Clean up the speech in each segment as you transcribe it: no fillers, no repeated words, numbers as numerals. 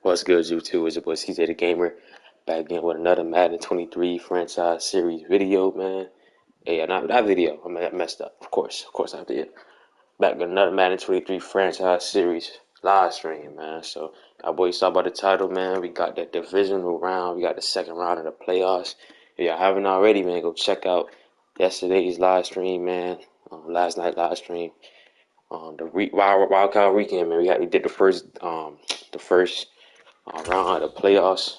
What's good, YouTube? It's your boy CJ the Gamer, back again with another Madden 23 franchise series video, man. Yeah, not video. I messed up. Of course I did. Back with another Madden 23 franchise series live stream, man. So, our boys saw about the title, man. We got that divisional round. We got the second round of the playoffs. If y'all haven't already, man, go check out yesterday's live stream, man. Last night live stream. Wild card weekend, man. We did the first round of the playoffs.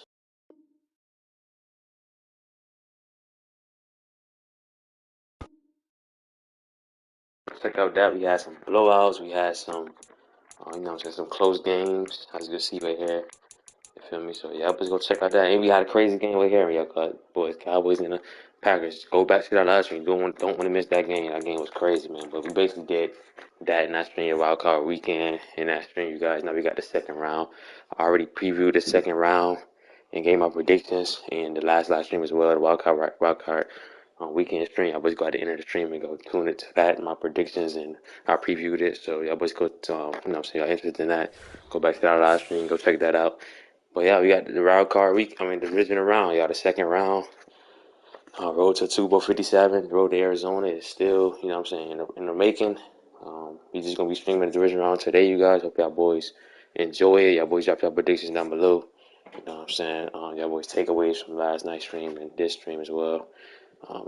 Check out that. We had some blowouts. We had some close games. As you can see right here. You feel me? So, yeah, let's go check out that. And we had a crazy game right here. Yeah, boys, Cowboys and the Packers. Go back to that last stream. Don't want to miss that game. That game was crazy, man. But we basically did that in that stream, wild card weekend. In that stream, you guys. Now we got the second round. I already previewed the second round and gave my predictions. And the last live stream as well, the wild card weekend stream. I always go at the end of the stream and go tune into that, my predictions, and I previewed it. So y'all always go to, y'all interested in that, go back to that live stream, go check that out. But yeah, we got the wild card week. The divisional round. Y'all, the second round. Road to Super Bowl 57. Road to Arizona is still, in the making. We just gonna be streaming the division round today, you guys. Hope y'all boys enjoy it. Y'all boys drop y'all predictions down below. You know what I'm saying? Y'all boys takeaways from last night's stream and this stream as well.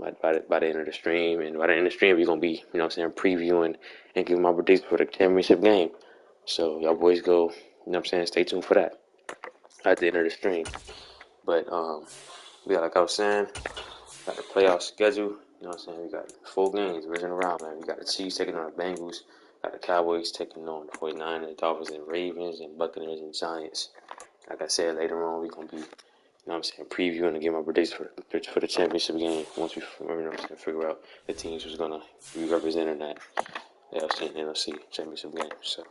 By the end of the stream, and by the end of the stream, we're gonna be, previewing and giving my predictions for the championship game. So y'all boys go, stay tuned for that at the end of the stream. But yeah, like I was saying, got the playoff schedule. We got 4 games, divisional round, man. We got the Chiefs taking on the Bengals, got the Cowboys taking on the 49ers, Dolphins and Ravens, and Buccaneers and Giants. Like I said, later on, we're going to be, previewing and give my predictions for the championship game once we, figure out the teams who's going to be representing that AFC and NFC championship game. So,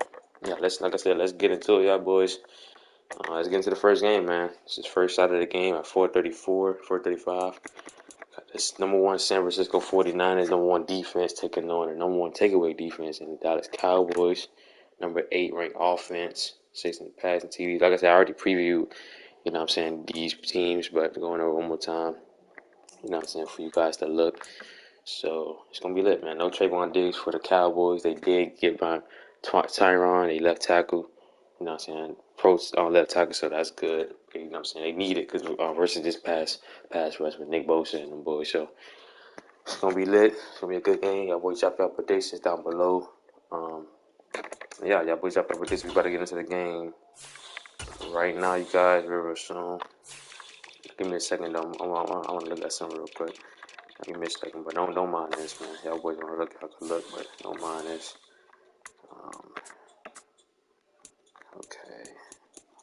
yeah, like I said, let's get into it, y'all boys. Let's get into the first game, man. This is the first side of the game at 4:34, 4:35. It's number one San Francisco 49ers, number one defense taking on the number one takeaway defense in the Dallas Cowboys, number 8 ranked offense, 6 in passing TVs. Like I said, I already previewed, these teams, but going over one more time, for you guys to look. So it's gonna be lit, man. No Trayvon Diggs for the Cowboys. They did get by Tyron, a left tackle. Pro on left tackle, so that's good. They need it because versus this pass rush with Nick Bosa and them boys. So it's gonna be lit. It's gonna be a good game. Y'all boys drop y'all predictions down below. Um, yeah, y'all boys drop y'all predictions. We about to get into the game right now, you guys. Real soon. Give me a second, though. I want to look at something real quick. Give me a second, but don't mind this, man. Y'all boys want to look, y'all can look, but don't mind this. Um, okay.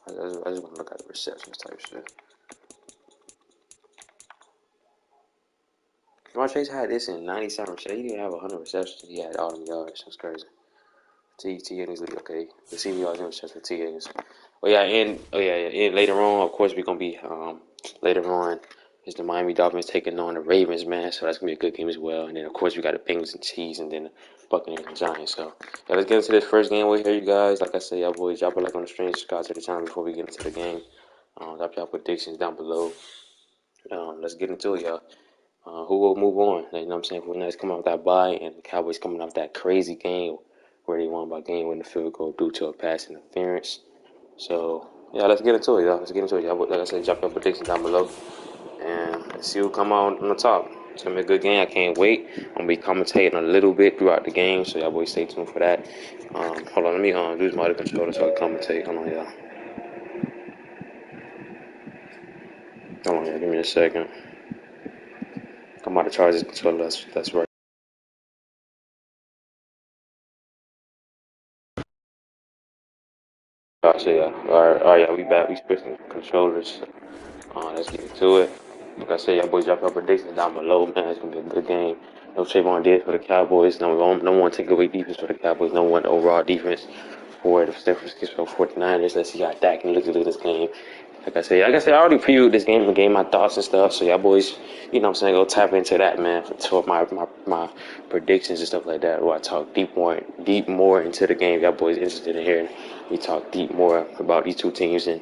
I just want to look at the receptions type shit. Jamar Chase had this in 97 receptions. He didn't have 100 receptions. He had all them yards. That's crazy. T Higgins, okay. The CV yards and receptions for T Higgins. And later on, of course, we're gonna be later on is the Miami Dolphins taking on the Ravens, man. So that's gonna be a good game as well. And then of course we got the Bengals and Chiefs, and then the Buccaneers and Giants. So yeah, let's get into this first game right here, you guys. Like I said, y'all boys, drop a like on the stream, subscribe to the channel before we get into the game. Drop y'all predictions down below. Let's get into it, y'all. Who will move on? You know what I'm saying? For the Nets coming off that bye and the Cowboys coming off that crazy game where they won by game winning field goal due to a pass interference. So yeah, let's get into it, y'all. Let's get into it, y'all. Like I said, drop your predictions down below, and let's see who come out on the top. It's gonna be a good game. I can't wait. I'm gonna be commentating a little bit throughout the game, so y'all boys stay tuned for that. Hold on, let me use my other controller so I can commentate. Hold on, y'all. Hold on, y'all. Give me a second. I'm about to charge this controller. That's right. Gotcha, yeah. All right, yeah, we back. We switching controllers. Let's get into it. Like I said, y'all boys drop your predictions down below, man. It's gonna be a good game. No Trayvon Diggs for the Cowboys. No one takeaway defense for the Cowboys. No one overall defense for the San Francisco 49ers. Let's see how Dak can look at this game. Like I said, I already previewed this game and gave my thoughts and stuff. So y'all boys, go tap into that, man, for my predictions and stuff like that. Where I talk deep more into the game. Y'all boys interested in hearing we talk deep more about these two teams, and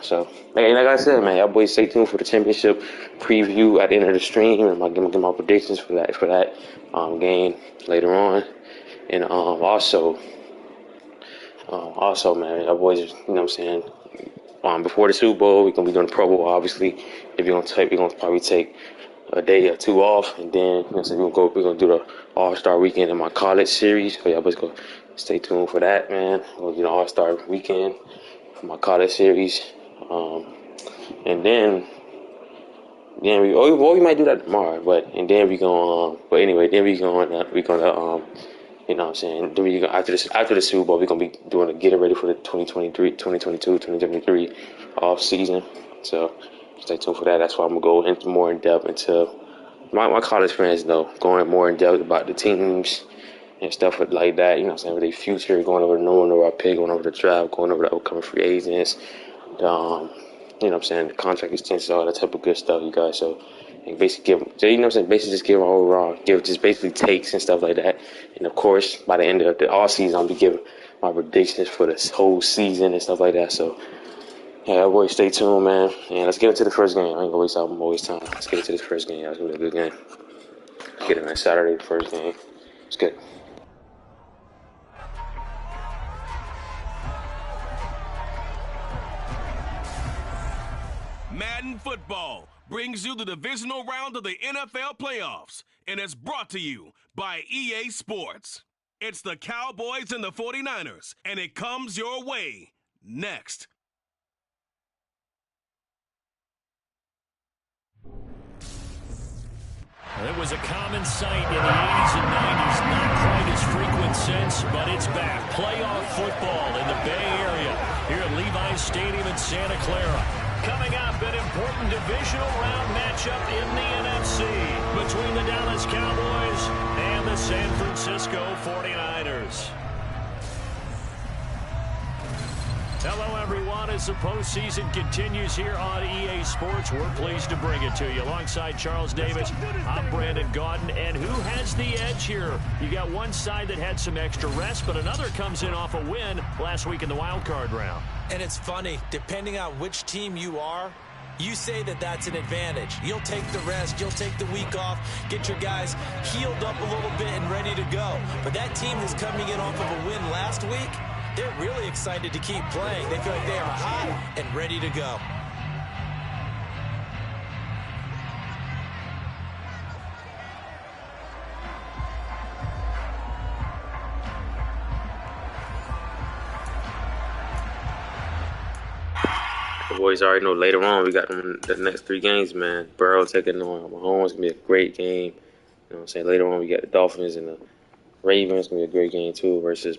so like I said, man, y'all boys stay tuned for the championship preview at the end of the stream, and I'm gonna give my predictions for that game later on, and also, man, y'all boys, what I'm saying. Before the Super Bowl, we're gonna be doing the Pro Bowl. Obviously, if we're gonna probably take a day or two off, and then we're gonna do the All-Star weekend in my college series. So y'all boys go stay tuned for that, man. We'll do the All-Star weekend for my college series, and then we might do that tomorrow. But anyway, then after the Super Bowl, we're gonna be getting ready for the 2023 off season. So stay tuned for that. That's why I'm gonna go into more in depth into my college friends know, going more in depth about the teams and stuff like that. With their future, going over our pick, going over the draft, going over the upcoming free agents, the contract extensions, all that type of good stuff, you guys. So basically just give overall, just basically takes and stuff like that. And of course, by the end of the all season, I'll be giving my predictions for this whole season and stuff like that. So yeah, boys, stay tuned, man. And let's get into the first game. I ain't gonna waste all time. Let's get into this first game, y'all. It's gonna be a good game. Let's get it, man. Saturday, the first game. Let's get it. Madden Football brings you the divisional round of the NFL playoffs, and it's brought to you by EA Sports. It's the Cowboys and the 49ers, and it comes your way next. It was a common sight in the 80s and 90s, not quite as frequent since, but it's back. Playoff football in the Bay Area here at Levi's Stadium in Santa Clara. Coming up, an important divisional round matchup in the NFC between the Dallas Cowboys and the San Francisco 49ers. Hello, everyone. As the postseason continues here on EA Sports, we're pleased to bring it to you. Alongside Charles Davis, I'm Brandon Gaudin. And who has the edge here? You got one side that had some extra rest, but another comes in off a win last week in the wild card round. And it's funny, depending on which team you are, you say that that's an advantage. You'll take the rest, you'll take the week off, get your guys healed up a little bit and ready to go. But that team that's coming in off of a win last week, they're really excited to keep playing. They feel like they are hot and ready to go. The boys already know later on we got them the next three games, man. Burrow taking on Mahomes, gonna be a great game. Later on we got the Dolphins and the Ravens, gonna be a great game too versus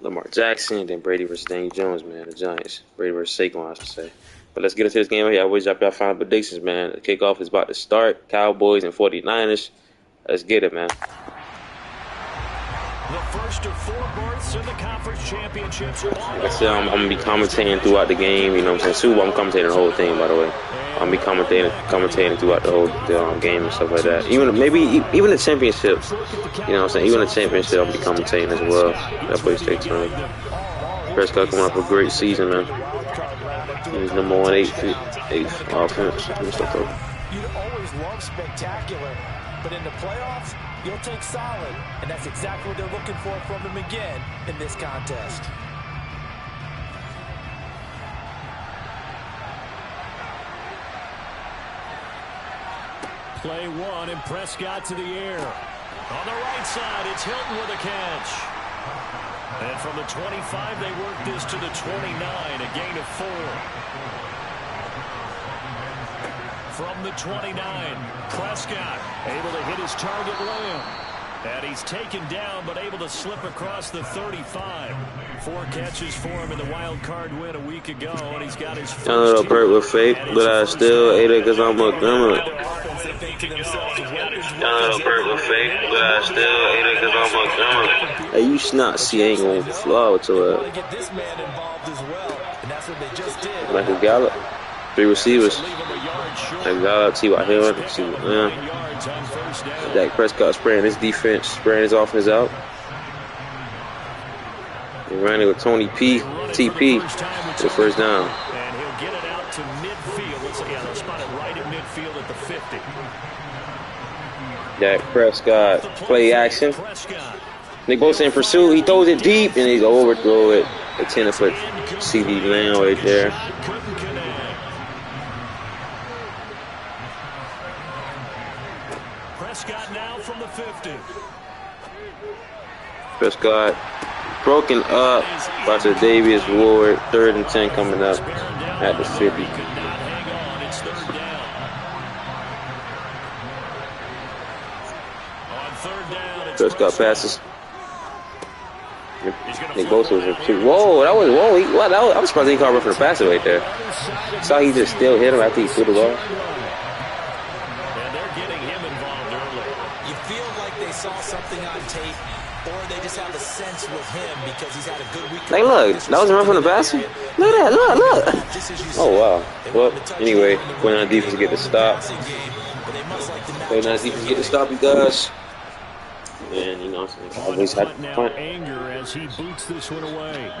Lamar Jackson, then Brady versus Daniel Jones, man, the Giants. Brady versus Saquon, I should say. But let's get into this game right here. I always drop y'all final predictions, man. The kickoff is about to start. Cowboys and 49ers. Let's get it, man. The first of four berths in the conference championships. Like I said, I'm going to be commentating throughout the game. Super Bowl, I'm commentating the whole thing, by the way. I'm going to be commentating throughout the whole game and stuff like that. Even the championships. Even the championship, I'll be commentating as well. That way, stay tuned. Prescott coming off a great season, man. He's number 1, 8th offense. You'd always love spectacular, but in the playoffs, you'll take solid, and that's exactly what they're looking for from him again in this contest. Play one, and Prescott to the air. On the right side, it's Hilton with a catch. And from the 25, they work this to the 29, a gain of 4. From the 29, Prescott able to hit his target Lamb. And he's taken down, but able to slip across the 35. 4 catches for him in the wild card win a week ago, and he's got his first. A little hurt with fake, but I still ate it because I'm a criminal. A little hurt with fake, but I still ate it because I'm a criminal. Hey, you snot, see, ain't gonna flaw with your like a Gallup. 3 receivers. Like Gallup, T.Y. Hill, Dak Prescott spraying his defense, spraying his offense out. He ran it with Tony TP for the first down. And he'll get it out to midfield. They'll spot it right at midfield at the 50. Dak Prescott play action. Nick Bosa in pursuit. He throws it deep and he's overthrow it. A 10-foot CD Lamb right there. Prescott now from the 50. Prescott broken up by Davis Ward. 3rd and 10 coming up at the 50. Prescott passes. Nick Bosa was in pursuit. Whoa, that was I was surprised he called for the passer right there. Saw he just still hit him after he threw the ball. And they're getting him involved early. You feel like they saw something on tape, or they just have a sense with him because he's had a good week. Hey, look, that was a run from the passer. Look at that, look. Oh, wow. Well, anyway, going on defense to get the stop. Going on defense to get the stop, you guys. And, you know, always had to punt. Anger as he boots this one away.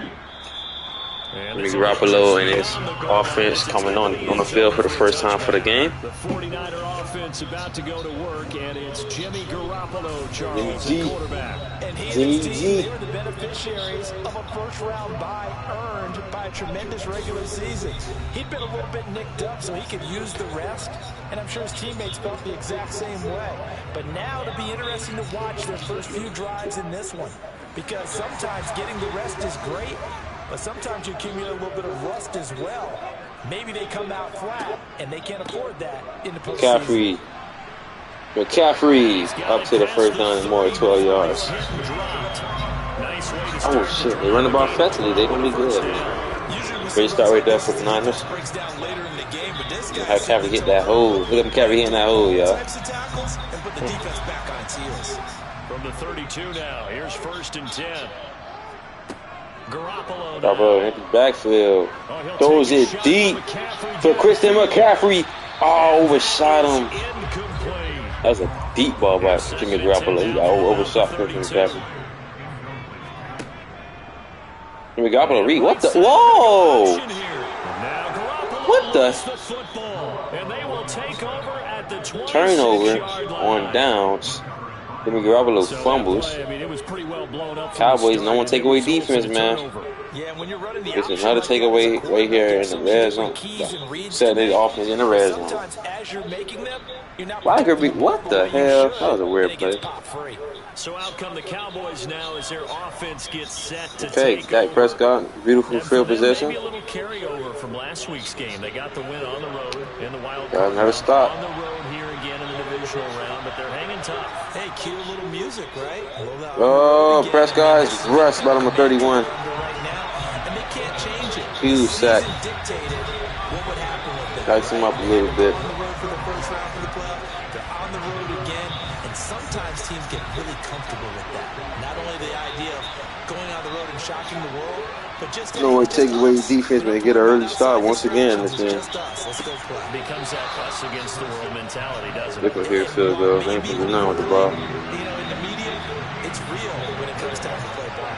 Garoppolo and his offense coming on the field for the first time for the game. The 49er offense about to go to work, and it's Jimmy Garoppolo, Charles, the quarterback. And he and his team, they were the beneficiaries of a first-round bye earned by a tremendous regular season. He'd been a little bit nicked up, so he could use the rest, and I'm sure his teammates felt the exact same way. But now it'll be interesting to watch their first few drives in this one, because sometimes getting the rest is great, but sometimes you accumulate a little bit of rust as well. Maybe they come out flat, and they can't afford that in the postseason. McCaffrey up to the first down and more, 12 yards. Oh, shit. They run the ball effectively. They're going to be good, man. Great start right there for the Niners. Have McCaffrey hit that hole. Look at McCaffrey hitting that hole, y'all. From the 32 now, here's 1st and 10. Garoppolo in the backfield. Throws it deep for Christian McCaffrey. Oh, overshot him. That was a deep ball by Jimmy Garoppolo. He overshot Christian McCaffrey. Jimmy Garoppolo read. What the? Whoa! What the? Turnover on downs. Jimmy Garoppolo fumbles. Cowboys, no one take away defense, man. It's another takeaway right here in the red zone. Set the offense in the red zone. What the hell? That was a weird play. So out come the Cowboys now as their offense gets set to take. Dak Prescott, beautiful field possession. Maybe a little carryover from last week's game. They got the win on the road in the wild card. Gotta never stop. On the road here again in the divisional round, but they're hanging tough. Hey, cue a little music, right? Oh, Prescott is rushed by number 31. Huge sack. Tightens him up a little bit. Sometimes teams get really comfortable with that. Not only the idea of going on the road and shocking the world, but just take away defense, man. Get an early start once again. This game. Becomes that us against the world mentality, doesn't it? Look at here, field goal. They ain't doing nothing with the ball. You know, in the media, it's real when it comes time to play ball.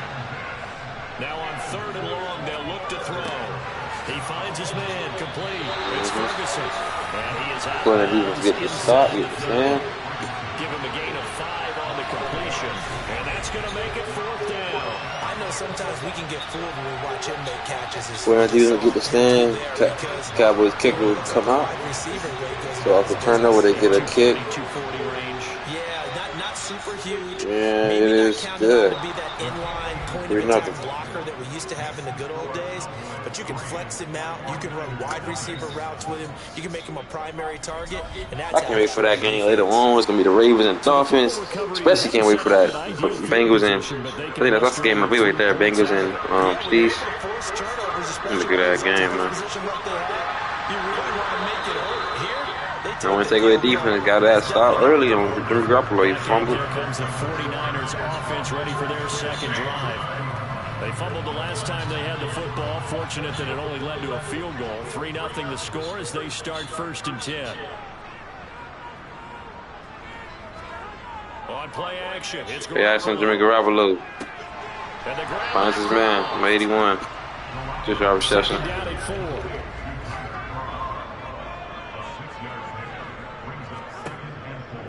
Now on 3rd and long, they'll look to throw. He finds his man complete. It's Ferguson, and he is out. Going to get the stop, get the stand. Give him a gain of 5 on the completion, and that's going to make it 4th down. I know sometimes we can get fooled when we watch him make catches. When he doesn't get the stand, Cowboys kicker will come out. So off the turnover, they get a kick. Yeah, not super huge. Yeah, it is good. 3-0 blocker that we used to have in the good old days. But you can flex him out. You can run wide receiver routes with him. You can make him a primary target. And that's I can't wait for that game later on. It's going to be the Ravens and Dolphins. Especially can't wait for that. For Bengals and... I think that's the game I'll be right there. Bengals and Chiefs. I'm going to get that game, man. I want to take away the defense. Got that stop early on Jimmy Garoppolo. He fumbled. Here comes the 49ers offense ready for their second drive. They fumbled the last time they had the football. Fortunate that it only led to a field goal. 3-0 the score as they start 1st and 10. On play action, it's Yeah, it's Jimmy Garoppolo. Finds his man. I'm 81. Just our reception. Down at 4.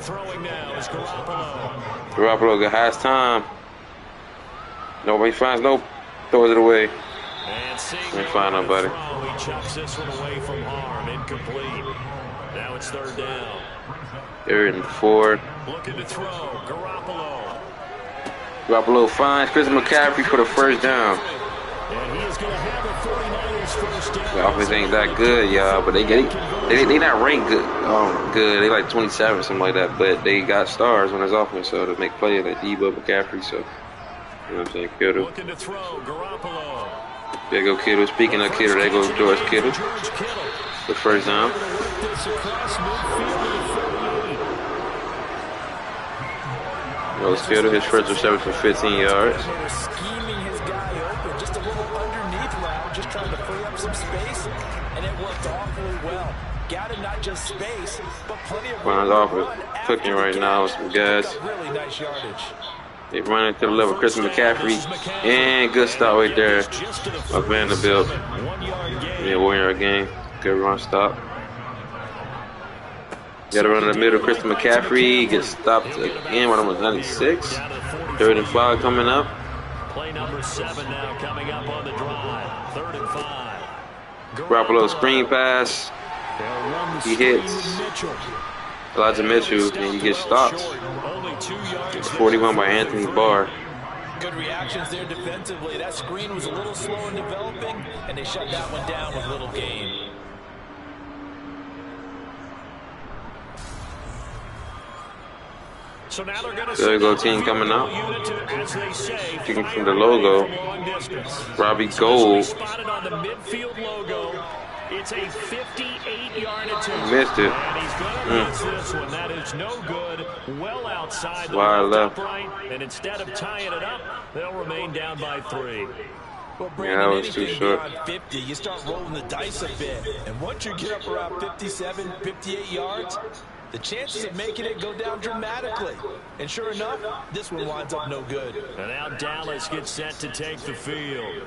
Throwing now is Garoppolo. Garoppolo has time. Nobody finds no. Throws it away. And Ain't find nobody. He chucks this one away from harm. Incomplete. Now it's 3rd down. 3rd and 4. Looking to throw. Garoppolo. Garoppolo finds Chris McCaffrey for the 1st down. And he is going to have a 49ers 1st down. The offense ain't that good, y'all, but they not ranked good. Good. They like 27 or something like that, but they got stars on his offense, so to make plays like Debo, McCaffrey, so you know what I'm saying, Kittle. Looking to throw. Garoppolo. There go Kittle. Speaking of Kittle, there goes George Kittle. The 1st down. Goes Kittle, his first reception for 15 yards. Scheming his guy open, just a little underneath route, just trying to free up some space, and it worked awfully well. Got him not just space, but plenty of Runs off with cooking right now with some guys. Really nice yardage. They run into the level. Chris McCaffrey, and good stop right there of Vanderbilt. Yeah, 1-yard gain. Good run stop. Got to run in the middle. Chris McCaffrey gets stopped again. What number 96? 3rd and 5 coming up. Play number 7 now coming up on the drive. 3rd and 5. Garoppolo screen pass. He hits Elijah Mitchell, and he gets stopped. It's 41 by Anthony Barr. Good reactions there defensively. That screen was a little slow in developing, and they shut that one down with little gain. So now they're going There you go, team coming out. Kicking from the logo. Robbie Gould. Spotted on the midfield logo. It's a 58-yard attempt. Missed it. And he's going to miss this one. That is no good. Well outside the Wide left. upright. And instead of tying it up, they'll remain down by 3. Well, Yeah, that was too short. Beyond 50, you start rolling the dice a bit. And once you get up around 57, 58 yards, the chances of making it go down dramatically. And sure enough, this one winds up no good. And now Dallas gets set to take the field.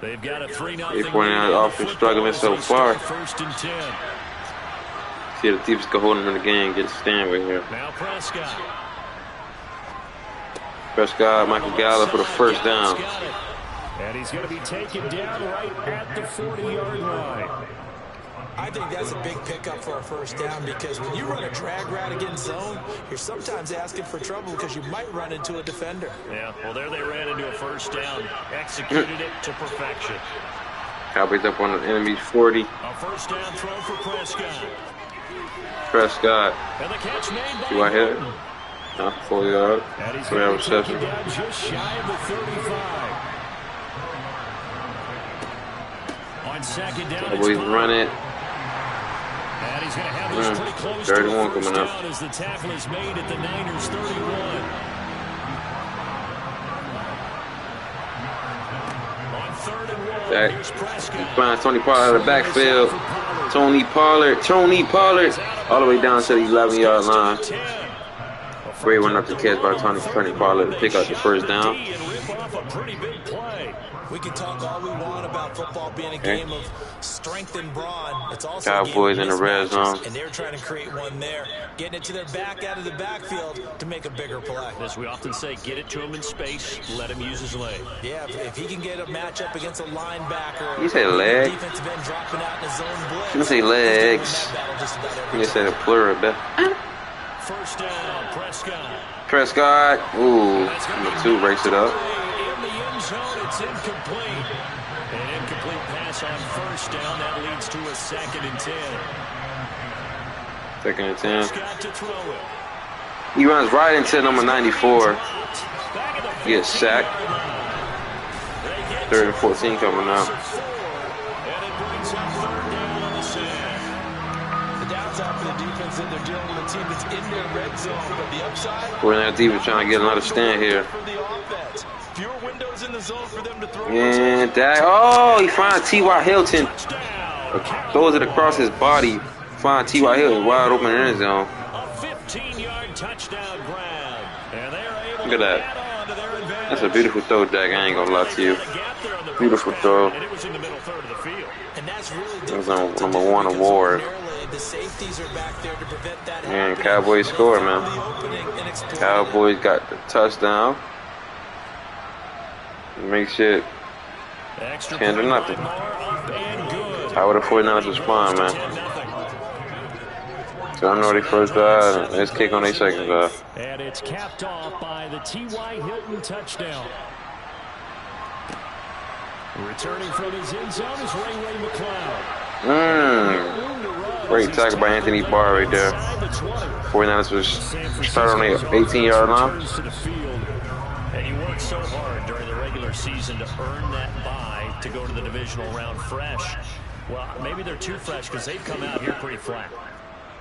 They've got a 3-0 They pointing out offense struggling so far. 1st and 10. See the Chiefs can hold him in the game, get a stand right here. Now Prescott. Prescott, Michael Gallup for the 1st down. And he's going to be taken down right at the 40-yard line. I think that's a big pickup for a 1st down, because when you run a drag route against zone, you're sometimes asking for trouble because you might run into a defender. Yeah, well, there they ran into a 1st down, executed it to perfection. Cowboys up on the enemy's 40. A 1st down throw for Prescott. Prescott. And the catch made by Do I hit it? Gordon. No, 4 yard. And he's 3-yard going to take reception. it down just shy of the 35. On 2nd down, Cowboys run it. and he's going to have this pretty close 31 to a 1st coming up. down as the tackle is made at the Niners 31. On 3rd and 1, Back. here's Prescott. Finds Tony Pollard out of the backfield. Tony Pollard, all the way down to the 11-yard line. Great one up the catch by Tony Pollard to pick up the 1st down. We can talk all we want about football being a game of strength and brawn. It's also Cowboys in the red zone. and they're trying to create one there, getting it to their back out of the backfield to make a bigger play. As we often say, get it to him in space, let him use his leg. Yeah, if he can get a matchup against a linebacker, You say leg. defensive end dropping out in a zone blitz. You say legs. You say the plural, bet. 1st down, Prescott. Prescott. Ooh, number 2 breaks it up. In the end zone, it's incomplete. An incomplete pass on 1st down. That leads to a 2nd and 10. 2nd and 10. Prescott to throw it. He runs right into number 94. He gets sacked. 3rd and 14 coming up. And it brings up 3rd down on the sack. The downside for the defense is that they're dealing with a team that's in their red zone, but the upside We're in that defense trying to get another stand here. for the offense. Fewer windows in the zone for them to throw. And that, oh, he finds T.Y. Hilton. Throws it across his body. Find T.Y. Hilton wide open in the end zone. A 15-yard touchdown grab. And they're able Look at that. to add on to their advantage. That's a beautiful throw, Dak. I ain't gonna lie to you. Beautiful throw. And it was in the middle third of the field. And that's really It was difficult on to do number 1 because award. ordinarily the safeties are back there to prevent that And happening. Cowboys They scored, found man. the opening and exploited it. Cowboys got the touchdown. Make shit 10 to nothing. How would the 49ers respond, man? So I know they first drive, and let's kick on their second drive. And it's capped off by the T.Y. Hilton touchdown. Returning from his end zone is Ray McCloud. Great tackle by Anthony Barr right there. 49ers was started on the 18-yard line. And he worked so hard during the regular season to earn that bye to go to the divisional round fresh. Well, maybe they're too fresh because they've come out here pretty flat.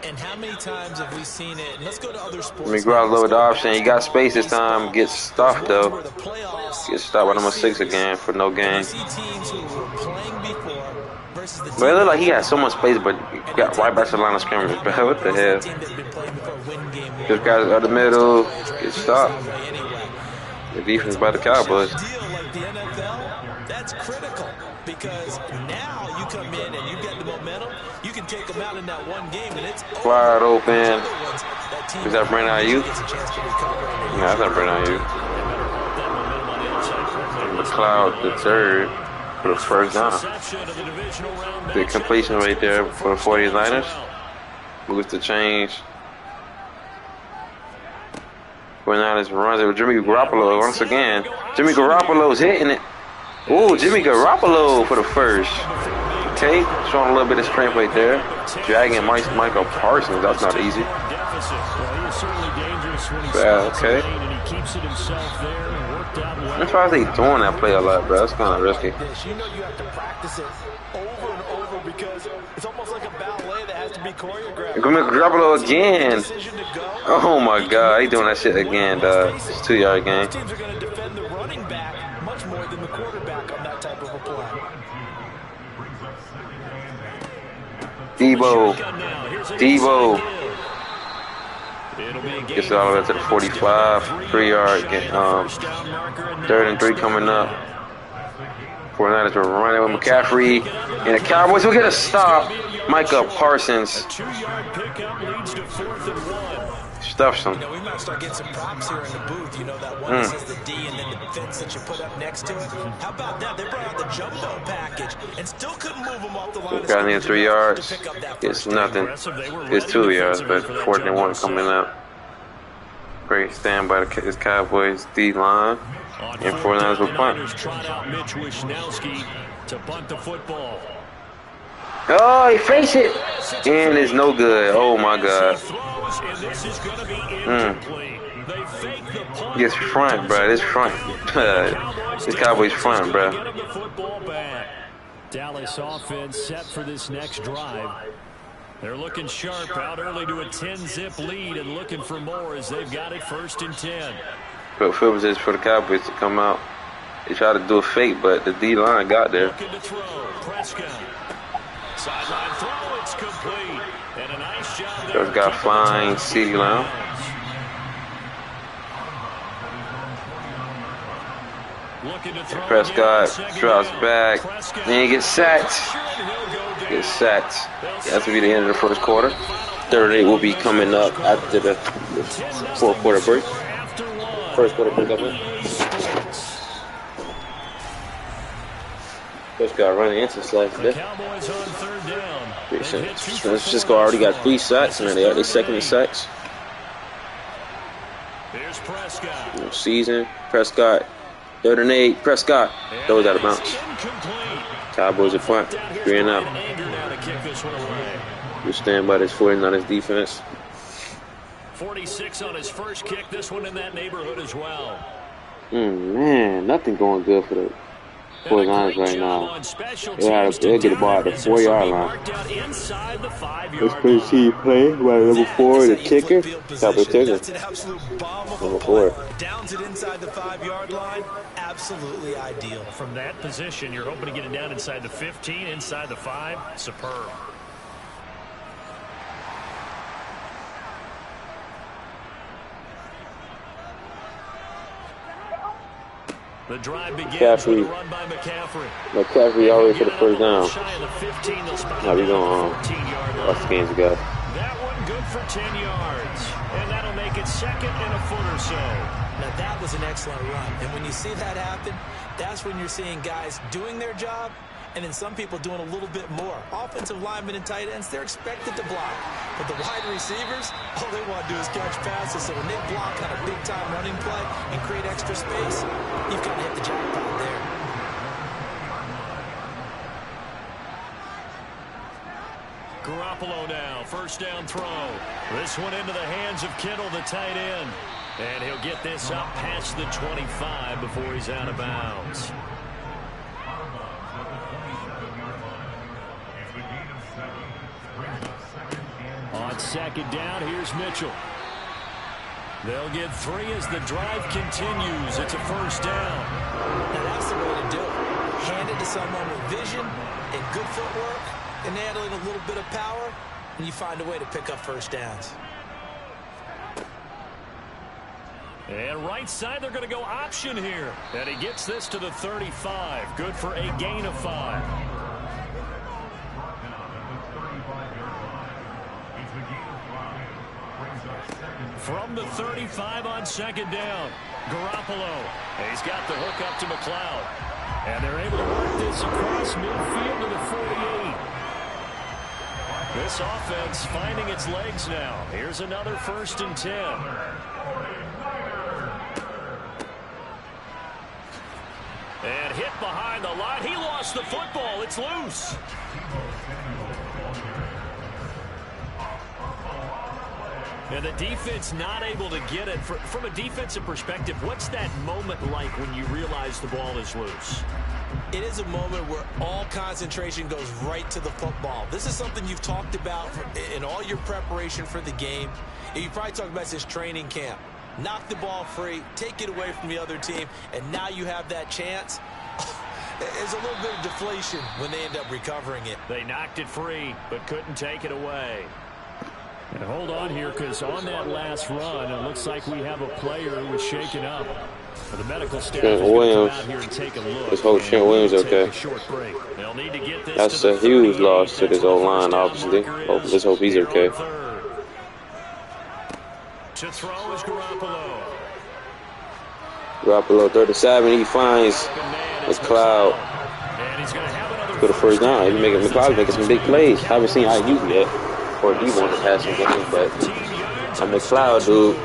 And how many times have we seen it? And let's go to other sports. Let me grab a little bit of option. He got space this time. Gets stuffed though. Gets stopped by number 6 again for no gain. But it looked like he had so much space, but he got right back to the line of scrimmage. But what the hell? This guy's out the middle. Gets stopped. The defense by the Cowboys. That's critical because now you come in and you get the momentum. You can take them out in that one game, and it's wide open. Is that Brandon Ayuk? No, that's not Brandon Ayuk. McCloud the third for the first down. The completion right there for the 49ers. Moves the change. 49ers runs it with Jimmy Garoppolo once again. Jimmy Garoppolo's hitting it. Ooh, Jimmy Garoppolo for the first. Okay, showing a little bit of strength right there. Dragging Michael Parsons, that's not easy. Yeah, okay. I'm surprised they doing that play a lot, bro. That's kind of risky. You know you have to practice it over and over because it's almost like a ballet that has to be choreographed. Garoppolo again. Oh my God, he doing that shit again, dog. It's a 2-yard game. Teams are going to defend the running back much more than the quarterback on that type of a play. Debo. Gets it all the way to the 45. 3-yard game. 3rd and 3 coming up. 49ers were running with McCaffrey. And the Cowboys will get a stop. Micah Parsons. Stuffs him. You know, we might start getting some props here in the booth. You know, that one that says the D and then the defense that you put up next to it. How about that? They brought out the jumbo package and still couldn't move them off the line. Got near 3 yards. It's nothing. It's 2 yards, but 4th and 1 coming up. Great stand by the Cowboys D line. And 49ers will punt. Oh, he faced it. And it's no good. Oh my God. This front, bro. This front. This Cowboys front, bro. Dallas offense set for this next drive. They're looking sharp out early to a 10-zip lead and looking for more as they've got it 1st and 10. But field position for the Cowboys to come out. They tried to do a fake, but the D line got there. Looking to throw. Prescott. Sideline throw, it's complete. And a nice job there. Just got flying CeeDee Lamb. Prescott drops back. Then he gets sacked. Gets sacked. That's will be the end of the first quarter. 3rd and 8 will be coming up after the 4th quarter break. First quarter break up in. Prescott running into sacks there. San Francisco already got 3 sacks, and they second in sacks. Here's Prescott. Season. Prescott. 3rd and 8. Prescott. Throws out of bounds. Cowboys are punt. 3 and out. We stand by this 49ers defense. 46 on his first kick. This one in that neighborhood as well. Man, nothing going good for the 49ers right now. They'll get the ball at the 4-yard line. Let's play see play by number 4, the kicker. Cowboys kicker. Number 4. Downs it inside the 5-yard line. Absolutely ideal. From that position, you're hoping to get it down inside the 15, inside the 5. Superb. The drive begins with McCaffrey. a run by McCaffrey. McCaffrey always for the first down. Shy of the 15, they'll spot Now we him going on the 14-yard line. lost the games ago. That one good for 10 yards. And that'll make it second and a foot or so. Now that was an excellent run. And when you see that happen, that's when you're seeing guys doing their job and then some people doing a little bit more. Offensive linemen and tight ends, they're expected to block. But the wide receivers, all they want to do is catch passes. So when they block on a big-time running play and create extra space, you've got to hit the jackpot there. Garoppolo now, first down throw. This one into the hands of Kittle, the tight end. And he'll get this up past the 25 before he's out of bounds. On second down, here's Mitchell. They'll get 3 as the drive continues. It's a first down. Now that's the way to do it. Hand it to someone with vision and good footwork and handling a little bit of power, and you find a way to pick up first downs. And right side, they're going to go option here. And he gets this to the 35. Good for a gain of 5. From the 35 on second down, Garoppolo. He's got the hook up to McLeod. And they're able to work this across midfield to the 48. This offense finding its legs now. Here's another 1st and 10. And hit behind the line. He lost the football. It's loose. And the defense not able to get it. From a defensive perspective, what's that moment like when you realize the ball is loose? It is a moment where all concentration goes right to the football. This is something you've talked about in all your preparation for the game. And you probably talked about this training camp. Knock the ball free, take it away from the other team, and now you have that chance. There's a little bit of deflation when they end up recovering it. They knocked it free, but couldn't take it away. And hold on here, because on that last run, it looks like we have a player who was shaken up. The medical staff is going to come out here and take a look. Let's hope Trent Williams okay. They'll need to get this That's to a huge loss to this O-line, obviously. Let's hope he's okay. To throw is Garoppolo. Garoppolo, 37, he finds McLeod. And he's going to have another For the first down. He's making McLeod making some big plays. Haven't seen IU yet. Or he won the passing game, but McLeod, dude.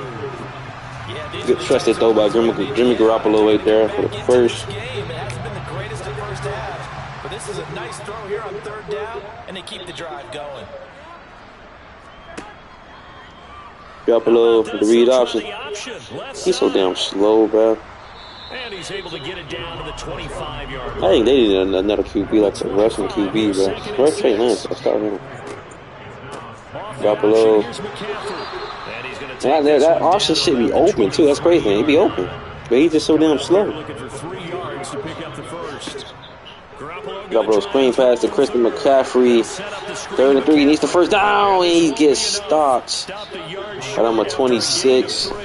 Good trusted throw by Jimmy Garoppolo right there for the first. It hasn't been the greatest at first half, but this is a nice throw here on 3rd down, and they keep the drive going. Garoppolo for the read option. He's so damn slow, bro. And he's able to get it down to the 25-yard line. I think they need another QB like a Russian QB, bro. Where's Trey Lance? I'll start him. Garoppolo. That option should be open too. That's crazy, man. He'd be open, but he's just so damn slow. Looking for 3 yards to pick up the first. Garoppolo screen pass to Christian McCaffrey. 3rd and 3. He needs the first down, and he gets stopped. Got him a 26. And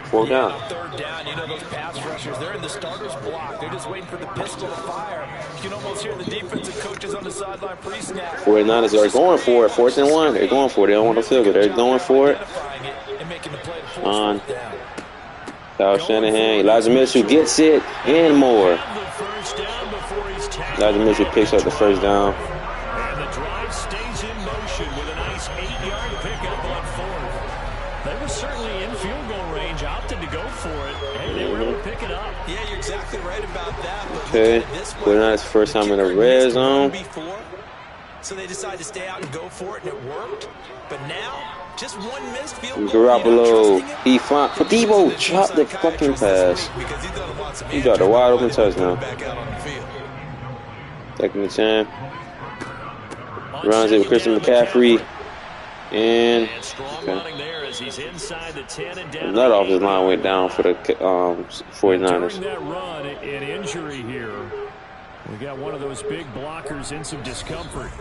4th down. 3rd down, you know those pass rushers, they're in the starter's block. They're just waiting for the pistol to fire. You can almost hear the defensive coaches on the sideline pre-snap. 49ers are going for it. 4th and 1. They're going for it. They don't want to field it. They're going for it. On Kyle Shanahan. Elijah Mitchell gets it and more. Elijah Mitchell picks up the first down. And the drive stays in motion with a nice 8-yard pickup on 4th. They were certainly in field goal range, opted to go for it, and they were able to pick it up. Yeah, you're exactly right about that. Okay, 49ers first time in the red zone. So they decided to stay out and go for it, and it worked. But now, just one missed field goal. Garoppolo, he fine. Debo dropped the fucking pass. He dropped a wide open touchdown. 2nd and 10. Runs it with Christian McCaffrey. And another offensive line went down for the 49ers. During that run, an injury here. We got one of those big blockers in some discomfort.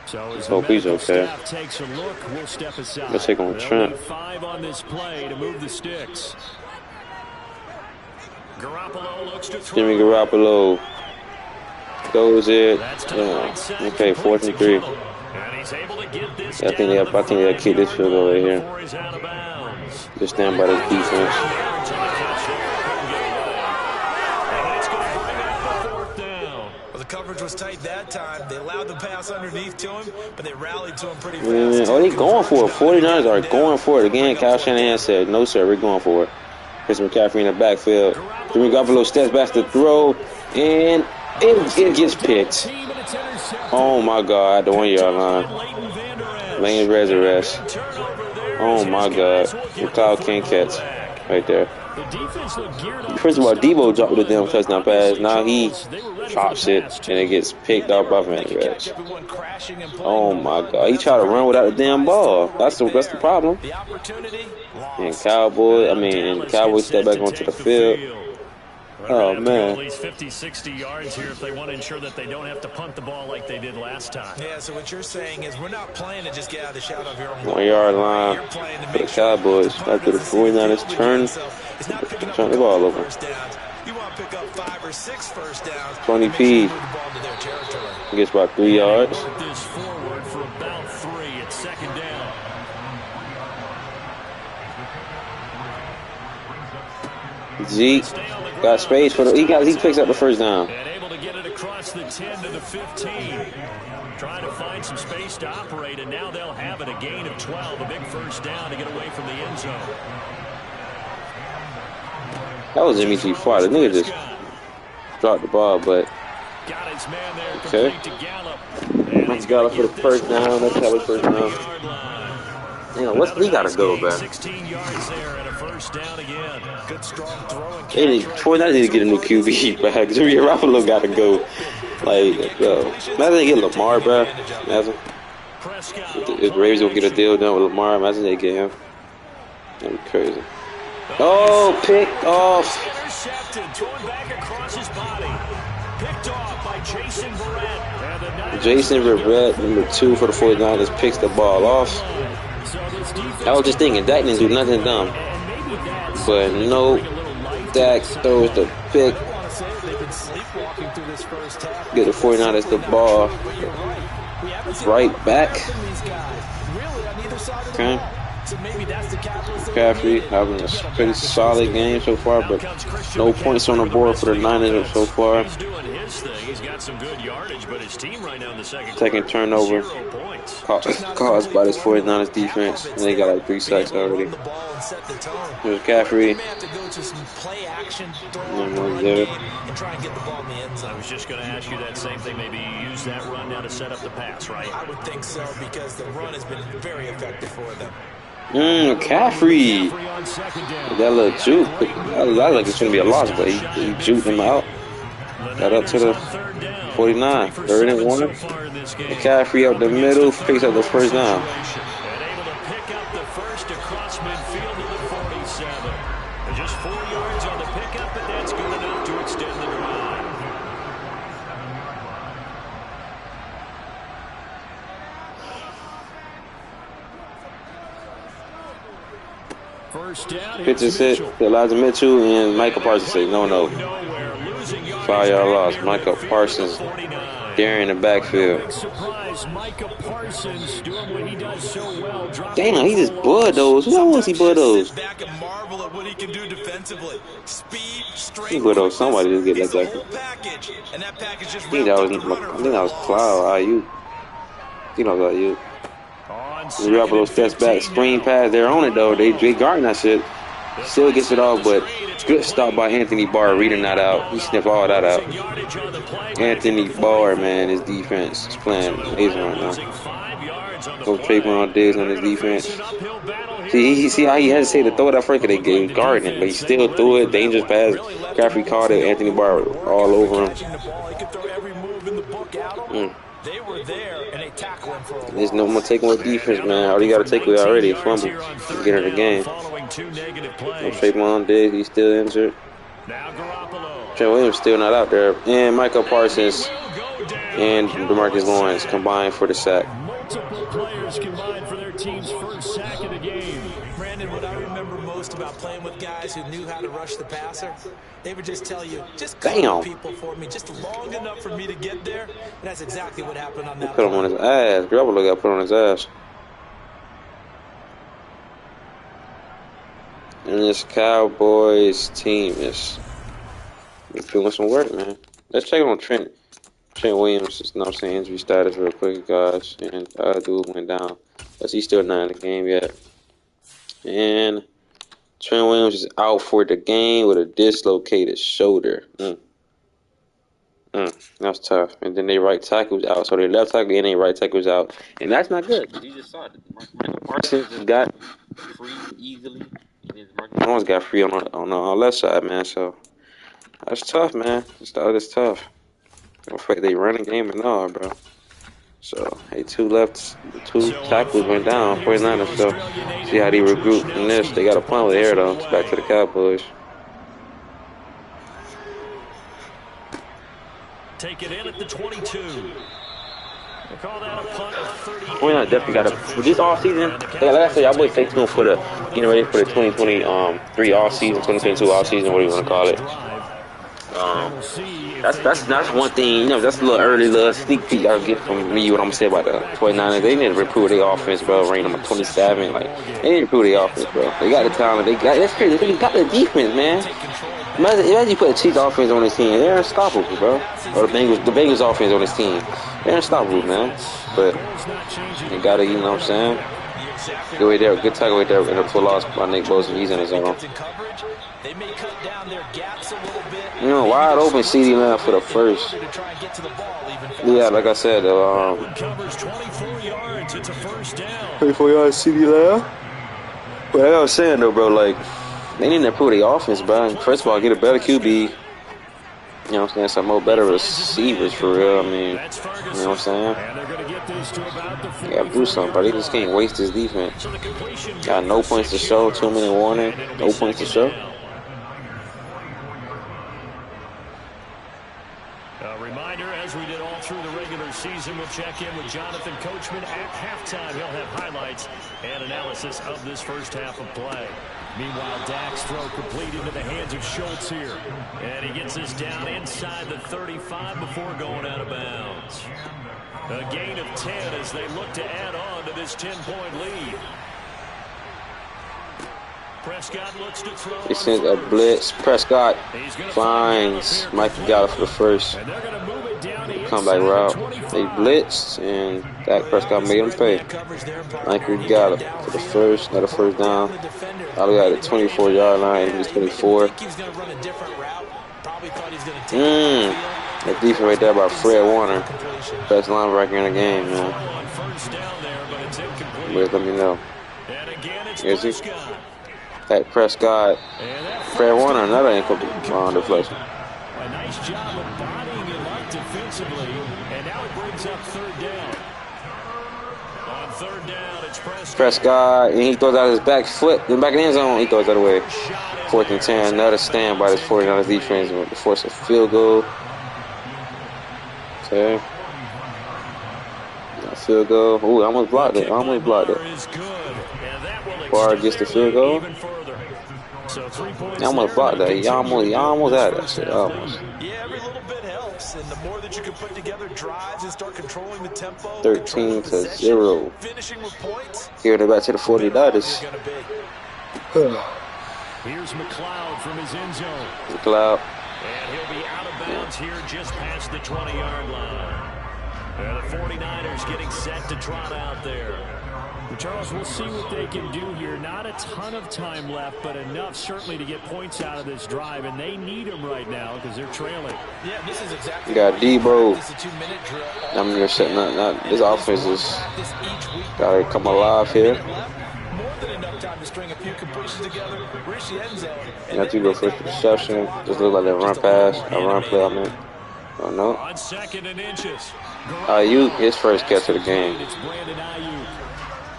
So as hope he's okay. Staff takes a look, we'll step aside. Let's take on Trent. 5 on this play to move the sticks. Jimmy Garoppolo goes it. Okay, 4th and 3. I think they'll kick this field goal right here. Just stand by this defense. Well, the coverage was tight that time. They allowed the pass underneath to him, but they rallied to him pretty fast. Oh, they going for it. 49ers are going for it again. Kyle Shanahan said, "No, sir, we're going for it." Chris McCaffrey in the backfield. Jimmy Garoppolo steps back to throw, and it gets picked. Oh my God, the 1 yard line. Lane's resurrect. Oh my God, McLeod can't catch right there. First of all, Debo dropped the damn touchdown pass. Now he drops it, and it gets picked up by Van Rex. Oh my God, he tried to run without the damn ball. That's the problem. And Cowboys step back onto the field. Oh man. At least 50, 60 yards here if they want to ensure that they don't have to punt the ball like they did last time. Yeah, so what you're saying is we're not playing to just get out of the shadow of your own 1 yard line for the Cowboys. After the 49ers turn the ball over. You want to pick up 5 or 6 first downs. 20P gets about 3 yards. This forward for about 3 at 2nd down. Zeke got space for he picks up the first down. And able to get it across the 10 to the 15. Trying to find some space to operate, and now they'll have it. A gain of 12, a big first down to get away from the end zone. That was Jimmy G. Far. The nigga just dropped the ball, but got his man there, okay. complete to Gallup. Let's Gallup for the first down. Let's have a first down. He gotta go, man. 16 yards there and a first down again. Good strong throwing. 49ers need to get a new QB, bro. Jimmy Garoppolo gotta go. Like, imagine they get Lamar, bro. Imagine if the Ravens gonna get a deal done with Lamar. Imagine they get him. That'd be crazy. Oh, picked off. Intercepted, throwing back across his body. Picked off by Jason Verrett. Jason Verrett, number 2 for the 49ers, picks the ball off. I was just thinking, Dak didn't do nothing dumb. But no, Dak throws the pick. Get the 49ers the ball right back. Okay. McCaffrey having a pretty solid game so far, but no points on the board for the Niners so far. Second turnover caused by this 49ers defense, and they got like 3 sacks already. Here's McCaffrey. I was just going to ask you that same thing. Maybe you use that run now to set up the pass, right? I would think so, because the run has been very effective for them. McCaffrey. That little juke. I like it's going to be a loss, but he juked him out. Got up to the 49. 3rd and 1. McCaffrey up the middle, picks up the first down. And able to pick up the first across midfield to the 47. And just 4 yards on the pickup, but that's good enough to extend the drive. First down. Pitches hit to Elijah Mitchell, and Michael Parsons say, no. 5 yard loss. Michael Parsons there in the backfield. Damn, he just bulldozed. Who else he bulldozed? He bulldozed somebody to get that back. I think that was Cloud. IU. I think that was IU. Garoppolo steps back, screen pass. They're on it though. They guarding that shit. Still gets it off, but good stop by Anthony Barr, reading that out. He sniffed all that out. Anthony Barr, man, his defense is playing amazing right now. Go Trayvon Diggs on his defense. See how he hesitated to throw it at first because they gave guarding it, but he still threw it. Dangerous pass. McCaffrey caught it. Anthony Barr all over him. They were there, and they tackled him for a while. There's no more taking with defense, man. All you got to take away already. Fumble. Get in the game. No Trayvon Diggs, he's still injured. Trey Williams still not out there. And Michael Parsons and DeMarcus Lawrence combined for the sack. Multiple players combined for their team's first sack of the game. Brandon, what I remember most most about playing with guys who knew how to rush the passer? They would just tell you, just cover Damn. people for me, just long enough for me to get there. And that's exactly what happened on that Put him on his ass. Garoppolo got put on his ass. And this Cowboys team is doing some work, man. Let's check on Trent. Trent Williams is not saying injury status real quick, guys. And dude went down. But he's still not in the game yet. And Trent Williams is out for the game with a dislocated shoulder. That's tough. And then their right tackle's out. So their left tackle and their right tackle's out. And that's not good. You just saw it. Michael Parsons just got free easily. And almost got free on the left side, man. So that's tough, man. That's tough. In fact, they running game and all, bro. So, hey, two tackles went down, 49ers. So, see how they regroup from this. They got a punt with air, though. It's back to the Cowboys. Take it in at the 22. They call that a punt of 38. 49ers definitely got for this offseason. Like I said, y'all boys stay tuned for getting ready for the 2023 offseason, 2022 offseason, what do you want to call it? That's one thing, that's a little early, little sneak peek I'll get from me, what I'm going to say about the 49ers. They need to improve their offense, bro. Rank number 27. Like, they need to improve their offense, bro. They got the talent. That's crazy. They got the defense, man. Imagine you put the Chiefs offense on this team. They're unstoppable, bro. Or the Bengals offense on this team. They're unstoppable, man. But they got to, you know what I'm saying? Good way there. Good tackle right there. And a full loss by Nick Bosa. He's in his own. They may cut down their gaps a little bit. Wide open CD Lamb for the first. Yeah, like I said, covers 24 yards. It's a first down. 24 yards CD Lamb. But like I was saying though, bro, like they need to improve their offense, bro. First of all, get a better QB. You know what I'm saying? Some more better receivers for real. I mean, you know what I'm saying? They gotta do something, bro. They just can't waste this defense. Got no points to show, 2-minute warning, no points to show. A reminder, as we did all through the regular season, we'll check in with Jonathan Coachman at halftime. He'll have highlights and analysis of this first half of play. Meanwhile, Dak's throw complete into the hands of Schultz here. And he gets us down inside the 35 before going out of bounds. A gain of 10 as they look to add on to this 10-point lead. Prescott looks to throw. He sends a blitz. Prescott finds Mikey Gallup for the first comeback route. They blitzed, and Dak Prescott made him pay. Mikey Gallup for the first, another first down. All we got at the 24-yard line. He's 24. That defense right there by Fred Warner. Best linebacker in the game, man. But let me know. Is he? Dak Prescott, Fred Warner, another incomplete deflection. A nice job of bodying him up defensively, and now it brings up third down. On third down, it's Prescott, and he throws out his back foot in the back of the end zone. He throws that away. 4th and 10, another stand by this 49ers defense to force a field goal. Okay. Field goal. Ooh, I almost blocked it. Bar gets the field goal. I almost blocked that. Y'all almost had that shit. Almost. Yeah, every little bit helps, and the more that you can put together drives and start controlling the tempo. 13-0. Finishing with points. Here they're back to the 49ers. Here's McLeod from his end zone. McLeod. And he'll be out of bounds here just past the 20-yard line. And the 49ers getting set to trot out there. Charles, we'll see what they can do here. Not a ton of time left, but enough certainly to get points out of this drive, and they need them right now because they're trailing. Yeah, this is exactly. You got Debo. I mean, you're setting up. This offense is gotta come alive here. More than enough time to string a few completions together. Reach the end zone. Got Debo first reception. Just look like a run pass, a run play. I mean, oh no. On 2nd and inches. Ayuk, his first catch of the game. It's Brandon Ayuk.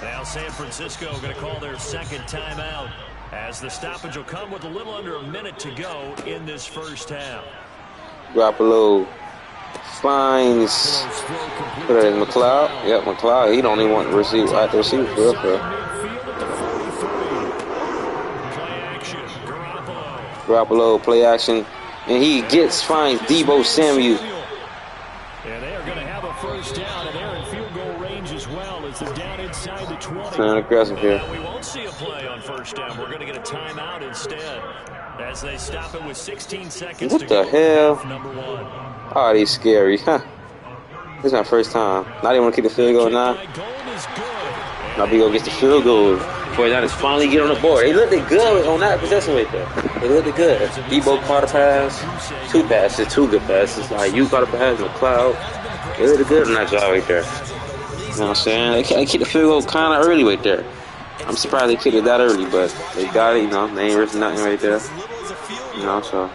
Now San Francisco going to call their second timeout as the stoppage will come with a little under a minute to go in this first half. Garoppolo finds put it in McLeod. Yep, McLeod. He don't even want to receive at the receiver for real. Garoppolo, play action. And he finds Deebo Samuel. And they are going to have a first down, and they're in field goal range as well as they're down inside the 20. Kind of aggressive here. We won't see a play on first down. We're going to get a timeout instead as they stop it with 16 seconds what to the go. hell? Number 1. Oh, these scary. Huh. This is my first time. Now they want to kick the field goal now. Now we go get the field goal. 49ers finally get on the board. They looked good on that possession right there. They looked good. Debo caught a pass. 2 passes, 2 good passes. Like you caught a pass, McLeod. They looked good on that job right there. You know what I'm saying? They kicked the field goal kind of early right there. I'm surprised they kicked it that early, but they got it. You know, they ain't risking nothing right there. You know, so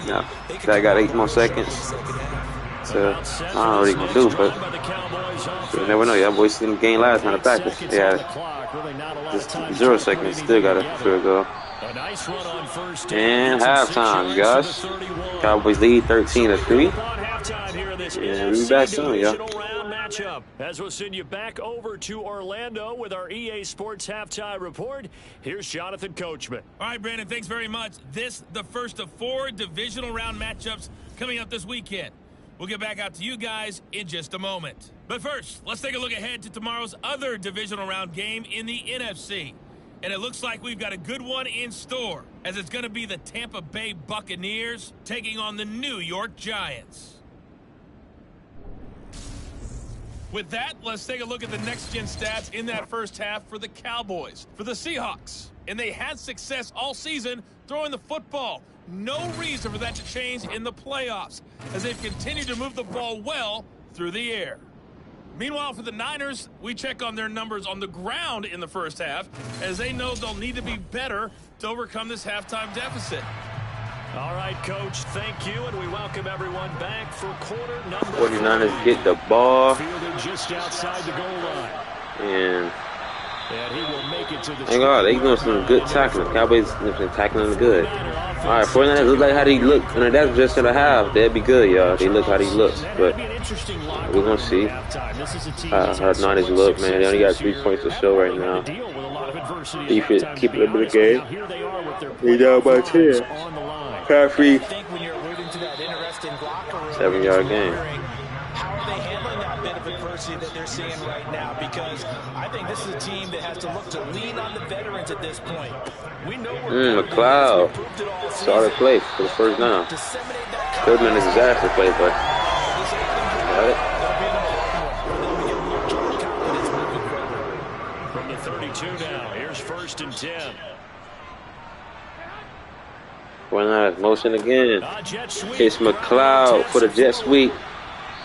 yeah, that got 8 more seconds. So I don't know what he gonna do, but you never know. Y'all boys seen the game last night in practice. Yeah, just 0 seconds. Still got a field goal. And halftime, you guys. Cowboys lead 13-3. And we'll be back soon, y'all. As we'll send you back over to Orlando with our EA Sports Halftime Report, here's Jonathan Coachman. All right, Brandon, thanks very much. This the first of 4 divisional round matchups coming up this weekend. We'll get back out to you guys in just a moment. But first, let's take a look ahead to tomorrow's other divisional round game in the NFC. And it looks like we've got a good one in store, as it's going to be the Tampa Bay Buccaneers taking on the New York Giants. With that, let's take a look at the next-gen stats in that first half for the Cowboys. For the Seahawks, and they had success all season throwing the football. No reason for that to change in the playoffs, as they've continued to move the ball well through the air. Meanwhile, for the Niners, we check on their numbers on the ground in the first half, as they know they'll need to be better to overcome this halftime deficit. All right, Coach, thank you, and we welcome everyone back for quarter number 49ers get the ball. Fielded just outside the goal line. And he will make it to the thank God, they doing some good tackling. Cowboys been tackling good. All right, 49ers look like how they look. And that's just in the half. That'd be good, y'all. They look how they look. But we're going to see how Niners look, man. They only got 3 points to show right now. Defense keep it a bit of game. They down by 10. Carefree. 7-yard game. How are they handling that bit of adversity that they're seeing right now? Because I think this is a team that has to look to lean on the veterans at this point. We know McLeod. Solid play for the first down. Could have been a disaster play, but got it. From the 32 now, here's 1st and 10. Why not? Motion again. It's McLeod for the jet sweep.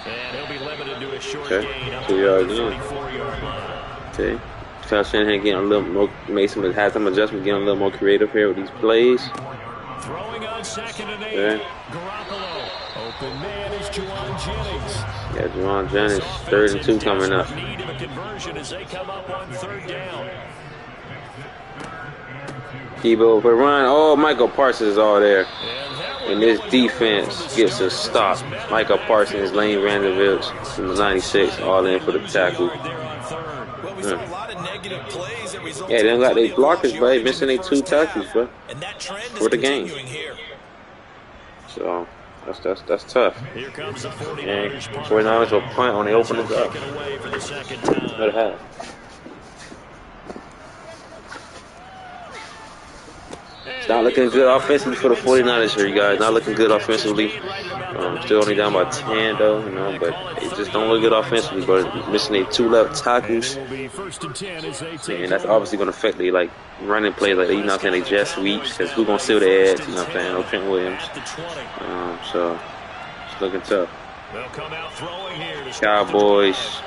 And he'll be limited to a short Okay, gain up 2 to yards the in. 34-yard line. Okay. Kyle Shanahan getting a little more, made some adjustments, getting a little more creative here with these plays. Throwing on 2nd and 8. Okay. Garoppolo. Open man is Juwan Jennings. Yeah, Juwan Jennings, 3rd and 2 coming up. Need of a conversion as they come up on 3rd down. Debo for run. Oh, Michael Parsons is all there. And this defense gets a stop. Michael Parsons, Lane Vanderbilt from the 96, all in for the tackle. Yeah, they got their blockers, but they missing their 2 tackles, bro, for the game. So that's tough. And 49ers will punt when they open it up. Better have. It's not looking good offensively for the 49ers here, you guys. Not looking good offensively. Still only down by 10, though, you know, but it just don't look good offensively. But missing their 2 left tackles, and that's obviously going to affect their, like, running plays. Like, you know what I'm saying, they jet sweeps, because who's going to seal the edge, you know what I'm saying, no Trent Williams. So, it's looking tough. Cowboys,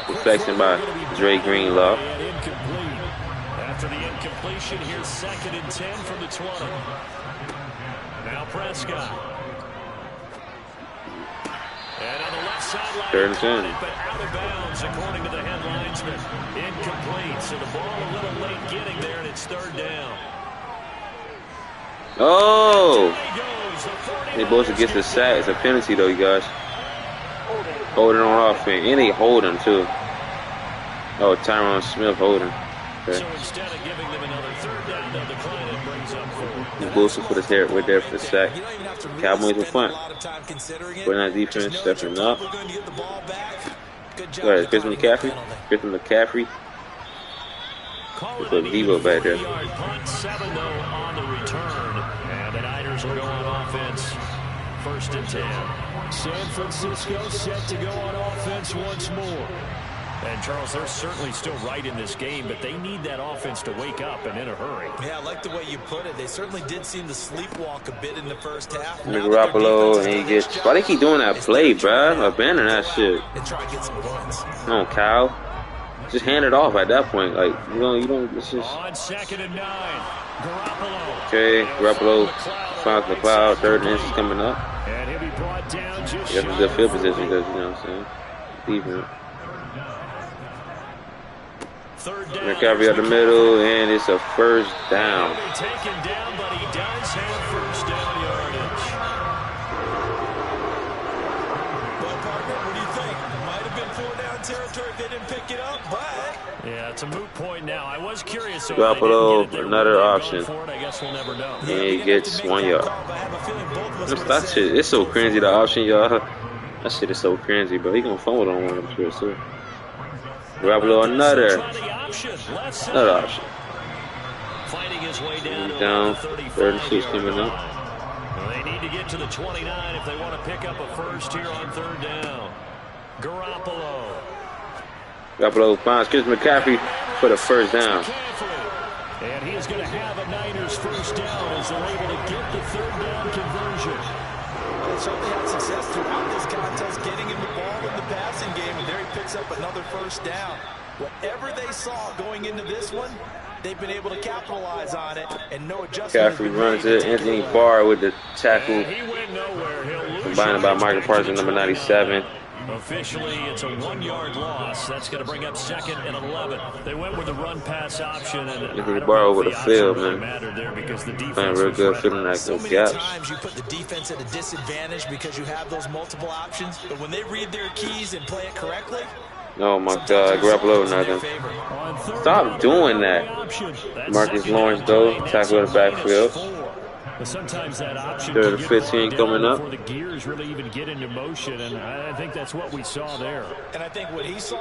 reflection by Dre Greenlaw. After the incompletion, here's 2nd and 10 from the 20. Now Prescott. And on the left sideline, 3rd and 10. but out of bounds, according to the head linesman. Incomplete, so the ball a little late getting there, and it's 3rd down. Oh! They both against the sack. It's a penalty, though, you guys. Holding on offense. And they holding, too. Oh, Tyron Smith holding. So instead of giving them another third down, they'll decline it, brings up fourth. He's boosting for this hair. We're there for the sack. You don't even have to really Cowboys will spend punt. a lot of time considering it. Putting that Just defense know that you're stepping up. probably going to get the ball back. Good job Go ahead, Christian declining that McCaffrey. penalty. Christian McCaffrey. Call it Put an Vivo back there. 40-yard punt, 7 though on the return. And the Niners will go on offense. 1st and 10. San Francisco set to go on offense once more. And Charles, they're certainly still right in this game, but they need that offense to wake up and in a hurry. Yeah, I like the way you put it. They certainly did seem to sleepwalk a bit in the first half. Garoppolo, and he gets. Why they keep doing that play, bruh? Abandon that shit. And try to get some points. Come on, Kyle. Just hand it off at that point. Like, you don't, it's just. On 2nd and 9, Garoppolo. Okay, Garoppolo finds the cloud. 3rd and inches coming up. And he'll be brought down just You have a good field position because, you know what I'm saying? Defense. 3rd down. McCaffrey up the middle, and it's a 1st down. He'll be taken down, but he does have 1st down yardage. Well, partner, what do you think? Might have been 4-down territory if they didn't pick it up, but... Yeah, it's a moot point now. I was curious. Garoppolo, another option. I guess we'll never know. And he gets 1 yard. That shit, it's so crazy, the option, y'all. That shit is so crazy, bro. He gonna fumble on one of them shit, too. Garoppolo, another option. Fighting his way Down, 36 coming up. Well, they need to get to the 29 if they want to pick up a 1st here on 3rd down. Garoppolo finds Chris McCaffrey for the 1st down. And he is going to have a Niners 1st down as they're able to get the 3rd down conversion. They certainly had success throughout this contest, getting him the ball in the passing game, and there he picks up another 1st down. Whatever they saw going into this one, they've been able to capitalize on it, and no adjustment. McCaffrey runs it. Anthony Barr with the tackle. He went nowhere. Combined by Michael Parsons, number 97. Officially, it's a 1-yard loss. That's going to bring up 2nd and 11. They went with the run-pass option, and Anthony Barr over the field, man. There because the defense Playing real good, filling that So those many gaps. times you put the defense at a disadvantage because you have those multiple options, but when they read their keys and play it correctly, Oh my God, Garoppolo nothing. Stop doing that. Marcus Lawrence though, tackle in the backfield. But sometimes that option 3rd and 15 coming up. before the gears really even get into motion, and I think that's what we saw there. and I think what he saw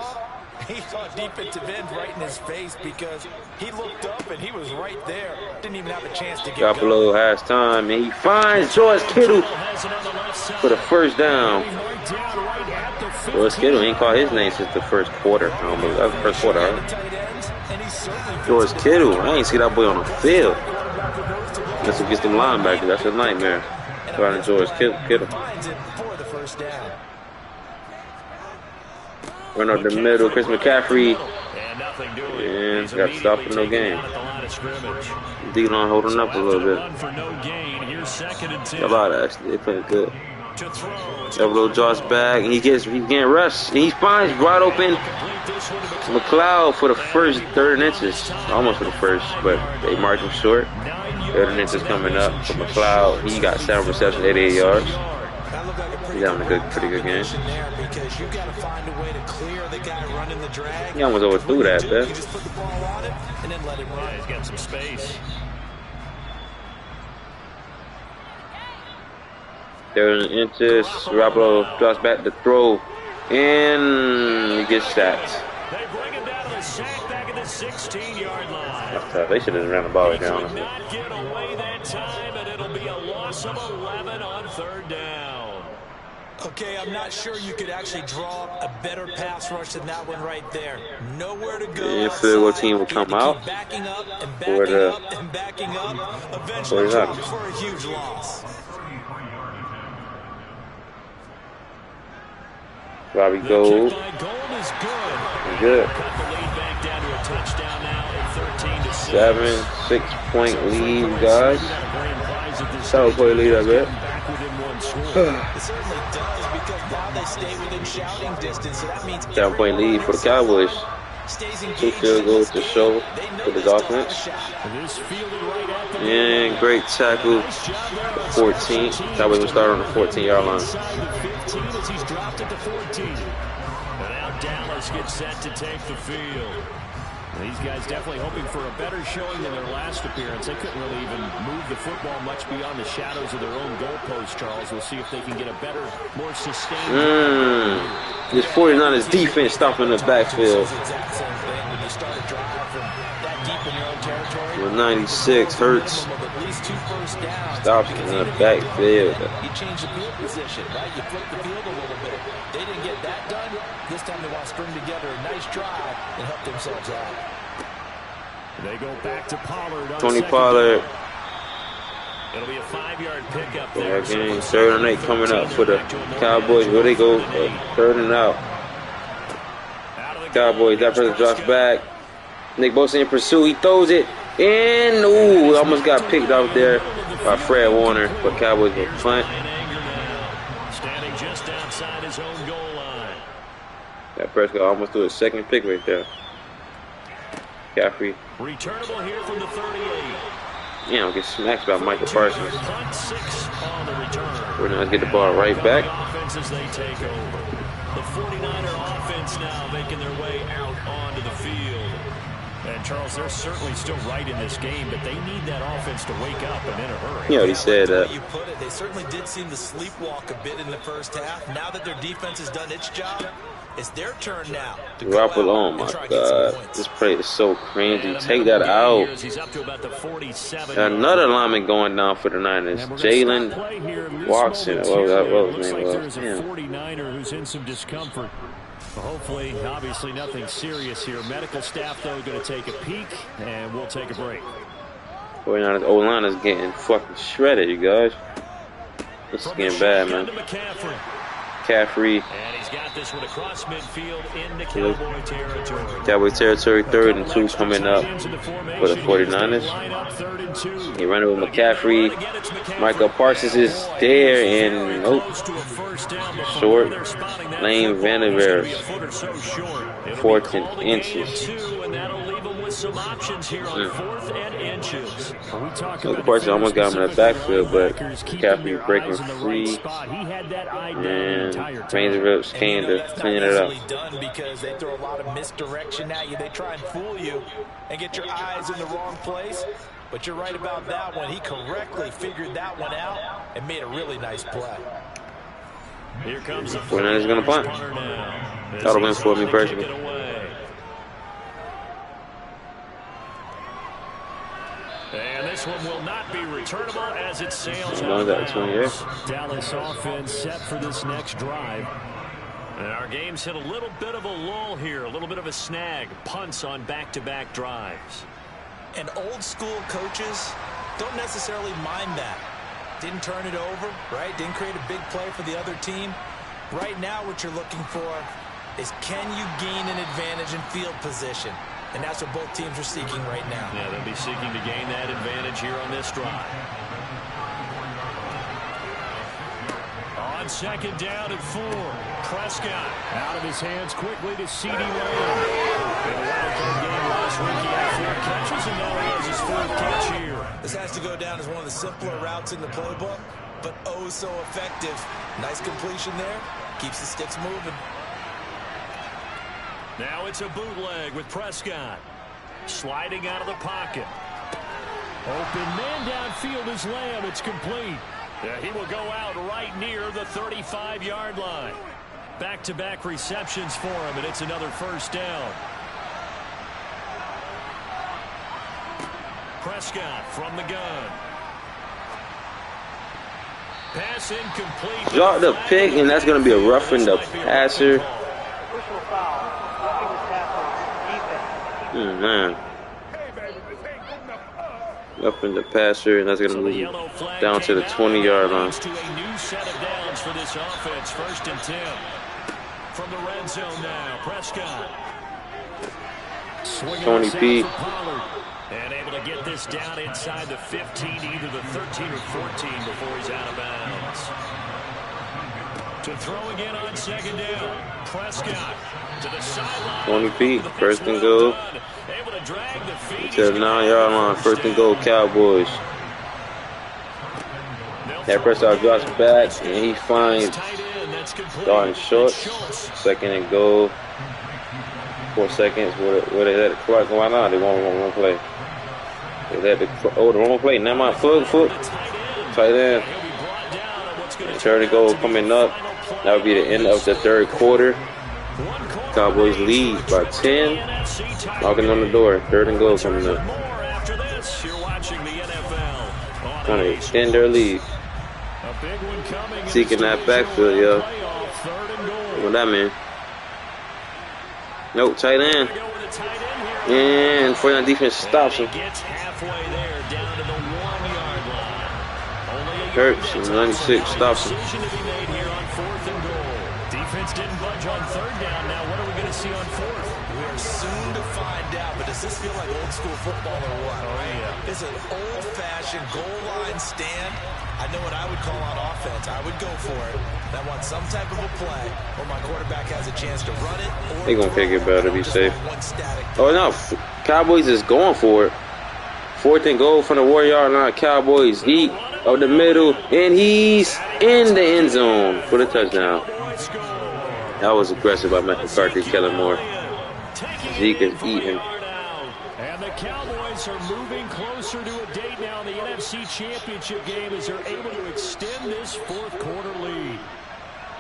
defensive end right in his face because he looked up and he was right there. Didn't even have a chance to get Garoppolo has time, and he finds George Kittle for the 1st down. George Kittle ain't called his name since the 1st quarter. I don't believe that was the 1st quarter, right? George Kittle, I ain't see that boy on the field. Unless he gets them linebackers, that's a nightmare. Starting George Kittle. Run up the middle, Chris McCaffrey. And got to stop for no gain. D-line holding up a little bit. A lot actually, they playing good. Garoppolo draws back, and he's getting rushed. And he finds wide open McLeod for the 1st 3rd and inches. Almost for the 1st, but they marked him short. 3rd and inches coming up for McLeod. He got 7 receptions, 88 yards. He's having a pretty good game. He almost overthrew that, man. He's got some space. 3rd and inches. Garoppolo drops back to throw, and he gets sacked. They bring him down to the sack back at the 16-yard line. That's tough. They should have ran the ball down. Honestly. Not get away that time, and it'll be a loss of 11 on 3rd down. Okay, I'm not sure you could actually draw a better pass rush than that one right there. Nowhere to go. You feel what team will come out? Backing up and For backing the- up and backing up. Eventually dropped for a huge loss. Robbie Gold. Kick by Gold is good. Good. Cut the lead back down to a touchdown now at 13-6. 6-point lead, guys. Solid point lead, I bet. Back within 1 score. It certainly does because now they stay within shouting distance. So that means 7-point lead for the Cowboys. stays 2 engaged. field goals to show They know for they this still have a offense. shot. This fielded right at the And great tackle. 14. Cowboys will start on the 14-yard line. inside the 15 as he's dropped at the 14. And now Dallas gets set to take the field. These guys definitely hoping for a better showing than their last appearance. They couldn't really even move the football much beyond the shadows of their own goalpost, Charles. We'll see if they can get a better, more sustained... This 49ers defense stopping the backfield. With 96, Hurts stops in the backfield. You change the field position, right? You flip the field a little bit. They didn't get that done. This time they want to string together a nice drive and help themselves out. They go back to Pollard. Tony Pollard. It'll be a 5-yard pickup there. Again, 3rd and 8 coming up for the Cowboys. Where they go? 3rd and out. Cowboys. That person drops back. Nick Bosa in pursuit. He throws it. And, ooh, almost got picked out there by Fred Warner. But Cowboys will punt. Standing just outside his own goal line. That Prescott almost threw a 2nd pick right there. Caffrey. Returnable here from the 38. Yeah, don't get smacked by Michael Parsons. Punt 6 on the return. We're going to get the ball right back. Offenses they take over. The 49er offense now making their way out onto the field. And Charles, they're certainly still right in this game, but they need that offense to wake up and in a hurry. You know, he said You put it, they certainly did seem to sleepwalk a bit in the first half. Now that their defense has done its job, it's their turn now. Garoppolo, oh my God. This play is so crazy. Take that out. He's up to about the 47. Another lineman going down for the Niners. Jalen Watson. What was his name? There's a 49er who's in some discomfort. Hopefully, obviously nothing serious here. Medical staff, though, going to take a peek, and we'll take a break. 49ers O-line is getting fucking shredded, you guys. This is getting bad, man. McCaffrey. And he's got this one across midfield into Cowboy territory. Cowboy territory, 3rd and 2 coming up for the 49ers. He running with McCaffrey. Michael Parsons is there, and short. Lane Vanderveer, 14 inches. Some options here on 4th and inches. Michael Parsons almost got him in the backfield, but McCaffrey breaking free, and Vanderveer came to clean it up. Done because they throw a lot of misdirection at you. They try and fool you and get your eyes in the wrong place. But you're right about that one. He correctly figured that one out and made a really nice play. Here comes the 49ers going to punt. That'll win for me personally. And this one will not be returnable as it sails out. Dallas offense set for this next drive. And our game's hit a little bit of a lull here, a little bit of a snag. Punts on back-to-back drives. And old school coaches don't necessarily mind that. Didn't turn it over, right? Didn't create a big play for the other team. Right now what you're looking for is, can you gain an advantage in field position? And that's what both teams are seeking right now. Yeah, they'll be seeking to gain that advantage here on this drive. On 2nd down and 4. Prescott out of his hands quickly to CeeDee Lamb. In a wild-card game last week, he had 4 catches, and now he has his 4th catch here. This has to go down as one of the simpler routes in the playbook, but oh so effective. Nice completion there. Keeps the sticks moving. Now it's a bootleg with Prescott. Sliding out of the pocket. Open man downfield is Lamb. It's complete. Yeah, he will go out right near the 35-yard line. Back-to-back receptions for him, and it's another 1st down. Prescott from the gun. Pass incomplete. Drop the pick, and that's going to be a roughing the passer. Man. Up in the passer, and that's going to move down to the 20-yard line. To a new set of downs for this offense. 1st and 10. From the red zone now, Prescott. 20 feet. And able to get this down inside the 15, either the 13 or 14 before he's out of bounds. To throw again on 2nd down. Prescott to the sideline. 20 feet, 1st and goal. Able to drag the feet to the 9-yard line, 1st and goal, Cowboys. That Prescott drops back, and he finds Darden Schultz. 2nd and goal. 4 seconds. Where they let the clock go out? They won't play. They let the wrong play. Never mind. Foot. Tight end. Third and goal coming up. That would be the end of the third quarter. Cowboys lead by 10. Knocking on the door. Third and goal coming up. Trying to extend their lead. Seeking that backfield, yo. What that mean? Nope, tight end. And 49 defense stops him. Hurts, 96 stops him. Defense didn't budge on third down. Now what are we going to see on fourth? We are soon to find out, but does this feel like old school football or what? Oh, yeah. It's an old-fashioned goal line stand. I know what I would call on offense. I would go for it. I want some type of a play where my quarterback has a chance to run it. They're going to kick it better to be safe. Oh, no. Cowboys is going for it. 4th and goal from the 1-yard line. Cowboys deep of the middle. And he's in the end zone for the touchdown. That was aggressive by Matt McCarthy, Kellen Moore. Zeke is eating. And the Cowboys are moving closer to a date now in the NFC Championship game as they're able to extend this fourth quarter lead.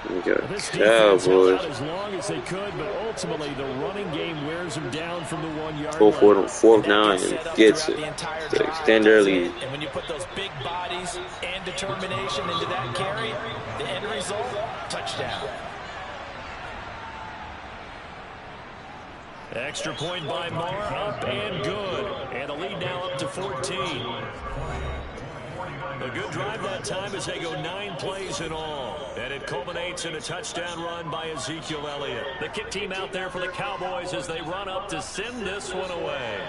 This defense held out as long as they could, but ultimately the running game wears them down from the 1-yard line. Go for it on 4th down and gets it to extend their lead. And when you put those big bodies and determination into that carry, the end result, touchdown. Extra point by Moore, up and good. And the lead now up to 14. A good drive that time as they go 9 plays in all. And it culminates in a touchdown run by Ezekiel Elliott. The kick team out there for the Cowboys as they run up to send this one away.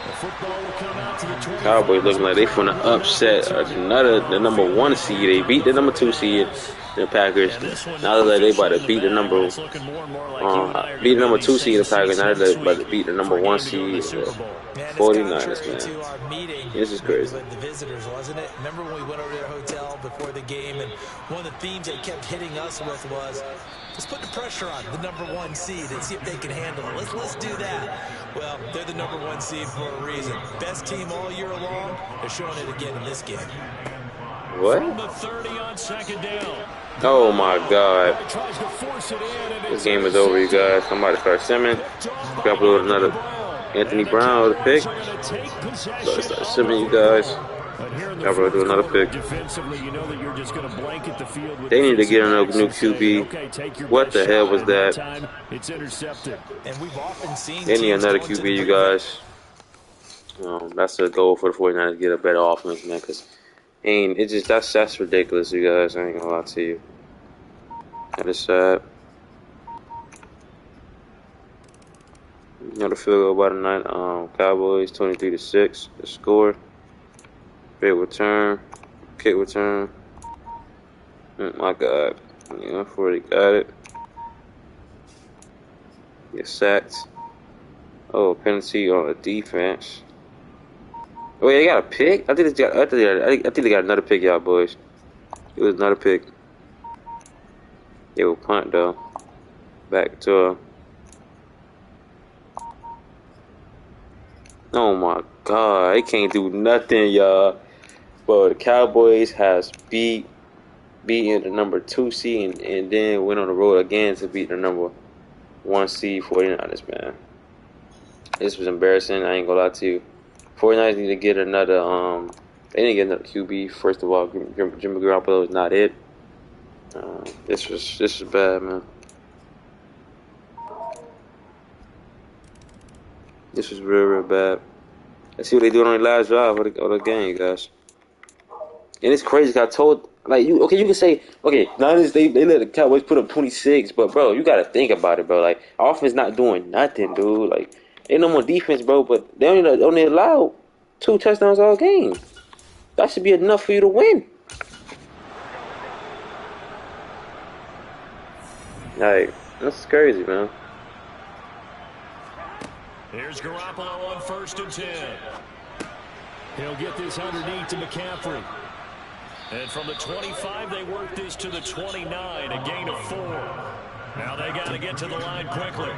The football will come out to the 20. Cowboys looking like they finna upset the number 1 seed. They beat the number 2 seed. The Packers. Now they're they about to beat the number 2 seed. The Packers. Now they're about to beat the number 1 seed. 49ers, man. This is crazy. The visitors, wasn't it? Remember when we went over to their hotel before the game, and one of the themes they kept hitting us with was, let's put the pressure on the number 1 seed and see if they can handle it. Let's do that. Well, they're the number 1 seed for a reason. Best team all year long. They're showing it again in this game. What? From the 30 on second down. Oh my God. This game is over, you guys. Somebody start simming. Grab with another Anthony Brown with a pick. So start simming, you guys. Grab with another pick. They need to get a new QB. What the hell was that? They need another QB, you guys. That's the goal for the 49ers to get a better offense, man, because that's ridiculous, you guys. I ain't gonna lie to you. That is sad. Another field goal by the night. Cowboys 23-6. The score. Big return. Kick return. My God. Yeah, 40 got it. Get sacked. Oh, penalty on the defense. Oh, yeah, they got a pick? I think they got another pick, y'all boys. It was another pick. They will punt, though. Back to oh, my God. They can't do nothing, y'all. But the Cowboys has beaten the number 2 seed and then went on the road again to beat the number 1 seed 49ers, man. This was embarrassing. I ain't gonna lie to you. 49ers need to get another, they need to get another QB. First of all, Jimmy Garoppolo is not it. This was bad, man. This was real bad. Let's see what they do on the last drive of the game, guys. And it's crazy. I told, like, you can say, okay, Niners, they let the Cowboys put up 26, but bro, you gotta think about it, bro. Like, offense not doing nothing, dude. Like, ain't no more defense, bro. But they only allow 2 touchdowns all game. That should be enough for you to win. Like, that's crazy, man. Here's Garoppolo on 1st and 10. He'll get this underneath to McCaffrey. And from the 25, they work this to the 29, a gain of 4. Now they got to get to the line quickly.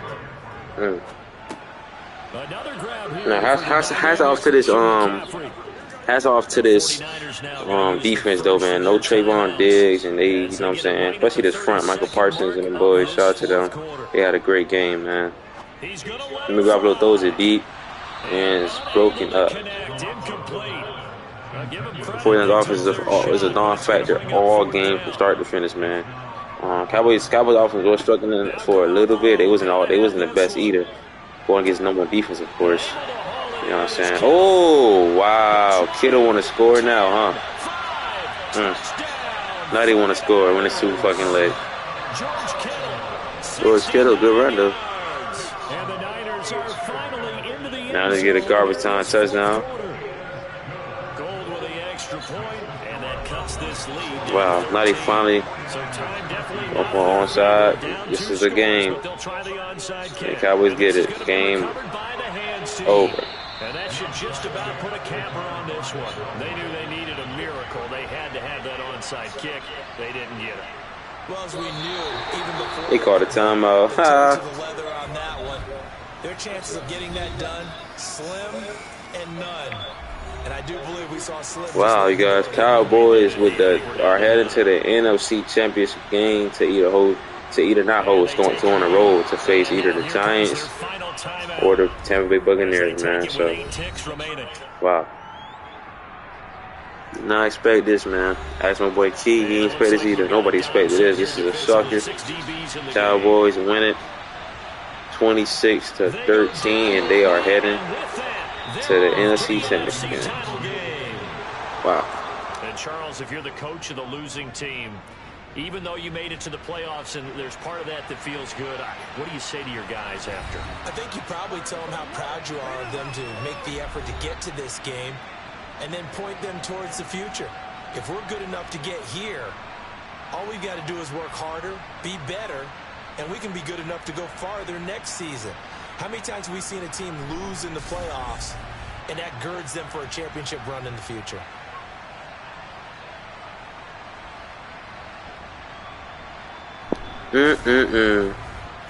Another grab here. Now, hats off to this hats off to this defense though, man. No Trayvon Diggs, and they, you know what I'm saying, especially this front, Michael Parsons and them boys. Shout out to them. They had a great game, man. Jimmy Garoppolo throws it deep and it's broken up. 49ers offense is a non-factor all game from start to finish, man. Cowboys offense was struggling for a little bit. They wasn't the best either. Going against number one defense, of course. You know what I'm saying? Oh wow, Kittle want to score now, huh? Now they want to score when it's too fucking late. George Kittle, good run though. Now they get a garbage time touchdown. Wow, now they finally up on onside. This is a game. The Cowboys get it. Game over. And that should just about put a capper on this one. They knew they needed a miracle. They had to have that onside kick. They didn't get it. Well, as we knew, even before they called a timeout. The leather on that one. Their chances of getting that done, slim and none. And I do believe we saw slim. Wow, you guys, Cowboys are heading to the NFC Championship game to either not host, going to on the road to face either the Giants or the Tampa Bay Buccaneers, man. So, wow. Did not expect this, man. Ask my boy Key, he didn't expect this either. Nobody expected this. This is a shocker. Cowboys win it 26-13, and they are heading to the NFC Championship game. Wow. And Charles, if you're the coach of the losing team, even though you made it to the playoffs and there's part of that feels good, what do you say to your guys after? I think you probably tell them how proud you are of them to make the effort to get to this game and then point them towards the future. If we're good enough to get here, all we've got to do is work harder, be better, and we can be good enough to go farther next season. How many times have we seen a team lose in the playoffs and that girds them for a championship run in the future?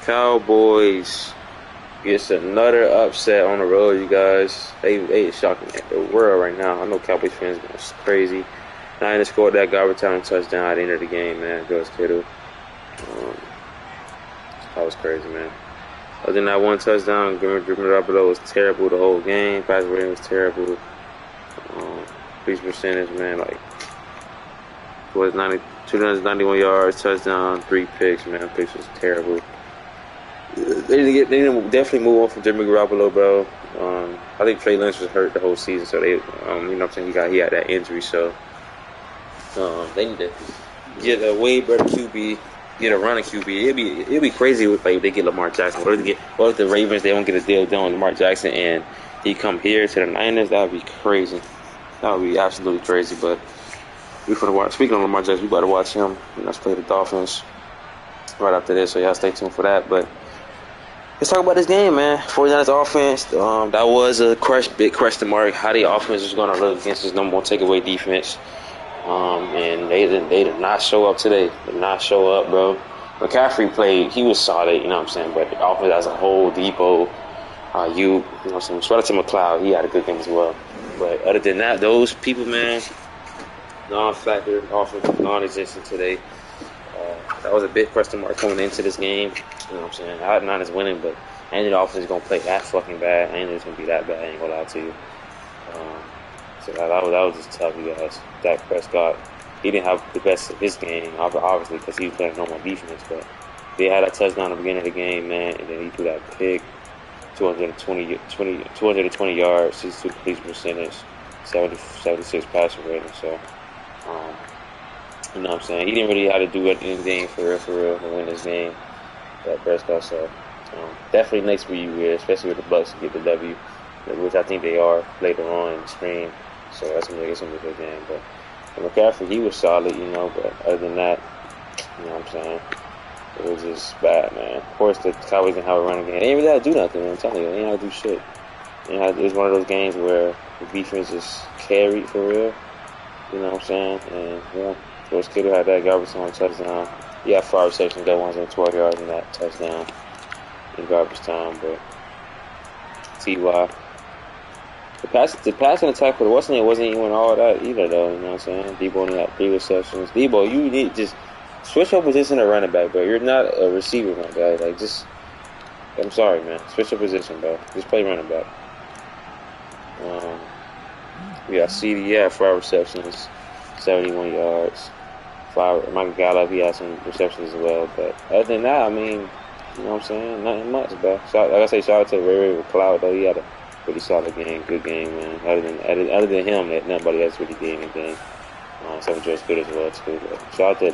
Cowboys gets another upset on the road, you guys. They shocking the world right now. I know Cowboys fans going crazy. Niners scored that garbage time touchdown at the end of the game, man. George Kittle. That was crazy, man. Other than that one touchdown, Jimmy Garoppolo was terrible the whole game. Pass rating was terrible. Completion percentage, man, like, was 291 yards, touchdown, 3 picks, man. Picks was terrible. They didn't definitely move on from Jimmy Garoppolo, bro. I think Trey Lance was hurt the whole season, so they, you know what I'm saying, he had that injury, so they need to get a way better QB, get a running QB. It'd be crazy if they get Lamar Jackson. What if the Ravens, they don't get a deal done with Lamar Jackson and he come here to the Niners? That would be crazy. That would be absolutely crazy. But we for the watch. Speaking of Lamar Jackson, we better watch him. Let's play the Dolphins right after this, so y'all stay tuned for that. But let's talk about this game, man. 49ers offense, that was a big question mark. How the offense is going to look against this number one takeaway defense. And they did not show up today. Did not show up, bro. McCaffrey played. He was solid, you know what I'm saying. But the offense as a whole, Depot, you know what I'm saying. Shout out to McLeod. He had a good game as well. But other than that, those people, man, non-factor, offense, non-existent today. That was a big question mark coming into this game. You know what I'm saying? I had Niners winning, but I ain't the offense is going to play that fucking bad. I ain't it's going to be that bad. I ain't going to lie to you. So that was just tough, you guys. Dak Prescott, he didn't have the best of his game, obviously, because he was playing normal defense. But they had a touchdown at the beginning of the game, man, and then he threw that pick, 220 yards, 62 completion percentage, 76 passing rating. So, you know what I'm saying? He didn't really have to do anything for real to win this game, Dak Prescott. So, definitely next for you, especially with the Bucs to get the W, which I think they are later on in the spring. So that's going to be a good game. But McCaffrey, he was solid, you know. But other than that, you know what I'm saying, it was just bad, man. Of course, the Cowboys didn't have a running game. They didn't really have to do nothing, man. I'm telling you, they didn't have to do shit. It was one of those games where the defense just carried for real. You know what I'm saying? And George Kittle had that garbage time touchdown. He had 5 receptions, got 112 yards in that touchdown in garbage time. But Ty, the passing attack for the Washington wasn't even all that either, though. You know what I'm saying? Debo only had 3 receptions. Debo, you need just switch your position to running back, bro. You're not a receiver, my guy. Like, just, I'm sorry, man. Switch your position, bro. Just play running back. We got CD, yeah, 5 receptions, 71 yards. Michael Gallup, he had some receptions as well. But other than that, I mean, you know what I'm saying? Nothing much, bro. Like I say, shout out to Ray McLeod, though. He had a pretty solid game, good game, man. Other than him, that nobody else really did anything. Except for George Good as well, too. But shout out to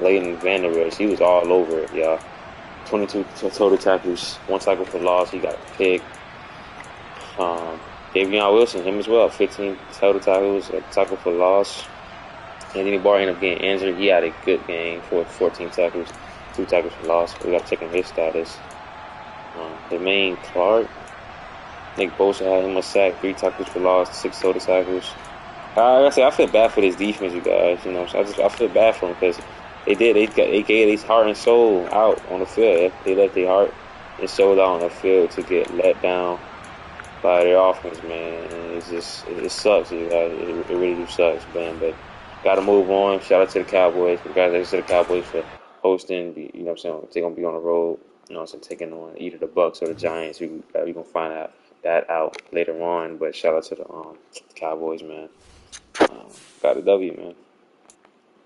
Leighton Vanderbilt. He was all over it, y'all. 22 total tackles, 1 tackle for loss. He got a pick. Davion Wilson, him as well, 15 total tackles, a tackle for loss. Anthony Barr ended up getting injured. He had a good game for 14 tackles, 2 tackles for loss. We got to check on his status. Jermaine Clark, Nick Bosa had him a sack, 3 tackles for loss, 6 total tackles. Like I say, I feel bad for this defense, you guys. You know, I feel bad for them because they gave their heart and soul out on the field. They let their heart and soul out on the field to get let down by their offense, man. And it sucks, you guys. It really do sucks, man. But gotta move on. Shout out to the Cowboys. Congratulations to the Cowboys for hosting. You know what I'm saying? They're gonna be on the road. You know what I'm saying? Taking on either the Bucks or the Giants. We're gonna find out later on. But shout out to the Cowboys, man. Got a W, man.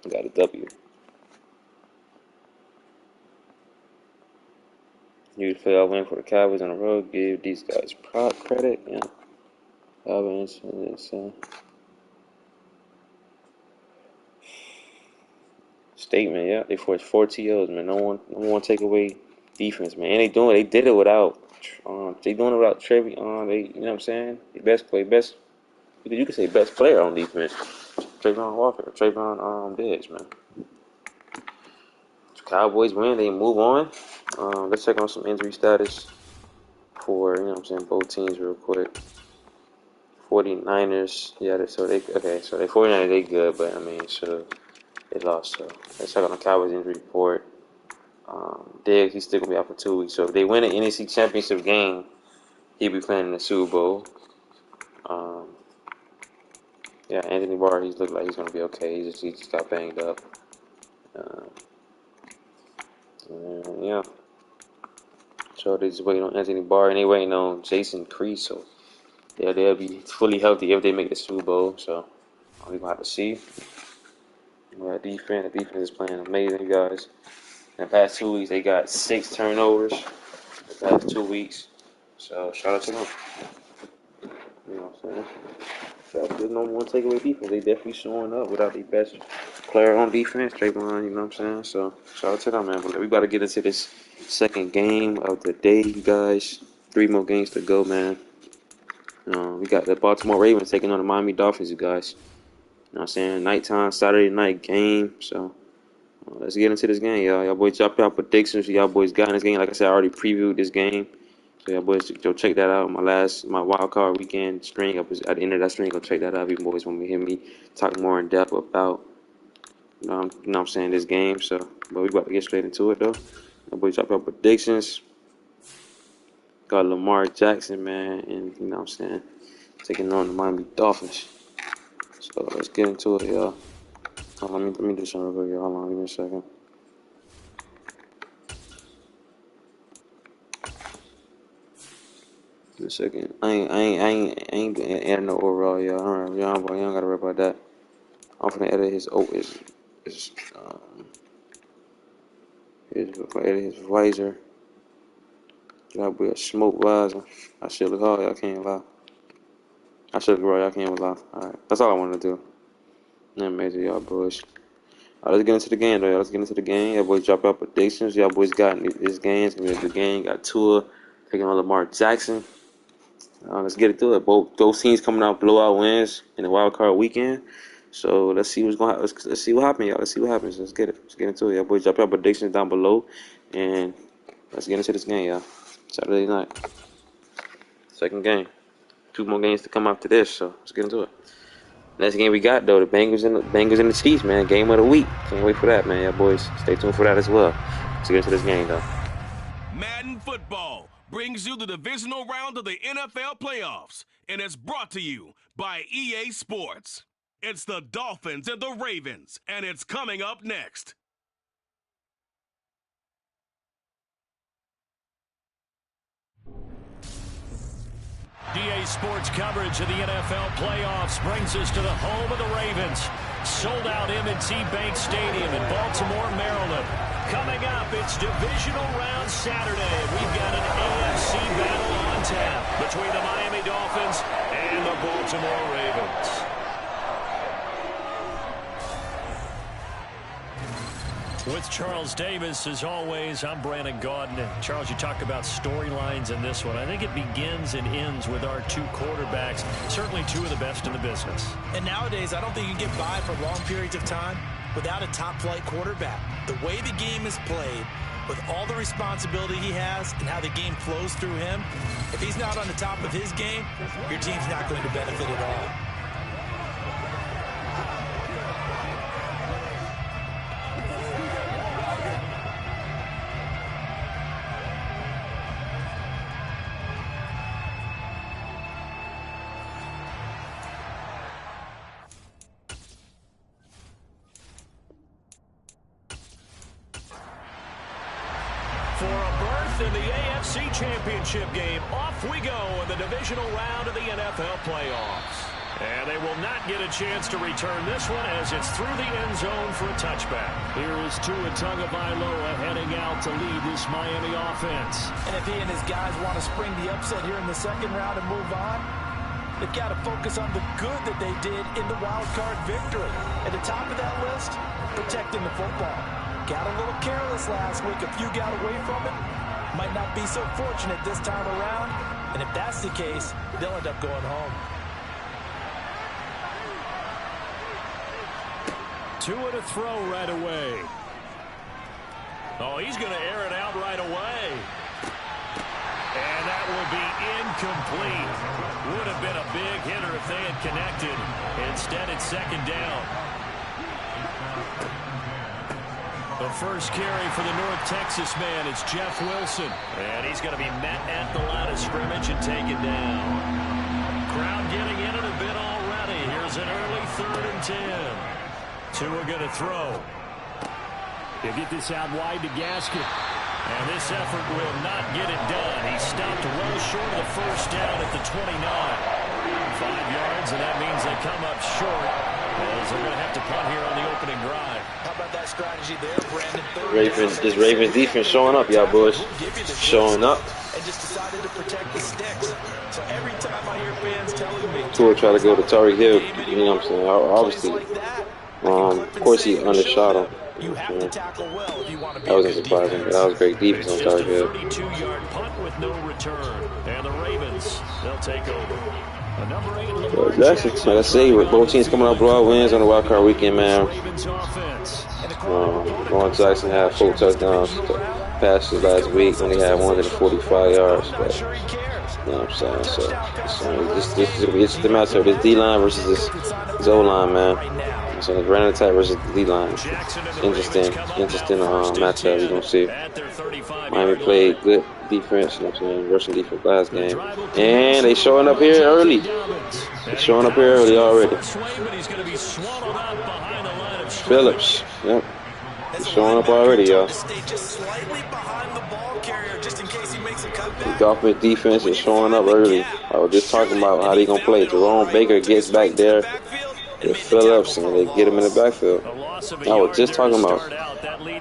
Got a W. Huge playoff win for the Cowboys on the road. Give these guys credit, yeah. Cowboys, statement, yeah. They forced 4 TOs, man. No one take away defense, man. And they did it without. They doing it without Trevi. You know what I'm saying? The best best. You could say best player on defense. Trayvon Diggs, man. Cowboys win. They move on. Let's check on some injury status for, you know what I'm saying, both teams real quick. 49ers, yeah, so they 49ers, they good, but I mean, so they lost. So let's check on the Cowboys injury report. Diggs, he's still gonna be out for 2 weeks. So if they win an NFC Championship game, he'll be playing in the Super Bowl. Yeah, Anthony Barr, he's looked like he's gonna be okay. He just got banged up. Yeah. So they just waiting on Anthony Barr, and they waiting on Jason Creed. So yeah, they'll be fully healthy if they make the Super Bowl. So we're gonna have to see. The defense is playing amazing, you guys. In the past 2 weeks, they got 6 turnovers. The past 2 weeks. So shout out to them. You know what I'm saying? There's no one takeaway defense. They definitely showing up without the best player on defense, Trayvon. You know what I'm saying? So shout out to them, man. But we got to get into this second game of the day, you guys. 3 more games to go, man. We got the Baltimore Ravens taking on the Miami Dolphins, you guys. You know what I'm saying? Nighttime, Saturday night game. So let's get into this game, y'all. Y'all boys drop out predictions. Y'all boys got in this game. Like I said, I already previewed this game. So y'all boys go check that out. My wild card weekend stream. At the end of that stream, go check that out. You boys want to hear me talk more in depth about you know what I'm saying, this game. So but we about to get straight into it though. Y'all boys drop out predictions. Got Lamar Jackson, man, and you know what I'm saying, taking on the Miami Dolphins. So let's get into it, y'all. Let me do something real quick, y'all. Hold on, give me a second. Give me a second. I ain't adding no overall, y'all. Y'all don't gotta worry about that. I'm finna edit his visor. Y'all be a smoke visor. I should look hard, y'all can't lie. I should look raw, y'all can't even lie. Alright, that's all I wanted to do. Nothing major, y'all boys. Let's get into the game, though. Let's get into the game. Y'all boys drop out predictions. Y'all boys got this game. It's gonna be a good game. Got Tua taking on Lamar Jackson. Let's get it through it. Both teams coming out blowout wins in the wild card weekend. So let's see what's going. Let's see what happens, y'all. Let's see what happens. Let's get it. Let's get into it. Y'all boys drop out predictions down below, and let's get into this game, y'all. Saturday night, second game. 2 more games to come after this. So let's get into it. Next game we got though, the Bengals and the Chiefs, man. Game of the week. Can't wait for that, man. Yeah, boys. Stay tuned for that as well. Let's get into this game though. Madden football brings you the divisional round of the NFL playoffs, and it's brought to you by EA Sports. It's the Dolphins and the Ravens, and it's coming up next. EA Sports coverage of the NFL playoffs brings us to the home of the Ravens. Sold out M&T Bank Stadium in Baltimore, Maryland. Coming up, it's divisional round Saturday. We've got an AFC battle on tap between the Miami Dolphins and the Baltimore Ravens. With Charles Davis, as always, I'm Brandon Gaudin. And Charles, you talk about storylines in this one. I think it begins and ends with our two quarterbacks, certainly two of the best in the business. And nowadays, I don't think you can get by for long periods of time without a top-flight quarterback. The way the game is played, with all the responsibility he has and how the game flows through him, if he's not on the top of his game, your team's not going to benefit at all. For a berth in the AFC Championship game, off we go in the divisional round of the NFL playoffs. And they will not get a chance to return this one as it's through the end zone for a touchback. Here is Tua Tagovailoa heading out to lead this Miami offense. And if he and his guys want to spring the upset here in the second round and move on, they've got to focus on the good that they did in the wild card victory. At the top of that list, protecting the football. Got a little careless last week. A few got away from it. Might not be so fortunate this time around. And if that's the case, they'll end up going home. Tua to throw right away. Oh, he's going to air it out right away. And that will be incomplete. Would have been a big hitter if they had connected. Instead, it's second down. The first carry for the North Texas man is Jeff Wilson. And he's going to be met at the line of scrimmage and taken down. Crowd getting in it a bit already. Here's an early 3rd and 10. Tua going to throw. He'll get this out wide to Gaskin. And this effort will not get it done. He stopped well short of the first down at the 29. 5 yards, and that means they come up short. As they're going to have to punt here on the opening drive. How about that strategy there, Brandon? This Ravens defense showing up, y'all boys. Showing up. And just decided to protect the sticks. So every time I hear fans telling me Tua try to go to Tyreek Hill, you know what I'm saying? Obviously, of course he undershot him. You have to tackle well if you want to be. That wasn't surprising. That was great defense on Tyreek Hill. 32-yard punt with no return. And the Ravens, they'll take over. Number 8, That's like I say, with both teams coming out blowout wins on the wild card weekend, man. Lamar Jackson had 4 touchdowns passes last week when he had 145 yards. But, you know what I'm saying? So this is gonna be interesting matchup. This D-line versus this O-line, man. So the grand attack versus the D-line. Interesting matchup. You're gonna see. Miami played good defense, you know what I'm saying, rushing defense last game. And they showing up here early. They're showing up here early already. Phillips, yep. They're showing up already, y'all. The Dolphins defense is showing up early. I was just talking about how they gonna play. Jerome Baker gets back there with Phillips and they get him in the backfield. I was just talking about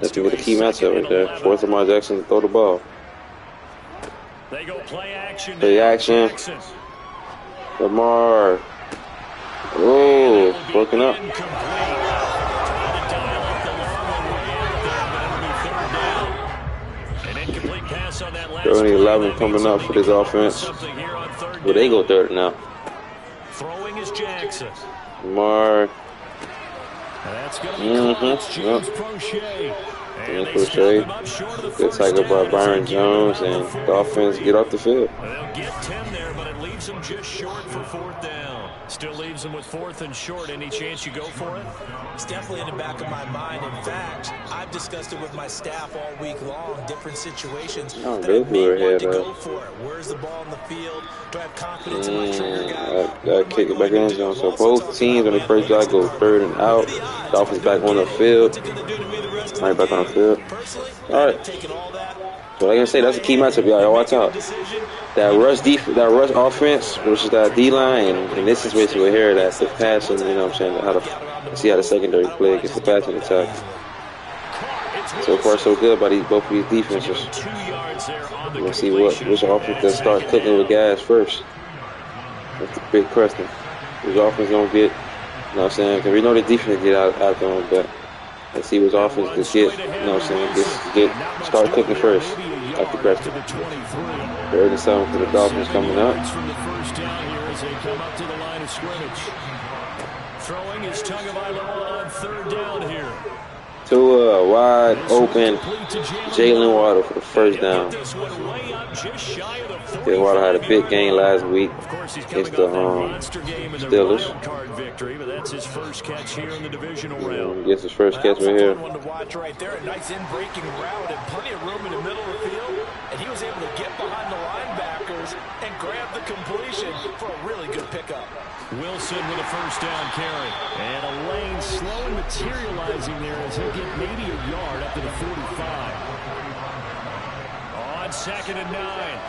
that's the key matchup right there. Force Lamar Jackson to throw the ball. They go play action. Play action. Lamar. Oh, broken up. Only 11 coming up for this offense. Well, they go third now. Throwing is Jackson. Lamar. That's going to be James Yep. Prochet. And they for stop shade. him up short of the Good first tackle by down. Byron Jones, and the offense get off the field. They'll get 10 there, but it leaves them just short for 4th down. Still leaves them with 4th and short. Any chance you go for it? It's definitely in the back of my mind. In fact, I've discussed it with my staff all week long, different situations Oh, that they I may were want to ahead go for it. Where's the ball in the field? Do I have confidence in my trigger guy? That kick it back in the zone. So both teams on the first drive go 3rd and out. Dolphins back on the field. Right back on the field. All right. So like I say, that's a key matchup, y'all. Watch out. That rush offense versus that D line, and this is basically here that the passing. You know what I'm saying? See how the secondary play against the passing attack. So far, so good by both of these defenses. We'll see which offense can start cooking with gas first. That's the big question. Which offense gonna get? You know what I'm saying? Because we know the defense get out there, but let's see which offense can get. You know what I'm saying? Start cooking first. That's the question. 3rd and 7 for the Dolphins coming up. From the first down here as they come up to the line of scrimmage. Throwing his Tagovailoa on 3rd down here. Tua wide open. Jalen Waddle for the first down. Jalen Waddle had a big game last week against the Steelers. Victory, but that's his first catch here in the divisional round. Gets his first catch right here. One to watch right there. A nice in-breaking route and plenty of room in the middle of the field, and he was able to get behind the linebackers and grab the completion for a really good pickup. Wilson with a first down carry. And a lane slow and materializing there as he'll get maybe a yard up to the 45. On 2nd and 9.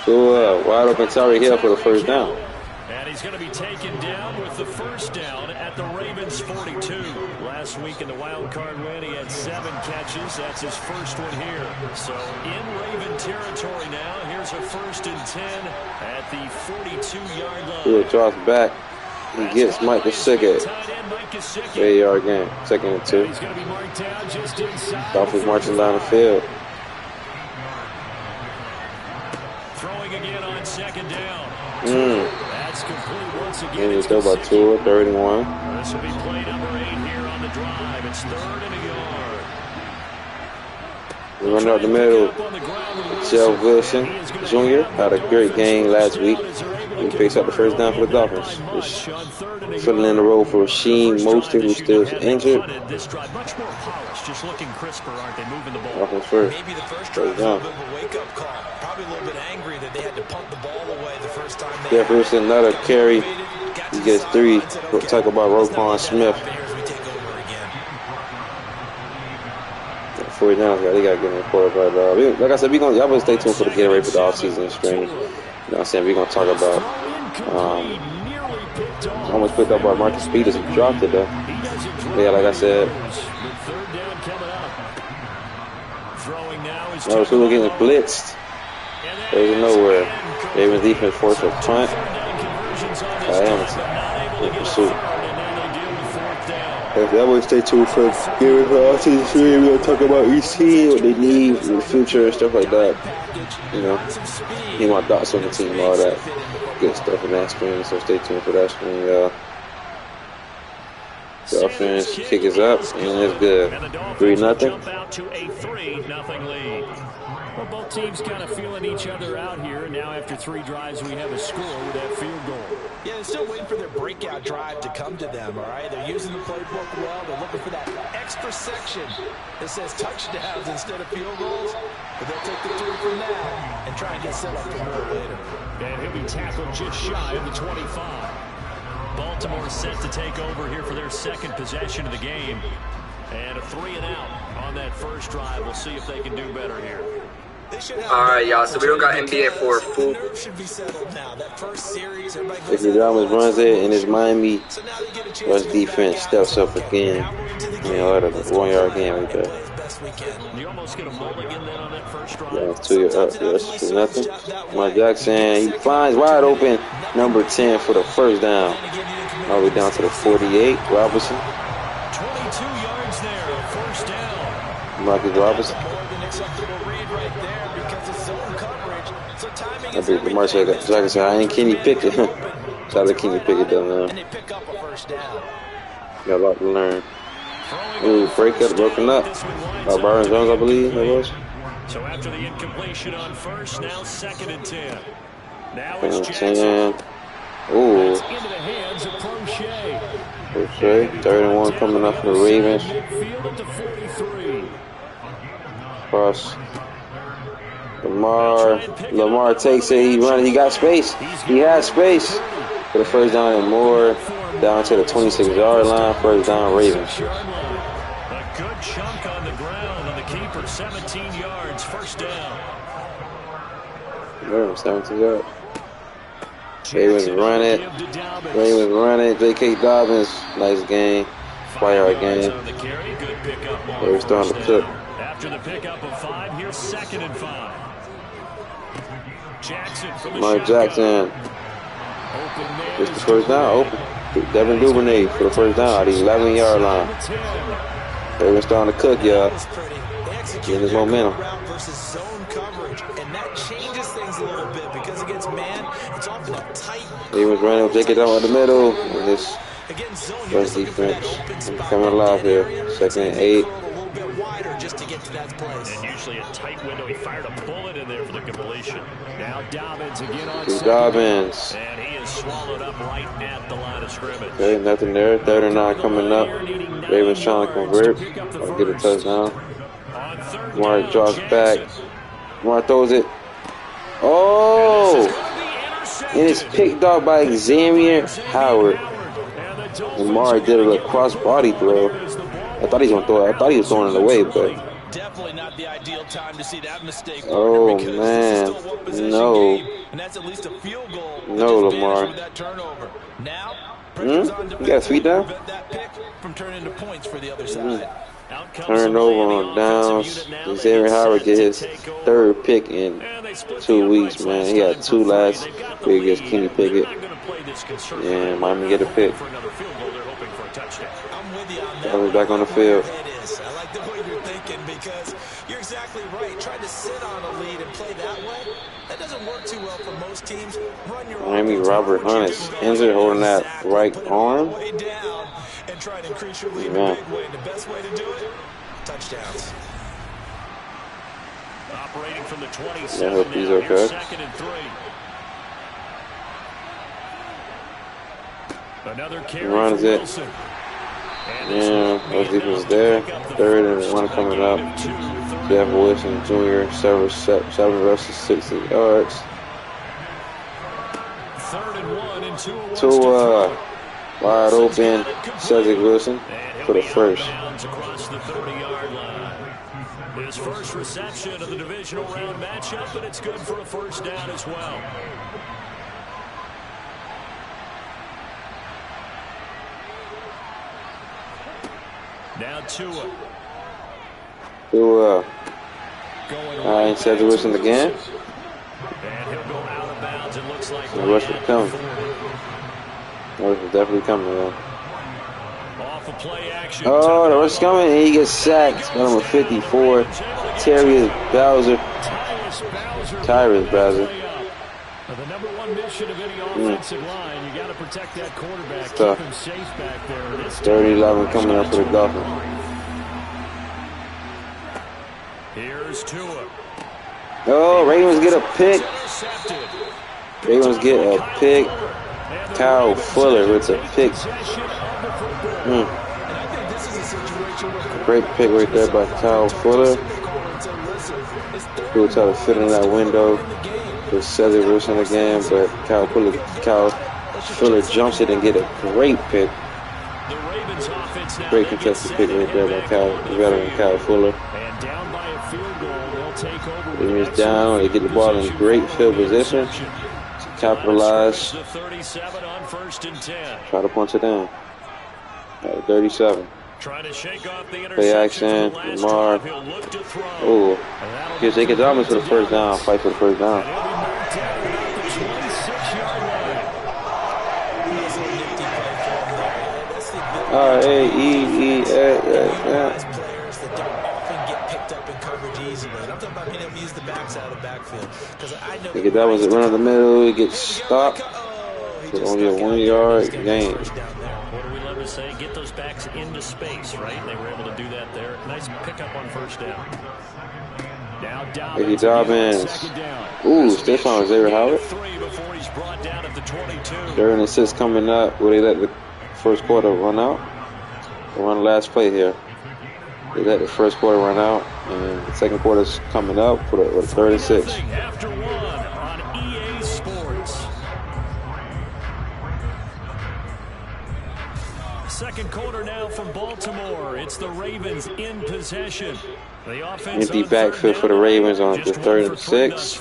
Tua wide open Tyreek Hill for the first down. And he's going to be taken down with the first down at the Ravens 42. Last week in the wild card win, he had 7 catches. That's his first one here. So in Raven territory now. Here's a 1st and 10 at the 42-yard line. Tua drops back. He gets Mike Gesicki. 8-yard game. 2nd and 2. He's going to be marked down just inside. Dolphins marching down the field. Throwing again on 2nd down. That's complete once again. And he's still about 2, 3rd and 1. This will be play number 8 here on the drive. It's 3rd and a yard. We run out the middle. Michelle Wilson Jr. had a great game last week. He picks up the first down for the Dolphins. Filling in the role for Sheen Mostert, who's still injured. This drive much more polished, just looking crisper, aren't they? Moving the ball. Dolphins first. Maybe the first drive was a little bit of a wake-up call. Probably a little bit angry that they had to punt the ball away the first time. Jefferson, another carry. He gets 3. Tackle by Roquan Smith. 4 downs, they got to get in the quarterback. Like I said, y'all better stay tuned for the getting ready for the offseason stream. You know what I'm saying? We're going to talk about almost picked up by Marcus Peters and dropped it though. But yeah, like I said, so we're getting blitzed. There's nowhere. Ravens defense forced a punt. In pursuit. That way, stay tuned for getting ready for the offseason stream. We're going to talk about EC, what they need in the future and stuff like that. You know, hear my thoughts on the team, all that good stuff in that stream. So stay tuned for that stream, y'all. The offense kick is up, and it's good. 3-0. Jump out to a 3-0 lead. Well, both teams kind of feeling each other out here. And now after 3 drives, we have a score with that field goal. Yeah, they're still waiting for their breakout drive to come to them, all right? They're using the playbook well. They're looking for that extra section that says touchdowns instead of field goals. But they'll take the 3 from now and try and get set up for more later. And he'll be tackled just shy of the 25. Baltimore set to take over here for their second possession of the game. And a 3-and-out on that first drive. We'll see if they can do better here. Alright, y'all, so we don't got NBA for full. If the Dolphins runs it and it's Miami, rush defense steps up again. You know, at a 1-yard game right there. You almost get a mulligan then on that first drive. Yeah, 2 yards up. That's for nothing. Lamar Jackson, he finds wide open number 10 for the first down. All the way down to the 48. Robinson. 22 yards there, first down. Marcus Robinson. I think Lamar Jackson said, I ain't Kenny Pickett. Shout out to Kenny Pickett though, man. Got a lot to learn. Ooh, broken up. Byron Jones, I believe it was. So after the incompletion on first, now 2nd and 10. Now it's Jackson. Ooh. That's into the hands of Prochet. Prochet, 3rd and 1 coming up for the Ravens. Midfield at the 43. Cross. Lamar takes it. He runs. He got space. He has space for the first down and more. Down to the 26-yard line. First down, Ravens. A good chunk on the ground, and the keeper 17 yards. First down. 17 yards. Ravens run it. J.K. Dobbins, nice game. 5-yard game. Ravens throwing the cook. After the pickup of 5, here's 2nd and 5. Jackson from the Lamar Jackson. Just the first down. Open. Devin Duvernay for the first down. The 11-yard line. Ravens throwing the cook, y'all. Getting his momentum. Versus zone coverage, and that changes things a little bit because against man, it's often a tight. Ravens running with J.K. Dobbins in the middle. And this first defense coming alive here. 2nd and 8. Just to get to that place. And usually a tight window. He fired a bullet in there for the completion. Now Dobbins again on Dobbins. And he is swallowed up right at the line of scrimmage. Okay, nothing there. 3rd and 9 coming up. Ravens trying to convert. Or get a touchdown. Lamar drops back. Lamar throws it. Oh! And it's picked off by Xavier Howard. Lamar did a little cross body throw. I thought he was gonna throw it. I thought he was throwing it away, but definitely not the ideal time to see that mistake. Oh man, no. And that's at least a field goal. No, Lamar. Now, you got a sweet down? That pick from turning into points for the other side. Turn over on downs. Xavier Howard get his 3rd pick in 2 weeks, man. He had 2 last week against Kenny Pickett. And Miami get a pick. Coming back on the field. I like the way you're thinking because you're exactly right. Trying to sit on a lead and play that way, that doesn't work too well for most teams. Run your Miami Robert Hunt is injured, holding that right arm. Way down and try to increase your lead in a big way. The best way to do it, touchdowns. Operating from the 27. Yeah, I hope he's okay. 2nd and 3. Another carry. Runs it. Yeah, those defense there. 3rd and 1 coming up. Jeff Wilson Jr. 7 rushes, 60 yards. 3rd and 1 and 2. To wide open Cedric Wilson for the first. Across the 30-yard line. His first reception of the divisional round matchup, but it's good for a first down as well. Now Tua. Alright, Cedric Wilson again. And he'll go out of bounds. It looks like the rush is coming. The rush is definitely coming, though. Off a play action. Oh, the rush is coming, and he gets sacked. Number 54, Tyrus Bowser. The number 1 mission of any offensive line, you got to protect that quarterback, keep him safe back there. 30-11 coming up for the Dolphins. Here's Tua. Oh, Ravens get a pick. Ravens get a pick. Kyle Fuller with a pick. Great pick right there by Kyle Fuller. He will try to fit in that window with Cedric Wilson again, but Kyle Fuller jumps it and get a great pick. Great contested pick right there by veteran Kyle Fuller. They miss down, they get the ball in great field position to capitalize. Try to punch it down. At 37. Play action, Lamar. Oh, gives J.K. Dobbins for the first down. Fight for the first down. J.K. Dobbins run in the middle. He gets stopped. It's only a 1-yard gain. say, get those backs into space, right? And they were able to do that there. Nice pickup on first down. Now Dobbins. Ooh, Stephon Xavier Howard. 3rd and 6 coming up. Will they let the first quarter run out? They run the last play here. They let the first quarter run out, and the second quarter's coming up with a 3rd and 6. After 1 on EA Sports. Second quarter now from Baltimore. It's the Ravens in possession. The offense empty backfield for the Ravens on the 3rd and 6.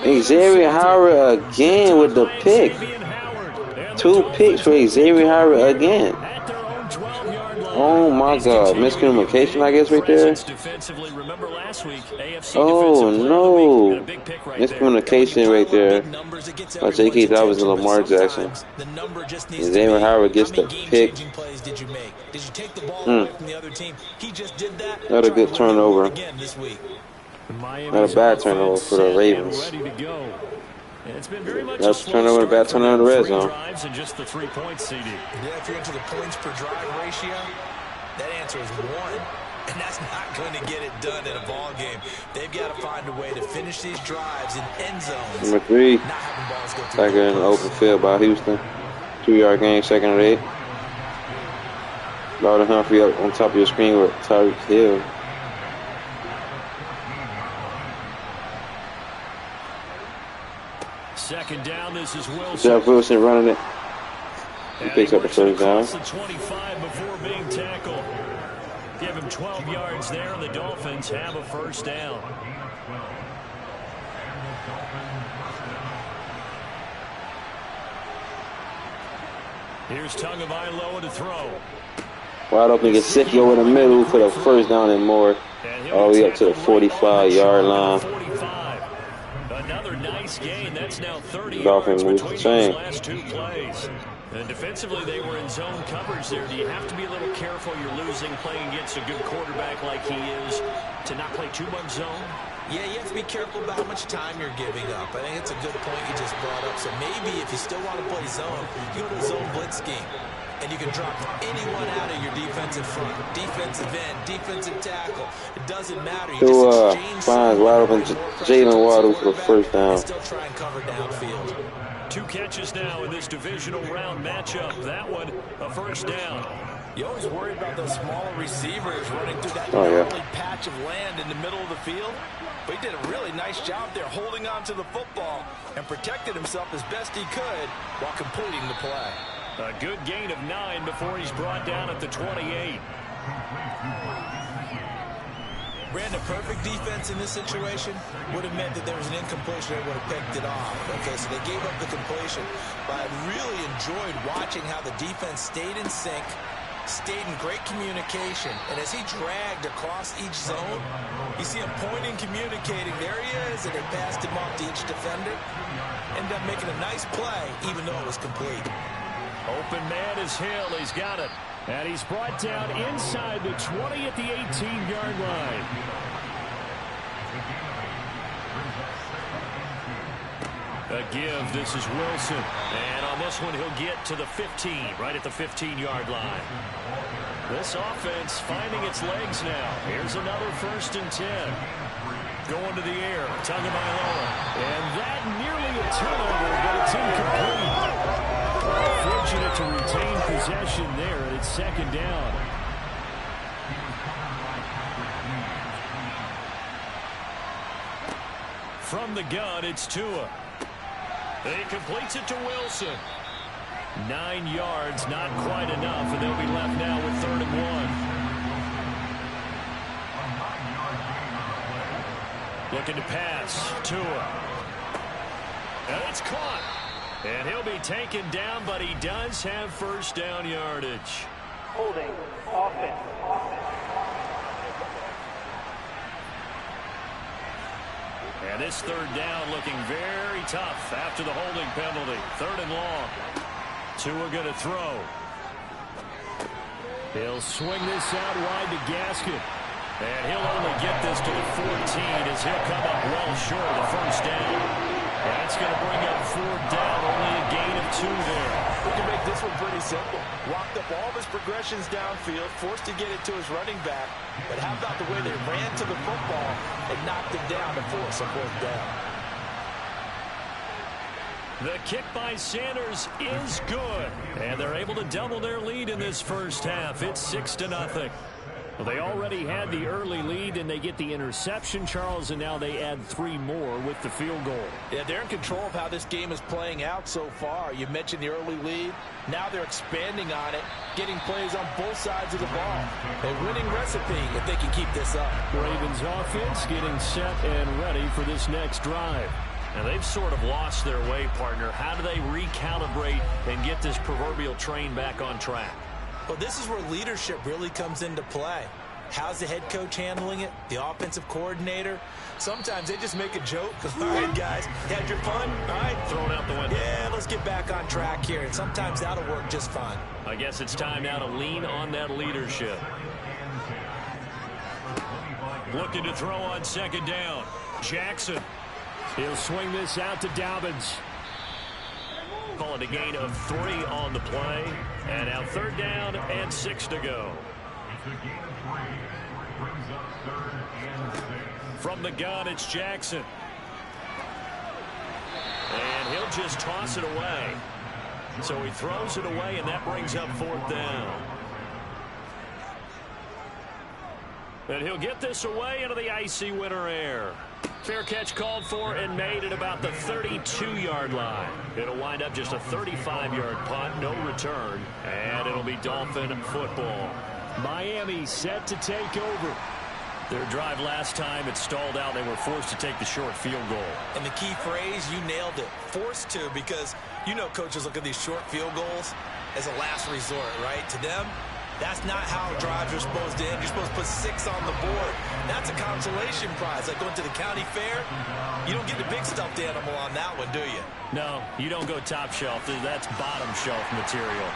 And Xavier Howard again with the pick. 2 picks for Xavier Howard again. Oh my God, miscommunication, I guess, right there. Oh no, miscommunication right there. By J.K. Dobbins and Lamar Jackson. Xavier Howard gets the pick. Not a good turnover. Not a bad turnover for the Ravens. That's turnover, bad turnover in the red zone. Yeah, if you're into the points per drive ratio, that answer is 1. And that's not going to get it done in a ball game. They've got to find a way to finish these drives in end zones. Number 3, tackle in the open field by Houston. 2-yard gain, 2nd and 8. Lord Humphrey up on top of your screen with Tyreek Hill. Second down, this is Wilson. Jeff Wilson running it. He picks up the first down. 25 before being tackled. Give him 12 yards there, and the Dolphins have a first down. Here's Tagovailoa to throw. Wide open, Gesicki over the middle for the first down and more. All the way up to the 45-yard line. Another nice gain. That's now 30 Dolphins yards move the between chain. those last 2 plays. And defensively, they were in zone coverage there. Do you have to be a little careful? You're losing, playing against a good quarterback like he is, to not play too much zone? Yeah, you have to be careful about how much time you're giving up. I think it's a good point you just brought up. So maybe if you still want to play zone, you go to a zone blitz scheme. And you can drop anyone out of your defensive front, defensive end, defensive tackle. It doesn't matter. You just exchange finds wide open Jalen Waddle for the first down. Still try and cover downfield. 2 catches now in this divisional round matchup. That one, a first down. You always worry about those smaller receivers running through that gnarly patch of land in the middle of the field. But he did a really nice job there holding on to the football and protected himself as best he could while completing the play. A good gain of 9 before he's brought down at the 28. Brandon, perfect defense in this situation would have meant that there was an incompletion that would have picked it off. Okay, so they gave up the completion. But I really enjoyed watching how the defense stayed in sync, stayed in great communication. And as he dragged across each zone, you see him pointing, communicating. There he is, and they passed him off to each defender. Ended up making a nice play, even though it was complete. Open man is Hill. He's got it. And he's brought down inside the 20 at the 18-yard line. A give. This is Wilson. And on this one, he'll get to the 15, right at the 15-yard line. This offense finding its legs now. Here's another 1st and 10. Going to the air. Tagovailoa. And that nearly a turnover, but it's incomplete. Fortunate to retain possession there, and it's 2nd down. From the gun, it's Tua. He completes it to Wilson. 9 yards, not quite enough, and they'll be left now with 3rd and 1. Looking to pass. Tua. And it's caught. And he'll be taken down, but he does have first down yardage. Holding. Offense. And this 3rd down looking very tough after the holding penalty. 3rd and long. Tua going to throw. He'll swing this out wide to Gaskin. And he'll only get this to the 14 as he'll come up well short of the first down. That's going to bring up 4th down, only a gain of 2 there. We can make this one pretty simple. Walked up all of his progressions downfield, forced to get it to his running back. But how about the way they ran to the football and knocked him down to force a 4th down? The kick by Sanders is good. And they're able to double their lead in this first half. It's 6-0. Well, they already had the early lead, and they get the interception, Charles, and now they add 3 more with the field goal. Yeah, they're in control of how this game is playing out so far. You mentioned the early lead. Now they're expanding on it, getting plays on both sides of the ball. A winning recipe if they can keep this up. Ravens offense getting set and ready for this next drive. And they've sort of lost their way, partner. How do they recalibrate and get this proverbial train back on track? Well, this is where leadership really comes into play. How's the head coach handling it? The offensive coordinator? Sometimes they just make a joke. All right, guys, you had your fun? All right. Throw it out the window. Yeah, let's get back on track here. And sometimes that'll work just fine. I guess it's time now to lean on that leadership. Looking to throw on 2nd down. Jackson. He'll swing this out to Dobbins. Call it a gain of 3 on the play. And now 3rd down and 6 to go. From the gun, it's Jackson. And he'll just toss it away. So he throws it away, and that brings up 4th down. And he'll get this away into the icy winter air. Fair catch called for and made at about the 32-yard line. It'll wind up just a 35-yard punt, no return, and it'll be Dolphin football. Miami set to take over. Their drive last time, it stalled out. They were forced to take the short field goal. And the key phrase, you nailed it. Forced to, because you know coaches look at these short field goals as a last resort, right? To them, that's not how drives are supposed to end. You're supposed to put 6 on the board. That's a consolation prize. Like going to the county fair, you don't get the big stuffed animal on that one, do you? No, you don't go top shelf. That's bottom shelf material.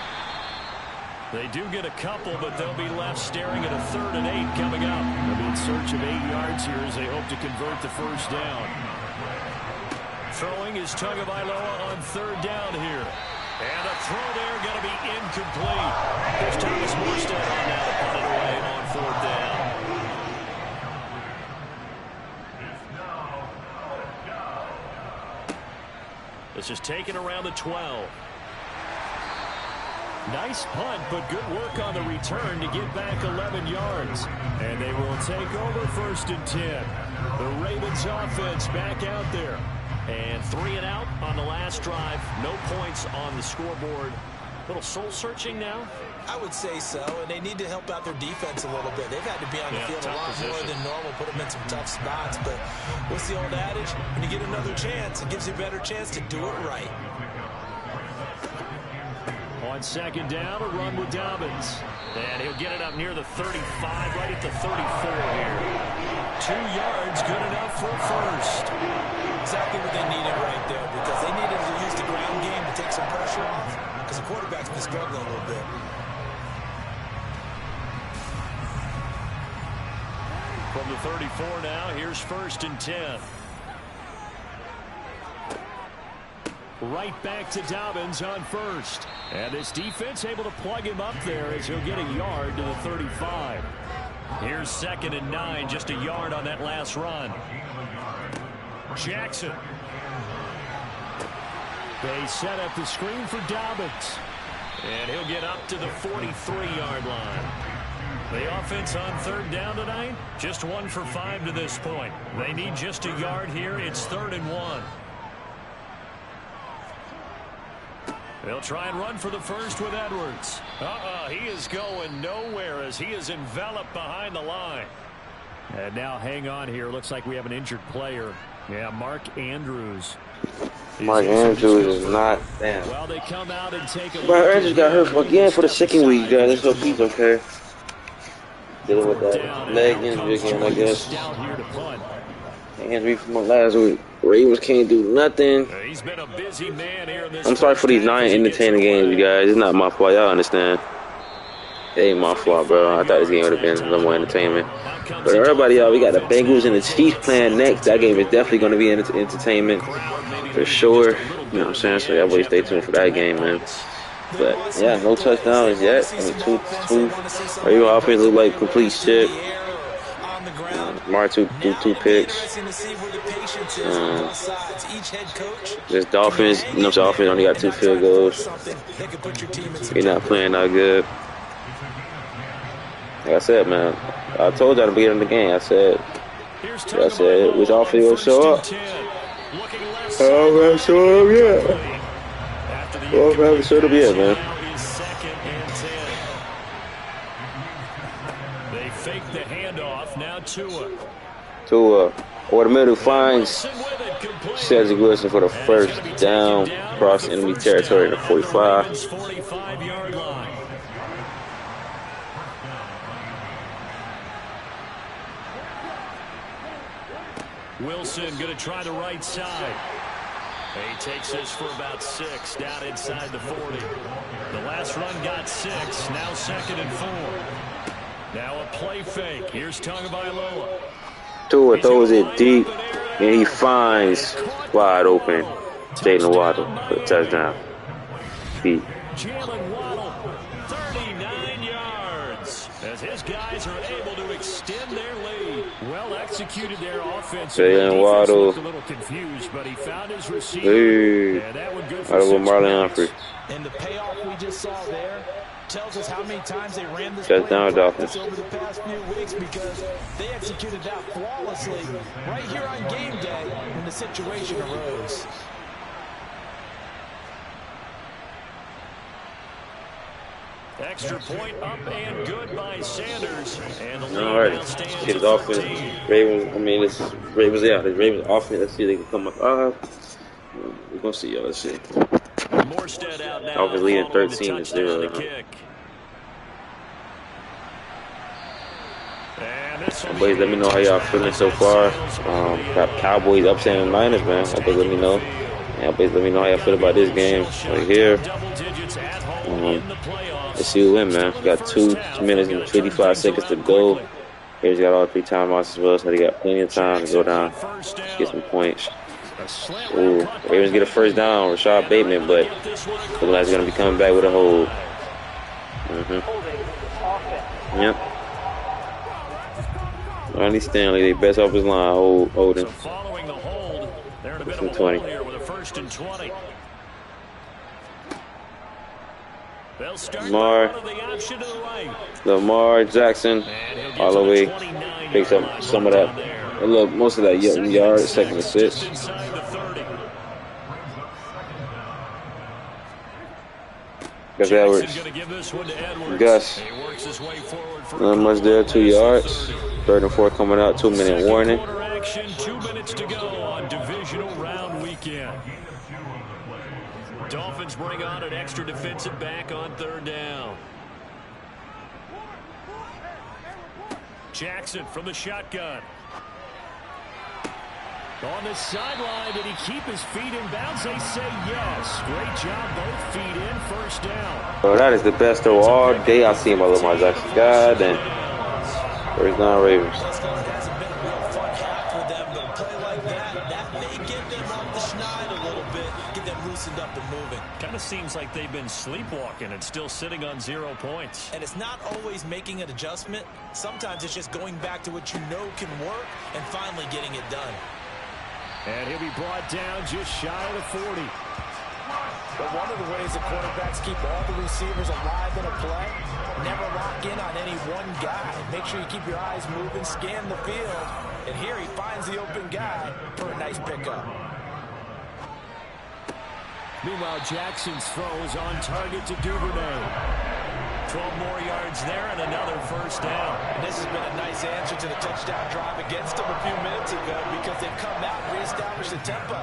They do get a couple, but they'll be left staring at a 3rd and 8 coming up. They'll be in search of 8 yards here as they hope to convert the 1st down. Throwing is Tagovailoa on 3rd down here. And a throw there going to be incomplete. There's Thomas Morstead on that, punted away on 4th down. This is taken around the 12. Nice punt, but good work on the return to get back 11 yards. And they will take over 1st and 10. The Ravens offense back out there. And 3 and out on the last drive. No points on the scoreboard. A little soul-searching now? I would say so, and they need to help out their defense a little bit. They've had to be on the field a lot more than normal, put them in some tough spots. But what's the old adage? When you get another chance, it gives you a better chance to do it right. On 2nd down, a run with Dobbins. And he'll get it up near the 35, right at the 34 here. 2 yards, good enough for 1st. Exactly what they needed right there, because they needed to use the ground game to take some pressure off, because the quarterback's been struggling a little bit. From the 34 now, here's 1st and 10. Right back to Dobbins on 1st. And this defense able to plug him up there as he'll get a yard to the 35. Here's 2nd and 9, just a yard on that last run. Jackson. They set up the screen for Dobbins. And he'll get up to the 43-yard line. The offense on 3rd down tonight, just 1 for 5 to this point. They need just a yard here. It's 3rd and 1. They'll try and run for the 1st with Edwards. He is going nowhere as he is enveloped behind the line. And now hang on here. Looks like we have an injured player. Yeah, Mark Andrews. Mark Andrews is not. Damn. Well, they come out and take a Mark Andrews got hurt again for the 2nd week, guys. Let's hope he's okay. Dealing with that leg injury again, I guess. Injury from last week. Ravens can't do nothing. He's been a busy man here in this. I'm sorry for these 9 entertaining games, you guys. It's not my fault. Y'all understand. It ain't my fault, bro. I thought this game would have been a little more entertainment. But everybody, y'all, we got the Bengals and the Chiefs playing next. That game is definitely going to be entertainment for sure. You know what I'm saying? So y'all boys stay tuned for that game, man. But yeah, no touchdowns yet. I mean, two. Your offense look like complete shit. Mar two picks. This Dolphins, you know, the offense only got 2 field goals. You're not playing that good. Like I said, man, I told y'all to be in the game. I said, which offense will show up? Oh, man, show up yet. Well, I haven't showed up yet, man. They fake the handoff. Now Tua. Over the middle finds Cedric Wilson for the first down, across enemy territory in the 45. 45-yard line. Wilson going to try the right side. He takes this for about 6 down inside the 40. The last run got 6. Now 2nd and 4. Now a play fake. Here's Tagovailoa. Tua throws it deep, and he finds wide open Jalen Waddle for a touchdown. Jalen Waddle, 39 yards, as his guys are able to extend their lead. Well executed their offense. Jalen Waddle. A little confused, but he found his receiver. And that one good for 6 Marlon Humphrey. And the payoff we just saw there tells us how many times they ran this touchdown Dolphins over the past few weeks, because they executed that flawlessly right here on game day when the situation arose. Extra point up and good by Sanders. And the lead all right, now stands his at offense. 13. Ravens. I mean, this is Ravens. Yeah, the Ravens offense. Let's see if they can come up. We're gonna see, y'all. Let's see. Morstead out now. Offense leading 13-0. Boys, let me know how y'all feeling so far. Got Cowboys upsetting the Niners, man. Y'all boys let me know. Boys, let me know how y'all feel about this game right here. Let's see who win, man. We got 2 minutes and 55 seconds to go. Here's got all 3 timeouts as well, so they got plenty of time to go down, get some points. Ooh, Ravens get a first down, Rashad Bateman, but looks like he's gonna be coming back with a hold. Yep. Ronnie Stanley, they best off his line, holding. Following the hold, they're in a bit of a 20 here with a 1st and 20. They'll start the option to the right. Lamar Jackson, all the way, picks up some of that, most of that yard, 2nd and 6. Gus Edwards. Gus. Not much there, 2 yards. 3rd and 4 coming out, 2-minute warning. 2 minutes to go on divisional round weekend. Dolphins bring on an extra defensive back on 3rd down. Jackson from the shotgun. On the sideline, did he keep his feet in bounds? They say yes. Great job, both feet in, 1st down. Well, that is the best throw all day I've seen by Lamar Jackson. God damn. 1st down Ravens. Kind of seems like they've been sleepwalking and still sitting on 0 points. And it's not always making an adjustment. Sometimes it's just going back to what you know can work and finally getting it done. And he'll be brought down just shy of the 40. But one of the ways that quarterbacks keep all the receivers alive in a play, never lock in on any one guy. Make sure you keep your eyes moving, scan the field. And here he finds the open guy for a nice pickup. Meanwhile, Jackson's throw is on target to Duvernay. 12 more yards there and another 1st down. And this has been a nice answer to the touchdown drive against them a few minutes ago, because they've come out and reestablished the tempo.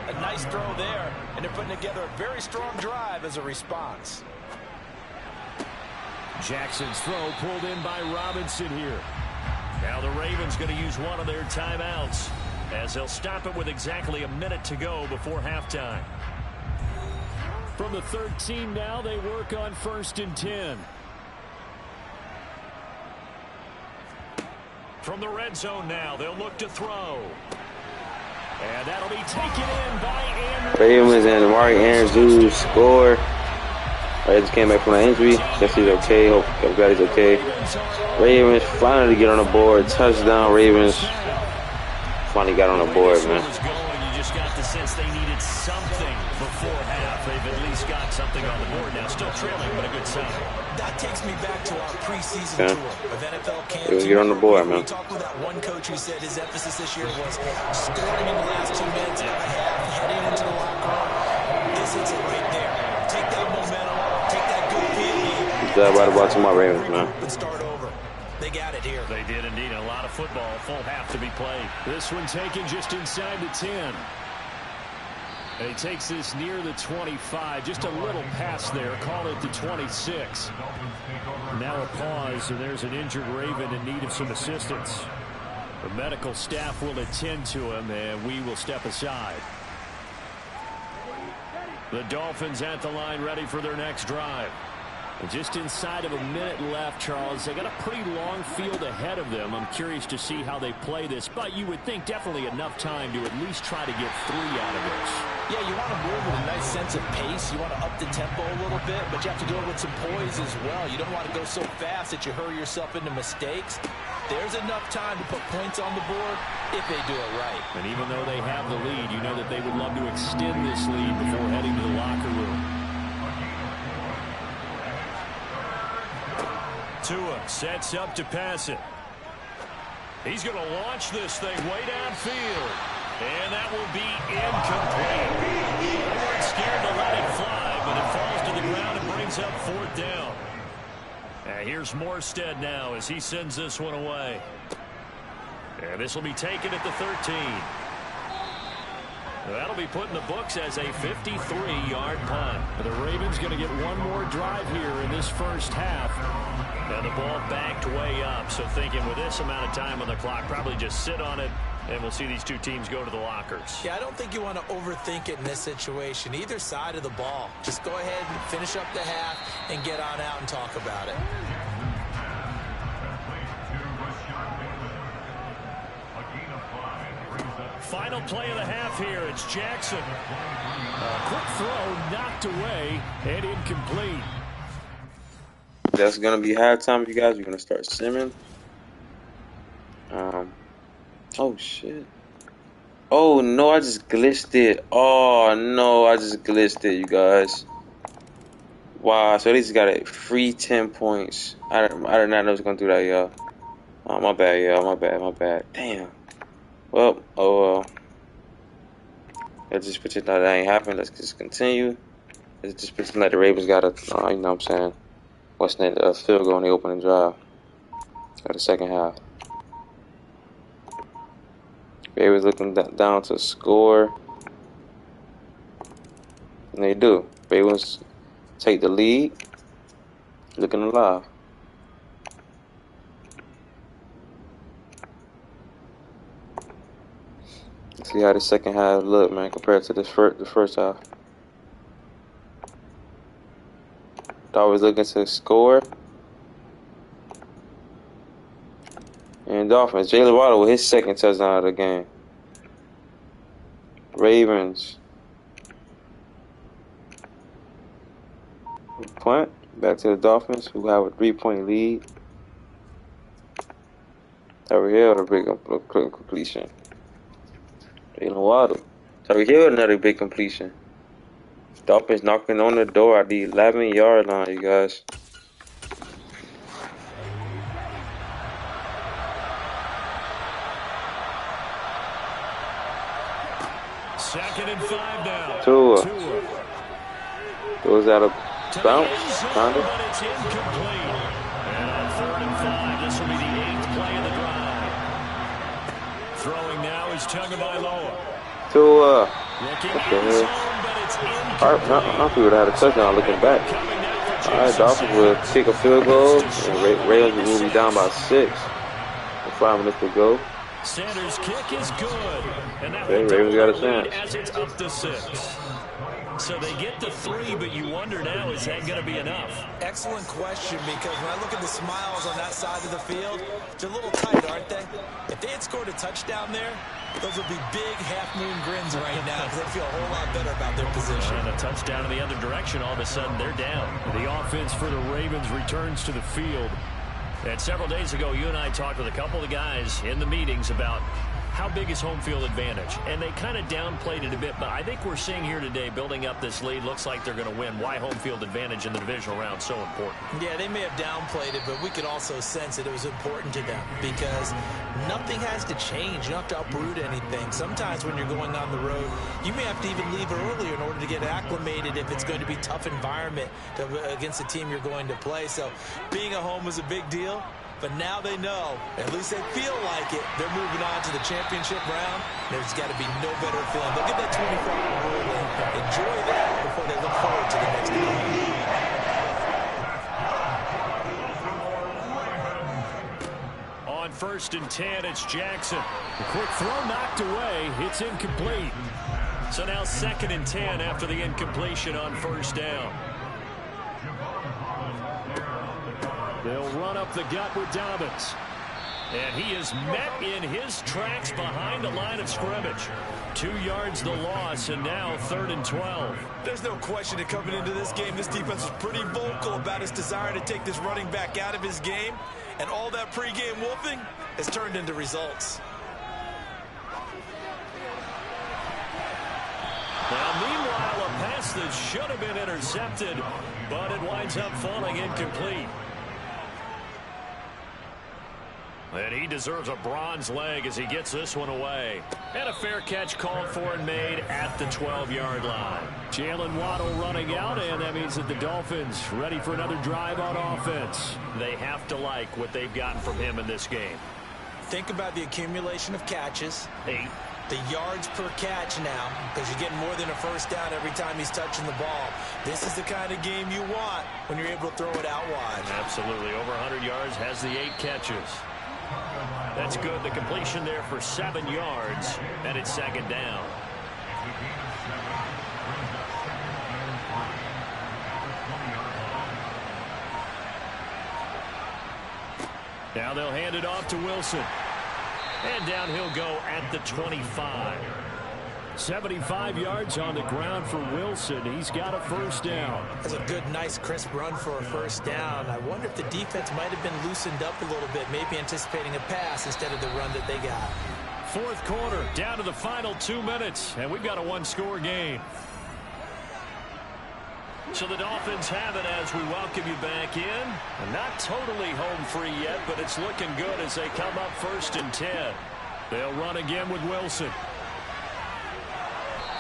A nice throw there, and they're putting together a very strong drive as a response. Jackson's throw pulled in by Robinson here. Now the Ravens going to use one of their timeouts, as they'll stop it with exactly a minute to go before halftime. From the 13 now, they work on 1st and 10. From the red zone now, they'll look to throw. And that'll be taken in by Andrews. Ravens and Mark Andrews score. Ravens came back from an injury. Guess he's okay. Hope everybody's okay. Ravens finally get on the board. Touchdown, Ravens. Finally got on the board, man. You just got the sense they needed something before half. They've at least got something on the board now. Still trailing, but a good sign. That takes me back to our preseason tour of NFL camps. Let's get on the board, man. We talked with that one coach who said his emphasis this year was scoring in the last 2 minutes of the half, heading into the locker room. This is it right there. Take that momentum, take that good feeling. Good job by the Baltimore Ravens, man. And start over. They got it here. They did indeed. A lot of football, full half to be played. This one taken just inside the 10. And he takes this near the 25. Just a little pass there. Call it the 26. Now a pause, and there's an injured Raven in need of some assistance. The medical staff will attend to him, and we will step aside. The Dolphins at the line, ready for their next drive. And just inside of a minute left, Charles. They got a pretty long field ahead of them. I'm curious to see how they play this, but you would think definitely enough time to at least try to get 3 out of this. Yeah, you want to move with a nice sense of pace. You want to up the tempo a little bit, but you have to do it with some poise as well. You don't want to go so fast that you hurry yourself into mistakes. There's enough time to put points on the board if they do it right. And even though they have the lead, you know that they would love to extend this lead before heading to the locker room. Tua sets up to pass it. He's going to launch this thing way downfield. And that will be incomplete. They weren't scared to let it fly, but it falls to the ground and brings up 4th down. Here's Morstead now as he sends this one away. And this will be taken at the 13. That'll be put in the books as a 53-yard punt. The Ravens going to get one more drive here in this first half. And the ball backed way up. So thinking with this amount of time on the clock, probably just sit on it, and we'll see these two teams go to the lockers. Yeah, I don't think you want to overthink it in this situation. Either side of the ball. Just go ahead and finish up the half and get on out and talk about it. Final play of the half here. It's Jackson. A quick throw knocked away and incomplete. That's gonna be halftime, you guys. We're gonna start simming. Oh shit. Oh no, I just glitched it. Oh no, I just glitched it, you guys. Wow, so they just got a free 10 points. I did not know it was gonna do that, y'all. Oh, my bad, y'all. My bad. Damn. Well, oh well. Let's just pretend that ain't happened. Let's just continue. Let's just pretend that the Ravens got a, you know what I'm saying, what's that, field goal on the opening drive. Got a second half. Ravens looking down to score. And they do. Ravens take the lead. Looking alive. See how the second half look, man, compared to the first half. Dolphins looking to score. And Dolphins, Jalen Waddle with his second touchdown of the game. Ravens. Punt. Back to the Dolphins, who have a 3-point lead. Over here, a big completion. Jalen Waddle. Tyreek Hill, another big completion. Dolphins knocking on the door at the 11-yard line, you guys. Second and 5 now. Tua. Goes out of bounce, kind of. But it's incomplete. And on 3rd and 5, this will be the 8th play of the drive. Throwing now is Tagovailoa. Tua. Looking What the in zone, hell? but it's incomplete. I think we would have had a touchdown looking back. Alright, Dolphins will kick a field goal. And Ravens will be down by 6. With 5 minutes to go. Sanders' kick is good. And that Okay, Ravens got a chance. as it's up to 6. So they get the 3, but you wonder now, is that going to be enough? Excellent question, because when I look at the smiles on that side of the field, they're a little tight, aren't they? If they had scored a touchdown there, those would be big half-moon grins right now because they feel a whole lot better about their position. And a touchdown in the other direction, all of a sudden they're down. The offense for the Ravens returns to the field. And several days ago, you and I talked with a couple of the guys in the meetings about how big is home field advantage. And they kind of downplayed it a bit, but I think we're seeing here today, building up this lead, looks like they're going to win. Why home field advantage in the divisional round so important? Yeah, they may have downplayed it, but we could also sense that it was important to them because nothing has to change. You don't have to uproot anything. Sometimes when you're going on the road, you may have to even leave earlier in order to get acclimated if it's going to be a tough environment against the team you're going to play. So being at home is a big deal. But now they know, at least they feel like it, they're moving on to the championship round. There's got to be no better feeling. Look at that 25 rolling. Enjoy that before they look forward to the next game. On 1st and 10, it's Jackson. A quick throw knocked away. It's incomplete. So now 2nd and 10 after the incompletion on 1st down. They'll run up the gut with Dobbins. And he is met in his tracks behind the line of scrimmage. 2 yards the loss, and now 3rd and 12. There's no question that coming into this game, this defense was pretty vocal about its desire to take this running back out of his game. And all that pregame wolfing has turned into results. Now, meanwhile, a pass that should have been intercepted, but it winds up falling incomplete. And he deserves a bronze leg as he gets this one away. And a fair catch called for and made at the 12-yard line. Jalen Waddle running out, and that means that the Dolphins ready for another drive on offense. They have to like what they've gotten from him in this game. Think about the accumulation of catches. 8. The yards per catch now, because you're getting more than a first down every time he's touching the ball. This is the kind of game you want when you're able to throw it out wide. Absolutely. Over 100 yards, has the 8 catches. That's good. The completion there for 7 yards, and it's 2nd down. Now they'll hand it off to Wilson. And down he'll go at the 25. 75 yards on the ground for Wilson. He's got a first down. That's a good, nice, crisp run for a first down. I wonder if the defense might have been loosened up a little bit, maybe anticipating a pass instead of the run that they got. 4th quarter, down to the final 2 minutes, and we've got a 1-score game. So the Dolphins have it as we welcome you back in. Not totally home free yet, but it's looking good as they come up 1st and 10. They'll run again with Wilson.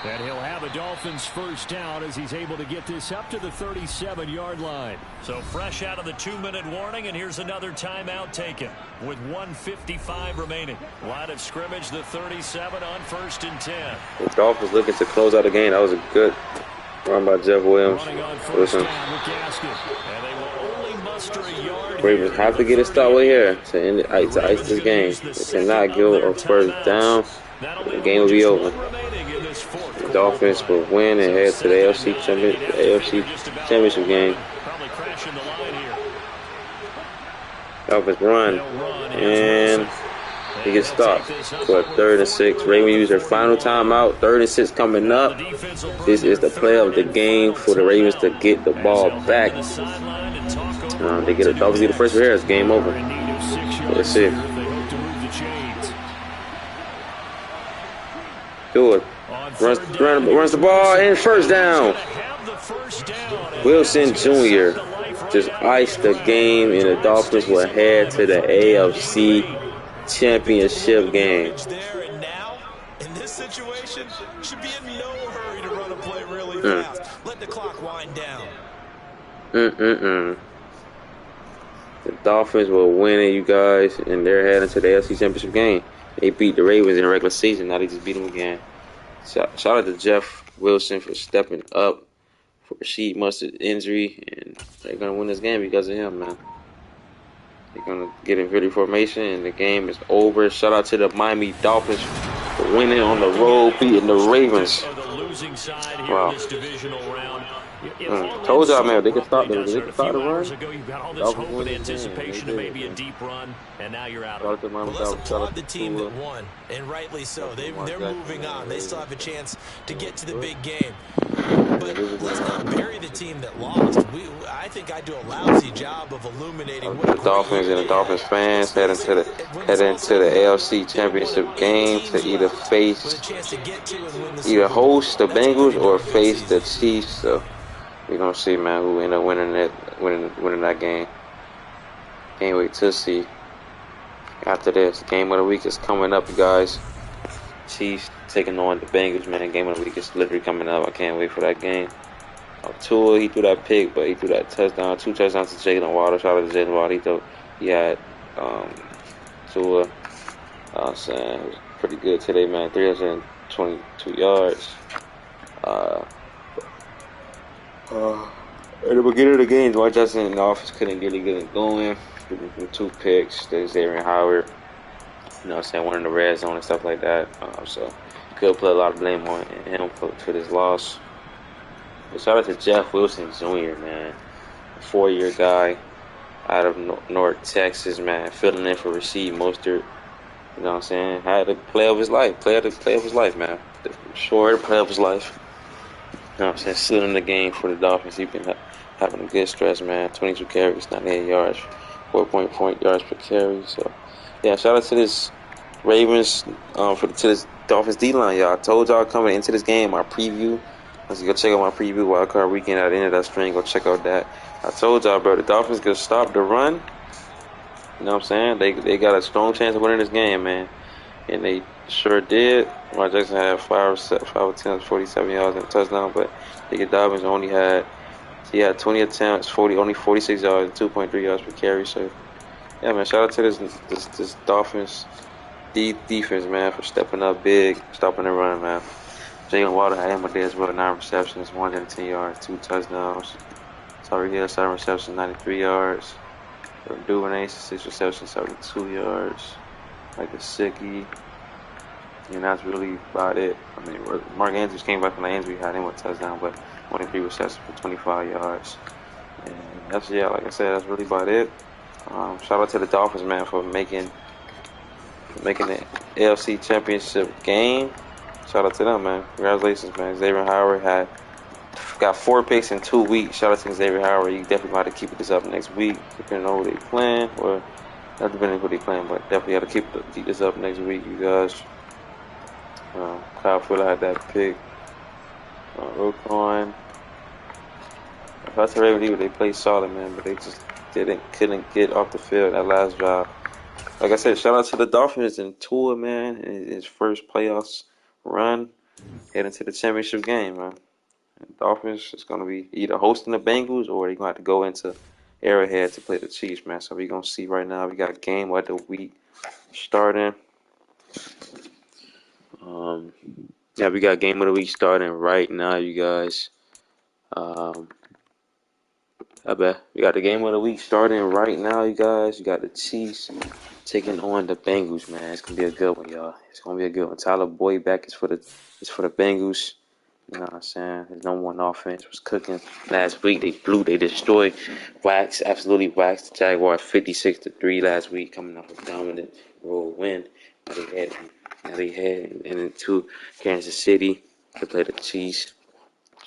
And he'll have a Dolphins first down as he's able to get this up to the 37-yard line. So fresh out of the 2-minute warning, and here's another timeout taken with 1:55 remaining. Line of scrimmage, the 37 on 1st and 10. The Dolphins looking to close out the game. That was a good run by Jeff Williams. Running on first down with Gaskin. And they will only muster a yard. Ravens have to get a stop right here to end it, to ice this game. They cannot go a first down. The game will be over. The Dolphins will win and head to the AFC Championship game. Dolphins run, and he gets stopped for 3rd and 6. Ravens use their final timeout. 3rd and 6 coming up. This is the play of the game for the Ravens to get the ball back. They get a Dolphins get the first here. It's game over. Let's see. Do it. Runs the ball and first down. Wilson Jr. just iced the game, and the Dolphins will head to the AFC Championship game. And now, in this situation, should be in no hurry to run a play really fast. Let the clock wind down. The Dolphins will win it, you guys, and they're heading to the AFC Championship game. They beat the Ravens in the regular season. Now they just beat them again. Shout out to Jeff Wilson for stepping up for Rasheed Mustard's injury, and they're gonna win this game because of him, man. They're gonna get in ready formation, and the game is over. Shout out to the Miami Dolphins for winning on the road, beating the Ravens. losing side here in Wow. this divisional round. Told y'all, man, they could Abruptly, stop the doesn't it? A few hours run. ago, you've got all this Dolphins hope win and this game. They anticipation of did, maybe a man. deep run, and now you're out Shout of out to it. Miami Well, let's Dolphins. Shout out applaud to the team that Tua. won, and rightly so. Shout out to Lamar They're Jackson, moving man. on. They still have a chance to get to the Good. big game. But let's not Divisional bury the team that lost. I think I do a lousy job of illuminating what a the great Dolphins year and the they had. Dolphins fans Let's face it, when head it's all into said the and done, AFC they were one of Championship 8 game to teams either left with a face chance to get to and win the either Super Bowl. host the That's a Bengals pretty or darn good face the season. Chiefs. So we're gonna see, man, who end up winning that game. Can't wait to see. After this, game of the week is coming up, you guys. Chiefs taking on the Bengals, man. Game of the week is literally coming up. I can't wait for that game. Tua, he threw that pick, but he threw that touchdown. 2 touchdowns to Jalen Waddle. Shout out to Jalen Waddle. He had Tua. I'm saying it was pretty good today, man. 322 yards. At the beginning of the game, Dwight Johnson in the office couldn't get it going. 2 picks. There's Xavier Howard. You know what I'm saying? One in the red zone and stuff like that. So could put a lot of blame on him for this loss. But shout out to Jeff Wilson Jr., man. A 4-year guy out of North Texas, man. Filling in for Rasheed Mostert. You know what I'm saying? Had the play of his life. Play of his life, man. The short play of his life. You know what I'm saying? Still in the game for the Dolphins. He's been having a good stretch, man. 22 carries, 98 yards, 4.4 yards per carry. So, yeah, shout out to this Ravens, to this Dolphins D-line, y'all. I told y'all coming into this game, my preview. Let's go check out my preview. Wild card weekend at the end of that string. Go check out that. I told y'all, bro, the Dolphins could stop the run. You know what I'm saying? They got a strong chance of winning this game, man. And they sure did. Lamar Jackson had 5 attempts, 47 yards and a touchdown, but J.K. Dobbins he had 20 attempts, only 46 yards and 2.3 yards per carry. So, yeah, man, shout out to this Dolphins defense, man, for stepping up big, stopping the run, man. Jalen Waddle had him a day as well, 9 receptions, 110 yards, 2 touchdowns. Tyreek Hill, 7 receptions, 93 yards. Duvernay, 6 receptions, 72 yards. Like a sickie. And that's really about it. I mean, Mark Andrews came back from the injury, had him a touchdown, but only 3 receptions for 25 yards. And that's, yeah, like I said, that's really about it. Shout out to the Dolphins, man, for making the AFC Championship game. Shout out to them, man. Congratulations, man. Xavier Howard got 4 picks in 2 weeks. Shout out to Xavier Howard. You definitely got to keep this up next week, depending on who they playing, or not depending on who they playing, but definitely got to keep this up next week, you guys. Kyle Fuller had that pick. Roquan. If I tell Ravens, they played solid, man, but they just couldn't get off the field that last drive. Like I said, shout out to the Dolphins and Tua, man, in his first playoffs run, heading to the championship game, man. And Dolphins is gonna be either hosting the Bengals or they're gonna have to go into Arrowhead to play the Chiefs, man. So we're gonna see right now. We got game of the week starting. Yeah, we got game of the week starting right now, you guys. I bet we got the game of the week starting right now, you guys. You got the Chiefs taking on the Bengals, man. It's gonna be a good one, y'all. It's gonna be a good one. Tyler Boyd back is for the Bengals. You know what I'm saying? His number 1 offense was cooking last week. They destroyed, absolutely waxed the Jaguars 56-3 last week, coming off a dominant road win. Now they head into Kansas City to play the Chiefs.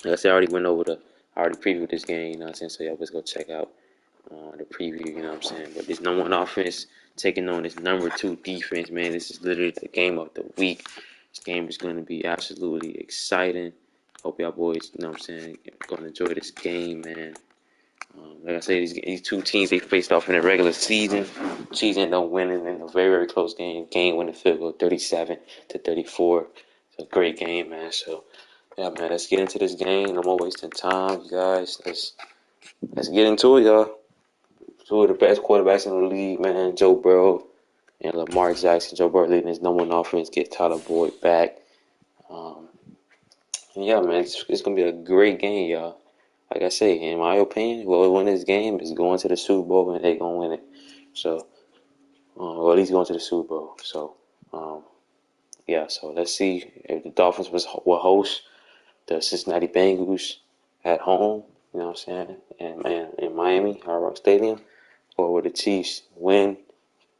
Like I said, I already previewed this game, you know what I'm saying? So y'all let's go check out the preview, you know what I'm saying? But this number 1 offense taking on this number 2 defense, man. This is literally the game of the week. This game is going to be absolutely exciting. Hope y'all boys, you know what I'm saying, going to enjoy this game, man. Like I said, these 2 teams, they faced off in the regular season. Chiefs ended up winning in a very, very close game. Game winning field goal 37-34. It's a great game, man. So, yeah, man, let's get into this game. No more wasting time, you guys. Let's get into it, y'all. 2 of the best quarterbacks in the league, man. Joe Burrow and Lamar Jackson. Joe Burrow leading his number 1 offense. Get Tyler Boyd back. And yeah, man, it's gonna be a great game, y'all. Like I say, in my opinion, whoever win this game is going to the Super Bowl and they gonna win it. So, or at least going to the Super Bowl. So, yeah. So let's see if the Dolphins will host the Cincinnati Bengals at home, you know what I'm saying, and in Miami, Hard Rock Stadium, or will the Chiefs win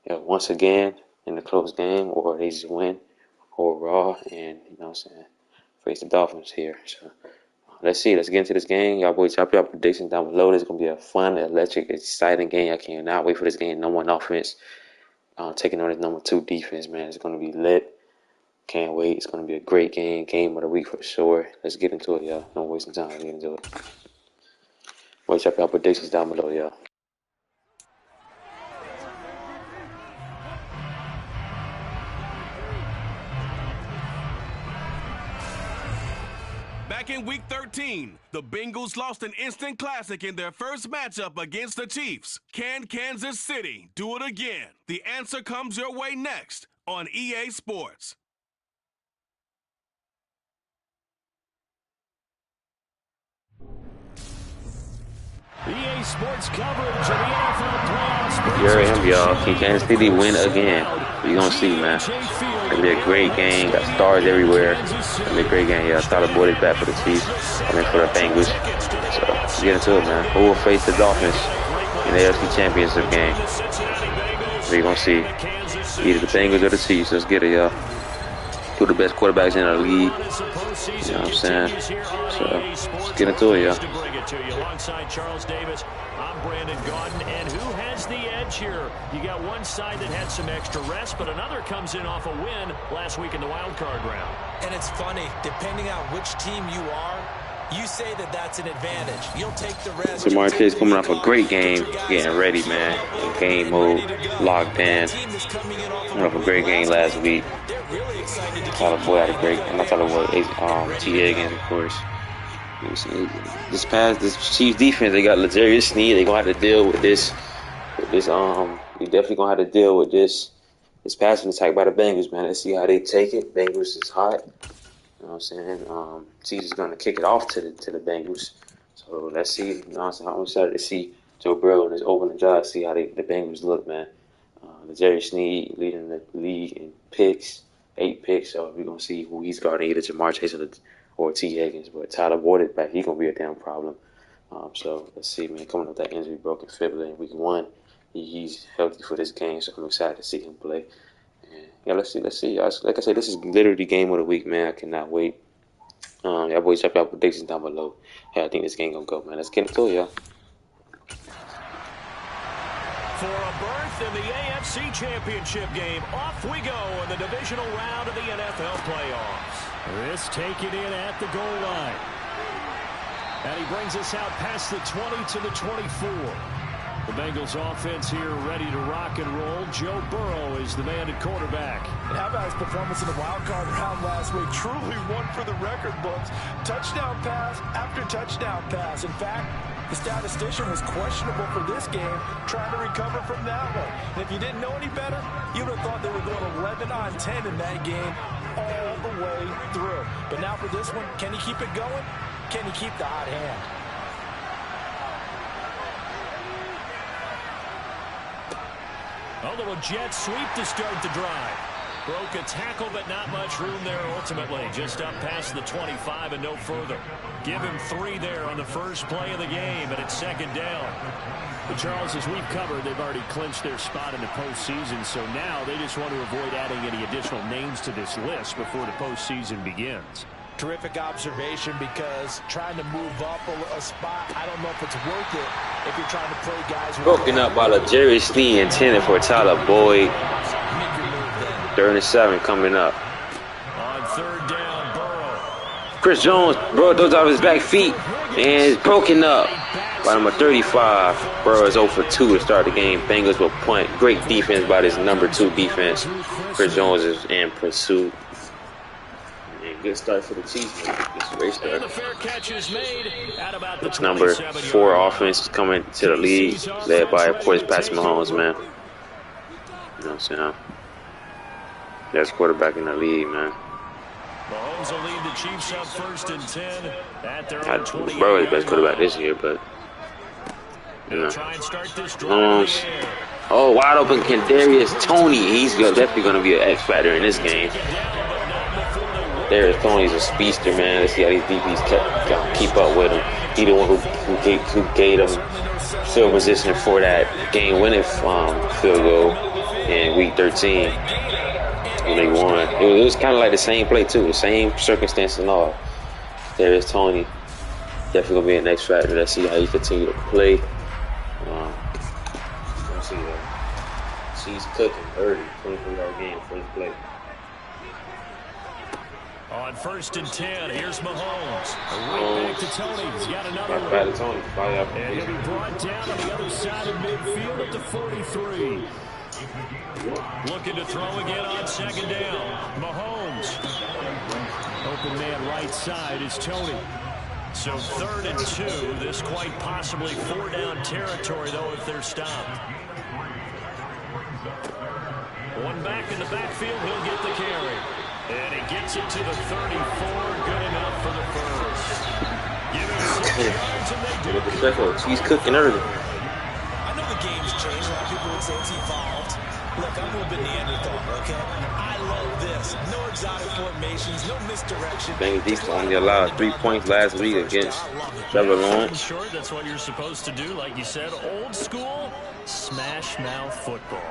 once again in the close game, or they just win overall and, you know what I'm saying, face the Dolphins here. So let's see. Let's get into this game. Y'all boys, drop your predictions down below. This is going to be a fun, electric, exciting game. I cannot wait for this game. No one offense taking on this number 2 defense, man. It's going to be lit. Can't wait. It's going to be a great game. Game of the week for sure. Let's get into it, y'all. Don't waste some time. Let's get into it. Boys, drop your predictions down below, y'all. Back in Week 13, the Bengals lost an instant classic in their first matchup against the Chiefs. Can Kansas City do it again? The answer comes your way next on EA Sports. EA Sports coverage of the NFL playoffs. You heard him, y'all. Can Kansas City win again? We're going to see, man. It's going to be a great game. Got stars everywhere. It's going to be a great game, y'all. Tyler Boyd is back for the Chiefs. I mean, for the Bengals. So, let's get into it, man. Who will face the Dolphins in the AFC Championship game? We're going to see either the Bengals or the Chiefs. Let's get it, y'all. Two of the best quarterbacks in the league. You know what I'm saying? So, let's get into it, y'all. Alongside Charles Davis, I'm Brandon Gaudin, and who has the edge here? You got one side that had some extra rest, but another comes in off a win last week in the wild card round. And it's funny, depending on which team you are, you say that that's an advantage. You'll take the rest. Jamar Chase coming off a great game, getting ready, man. In game mode, locked in. Coming off a great game last week. Tyler Boyd had a great, I'm not Tyler Boyd, T. Higgins, of course. This Chiefs defense, they got L'Jarius Sneed. They're gonna have to deal with this. We definitely gonna have to deal with this passing attack by the Bengals, man. Let's see how they take it. Bengals is hot. You know what I'm saying? Chiefs is gonna kick it off to the Bengals. So let's see. You know what I'm saying? I'm excited to see Joe Burrow in his opening drive. See how the Bengals look, man. L'Jarius Sneed leading the league in picks, 8 picks. So we're gonna see who he's guarding, either Jamar Chase or T. Higgins, but Tyler Boyd is back. He's going to be a damn problem. So let's see, man. Coming up with that injury, broken fibula in week 1. He's healthy for this game, so I'm excited to see him play. And yeah, let's see. Like I said, this is literally game of the week, man. I cannot wait. Y'all boys, drop y'all predictions down below. Hey, I think this game going to go, man. Let's get into it, y'all. For a berth in the AFC Championship game, off we go in the divisional round of the NFL playoffs. This taken in at the goal line. And he brings us out past the 20 to the 24. The Bengals offense here ready to rock and roll. Joe Burrow is the man at quarterback. And how about his performance in the wild card round last week? Truly one for the record books. Touchdown pass after touchdown pass. In fact, the statistician was questionable for this game, trying to recover from that one. And if you didn't know any better, you would have thought they were going 11 on 10 in that game all the way through. But now for this one, can he keep it going? Can he keep the hot hand? A little jet sweep to start the drive. Broke a tackle, but not much room there ultimately. Just up past the 25 and no further. Give him 3 there on the first play of the game, and it's second down. But Charles, as we've covered, they've already clinched their spot in the postseason, so now they just want to avoid adding any additional names to this list before the postseason begins. Terrific observation, because trying to move up a spot, I don't know if it's worth it if you're trying to play guys. Broken up by L'Jarius Sneed, intended for Tyler Boyd. 3rd and 7 coming up. On 3rd down, Burrow. Chris Jones, bro, those out of his back feet, and it's broken up by number 35. Burrow is 0 for 2 to start the game. Bengals will punt. Great defense by this number 2 defense. Chris Jones is in pursuit. And good start for the Chiefs. It's a great start. The fair catch is made at about the It's number 4 offense is coming to the league, led by, of course, Patrick Mahomes, man. You know what I'm saying? Best quarterback in the league, man. Mahomes will lead the Chiefs up 1st and 10 at their own 28. Burrow is the best quarterback this year, but you know. Mahomes. Oh, wide open Kadarius Toney. He's definitely going to be an X factor in this game. There's Tony's a speedster, man. Let's see how these DBs keep up with him. He the one who gave them field position for that game-winning field goal in Week 13 when they won. It was kind of like the same play too, the same circumstances and all. There is Tony. Definitely gonna be an X factor. Let's see how he continue to play. Let's see. He's cooking early. 24-yard game, first play. On 1st and 10, here's Mahomes. Right back to Tony. He's got another one. Back to Tony. And he'll be brought down on the other side of midfield at the 43. Looking to throw again on 2nd down. Mahomes. Open man right side is Tony. So 3rd and 2. This quite possibly 4-down territory, though, if they're stopped. One back in the backfield. He'll get the carry. And he gets it to the 34. Good enough for the first. Give him 6 yards and they do it. He's cooking early. I know the game's changed. A lot of people would say it's evolved. Look, I'm a little bit Neanderthal, okay? I love this. No exotic formations, no misdirection. Bengals defense only allowed 3 points last week against Trevor Lawrence. Short, that's what you're supposed to do. Like you said, old school smash mouth football.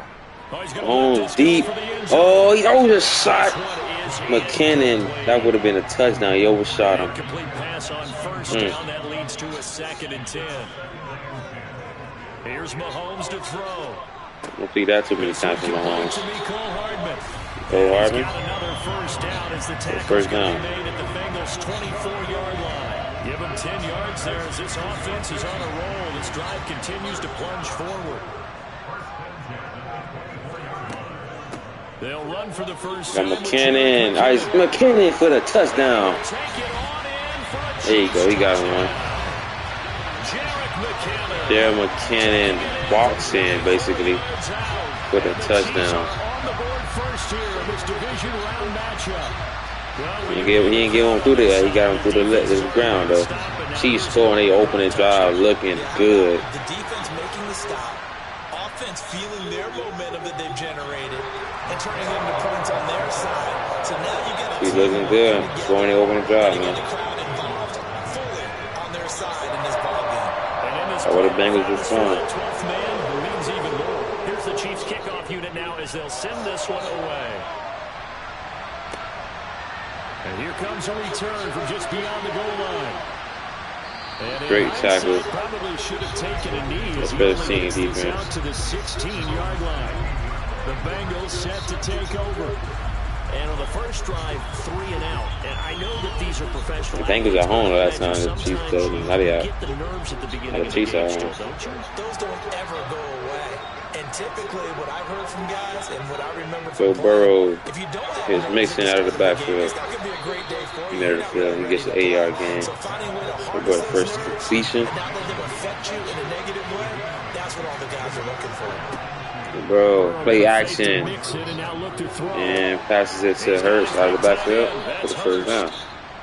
Oh, deep. Oh, he overshot McKinnon. That would have been a touchdown. He overshot him. Complete pass on 1st down. That leads to a 2nd and 10. Here's Mahomes to throw. Don't see that too many times from Mahomes. Cole Hardman. Another first down as the tackle's going to be made at the Bengals' 24-yard line. Give him 10 yards there as this offense is on a roll. This drive continues to plunge forward. They'll run for the first down. McKinnon. McKinnon for the touchdown. There you go. He got one. Jared McKinnon walks in basically for the touchdown. He didn't get him through there. He got him through the ground though. Chiefs scoring. They opening drive looking good. The defense making the stop. Offense feeling their momentum that they've generated and turning it into points on their side. So now you get a he's looking good. Scoring the opening drive, man. On their side in this ballgame. That's what the Bengals was trying. 12th man means even more. Here's the Chiefs kickoff unit now as they'll send this one away. And here comes a return from just beyond the goal line. Great tackle. Probably should have taken a knee as better seeing defense. out to the 16-yard line. The Bengals set to take over. And on the first drive, 3 and out. And I know that these are professional. The Bengals at home last time. The Chiefs played them. How they get the nerves at the beginning the Chiefs at home. Those don't ever go away. And typically, what I've heard from guys and what I remember from Joe Burrow if you don't is mixing out of the backfield. it's not going to be a great day for you. Near the field. He gets an 8-yard gain. So finding a way to We'll go to first completion. not let them affect you in a negative way, that's what all the guys are looking for. Bro, play action. And passes it to Hurts out of the backfield for the first down.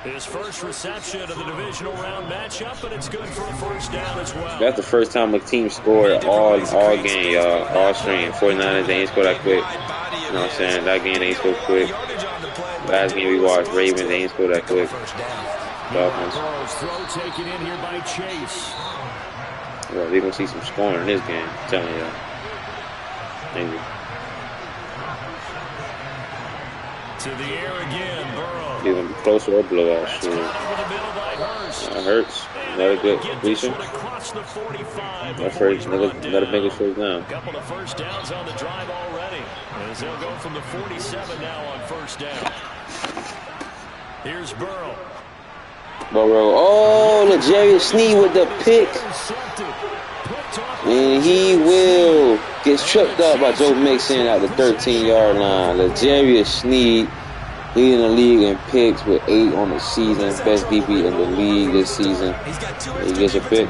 His first reception of the divisional round matchup, but it's good for a first down as well. That's the first time a team scored all game, y'all. All string. 49ers, they ain't scored that quick. You know what I'm saying? That game, they ain't scored quick. Last game we watched, Ravens, they ain't scored that quick. Dolphins. Throw taken in here by Chase. Well, they're going to see some scoring in this game. I'm telling y'all. Maybe. To the air again, Burrow. It's going to be closer or blowout. Sure. That hurts. Another good completion. That first, another Bengals first down. A couple of first downs on the drive already. As they'll go from the 47 now on first down. Here's Burrow. Oh, L'Jarius Sneed with the pick. And he will get tripped up by Joe Mixon at the 13-yard line. L'Jarius Sneed leading the league in picks with 8 on the season. Best DB in the league this season. He gets a pick.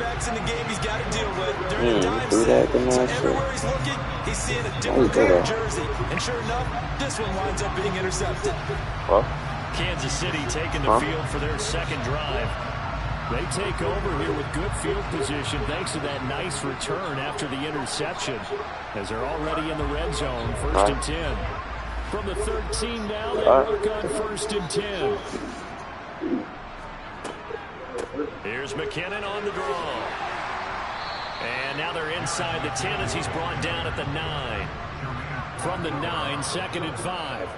Do that the last shot. He's seeing a different color jersey. And sure enough, this one winds up being intercepted. Kansas City taking the field for their second drive. They take over here with good field position thanks to that nice return after the interception. As they're already in the red zone, 1st and 10. From the 13 now, they work on 1st and 10. Here's McKinnon on the draw. And now they're inside the 10 as he's brought down at the 9. From the 9, 2nd and 5.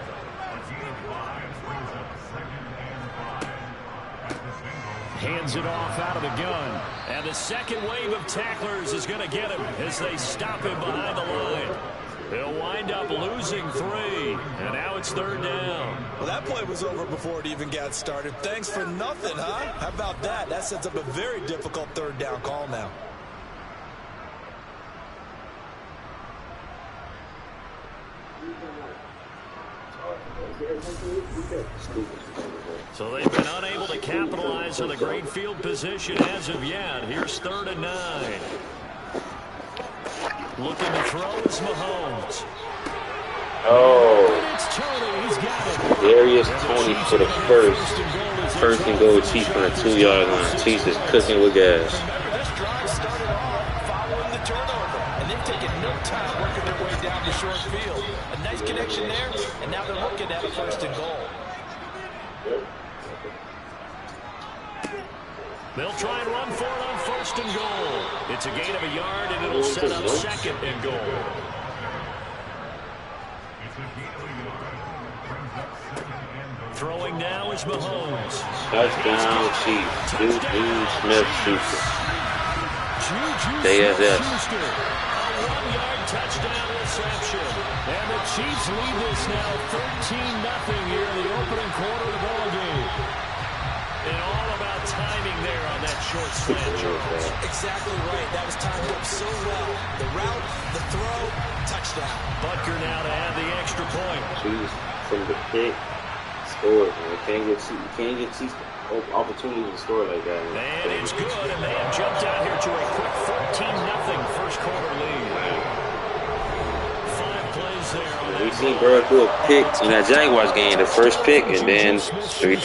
Hands it off out of the gun. And the second wave of tacklers is going to get him as they stop him behind the line. They'll wind up losing 3. And now it's 3rd down. Well, that play was over before it even got started. Thanks for nothing, huh? How about that? That sets up a very difficult 3rd down call now. So they've been unable to capitalize on the great field position as of yet. Here's 3rd and 9. Looking to throw is Mahomes. Oh. It's Tony. He's got it. Darius Tony for the first and goal Chiefs on the 2-yard line. Chiefs is cooking with gas. Remember, this drive started off following the turnover, and they've taken no time working their way down the short field. A nice connection there, and now they're looking at a 1st and goal. They'll try and run for it on 1st and goal. It's a gain of a yard, and it'll set up 2nd and goal. Throwing now is Mahomes. Touchdown, Chiefs. Juju Smith-Schuster. A 1-yard touchdown reception. And the Chiefs lead this now 13-0 here in the opening quarter of the ballgame. And all about timing there on that short slant, Charles. Exactly right. That was timed up so well. The route, the throw, touchdown. Butker now to add the extra point. Chiefs from the pick scores, man. You can't get Chiefs opportunities to score like that, man. And it's good, and they have jumped out here to a quick 14-0 first quarter lead. 5 plays there. We seen Burrow do a pick in that Jaguars game, the first pick, and then he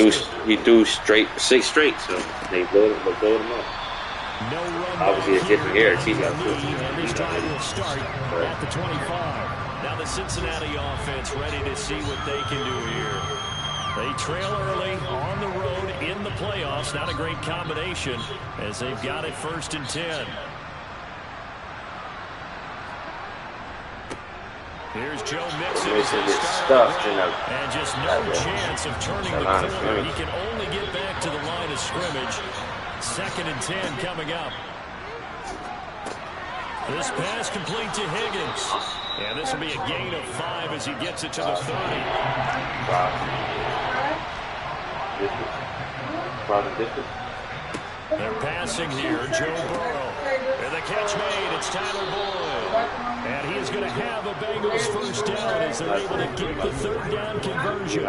threw 6 straight, so they blowed him up. No run. Obviously, it's different here. Chiefs got And this drive will start at the 25. Now the Cincinnati offense ready to see what they can do here. They trail early on the road in the playoffs. Not a great combination as they've got it 1st and 10. Here's Joe Mixon. And just no chance of turning the corner. He can only get back to the line of scrimmage. 2nd and 10 coming up. This pass complete to Higgins. And this will be a gain of 5 as he gets it to the 30. They're passing here. Joe Burrow. And the catch made. It's Tyler Boyd. And he is going to have a Bengals 1st down as they're able to get the 3rd down conversion.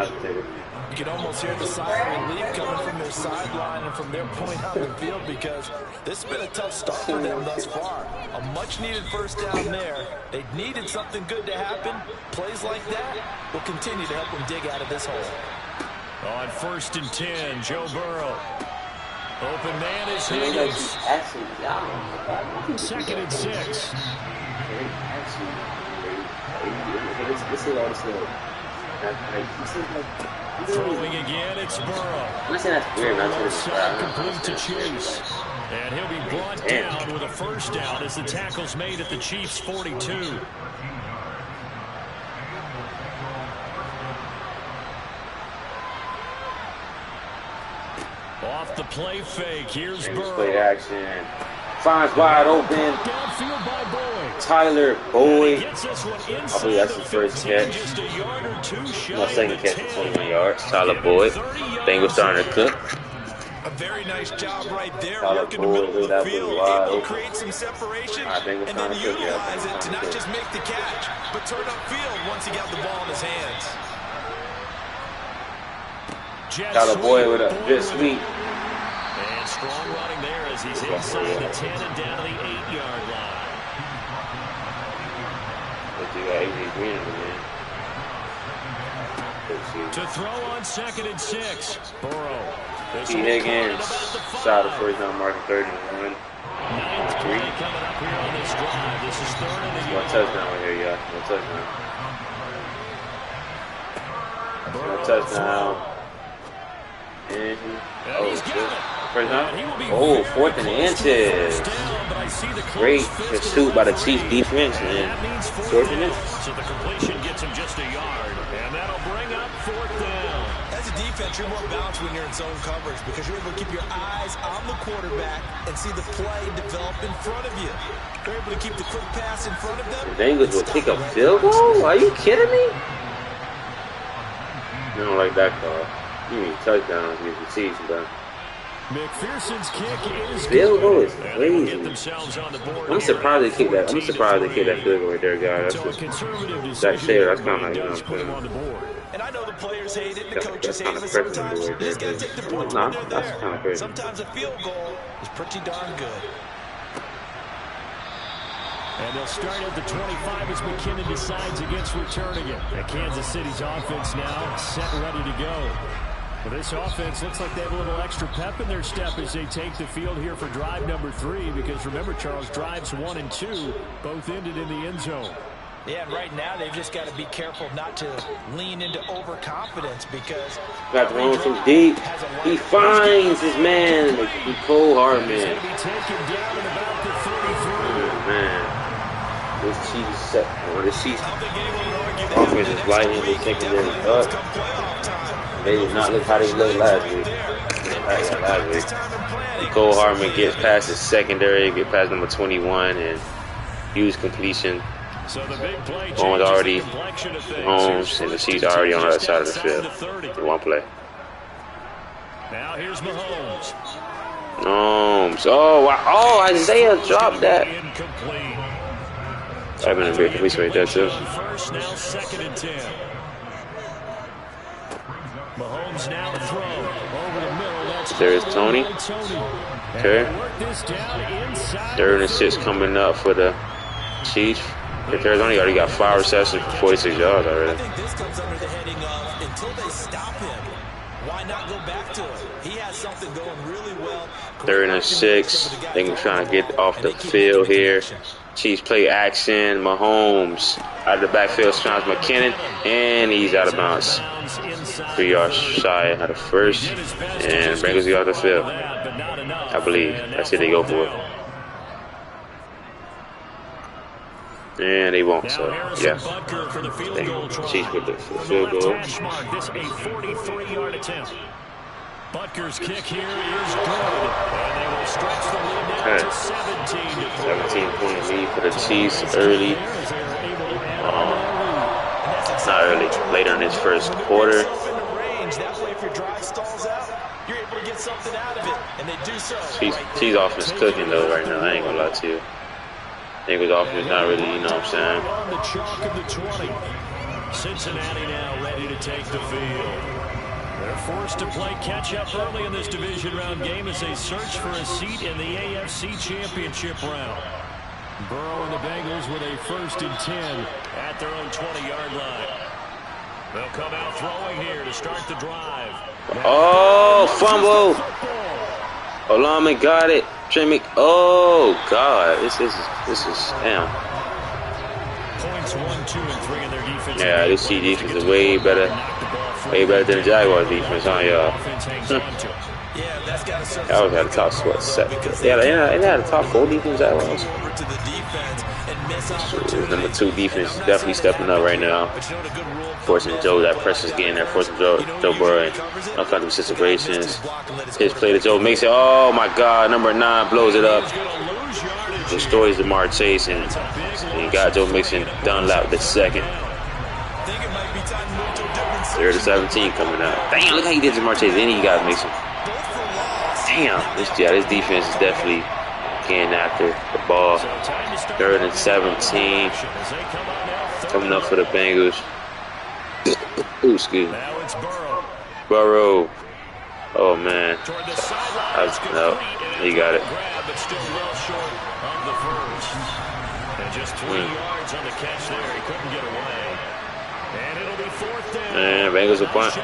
You can almost hear the sigh of relief coming from their sideline and from their point on the field because this has been a tough start for them thus far. A much-needed 1st down there. They needed something good to happen. Plays like that will continue to help them dig out of this hole. On 1st and 10, Joe Burrow. Open man is Higgins. 2nd and 6. Throwing again, it's Burrow. Complete to Chase. And he'll be brought down with a 1st down as the tackle's made at the Chiefs' 42. Off the play fake, here's Burrow. Play action. Finds wide open. Downfield by Boyd. Tyler Boyd. I believe that's his first catch. No, second catch for 21 yards. Tyler Boyd. Bengals starting to cook. A very nice job right there, Tyler working the middle of the Boyd, field, able to create some separation, and then utilize it to not just make the catch, but turn upfield once he got the ball in his hands. Tyler Boyd with a jet sweep. And strong running there as he's inside the 10 and down to the 8-yard line. To throw on 2nd and 6. Burrow. T. Higgins shot a 1st down mark 31. 9th play coming up here on this drive. This is 3rd and a yard. One touchdown right here, yeah. One touchdown. Touchdown. And first down. Oh, 4th and inches. Great pursuit by the Chiefs defense and 4th and inches. So the completion gets him just a yard, and that'll bring up 4th down. As a defense, you're more balanced when you're in zone coverage because you're able to keep your eyes on the quarterback and see the play develop in front of you. You're able to keep the quick pass in front of them. The Bengals will kick a field goal? Are you kidding me? I don't like that call. You need touchdowns against the Chiefs, bro. McPherson's kick is field goal is good. crazy. I'm surprised they kicked that. I'm surprised they kicked that field goal right there, guys. That's that's shit. That's kind of like, you know what I'm saying. And I know the players hate it, the coaches That's hate it, but kind of sometimes you right just there. got to take the points Nah, when they're that's there. kind of crazy. Sometimes a field goal is pretty darn good. And they'll start at the 25 as McKinnon decides against returning it. And Kansas City's offense now set, ready to go. Well, this offense looks like they have a little extra pep in their step as they take the field here for drive number 3. Because remember, Charles, drives 1 and 2 both ended in the end zone. Yeah, and right now they've just got to be careful not to lean into overconfidence because got the one from deep. He finds his man, the cold hard man. Oh, man. This Chiefs offense is lighting. They taking them up. They did not look how they looked last week. Cole Hartman gets past his secondary, get past number 21, and huge completion. So the big play Holmes already Holmes and the Chiefs already on the other side of the field in one play. Now here's Mahomes. Holmes. Oh, wow. Oh, Isaiah dropped that. I've been a big completion right there too. First, now 2nd and 10. Mahomes now throw over the middle. That's There's Tony. Okay. 3rd and 6 coming up for the Chiefs. Arizona already got 5 receptions for 46 yards already. I think this comes under the heading of until they stop him, why not go back to it? He has something going really well. 3rd and 6. They can try to get off the field here. Chiefs play action. Mahomes out of the backfield, surrounds McKinnon, and he's out of bounds. 3 yards shy out of first, and Bengals get off the field. I believe that's it. They go for it. And they won't, so yeah. Chiefs with the field goal. This a 43-yard attempt. Butker's kick here is good. And they will stretch the lead now to 17-point lead for the Chiefs early. Not early, later in this first quarter. Chiefs offense cooking though right now. I ain't gonna lie to you. Bengals offense not really, you know what I'm saying. On the chalk of the 20. Cincinnati now ready to take the field. They're forced to play catch-up early in this division round game as they search for a seat in the AFC Championship round. Burrow and the Bengals with a 1st and 10 at their own 20-yard line. They'll come out throwing here to start the drive. Oh, fumble! Olame got it. Tremick. Oh God, this is damn. Points 1, 2, and 3 in their defense. Yeah, this Chiefs defense is way better than the Jaguars defense, huh, y'all? Jaguars had the top set. Yeah, they had the top 4 defense. Jaguars. Number 2 defense is definitely stepping up right now. Forcing Joe, that pressure's getting there, forcing Joe Burrow in all kinds of situations. His play to Joe makes it. Oh my God, number 9 blows it up. Destroys Jamar Chase and got Joe Mixon done lap the 2nd. 3rd and 17 coming out. Damn, look how he did Jamar Chase. Then he got Mixon. Damn, this defense is definitely getting after the ball. 3rd and 17 coming up for the Bengals. Ooh, excuse me. Burrow. Oh man. No, he got it. Just 3 yards on the catch there. He couldn't get away. And it'll be 4th down. And Bengals a punt.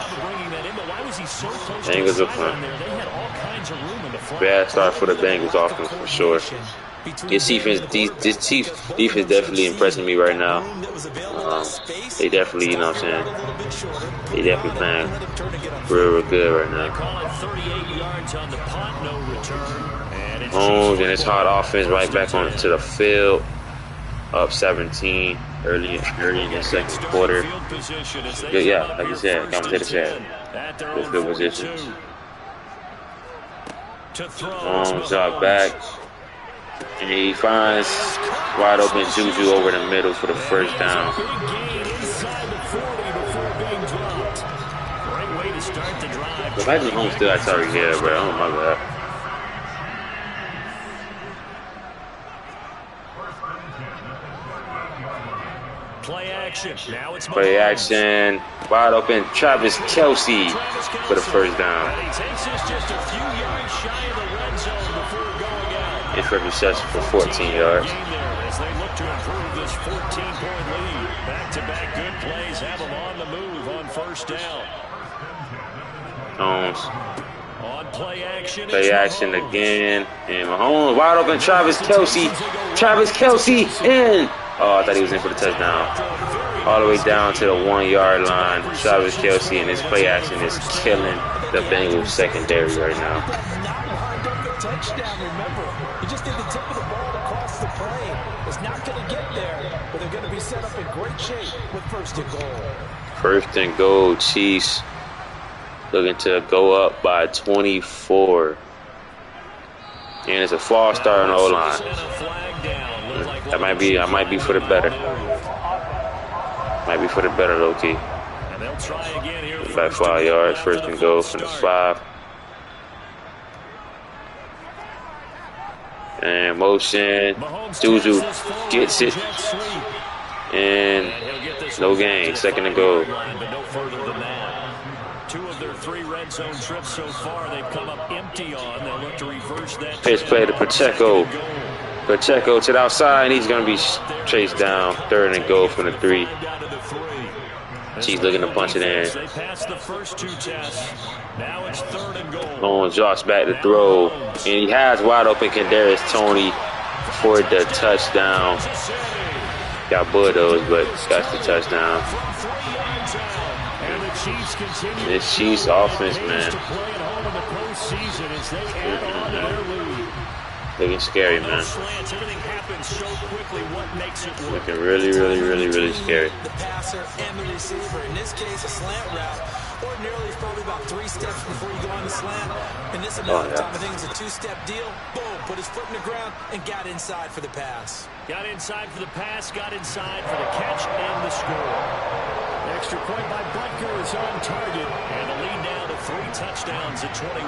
Bengals a punt. Bad start for the Bengals offense for sure. This defense definitely impressing me right now. They definitely, you know what I'm saying? They definitely playing real good right now. Call it 38 yards on the punt, no return. And it's hard offense right back onto the field. Up 17 early in the second quarter. Good, yeah, like you said, come to the set. Good field positions. Shot back. And he finds wide open Juju over the middle for the first down. Imagine home still at Tyreek Hill, bro. Oh my god. Play action. Now it's play action. Wide open. Travis Kelce for the first down. He takes us just a few yards shy of the red zone before going out. It's for reception for 14 yards. As they look to improve this 14-point lead. Back-to-back good plays have them on the move on first down. On play action again. And Mahomes wide open. Travis Kelce. In. Oh, I thought he was in for the touchdown. All the way down to the 1 yard line. Travis Kelce and his play action is killing the Bengals secondary right now. Touchdown, remember. He just did the tip of the ball across the plane. It's not going to get there, but they're going to be set up in great shape with first and goal. First and goal, Chiefs looking to go up by 24. And it's a false start on the O-line. That might be for the better. Might be for the better, low-key. By 5 yards, first and goal from the 5. And motion. Juju gets it. And no gain. Second and goal. Two of their 3 red zone trips so far, they've come up empty on. They'll look to reverse that. Pitch play to Pacheco. Pacheco to the outside, and he's going to be chased down. Third and goal from the 3. Chiefs looking to punch it in. They passed the first 2 tests. Now it's third and goal. On Josh back to throw. And he has wide open Kadarius Toney for the touchdown. Got bulldozed, but got the touchdown. This Chiefs offense, man. Looking scary, man. Looking really scary. The passer and the receiver. In this case, a slant route. Ordinarily, it's probably about 3 steps before you go on the slant. In this amount of time, I think it's a 2-step deal. Boom, put his foot in the ground and got inside for the pass. Got inside for the pass, got inside for the catch and the score. Extra point by Butker is on target. And the lead now to 3 touchdowns at 21.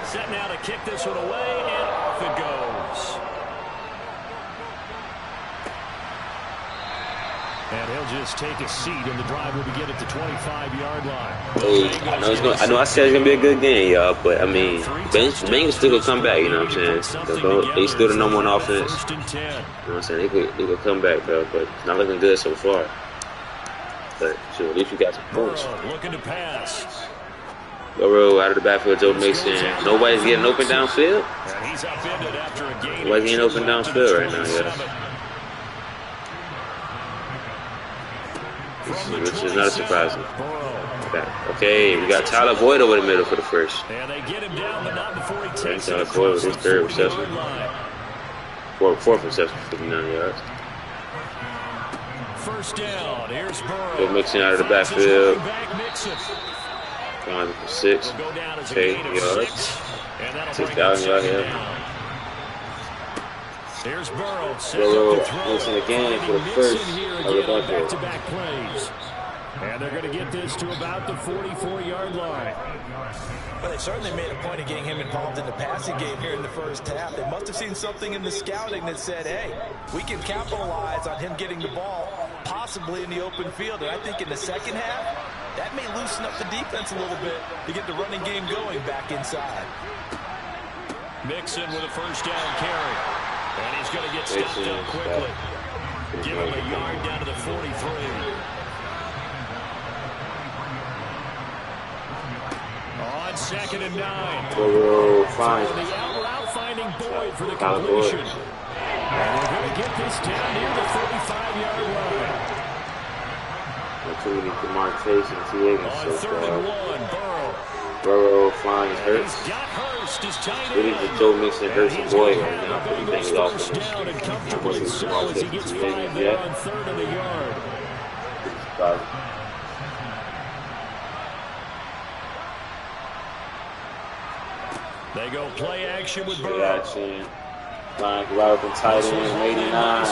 Set now to kick this one away, and off it goes. And he'll just take a seat, and the drive will begin at the 25-yard line. I know I said it's going to be a good game, y'all, but, I mean, Bengals still going to come back, you know what I'm saying? They still the number 1 offense. You know what I'm saying? They could come back, bro, but it's not looking good so far. But, sure, at least you got some points. Looking to pass. Burrow out of the backfield, Joe Mixon. Nobody's getting open downfield? He's upended after a game. Nobody's getting open downfield right now, yeah. Which is not surprising. Okay, we got Tyler Boyd over the middle for the first. And they get him down, but not before he takes Tyler Boyd with his 3rd reception. 4th reception, 59 yards. First down, here's Burrow. Joe Mixon out of the backfield. Going for 6. Okay, yards. 6,000 yards here. Here's Burrow. Burrow Wilson again for the first of the back-to-back plays. And they're going to get this to about the 44-yard line. Well, they certainly made a point of getting him involved in the passing game here in the first half. They must have seen something in the scouting that said, hey, we can capitalize on him getting the ball, possibly in the open field. And I think in the second half, that may loosen up the defense a little bit to get the running game going back inside. Mixon with a first down carry. And he's going to get stopped up quickly. Give him a yard down to the 43. On 2nd and 9. Burrow finds the out route, finding Boyd for the completion. And they're going to get this down near the 35-yard line. Opportunity for Mark Chase and T. Higgins On so 3rd and far. 1, Burrow finds Hurts. He's got Hurst, his tight Really, end. the Joe Mixon, Hurts, and Boyd right now. The Everything is Bengals off first of down and him. comfortably so as he gets 5 there on 3rd and a yard. They go play action with Burrow. Play action. Line right up and tight end, 89.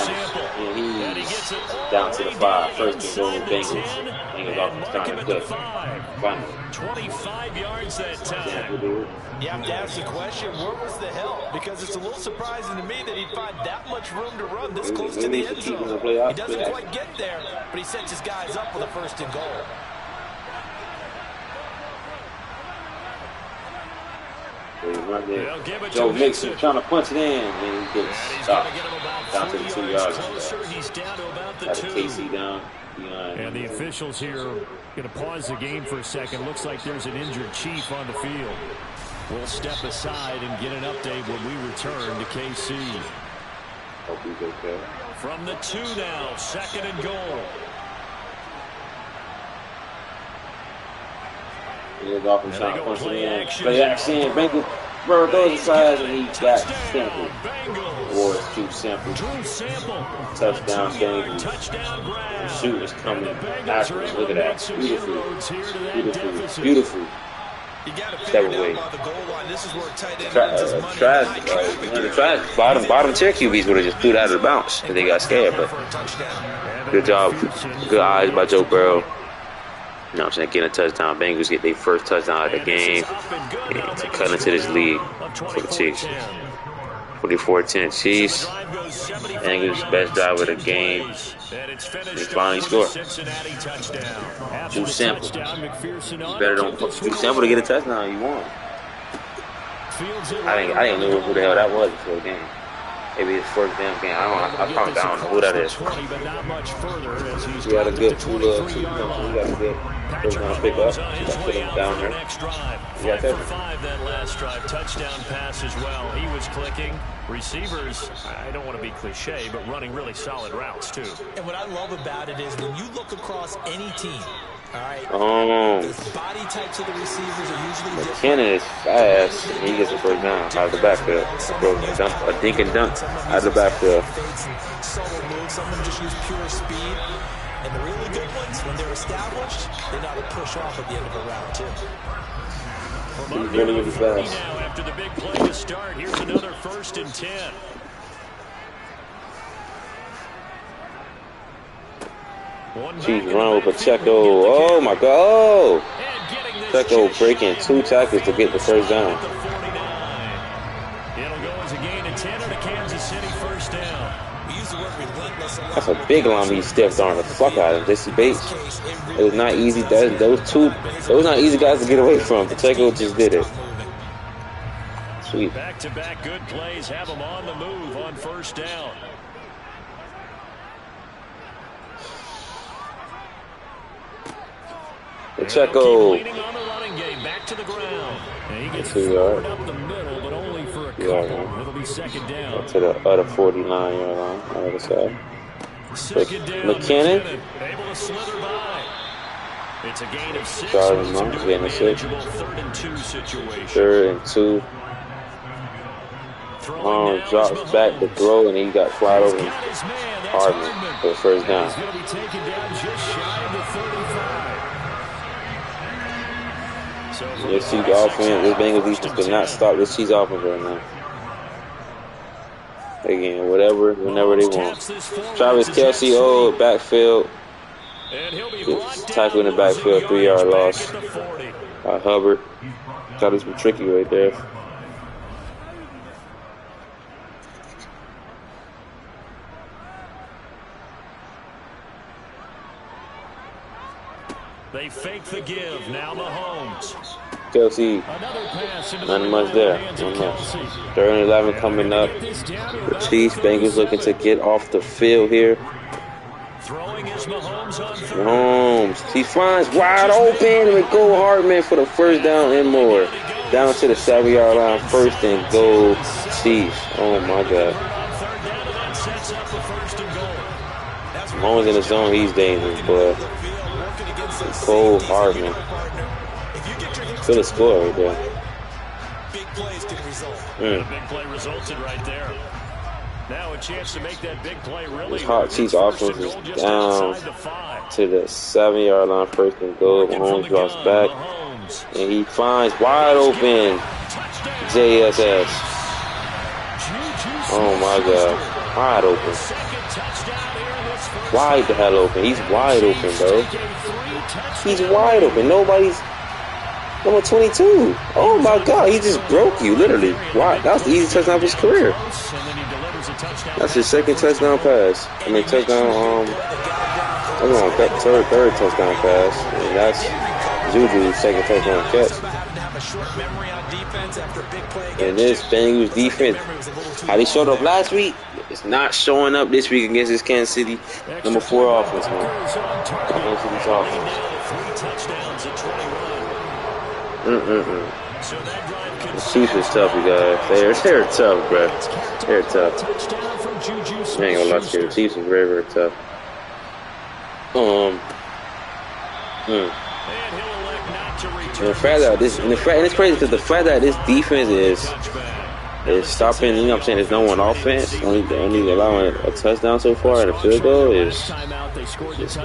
And he's down to the 5. First and goal, Bengals. Bengals off the time to clip. Finally. 25 yards that time. You have to ask the question, where was the help? Because it's a little surprising to me that he'd find that much room to run this close to the end zone. He doesn't quite get there, but he sets his guys up with a 1st and goal. Joe Mixon trying to punch it in, and he gets stopped down to the 2 yards. Got the KC down. And the officials here going to pause the game for a second. Looks like there's an injured Chief on the field. We'll step aside and get an update when we return to KC. Hope he's okay. From the 2 now, 2nd and goal. He's off and trying to punch it in. Play action. Bengals. Burrow throws aside and he got sampled. Ward's Drew sample. Touchdown Bengals. The shoot is coming after us. Look at that. Beautiful. Beautiful. Beautiful. You got to figure it out by the goal line. This is where tight end earns his money. Trash. Bottom tier QBs would have just threw it out of the bounce because they got scared. But good job. Good eyes by Joe Burrow. You know what I'm saying? Getting a touchdown. Bengals get their first touchdown of the game to cut into this lead for the Chiefs. 44-10 Chiefs. Bengals best drive of the game. They finally score. Drew Sample. You better don't put Drew Sample to get a touchdown. You won. I didn't know who the hell that was before the game. Maybe his first damn game. I don't know who that is. We had a good two. We got a good first round pick up. Put him down there. We got that last drive touchdown pass as well. He was clicking. Receivers, I don't want to be cliche, but running really solid routes too. And what I love about it is when you look across any team, all right, the body types of the receivers are usually different. McKinnon is fast, and he gets the first down out of the backfield. A dink and dunk out of the backfield. Some of them just use pure speed. And the really good ones, when they're established, they know how to push off at the end of a route too. He's really fast. Now after the big play to start, here's another 1st and 10. Chiefs run with Pacheco. Oh my God! Oh. Pacheco breaking 2 tackles to get the first down. It'll go as a gain of 10 and a Kansas City first down. That's a big line he stepped on the fuck out of Jesse Bates. It was not easy. Those not easy guys to get away from. Pacheco just did it. Sweet. Back-to-back good plays have them on the move on first down. Pacheco. Back to the ground. And he gets 2 yards. up the middle, but only for a couple. It'll be 2nd down. To the other 49-yard line on the other side. 2nd down. McKinnon. Able to slither by. It's a gain of 6. Getting a 6. 3rd and 2 situation. 3rd and 2. Drops back to throw, and he got flied over Hardman for the first down. He's going to be taken down just shy of the 35. This Chiefs offense, this Bengals defense could not stop this Chiefs offense right now. Again, whenever they want. Travis Kelce, backfield. Tackle in the backfield, 3-yard loss by Hubbard. Thought this was tricky right there. They fake the give. Now Mahomes. Kelce, nothing much there. Not much. 3rd and 11 coming up. The Chiefs, Bengals looking to get off the field here. Mahomes. He finds wide open with Go Hartman for the first down and more. Down to the 7-yard line. First and goal. Chiefs. Oh my God. Mahomes in the zone. He's dangerous, but Cole Hartman. Feel the score right there. Big plays can result. A big play resulted right there. Now a chance to make that big play really. This hot Chiefs offense is down to the 7-yard line. First and goal. Mahomes drops back. And he finds wide open JSS. Oh my God. Wide open. Wide the hell open. He's wide open, bro. He's wide open. Nobody's. Number 22. Oh my God. He just broke you, literally. Wow. That was the easiest touchdown of his career. That's his second touchdown pass. I mean, touchdown, third touchdown pass. And that's Juju's second touchdown catch. And this Bengals defense, how they showed up last week, it's not showing up this week against this Kansas City number 4 offense, man. Kansas City's offense. The Chiefs is tough, you guys. They're tough, bro. They're tough. I ain't gonna lie to you. The Chiefs is very, very tough. And the fact that this, and it's crazy because the fact that this defense is stopping, you know what I'm saying, there's no one offense, only allowing a touchdown so far and a field goal is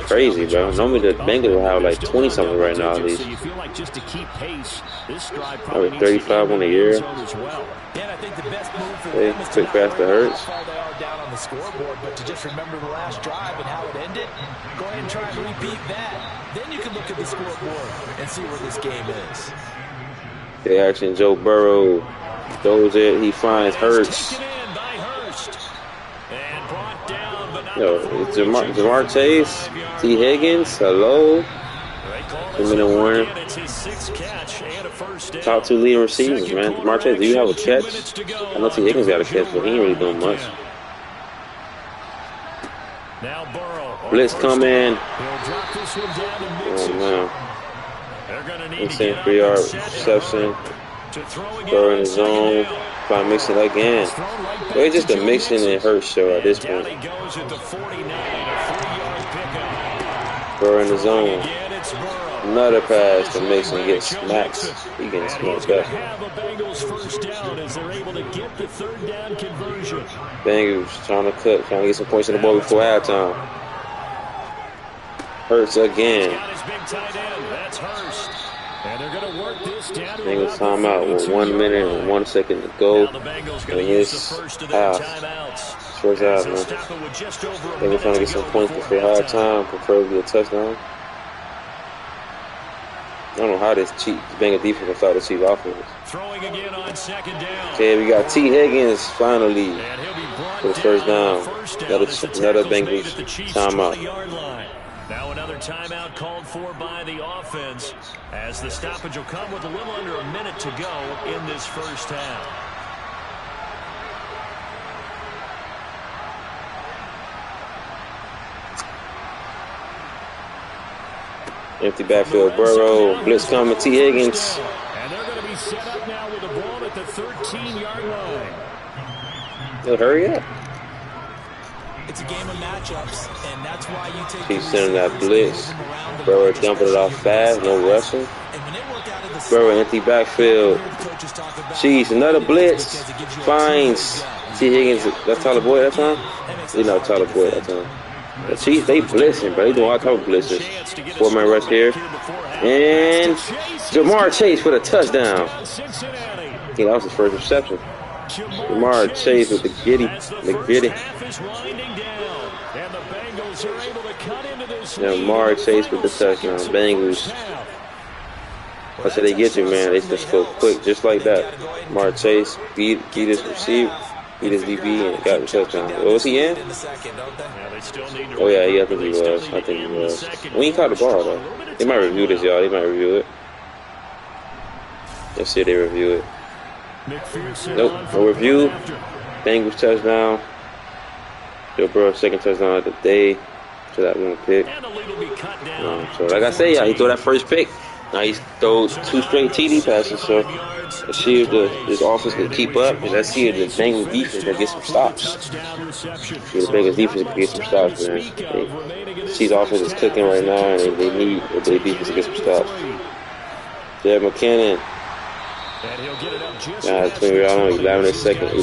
crazy, bro. Normally the Bengals will have like 20 something right now at least. Over 35 on the year. Hey, quick pass to Hurts. Down on the scoreboard, but to just remember the last drive and how it ended, go ahead and try and repeat that. Then you can look at the scoreboard and see where this game is. The action, Joe Burrow throws it. He finds Hurts. Yo, it's Jamar Chase, T. Higgins, hello. 2-minute warning. Top 2 leading receivers, man. Jamar Chase, do you have a catch? I know T. Higgins got a catch, but he ain't really doing much. Blitz coming. Oh, man. Insane 3-yard reception. Throw in the zone. By mixing again. Well, it's just a mixing and Hurts show at this point. Throw in the zone. Another pass to Mixon gets smacked. He getting smacked back. Bengals trying to cut, trying to get some points on the board before halftime. Hurts again. Bengals timeout with 1 minute and 1 second to go. And his half. First half, man. Bengals trying to get some points before halftime, preferably a touchdown. I don't know how this Bengals defense can start the Chiefs offense. Okay, we got T. Higgins finally for the first down. Another Bengals timeout. Now another timeout called for by the offense as the stoppage will come with a little under a minute to go in this first half. Empty backfield, Burrow, blitz coming, T. Higgins. And they're going to be set up now with the ball at the 13-yard line. Yo, hurry up. It's a game of matchups, and that's why you take. He's sending that blitz. Burrow dumping it off fast, no rushing. Burrow empty backfield. Jeez, another blitz. Finds T. Higgins. That's Tyler Boyd that time? He's not Tyler Boyd that time. The Chiefs, they blitzing, bro. They doing all type of blitzes. 4-man rush here. And Jamar Chase for the touchdown. He lost his first reception. Jamar Chase with the giddy. Jamar Chase with the touchdown. Bengals. That's how they get you, man. They just go quick, just like that. Jamar Chase beat his receiver. Beat his DB and got the touchdown. What was he in? Oh yeah, I think he was. When he caught the ball though. They might review this, y'all. They might review it. Let's see if they review it. Nope, no review. Bengals touchdown. Joe Burrow second touchdown of the day. to that one pick. And the lead will be cut down. So like I said, yeah, he threw that first pick. Now he's throw 2 straight TD passes. So let's see if this offense can keep up, and let's see if the Bengals defense can get some stops. See if the Bengals defense can get some stops, man. See the offense is cooking right now, and they need the defense to get some stops. Jared McKinnon. Got 11 seconds to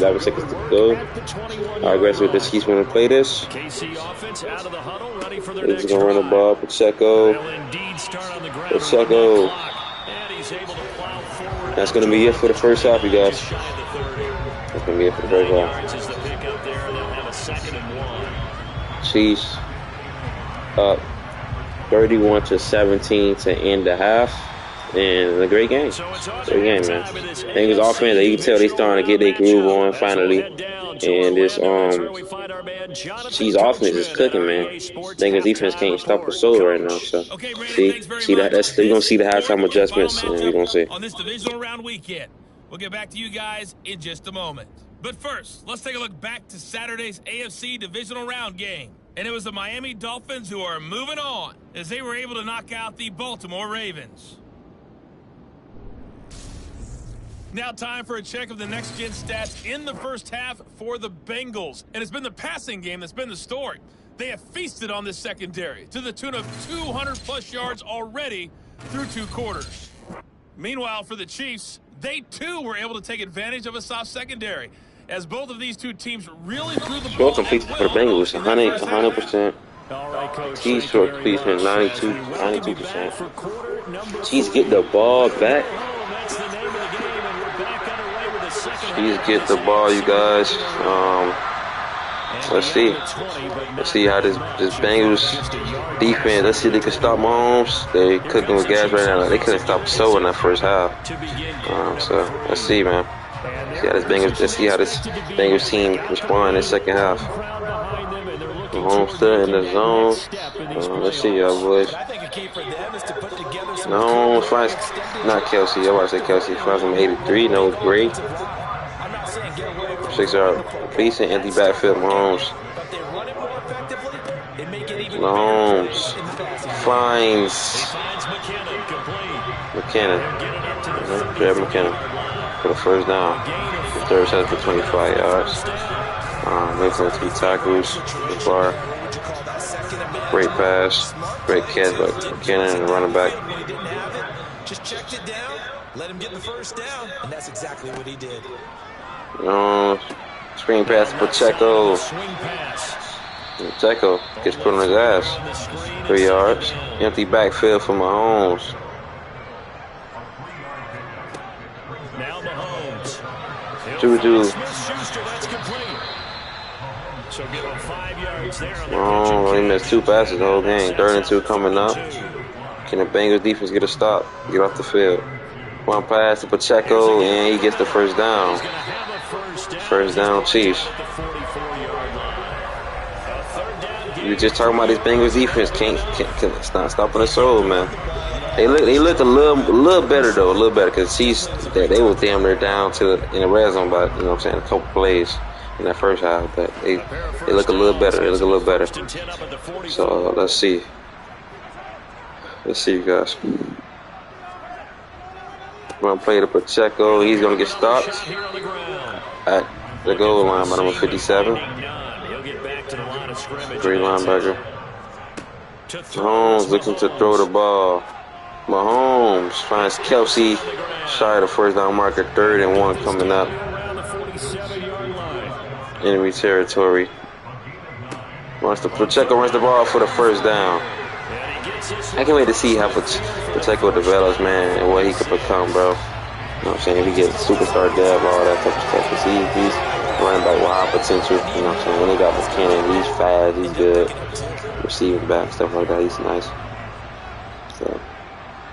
go. How aggressive the Chiefs want to play this? He's gonna run the ball. Pacheco. That's gonna be it for the first half, you guys. That's gonna be it for the first half. Chiefs up 31-17 to end the half. And a great game. Great game, man. Bengals offense, you can tell they starting to get their groove on finally. And this Chiefs offense is cooking, man. Bengals defense can't stop the soul right now. So see that we're gonna see the halftime adjustments, and we're gonna see. On this divisional round weekend, we'll get back to you guys in just a moment. But first, let's take a look back to Saturday's AFC divisional round game. And it was the Miami Dolphins who are moving on as they were able to knock out the Baltimore Ravens. Now time for a check of the next-gen stats in the first half for the Bengals. And it's been the passing game that's been the story. They have feasted on this secondary to the tune of 200-plus yards already through 2 quarters. Meanwhile, for the Chiefs, they too were able to take advantage of a soft secondary as both of these two teams really threw the ball. Completion for the Bengals, 100%. Chiefs for completion, 92%. Chiefs get the ball back. Chiefs get the ball, you guys. Let's see. Let's see how this Bengals defense. Let's see if they can stop Mahomes. They cooking with gas right now. They couldn't stop So in that first half. So let's see, man. Let's see how this Bengals team respond in the second half. Mahomes still in the zone. Let's see, y'all boys. No, finds not Kelsey. I want to say Kelsey. Finds him 83. No, great. 6-yard facing empty backfield. Mahomes finds McKinnon. Jared McKinnon for the first down. The third set for 25 yards. Wait for 3 tackles. Far. Great pass. Great catch by McKinnon and running back. Just checked it down, let him get the first down, and that's exactly what he did. Screen pass to Pacheco. Pacheco gets put on his ass. 3 yards. Empty backfield for Mahomes. Now Mahomes. Juju. So give him 5 yards there. He missed 2 passes the whole game. 3rd and 2 coming up. Can the Bengals defense get a stop? Get off the field. 1 pass to Pacheco, and he gets the first down. First down, Chiefs. We just talking about this Bengals defense. Can't stop stopping the soul, man. They looked a little better though, a little better because Chiefs they were damn near down to in the red zone by a couple plays in that first half, but they look a little better. They look a little better. So let's see. Let's see, you guys. We're going to play to Pacheco. He's going to get stopped at the goal line by number 57. Great linebacker. Mahomes looking to throw the ball. Mahomes finds Kelsey shy of the first down marker. 3rd and 1 coming up. Enemy territory. Pacheco runs the ball for the first down. I can't wait to see how Pacheco develops, man, and what he could become, bro. You know what I'm saying? If he gets superstar dev, all that type of stuff. Because he's running back with high potential. You know what I'm saying? When they got McKinnon, he's fast, he's good. Receiving back, stuff like that. He's nice. So,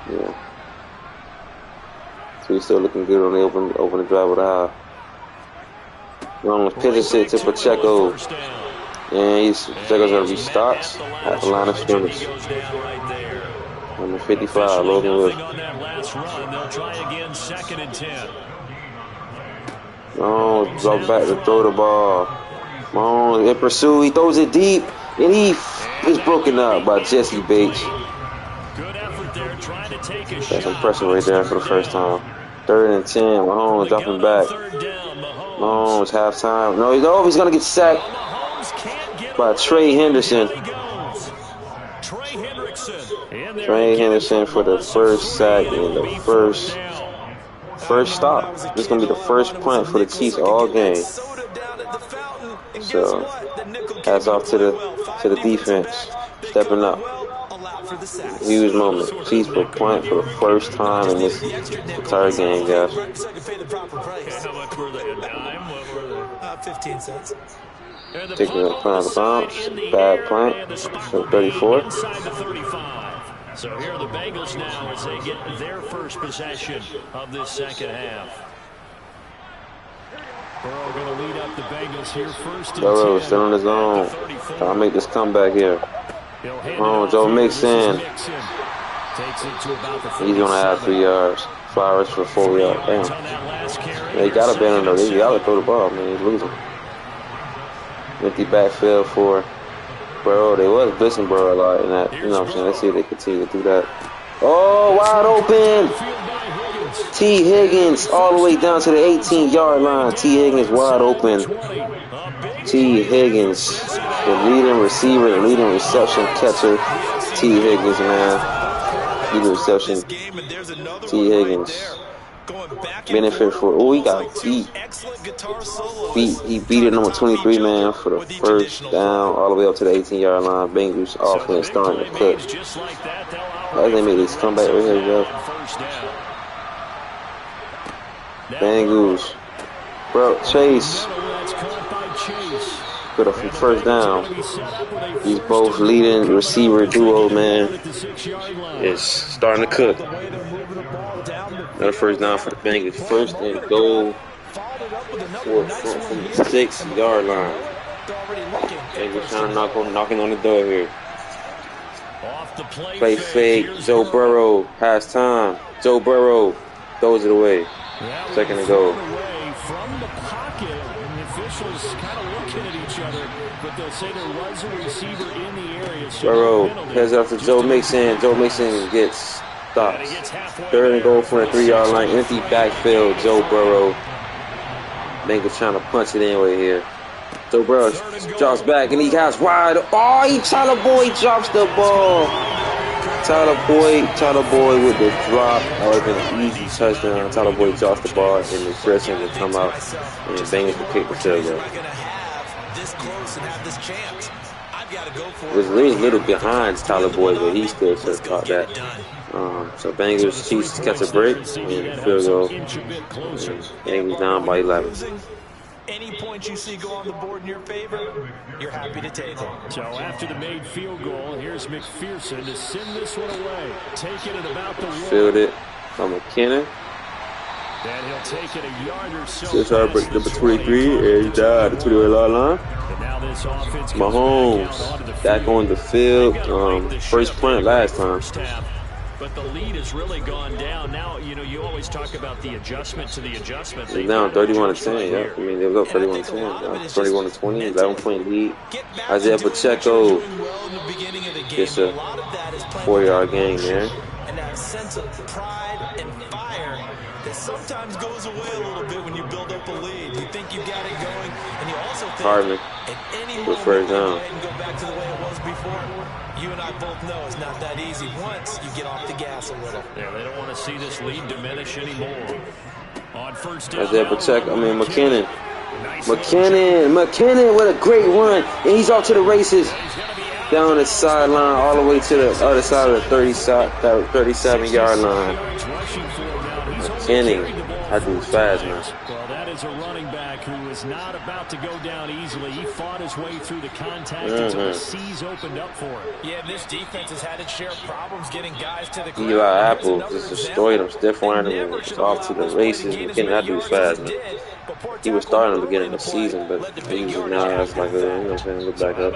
yeah. So he's still looking good on the open the drive with a high. Pitches it to Pacheco. And Pacheco's going to be stopped at the line of scrimmage. Number 55, Logan Wood. Drop back to throw the ball. In pursuit, he throws it deep, and he It's broken up by Jesse Bates. Good effort there, trying to take a That's shot. impressive right there for the first time. 3rd and 10. Mahomes dropping back. Mahomes halftime. No, he's gonna get sacked by Trey Henderson. Trey Henderson for the first sack and the first stop. This is gonna be the first punt for the Chiefs all game. So hats off to the defense stepping up. Huge moment. Chiefs will punt for the first time in this entire game, guys. How much were they? A dime? What were they? 15 cents. Taking a punt out of bounds. Bad punt. So 34. Inside the 35. So here are the Bengals now as they get their first possession of this second half. Burrow going to lead up the Bengals here first. Burrow still on his own. Trying to make this comeback here. Oh, Joe Mixon. He's going to have 3 yards. Flowers for 4 yards. Damn. They got to ban him though. They got to throw the ball, man. He's losing. Empty backfield for Burrow. They was blitzing Burrow a lot in that. You know what I'm saying? Let's see if they continue to do that. Oh, wide open. T. Higgins all the way down to the 18-yard line. T. Higgins wide open. T. Higgins, the leading receiver, the leading reception catcher. T. Higgins, man. Leading reception. T. Higgins. Benefit for, oh, he got beat. He beat it number 23, man, for the first down all the way up to the 18-yard line. Bengals offense starting to cook. How they made this comeback right here, bro? Bengals. Bro, Chase. For the first down. These both leading receiver duo, man, is starting to cook. Another first down for the Bengals. First and goal from the 6-yard line. Bengals trying to knocking on the door here. Play fake. Joe Burrow has time. Joe Burrow throws it away. Second and goal. From the pocket, and the officials kind of looking at each other, but they'll say there was a receiver in the area. So Burrow heads up to Joe Mixon. Joe Mixon gets stopped. 3rd and goal from the 3-yard line. Empty backfield. Joe Burrow. Bengals trying to punch it in right here. Joe Burrow drops back and he has wide. Oh, Tyler Boyd drops the ball. Tyler Boyd with the drop. That would have been an easy touchdown. Tyler Boyd drops the ball and the freshman will come out and Bengals will kick the field goal. It was a little behind Tyler Boyd, but he still should have caught that. So Bengals Chiefs catch a break and field goal. Bengals down by 11. Any points you see go on the board in your favor, you're happy to take them. So after the made field goal, here's McPherson to send this one away. Take it at about the 1. Field it from McKinnon. And he'll take it a yard or so. This is break number 23, and he died at the 20-yard line. Mahomes back on the field. First punt last time. But the lead has really gone down. Now, you know, you always talk about the adjustment to the adjustment. They're down 31-10, yeah. I mean, they was up 31-10. 31-20, 11-point lead. Isaiah Pacheco gets a 4-yard gain there. And that sense of pride and fire that sometimes goes away a little bit when you build up a lead. You think you got it going, and you also think Hardman at any with moment first down. and go back to the way it was before. You and I both know it's not that easy once you get off the gas a little. Yeah, they don't want to see this lead diminish anymore. On first down, Isaiah Pacheco, McKinnon. McKinnon with a great run, and he's off to the races. Down the sideline, all the way to the other side of the 37-yard line. McKinnon, that dude's fast, man. Well, that is a running back who is not about to go down easily. He fought his way through the contact until the seas opened up for him. Yeah, this defense has had its share of problems getting guys to the ground. Eli Apple just destroyed him, stiff armed him, off to the races. McKinnon, that dude's fast, man. He was starting at the beginning of the season, but he was now has like a, you know what I'm saying, look back up.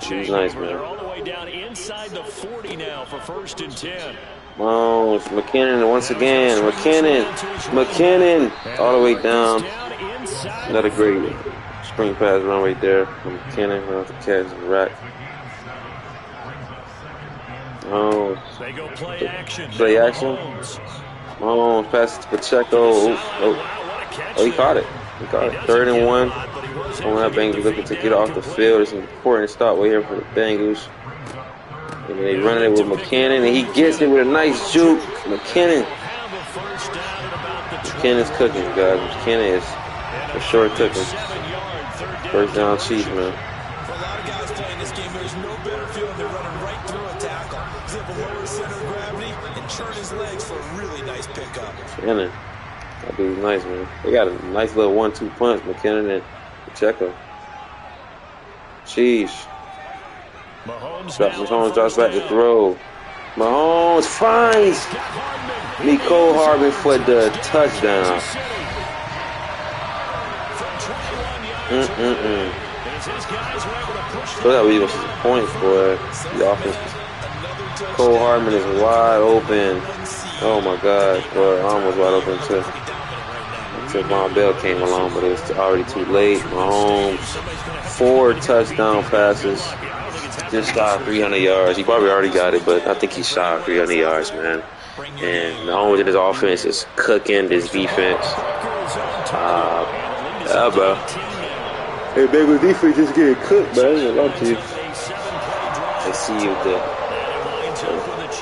He's nice, man. They're all the way down inside the 40 now for 1st and 10. Oh, it's McKinnon once again. McKinnon all the way down. Another great spring pass run right there from McKinnon. Off the catch and rack. Oh, They go play action. play action. Mahomes passes to Pacheco. Oh, he caught it. He caught it. 3rd and 1. On that Bengals looking to get off the field. It's an important stop right here for the Bengals. And they running it with McKinnon, and he gets it with a nice juke. McKinnon's cooking, guys. McKinnon is for sure cooking. First down Chiefs, man. For a lot of guys playing this game, there's no better feeling than running right through a tackle. He's able to lower center of gravity and turn his legs for a really nice pickup. McKinnon. That dude's nice, man. They got a nice little 1-2 punch, McKinnon and Pacheco. Chiefs. Mahomes drops back to throw. Mahomes finds Mecole Hardman for the touchdown. So that was even some points for the offense. Mecole Hardman is wide open. Oh my God. Well, arm was wide open too. Until Von Bell came along, but it was already too late. Mahomes, 4 touchdown passes. Just shy of 300 yards. He probably already got it, but I think he's shy of 300 yards, man. And Mahomes in his offense is cooking this defense. Yeah, bro. Hey, Bengals defense just getting cooked, man. I love to you. Let's see you there.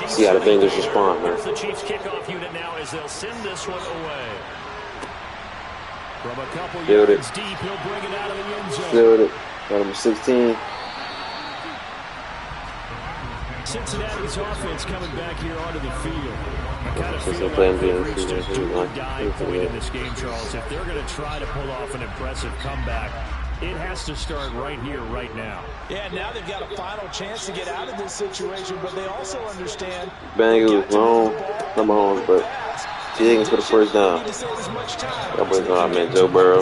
See how the Bengals respond, man. The Chiefs kickoff unit now as they'll send this one away. From a couple yards deep, he'll bring it out of the end zone. Field it. Number 16. Cincinnati's offense coming back here onto the field. I kind of feel Since like Vegas just took a dive point in this game, Charles. If they're going to try to pull off an impressive comeback, it has to start right here, right now. Yeah, now they've got a final chance to get out of this situation, but they also understand Bengals, Mahomes, not Mahomes, but Higgins for the first down. That boy's going out, man. Joe Burrow.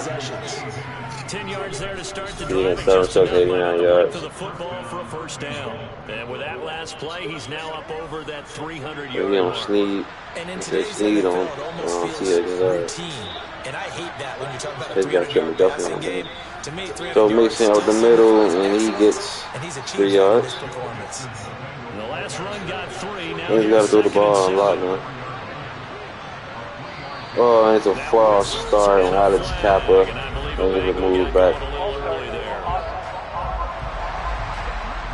10 yards there to start the Yeah, drive. 789 yards. To the football for a first down. And with that last play, he's now up over that 300-yard Maybe on mark. Snead. And in There's today's Snead on NFL, it almost see feels it. routine. And I hate that when you talk about a He's got 300-yard definitely passing on game. him. To me, 300 So yards Mason out the still middle, seems and he impressive. gets And he's achieved 3 that in yards. this performance. The last run got 3. Now He's got to throw the ball on lot now. Oh, and it's a false start on Alex Kappa. And there's a move back.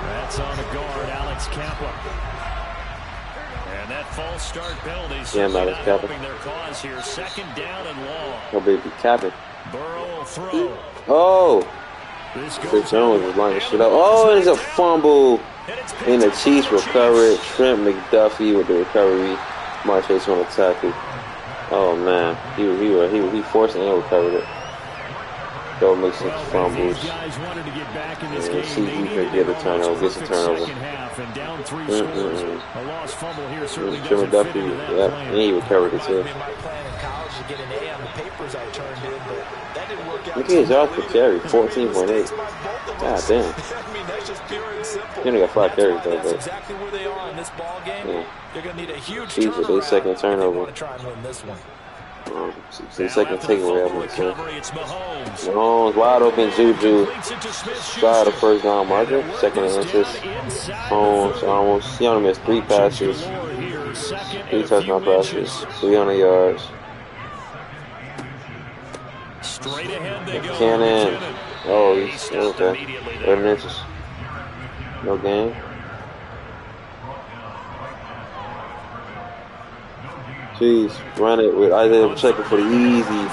That's on the guard, Alex Kappa. And that false start penalty Damn, Alex Kappa. helping their cause here. 2nd down and long. Oh, baby, Kappa. Burrow will throw. Oh! This Chris goes Jones was lining shit up. Oh, and it's a fumble. And the Chiefs recover it. Trent McDuffie with the recovery. Marchese on the tackle. Oh man, he forced it and recovered it. Go make some fumbles. guys wanted to get back in this And game. see if he could get a turnover, get some turnover. Second half and down 3 scores. A lost fumble here certainly Trent doesn't fit McDuffie, into that yeah, plan. and he recovered it too. I mean, my plan in college to get an A on the papers I turned in, but that didn't work out. Look at his yards per carry, 14.8. God damn. I mean, that's just pure and simple. He only got 5 carries though, That's but exactly where they are in this ball game. yeah. They're going to need a huge Chiefs with their turnaround second if they turnover. want to try and win this one. The second takeaway, I'm gonna say. It's Mahomes. Mahomes wide open, Juju. Completes it to Smith-Schuster. Shy of the first down marker. Second and inches. Mahomes, he only missed 3 passes. 3 touchdown passes. 300 yards. Straight ahead they go. Cannon. Oh, he's stopped okay. immediately 11 there. inches. No game. Jeez, run it with Isaiah Pacheco for the easy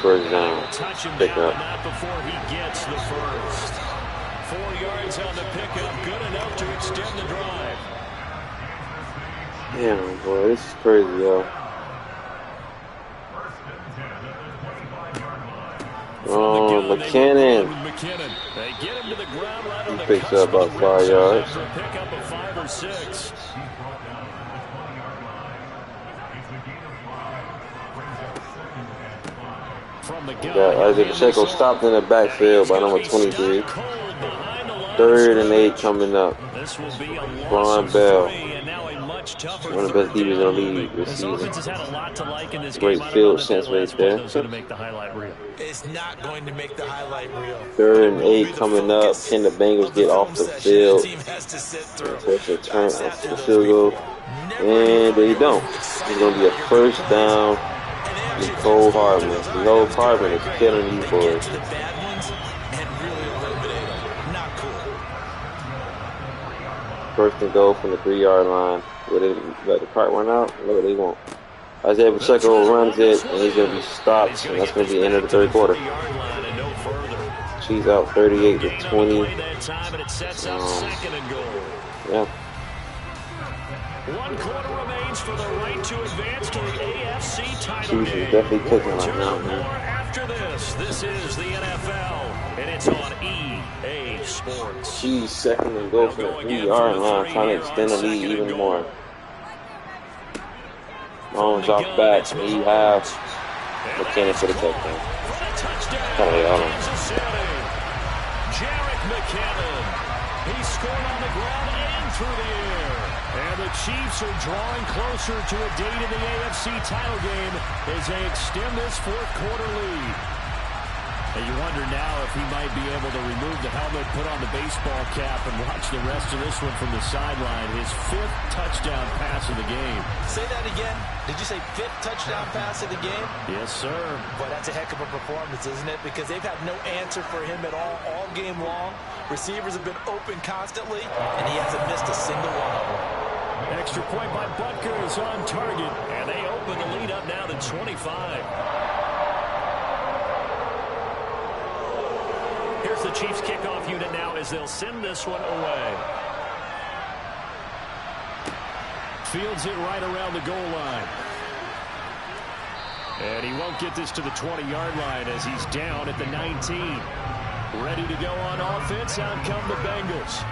first down. Touch him Pick down, up. not before he gets the first. 4 yards on the pickup, good enough to extend the drive. Damn, boy, this is crazy, yo. Oh, McKinnon. They get him to the ground right on He the picks cusp up about of 5 yards. after a pickup of 5 or 6. From the gun, Got Isaiah Pacheco stopped in the backfield by number 23. 3rd and 8 coming up. This will be a Von loss of Bell. 3, and now a much much tougher. One of the best DBs in the league this This season. offense has had a lot to like in this Great game. field sense right there. Going to make the highlight reel. It's not going to make the highlight reel. 3rd and 8 coming up. Can the Bengals get off the field? Force a turn off the field goal. And they don't. It's going to be a first down. Nicole Hardman. Nicole Hardman is killing these boys. First and goal from the 3-yard line. Will they let the cart run out? No, they won't. Isaiah Pacheco runs it, and he's going to be stopped, and that's going to be the end of the 3rd quarter. She's out 38-20. Yeah. 1 quarter remains for the right to advance to the AFC title Chiefs game. is definitely cooking right now, More man. after this. This is the NFL, and it's on EA Sports. Chiefs 2nd and goal for the 3-yard line, trying to extend the lead even more. Long drop back, and he has McKinnon for the touchdown. Hold on. Jarek McKinnon. He scored on the ground and through the air. And the Chiefs are drawing closer to a date in the AFC title game as they extend this 4th quarter lead. And you wonder now if he might be able to remove the helmet, put on the baseball cap, and watch the rest of this one from the sideline. His 5th touchdown pass of the game. Say that again. Did you say 5th touchdown pass of the game? Yes, sir. Boy, that's a heck of a performance, isn't it? Because they've had no answer for him at all game long. Receivers have been open constantly, and he hasn't missed a single one of them. Extra point by Butker is on target, and they open the lead up now to 25. Here's the Chiefs kickoff unit now as they'll send this one away. Fields it right around the goal line. And he won't get this to the 20-yard line as he's down at the 19. Ready to go on offense. Out come the Bengals.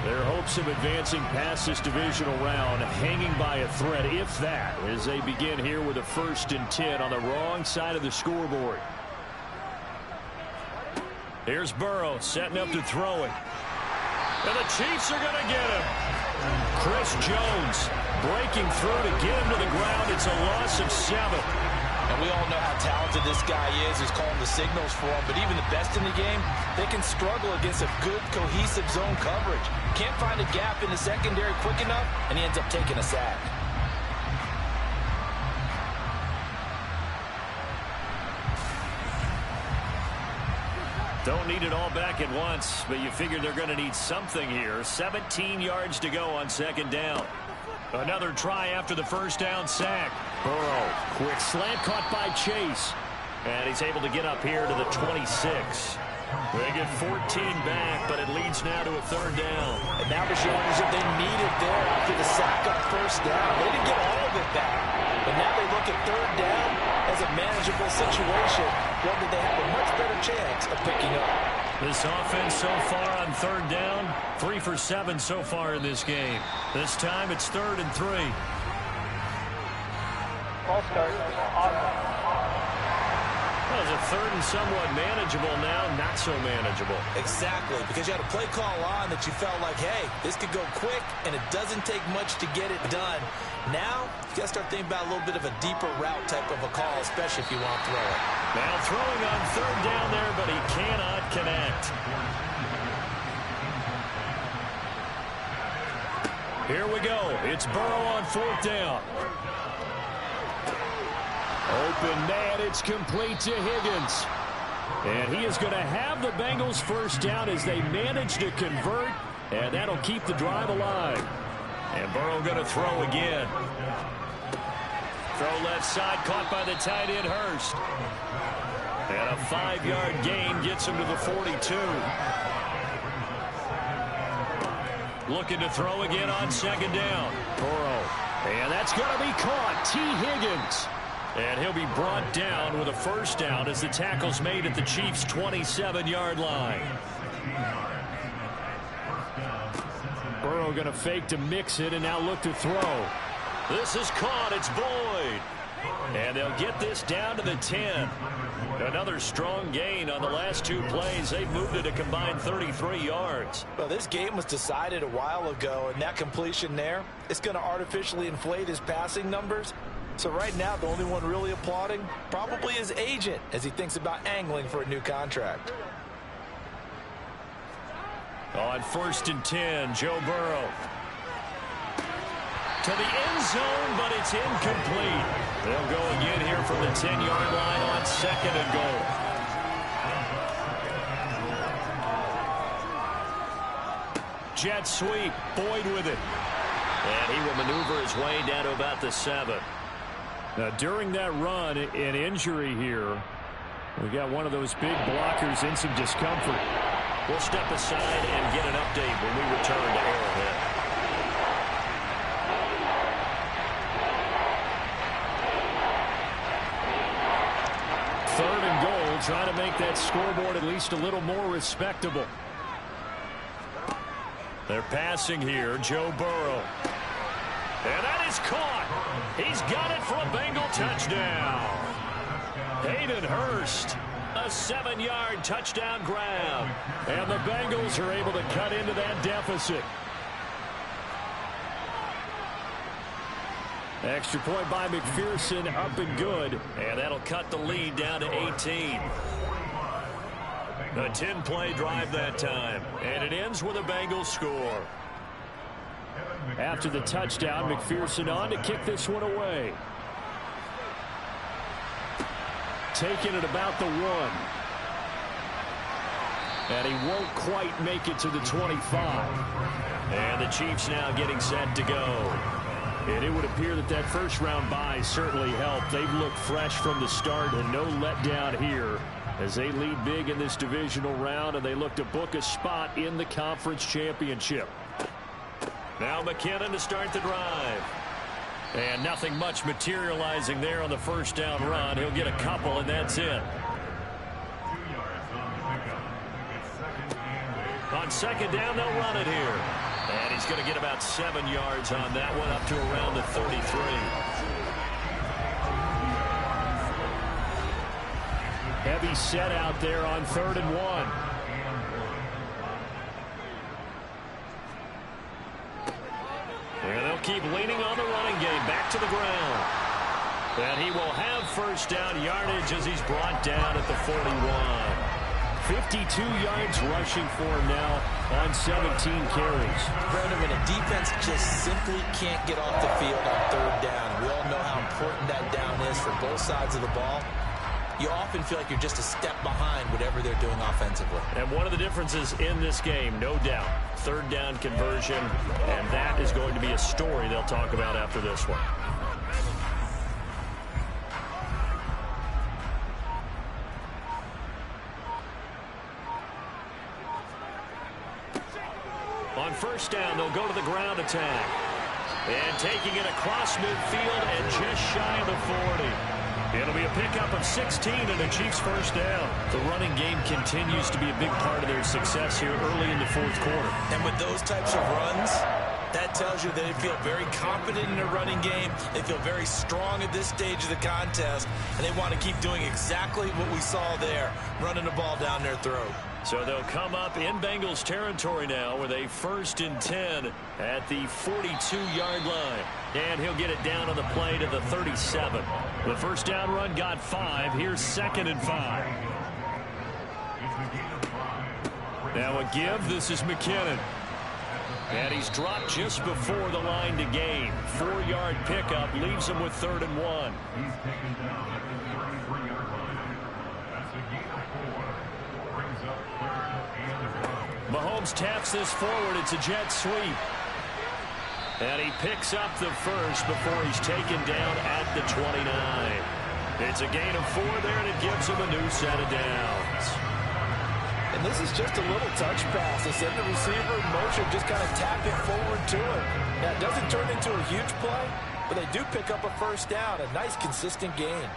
Their hopes of advancing past this divisional round hanging by a thread, if that, as they begin here with a 1st and 10 on the wrong side of the scoreboard. Here's Burrow setting up to throw it. And the Chiefs are going to get him. Chris Jones breaking through to get him to the ground. It's a loss of 7. And we all know how talented this guy is who's calling the signals for him. But even the best in the game, they can struggle against a good, cohesive zone coverage. Can't find a gap in the secondary quick enough, and he ends up taking a sack. Don't need it all back at once, but you figure they're going to need something here. 17 yards to go on 2nd down. Another try after the 1st down sack. Burrow, quick slant caught by Chase. And he's able to get up here to the 26. They get 14 back, but it leads now to a 3rd down. And now the Chargers, if they need it there after the sack on 1st down, they didn't get all of it back. But now they look at 3rd down as a manageable situation, one that they have a much better chance of picking up. This offense so far on 3rd down, 3 for 7 so far in this game. This time it's 3rd and 3. Ball start. Well, it's a 3rd and somewhat manageable now, not so manageable. Exactly, because you had a play call on that you felt like, hey, this could go quick, and it doesn't take much to get it done. Now, you got to start thinking about a little bit of a deeper route type of a call, especially if you want to throw it. Now throwing on 3rd down there, but he cannot connect. Here we go. It's Burrow on 4th down. Open man, it's complete to Higgins. And he is going to have the Bengals 1st down as they manage to convert, and that'll keep the drive alive. And Burrow going to throw again. Throw left side, caught by the tight end Hurst. And a 5-yard gain gets him to the 42. Looking to throw again on 2nd down. Burrow. And that's going to be caught. T. Higgins. And he'll be brought down with a 1st down as the tackle's made at the Chiefs' 27-yard line. Burrow going to fake to mix it and now look to throw. This is caught. It's Boyd. And they'll get this down to the 10. Another strong gain on the last two plays. They've moved it a combined 33 yards. Well, this game was decided a while ago, and that completion there, it's going to artificially inflate his passing numbers. So right now, the only one really applauding probably his agent as he thinks about angling for a new contract. On 1st and 10, Joe Burrow. To the end zone, but it's incomplete. They'll go again here from the 10-yard line on 2nd and goal. Jet sweep, Boyd with it. And he will maneuver his way down to about the 7. Now, during that run, an injury here. We got one of those big blockers in some discomfort. We'll step aside and get an update when we return to Arrowhead. 3rd and goal, trying to make that scoreboard at least a little more respectable. They're passing here, Joe Burrow. And that is caught. He's got it for a Bengal touchdown. Hayden Hurst, a 7-yard touchdown grab. And the Bengals are able to cut into that deficit. Extra point by McPherson, up and good. And that'll cut the lead down to 18. A 10-play drive that time. And it ends with a Bengals score. After the touchdown, McPherson on to kick this one away. Taking it about the 1. And he won't quite make it to the 25. And the Chiefs now getting set to go. And it would appear that that first-round bye certainly helped. They've looked fresh from the start and no letdown here as they lead big in this divisional round, and they look to book a spot in the conference championship. Now McKinnon to start the drive. And nothing much materializing there on the first down run. He'll get a couple, and that's it. On 2nd down, they'll run it here. And he's going to get about 7 yards on that one, up to around the 33. Heavy set out there on 3rd and 1. And they'll keep leaning on the running game. Back to the ground. And he will have first down yardage as he's brought down at the 41. 52 yards rushing for him now on 17 carries. Brandon, when a defense just simply can't get off the field on 3rd down, we all know how important that down is for both sides of the ball. You often feel like you're just a step behind whatever they're doing offensively. And one of the differences in this game, no doubt, 3rd down conversion, and that is going to be a story they'll talk about after this one. On 1st down, they'll go to the ground attack. And taking it across midfield and just shy of the 40. It'll be a pickup of 16 and a Chiefs first down. The running game continues to be a big part of their success here early in the 4th quarter. And with those types of runs, that tells you they feel very confident in their running game. They feel very strong at this stage of the contest, and they want to keep doing exactly what we saw there, running the ball down their throat. So they'll come up in Bengals territory now with a 1st and 10 at the 42-yard line. And he'll get it down on the play to the 37. The first down run got 5. Here's 2nd and 5. Now a give. This is McKinnon. And he's dropped just before the line to gain. 4-yard pickup leaves him with 3rd and 1. Mahomes taps this forward. It's a jet sweep. And he picks up the first before he's taken down at the 29. It's a gain of 4 there, and it gives him a new set of downs. And this is just a little touch pass. They send the receiver in motion, just kind of tap it forward to him. Now, it doesn't turn into a huge play, but they do pick up a first down. A nice, consistent gain.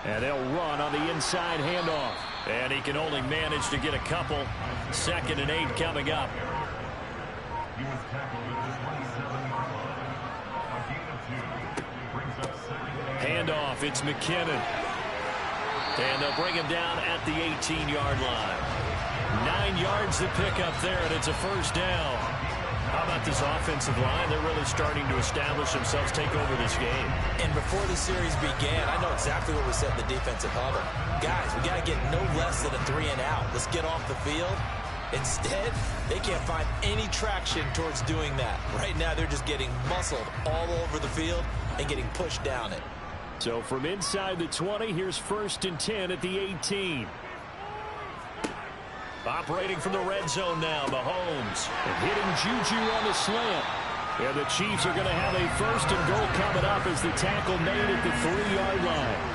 And they'll run on the inside handoff. And he can only manage to get a couple. 2nd and 8 coming up. handoff. It's McKinnon. And they'll bring him down at the 18-yard line. 9 yards to pick up there, and it's a first down. How about this offensive line? They're really starting to establish themselves, take over this game. And before the series began, I know exactly what we said in the defensive huddle. Guys, we got to get no less than a 3-and-out. Let's get off the field. Instead, they can't find any traction towards doing that. Right now, they're just getting muscled all over the field and getting pushed down it. So from inside the 20, here's 1st and 10 at the 18. Operating from the red zone now, Mahomes. And hitting Juju on the slant. And the Chiefs are going to have a 1st and goal coming up as the tackle made at the 3-yard line.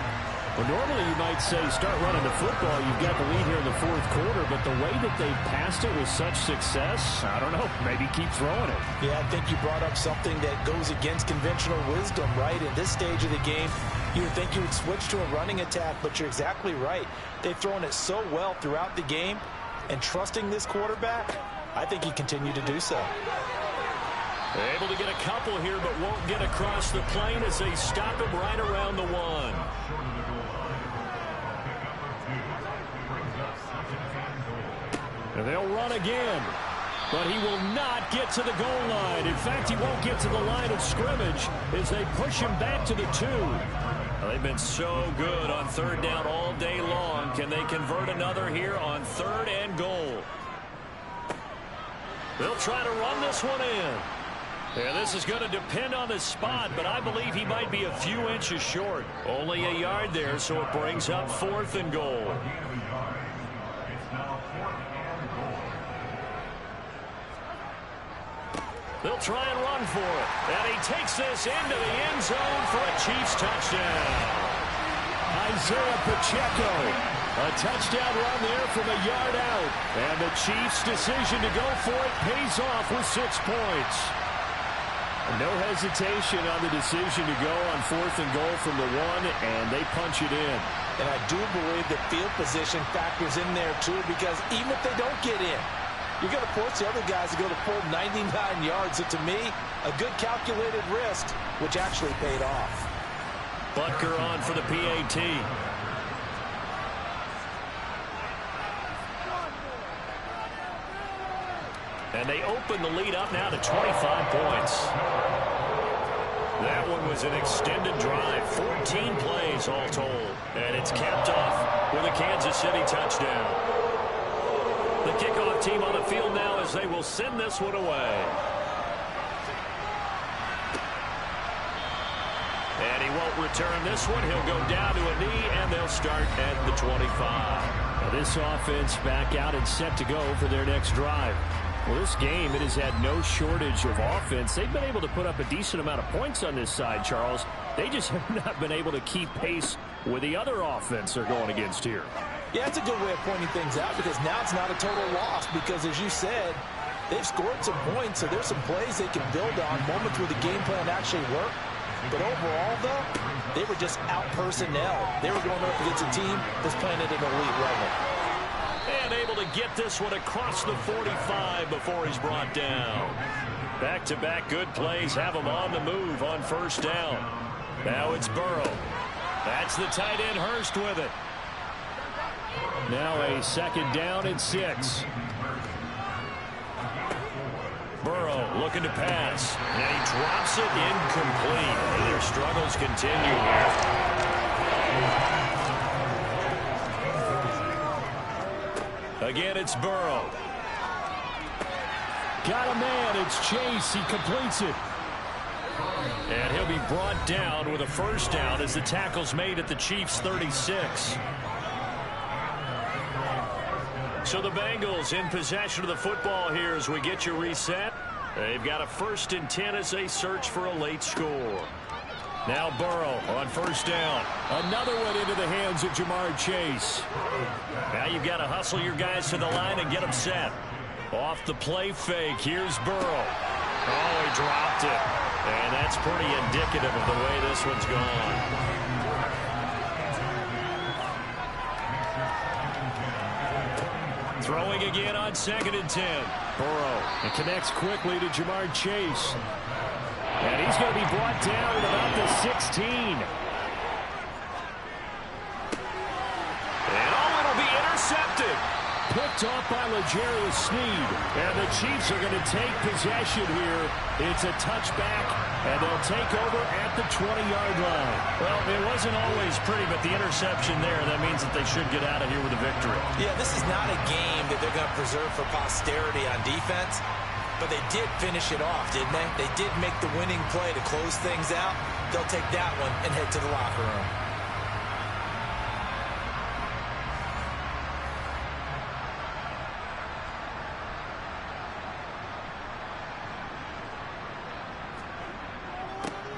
Well, normally you might say start running the football. You've got the lead here in the 4th quarter, but the way that they've passed it with such success, I don't know, maybe keep throwing it. Yeah, I think you brought up something that goes against conventional wisdom, right? In this stage of the game, you would think you would switch to a running attack, but you're exactly right. They've thrown it so well throughout the game, and trusting this quarterback, I think he continued to do so. Able to get a couple here, but won't get across the plane as they stop him right around the 1. And they'll run again. But he will not get to the goal line. In fact, he won't get to the line of scrimmage as they push him back to the 2. Well, they've been so good on 3rd down all day long. Can they convert another here on 3rd and goal? They'll try to run this one in. Yeah, this is going to depend on the spot, but I believe he might be a few inches short. Only a yard there, so it brings up 4th and goal. They'll try and run for it. And he takes this into the end zone for a Chiefs touchdown. Isaiah Pacheco. A touchdown run there from a yard out. And the Chiefs' decision to go for it pays off with 6 points. No hesitation on the decision to go on 4th and goal from the 1, and they punch it in. And I do believe that field position factors in there, too, because even if they don't get in, you're going to force the other guys to go the full 99 yards. So to me, a good calculated risk, which actually paid off. Butker on for the PAT. And they open the lead up now to 25 points. That one was an extended drive. 14 plays all told. And it's capped off with a Kansas City touchdown. The kickoff team on the field now as they will send this one away. And he won't return this one. He'll go down to a knee, and they'll start at the 25. Now this offense back out and set to go for their next drive. Well, this game, it has had no shortage of offense. They've been able to put up a decent amount of points on this side, Charles. They just have not been able to keep pace with the other offense they're going against here. Yeah, it's a good way of pointing things out because now it's not a total loss because, as you said, they've scored some points, so there's some plays they can build on, moments where the game plan actually worked. But overall, though, they were just out-personnel. They were going up against a team that's playing at an elite level. And able to get this one across the 45 before he's brought down. Back-to-back good plays have him on the move on 1st down. Now it's Burrow. That's the tight end Hurst with it. Now a 2nd down and 6. Burrow looking to pass. And he drops it incomplete. And their struggles continue here. Again, it's Burrow. Got a man. It's Chase. He completes it. And he'll be brought down with a 1st down as the tackle's made at the Chiefs' 36. So the Bengals in possession of the football here as we get you reset. They've got a 1st and 10 as they search for a late score. Now Burrow on 1st down. Another one into the hands of Jamar Chase. Now you've got to hustle your guys to the line and get them set. Off the play fake, here's Burrow. Oh, he dropped it. And that's pretty indicative of the way this one's gone. Throwing again on 2nd and 10. Burrow. It connects quickly to Jamar Chase. And he's going to be brought down at about the 16. picked off by L'Jarius Sneed. And the Chiefs are going to take possession here. It's a touchback, and they'll take over at the 20-yard line. Well, it wasn't always pretty, but the interception there, that means that they should get out of here with a victory. Yeah, this is not a game that they're going to preserve for posterity on defense, but they did finish it off, didn't they? They did make the winning play to close things out. They'll take that one and head to the locker room.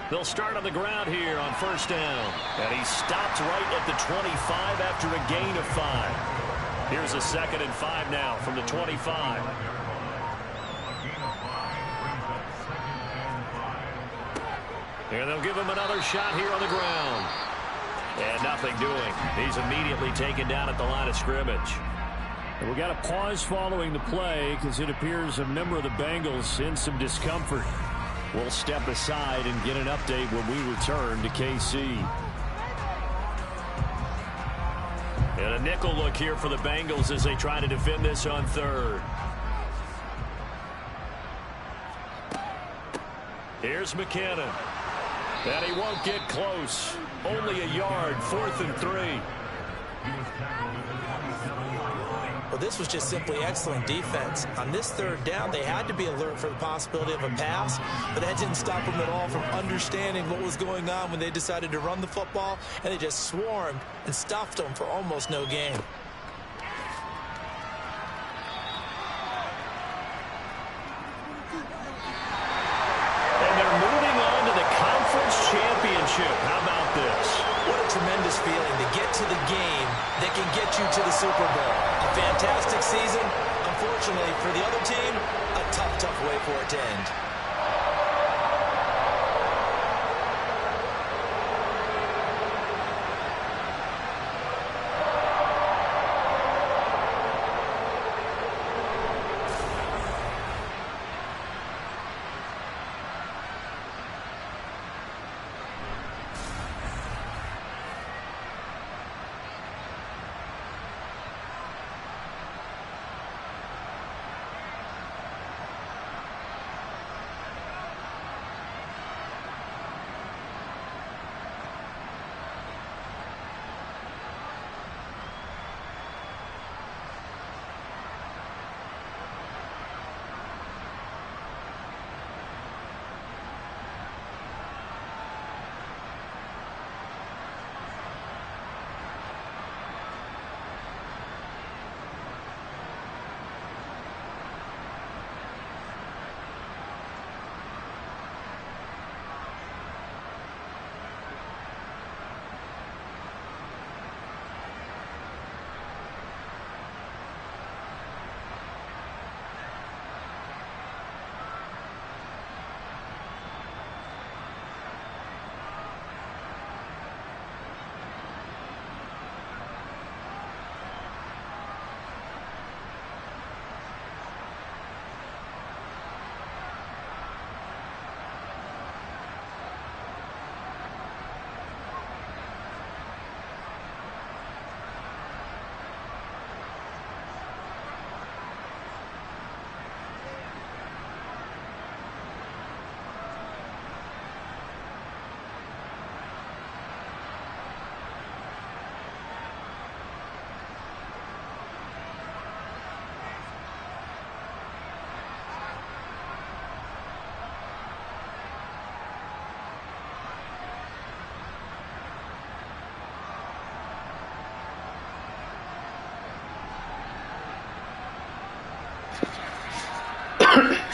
They'll start on the ground here on first down. And he stopped right at the 25 after a gain of 5. Here's a 2nd and 5 now from the 25. And they'll give him another shot here on the ground. And nothing doing. He's immediately taken down at the line of scrimmage. And we got a pause following the play because it appears a member of the Bengals in some discomfort. We'll step aside and get an update when we return to KC. And a nickel look here for the Bengals as they try to defend this on 3rd. Here's McKinnon. And he won't get close. Only a yard, 4th and 3. Well, this was just simply excellent defense. On this 3rd down, they had to be alert for the possibility of a pass, but that didn't stop them at all from understanding what was going on when they decided to run the football, and they just swarmed and stuffed them for almost no gain. And they're moving on to the conference championship. How about this? What a tremendous feeling to get to the game that can get you to the Super Bowl. A fantastic season. Unfortunately for the other team, a tough way for it to end.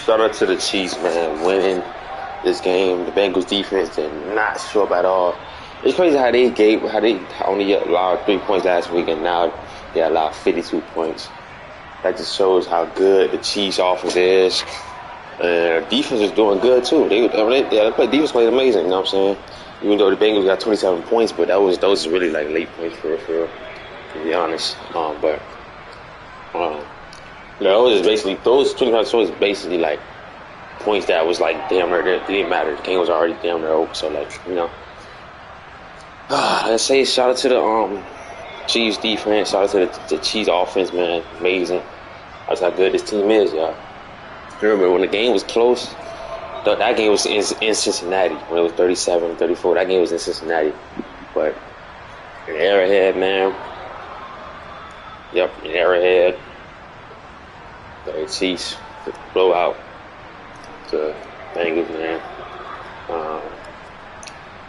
Shout out to the Chiefs, man, winning this game. The Bengals defense did not show up at all. It's crazy how they only allowed 3 points last week, and now they allowed 52 points. That just shows how good the Chiefs offense is. Defense is doing good too. They play defense played amazing. You know what I'm saying? Even though the Bengals got 27 points, but those really like late points for real, to be honest. Those 25 points basically like points that was like damn near, it didn't matter. The game was already damn near over. So like, you know, let's say shout out to Chiefs defense. Shout out to the Chiefs offense, man. Amazing. That's how good this team is, y'all. Remember, when the game was close, that game was in Cincinnati. When it was 37-34, that game was in Cincinnati. But in Arrowhead, man. Yep, in Arrowhead. The Chiefs blowout to Bengals, man.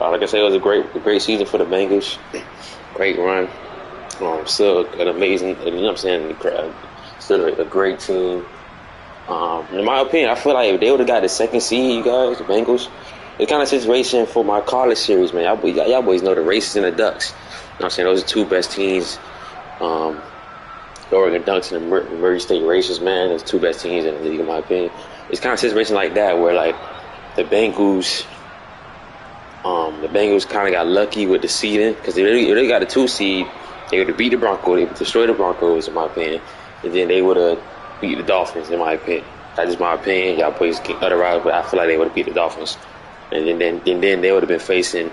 Like I said, it was a great season for the Bengals. Great run. Still an amazing, you know what I'm saying? Still a great team. In my opinion, I feel like if they would have got the second seed, you guys, the Bengals, it's kind of situation for my college series, man. Y'all boys know the Races and the Ducks. You know what I'm saying? Those are two best teams. The Oregon Ducks and the Murray State Racers, man. Those two best teams in the league, in my opinion. It's kind of a situation like that where, like, the Bengals kind of got lucky with the seeding because they really got a 2 seed. They would have beat the Broncos. They would destroy the Broncos, in my opinion. And then they would have beat the Dolphins, in my opinion. That's just my opinion. Y'all boys get otherwise, but I feel like they would have beat the Dolphins. And then they would have been facing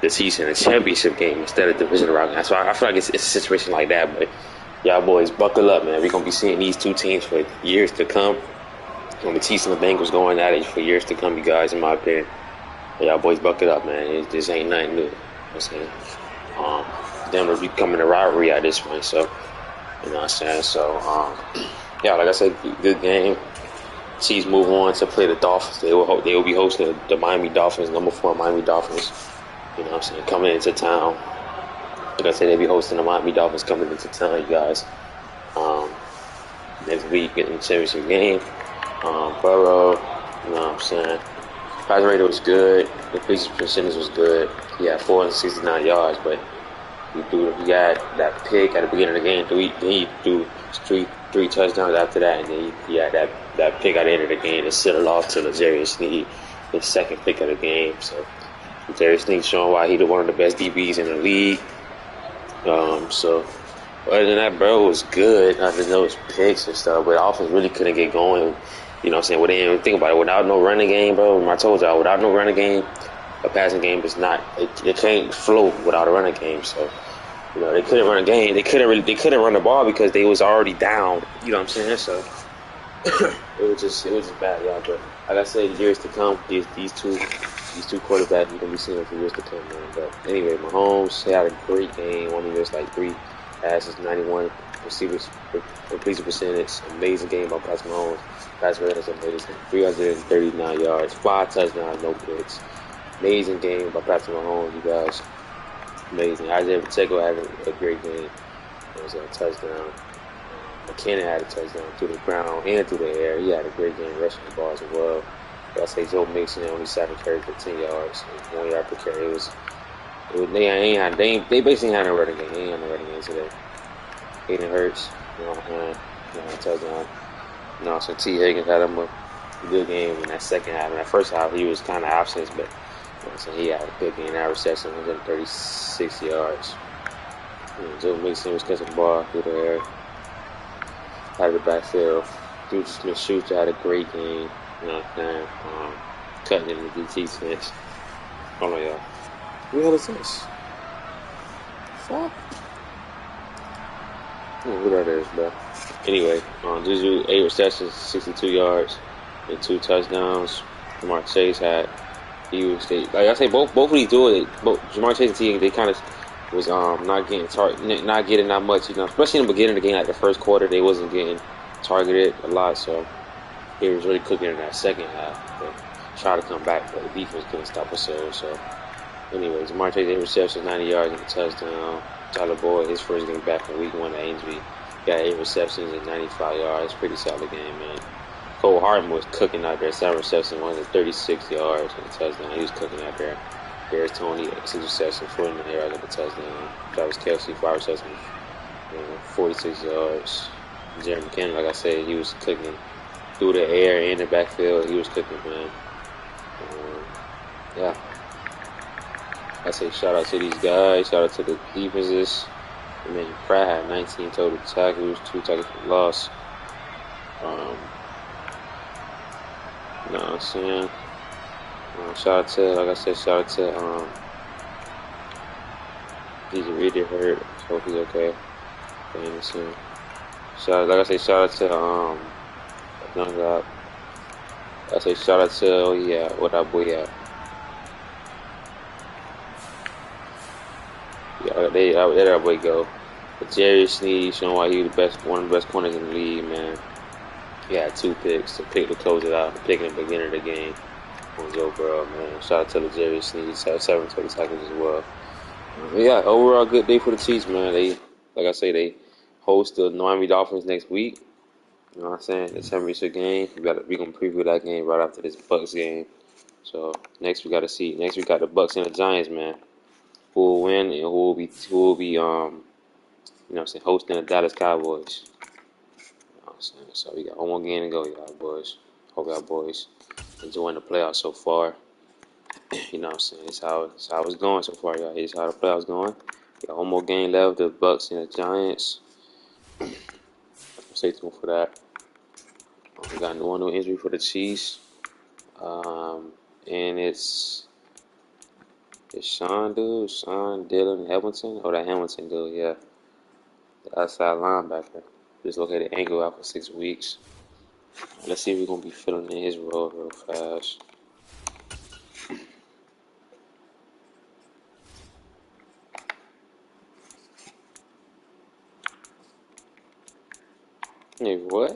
the Chiefs in a championship game instead of divisional round. That's why I feel like it's a situation like that. But y'all boys, buckle up, man. We're going to be seeing these two teams for years to come. The Chiefs and the Bengals going at it for years to come, you guys, in my opinion. Y'all boys, buckle up, man. This ain't nothing new. You know what I'm saying? Them will be becoming a rivalry at this point, so you know what I'm saying. So yeah, like I said, good game. Chiefs move on to play the Dolphins. They will be hosting the Miami Dolphins, number 4 Miami Dolphins. You know what I'm saying, coming into town. Like I said, they'll be hosting the Miami Dolphins coming into town, you guys. Next week in the championship game. Burrow, you know what I'm saying. Pass rate was good. The completion percentage was good. He had 469 yards, but he got that pick at the beginning of the game. He threw three touchdowns after that, and then he had that pick at the end of the game to settle off to L'Jarius Sneed, his second pick of the game. So L'Jarius Sneed showing why he's one of the best DBs in the league. So other than that, bro, was good. I just know his picks and stuff, but the offense really couldn't get going. You know what I'm saying? Well, they didn't even think about it. Without no running game, bro, I told y'all, without no running game, a passing game is not. It can't flow without a running game. So, you know, they couldn't run a game. They couldn't run the ball because they was already down. You know what I'm saying? So it was just bad, y'all. But like I said, years to come, these two quarterbacks, you're gonna be seeing them for years to come, man. But anyway, Mahomes had a great game. One of his 3 passes, 91 receivers completion percentage. Amazing game by Patrick Mahomes. Patrick Mahomes amazing. 339 yards, 5 touchdowns, no picks. Amazing game by Patrick Mahomes, you guys. Amazing. Isaiah Pacheco had a great game. It was a touchdown. McKinnon had a touchdown through the ground and through the air. He had a great game rushing the ball as well. I say Joe Mixon only 7 carries for 10 yards, 1 yard per carry. They basically had a running game. They ain't had no running game today. Hayden Hurts, touchdown. So T. Higgins had him a good game in that second half. In that first half, he was kind of absent, but he had a good game. That reception was at 36 yards. Joe Mixon was catching the ball through the air. Out of the backfield. Juju Smith-Schuster had a great game. You know what I'm saying? Cutting in the DT fence. Hold on, y'all. Who the hell is this? Fuck. Who that is, bro? Anyway, Juju 8 receptions, 62 yards, and 2 touchdowns. Jamar Chase like I say, both of these dudes, Jamar Chase and T, they kind of was not getting that much, especially in the beginning of the game, like the first quarter, they wasn't getting targeted a lot, so he was really cooking in that second half. But try to come back, but the defense couldn't stop us. So anyways, Jamar Chase 8 receptions, 90 yards, and a touchdown. Tyler Boyd, his first game back from week 1 of injury, got 8 receptions and 95 yards. Pretty solid game, man. Cole Hartman was cooking out there. 7 receptions, 136 yards and a touchdown. He was cooking out there. There's Tony, 6 receptions, 49 yards and a touchdown. Travis Kelce, 5 receptions, 46 yards. Jerry McKinnon, like I said, he was cooking through the air and the backfield. He was cooking, man. Yeah. I say shout out to these guys. Shout out to the defenses. Man, Pratt had 19 total tackles, 2 tackles for loss. You know what I'm saying? Shout out to He's really hurt. Hope he's okay. Playing soon. Like I say, shout out to young guy. I say shout out to what that boy at. Yeah, there that boy go. But Jerry Sneed showing why he was one of the best corners in the league, man. He had 2 picks to pick to close it out, pick in the beginning of the game on Joe Burrow, man. Shout out to the Jerry Sneed, 7 total tackles as well. Yeah, overall good day for the Chiefs, man. Like I say, they host the Miami Dolphins next week. You know what I'm saying? The championship game. We gonna preview that game right after this Bucks game. So next we gotta see. Next we got the Bucks and the Giants, man. Who will win and who will be you know what I'm saying, hosting the Dallas Cowboys. You know what I'm saying? So we got one more game to go, y'all boys. Hope y'all boys enjoying the playoffs so far. You know what I'm saying? It's how it's going so far, y'all. It's how the playoffs going. We got one more game left, the Bucks and the Giants. Stay tuned for that. We got one new injury for the Chiefs. And it's Sean Dylan Hamilton. Oh, that Hamilton dude, yeah. The outside linebacker. Dislocated ankle out for 6 weeks. Let's see if we're going to be filling in his role real fast. Hey, what?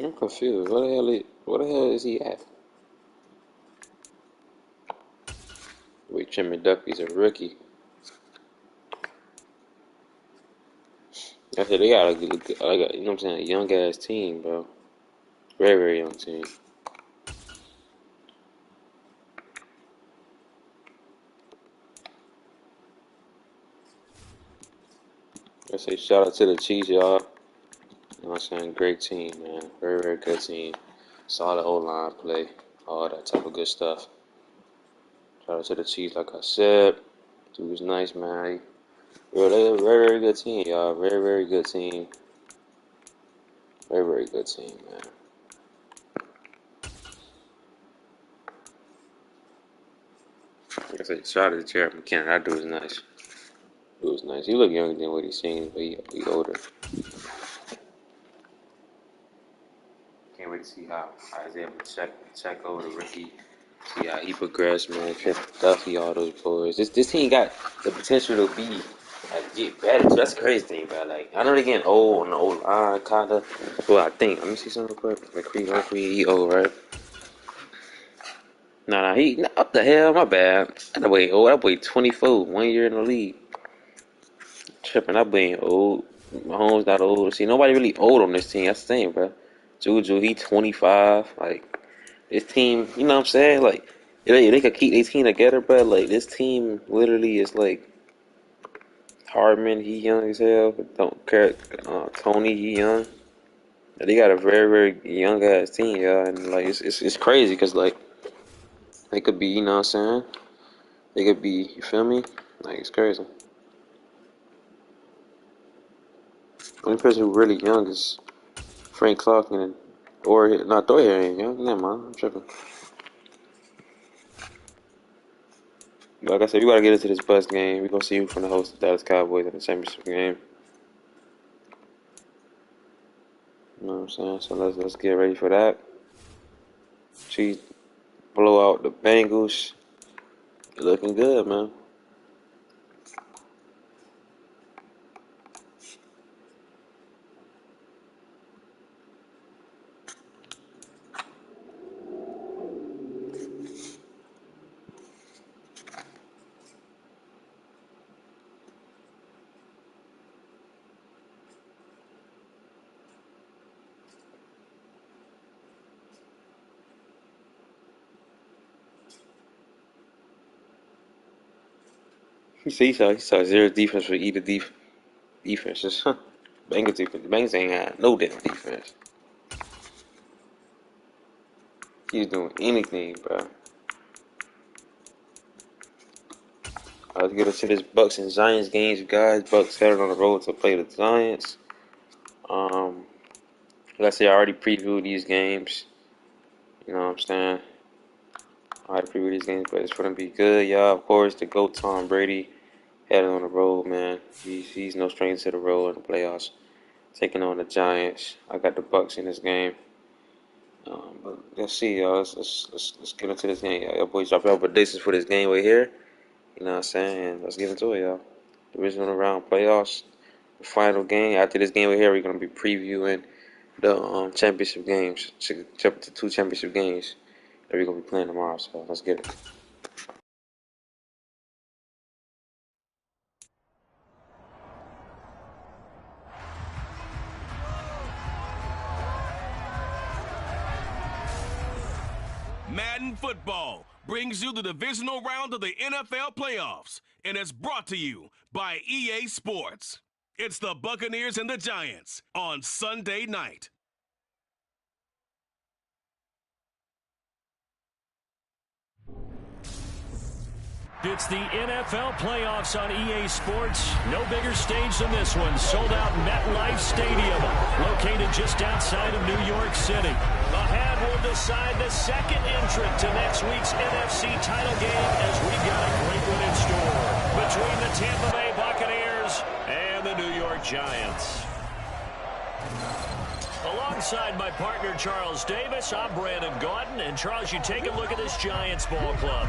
I'm confused. What the hell is he at? Wait, Jimmy Duffy's a rookie. I said they got you know what I'm saying, a young ass team, bro. Very, very young team. I say shout out to the Chiefs, y'all. You know what I'm saying? Great team, man. Very, very good team. Solid O-line play. All that type of good stuff. Shout out to the Chiefs, like I said. Dude was nice, man. Bro, they're a very, very good team, y'all. Very, very good team. Very, very good team, man. Like I said, shout out to Jared McKinnon. That dude was nice. Dude was nice. He looked younger than what he seems, but he older. Can't wait to see how Isaiah check over the rookie. See how he progressed, man. Trent Duffy, all those boys. This team got the potential to be get better. That's the crazy thing, bro. Like I know they getting old on the old line, kinda. Well, I think. Let me see something real quick. McCree, he old, right? Nah, what the hell? My bad. That boy old. That boy 24, 1 year in the league. Tripping. That boy ain't old. Mahomes not old. See, nobody really old on this team. That's the thing, bro. Juju, he 25. Like this team, you know what I'm saying? Like they could keep their team together, but like this team literally is like Hardman, he young as hell. Don't care. Tony, he young. They got a very, very young ass team, yeah, and like it's crazy because like they could be, you know what I'm saying? They could be, you feel me? Like it's crazy. The only person who really young is Frank Clark and or not Thor ain't young. Never mind, I'm tripping. Like I said, we gotta get into this bus game. We gonna see who from the host of Dallas Cowboys in the championship game. You know what I'm saying? So let's get ready for that. Chiefs blow out the Bengals. Looking good, man. He saw zero defense for either defenses. Bengals defense. Bengals ain't got no damn defense. He's doing anything, bro. Let's get into this Bucks and Giants games, guys. Bucks headed on the road to play the Giants. Like I say, I already previewed these games. You know what I'm saying? I already previewed these games, but it's gonna be good, y'all. Of course, the GOAT Tom Brady headed on the road, man. He's no stranger to the road in the playoffs. Taking on the Giants. I got the Bucks in this game. But let's see, y'all. Let's get into this game. Y'all boys drop your predictions for this game right here. You know what I'm saying? Let's get into it, y'all. Divisional round playoffs. The final game. After this game right here, we're gonna be previewing the championship games. The two championship games that we're gonna be playing tomorrow. So let's get it. Madden Football brings you the divisional round of the NFL playoffs, and it's brought to you by EA Sports. It's the Buccaneers and the Giants on Sunday night. It's the NFL playoffs on EA Sports. No bigger stage than this one. Sold out MetLife Stadium, located just outside of New York City. Ahead will decide the second entrant to next week's NFC title game, as we've got a great one in store between the Tampa Bay Buccaneers and the New York Giants. Alongside my partner, Charles Davis, I'm Brandon Gaudin. And, Charles, you take a look at this Giants ball club.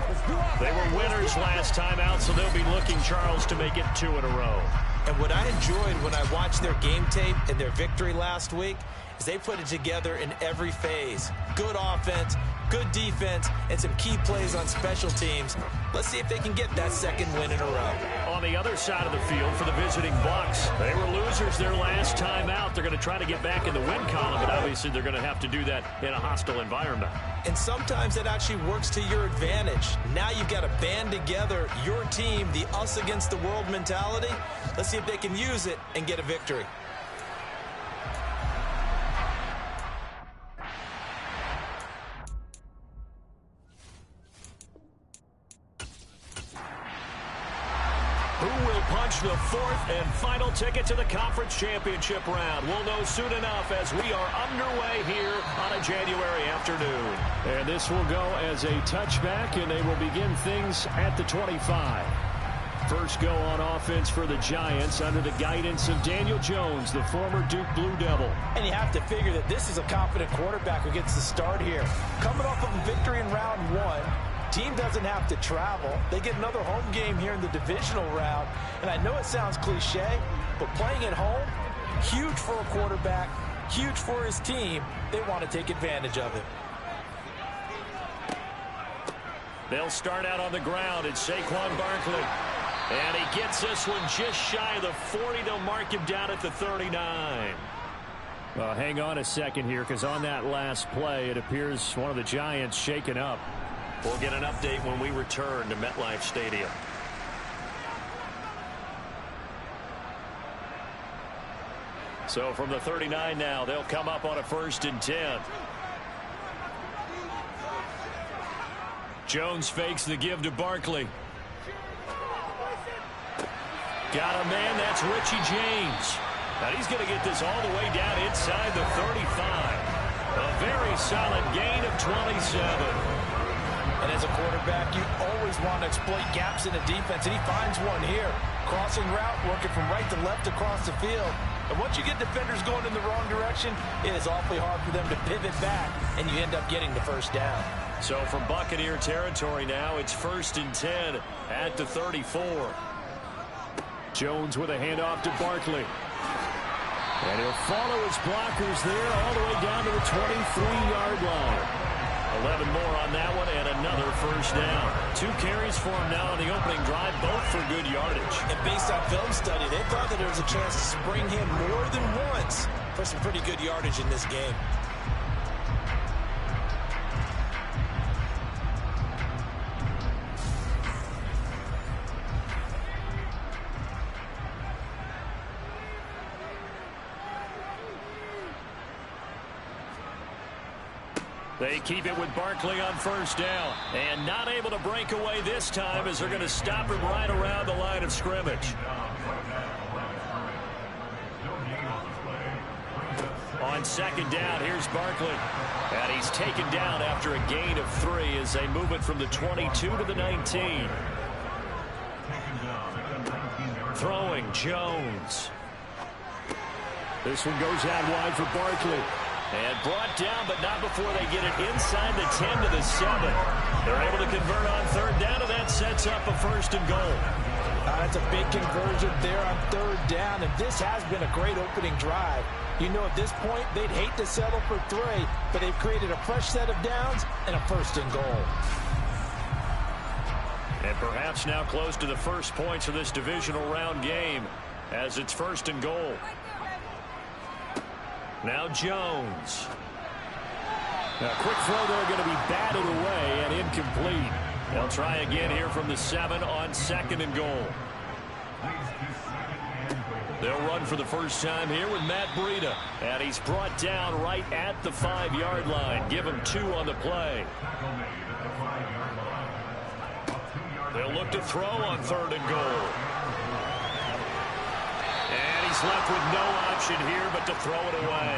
They were winners last time out, so they'll be looking, Charles, to make it 2 in a row. And what I enjoyed when I watched their game tape and their victory last week is they put it together in every phase. Good offense, good defense, and some key plays on special teams. Let's see if they can get that second win in a row. On the other side of the field for the visiting Bucs, they were losers their last time out. They're going to try to get back in the win column, but obviously they're going to have to do that in a hostile environment. And sometimes that actually works to your advantage. Now you've got to band together your team, the us against the world mentality. Let's see if they can use it and get a victory. Who will punch the fourth and final ticket to the conference championship round? We'll know soon enough as we are underway here on a January afternoon. And this will go as a touchback, and they will begin things at the 25. First go on offense for the Giants under the guidance of Daniel Jones, the former Duke Blue Devil. And you have to figure that this is a confident quarterback who gets the start here. Coming off of a victory in round 1. Team doesn't have to travel. They get another home game here in the divisional round. And I know it sounds cliche, but playing at home, huge for a quarterback, huge for his team. They want to take advantage of it. They'll start out on the ground. It's Saquon Barkley. And he gets this one just shy of the 40. They'll mark him down at the 39. Hang on a second here, because on that last play, it appears one of the Giants shaken up. We'll get an update when we return to MetLife Stadium. So from the 39 now, they'll come up on a 1st and 10. Jones fakes the give to Barkley. Got a man, that's Richie James. Now he's going to get this all the way down inside the 35. A very solid gain of 27. And as a quarterback, you always want to exploit gaps in the defense, and he finds one here. Crossing route, working from right to left across the field. And once you get defenders going in the wrong direction, it is awfully hard for them to pivot back, and you end up getting the first down. So from Buccaneer territory now, it's 1st and 10 at the 34. Jones with a handoff to Barkley. And he'll follow his blockers there all the way down to the 23-yard line. 11 more on that one, and another first down. 2 carries for him now on the opening drive, both for good yardage. And based on film study, they thought that there was a chance to spring him more than once for some pretty good yardage in this game. They keep it with Barkley on first down. And not able to break away this time as they're going to stop him right around the line of scrimmage. On second down, here's Barkley. And he's taken down after a gain of 3 as they move it from the 22 to the 19. Throwing Jones. This one goes out wide for Barkley. And brought down, but not before they get it inside the 10 to the 7. They're able to convert on third down, and that sets up a first and goal. That's a big conversion there on third down, and this has been a great opening drive. You know, at this point, they'd hate to settle for 3, but they've created a fresh set of downs and a first and goal. And perhaps now close to the first points of this divisional round game as it's first and goal. Now Jones. A quick throw there going to be batted away and incomplete. They'll try again here from the 7 on second and goal. They'll run for the first time here with Matt Breida. And he's brought down right at the 5-yard line. Give him 2 on the play. They'll look to throw on third and goal. And he's left with no option here but to throw it away.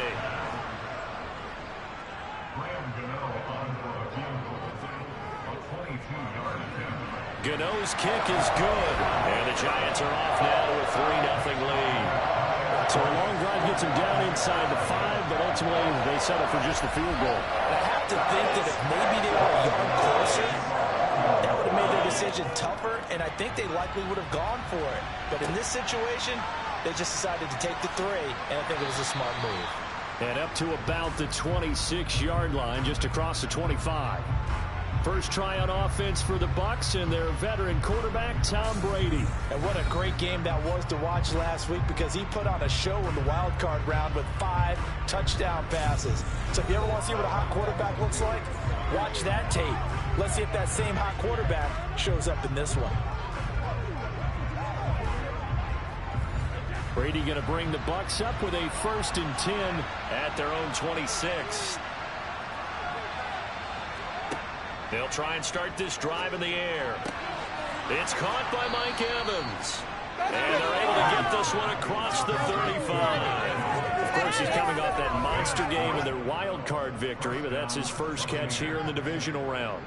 Gano's kick is good. And the Giants are off now to a 3-0 lead. So a long drive gets them down inside the 5, but ultimately they settle for just the field goal. I have to think that if maybe they were a yard closer, that would have made their decision tougher, and I think they likely would have gone for it. But in this situation, they just decided to take the 3, and I think it was a smart move. And up to about the 26-yard line, just across the 25. First try on offense for the Bucs and their veteran quarterback, Tom Brady. And what a great game that was to watch last week because he put on a show in the wild card round with 5 touchdown passes. So if you ever want to see what a hot quarterback looks like, watch that tape. Let's see if that same hot quarterback shows up in this one. Brady going to bring the Bucs up with a 1st and 10 at their own 26. They'll try and start this drive in the air. It's caught by Mike Evans. And they're able to get this one across the 35. Of course, he's coming off that monster game in their wild card victory, but that's his first catch here in the divisional round.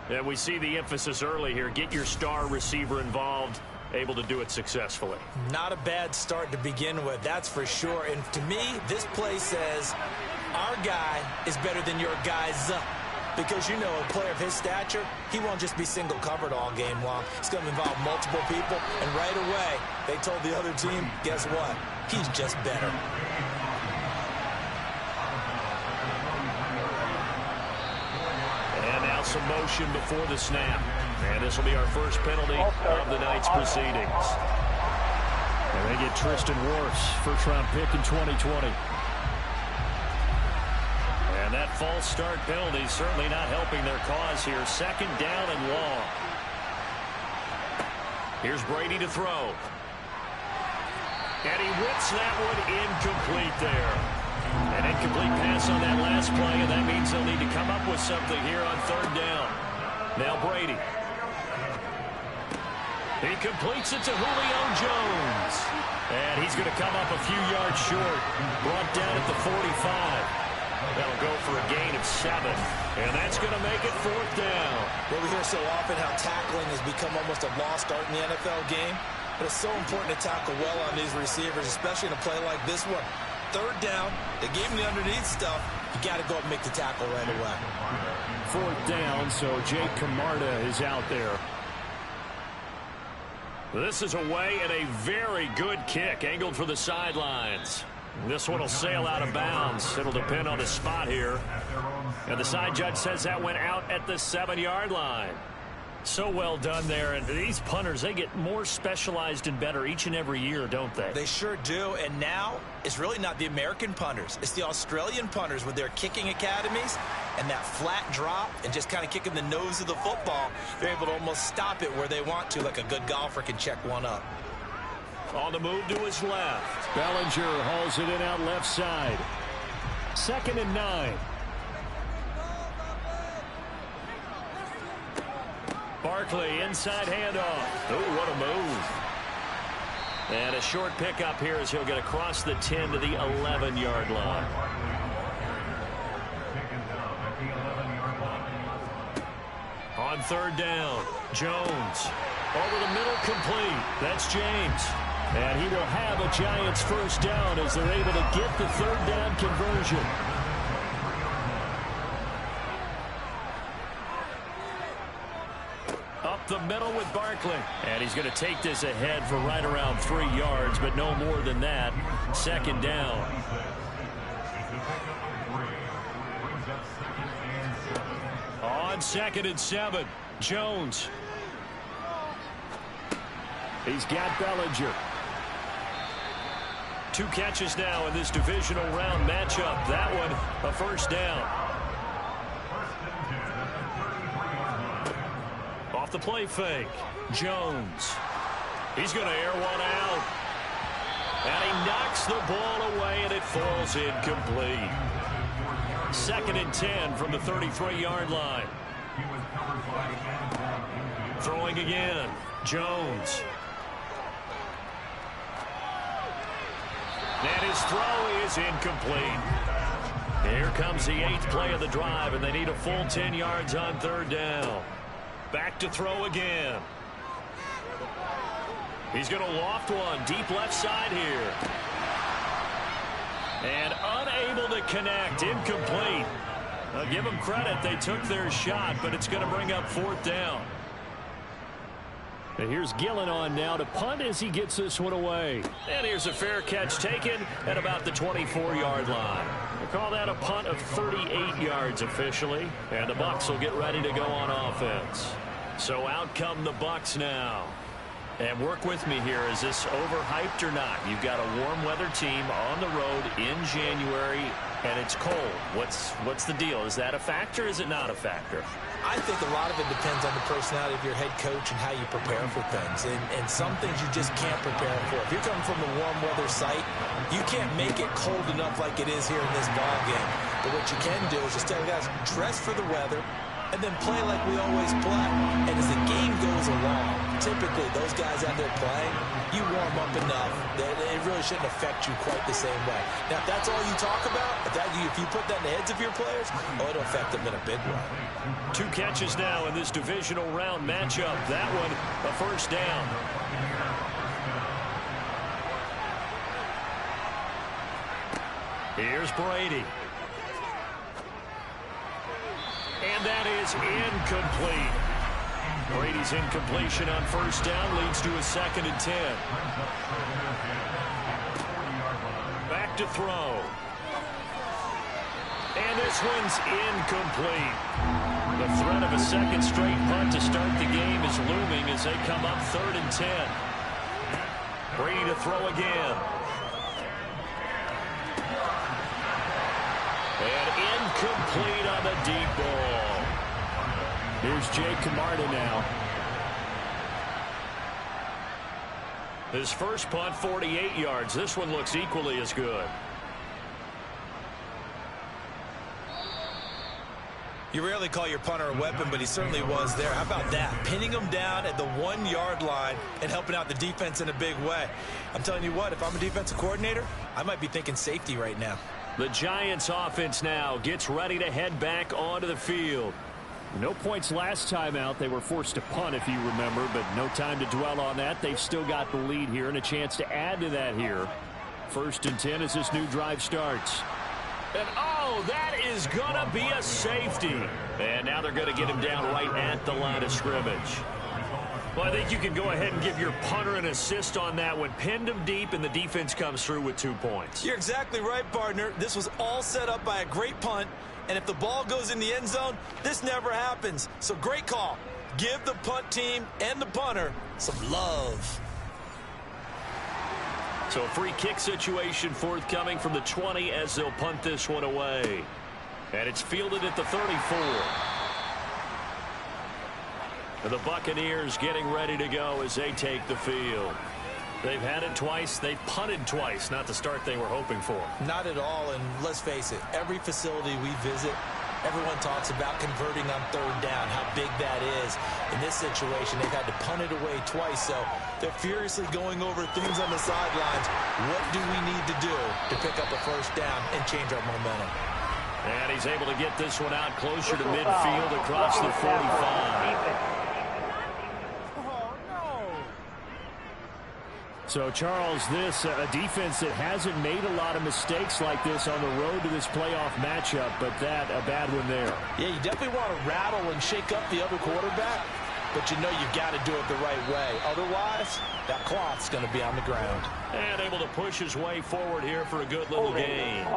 And we see the emphasis early here. Get your star receiver involved. Able to do it successfully. Not a bad start to begin with, that's for sure. And to me, this play says our guy is better than your guy's. Because, you know, a player of his stature, he won't just be single covered all game long. It's going to involve multiple people. And right away, they told the other team, guess what? He's just better. And now some motion before the snap. And this will be our first penalty of the night's proceedings. And they get Tristan Wirfs, first-round pick in 2020. And that false start penalty certainly not helping their cause here. Second down and long. Here's Brady to throw. And he whips that one incomplete there. An incomplete pass on that last play, and that means they'll need to come up with something here on third down. Now Brady. He completes it to Julio Jones. And he's going to come up a few yards short. Brought down at the 45. That'll go for a gain of 7. And that's going to make it 4th down. Well, we hear so often how tackling has become almost a lost art in the NFL game. But it's so important to tackle well on these receivers, especially in a play like this one. Third down, they gave him the underneath stuff. You got to go up and make the tackle right away. 4th down, so Jake Camarda is out there. This is away and a very good kick, angled for the sidelines. This one will sail out of bounds. It'll depend on the spot here. And the side judge says that went out at the 7-yard line. So well done there. And these punters, they get more specialized and better each and every year, don't they? They sure do. And now it's really not the American punters. It's the Australian punters with their kicking academies and that flat drop and just kind of kicking the nose of the football. They're able to almost stop it where they want to, like a good golfer can check one up. On the move to his left. Bellinger hauls it in out left side. 2nd and 9. Barkley, inside handoff. Oh, what a move. And a short pickup here as he'll get across the 10 to the 11-yard line. On third down, Jones. Over the middle, complete. That's James. And he will have a Giants first down as they're able to get the third down conversion. Up the middle with Barkley. And he's going to take this ahead for right around 3 yards, but no more than that. Second down. On 2nd and 7, Jones. He's got Bellinger. 2 catches now in this divisional round matchup. That one, a first down. Off the play fake, Jones. He's going to air one out. And he knocks the ball away, and it falls incomplete. 2nd and 10 from the 33-yard line. Throwing again, Jones. And his throw is incomplete. Here comes the 8th play of the drive, and they need a full 10 yards on third down. Back to throw again. He's going to loft one deep left side here. And unable to connect, incomplete. I'll give them credit, they took their shot, but it's going to bring up 4th down. And here's Gillen on now to punt as he gets this one away. And here's a fair catch taken at about the 24-yard line. We'll call that a punt of 38 yards officially. And the Bucs will get ready to go on offense. So out come the Bucs now. And work with me here. Is this overhyped or not? You've got a warm weather team on the road in January, and it's cold. What's the deal? Is that a factor or is it not a factor? I think a lot of it depends on the personality of your head coach and how you prepare for things. And some things you just can't prepare for. If you're coming from a warm weather site, you can't make it cold enough like it is here in this ball game. But what you can do is just tell the guys, dress for the weather, and then play like we always play. And as the game goes along, typically those guys out there playing, you warm up enough that it really shouldn't affect you quite the same way. Now, if that's all you talk about, if you put that in the heads of your players, it'll affect them in a big way. 2 catches now in this divisional round matchup. That one, a first down. Here's Brady. And that is incomplete. Brady's incompletion on first down leads to a 2nd and 10. Back to throw. And this one's incomplete. The threat of a second straight punt to start the game is looming as they come up 3rd and 10. Brady to throw again. And incomplete on the deep ball. Here's Jake Camarda now. His first punt, 48 yards. This one looks equally as good. You rarely call your punter a weapon, but he certainly was there. How about that? Pinning him down at the 1-yard line and helping out the defense in a big way. I'm telling you what, if I'm a defensive coordinator, I might be thinking safety right now. The Giants offense now gets ready to head back onto the field. No points last time out. They were forced to punt, if you remember, but no time to dwell on that. They've still got the lead here and a chance to add to that here. 1st and 10 as this new drive starts. And, oh, that is going to be a safety. And now they're going to get him down right at the line of scrimmage. Well, I think you can go ahead and give your punter an assist on that one. Pinned him deep, and the defense comes through with 2 points. You're exactly right, partner. This was all set up by a great punt. And if the ball goes in the end zone, this never happens. So great call. Give the punt team and the punter some love. So a free kick situation forthcoming from the 20 as they'll punt this one away. And it's fielded at the 34. And the Buccaneers getting ready to go as they take the field. They've had it twice. They've punted twice. Not the start they were hoping for. Not at all. And let's face it, every facility we visit, Everyone talks about converting on third down, how big that is. In this situation, they've had to punt it away twice, so they're furiously going over things on the sidelines. What do we need to do to pick up a first down and change our momentum? And he's able to get this one out closer to midfield across the 45. So, Charles, this a defense that hasn't made a lot of mistakes like this on the road to this playoff matchup, but that a bad one there. Yeah, you definitely want to rattle and shake up the other quarterback, but you know you've got to do it the right way. Otherwise, that cloth's going to be on the ground. And able to push his way forward here for a good little gain.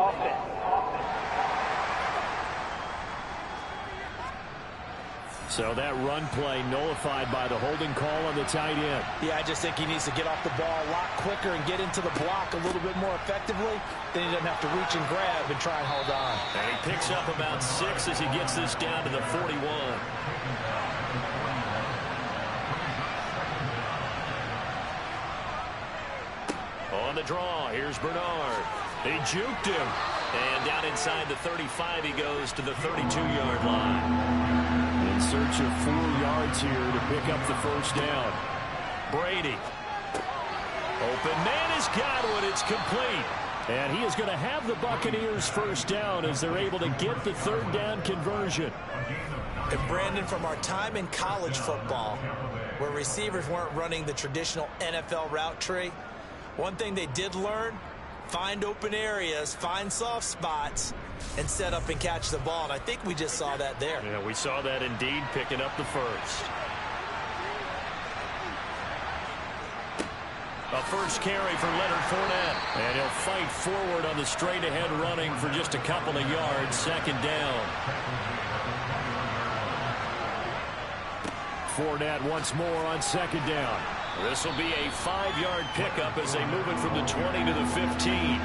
So that run play nullified by the holding call on the tight end. Yeah, I just think he needs to get off the ball a lot quicker and get into the block a little bit more effectively. Then he doesn't have to reach and grab and try and hold on. And he picks up about 6 as he gets this down to the 41. On the draw, here's Bernard. They juked him. And down inside the 35, he goes to the 32-yard line. In search of 4 yards here to pick up the first down. Brady. Open man has got one. It's complete. And he is going to have the Buccaneers first down as they're able to get the third down conversion. And Brandon, from our time in college football, where receivers weren't running the traditional NFL route tree, one thing they did learn, find open areas, find soft spots, and set up and catch the ball. And I think we just saw that there. Yeah, we saw that indeed, picking up the first. A first carry for Leonard Fournette. And he'll fight forward on the straight-ahead running for just a couple of yards. Second down. Fournette once more on second down. This will be a 5-yard pickup as they move it from the 20 to the 15.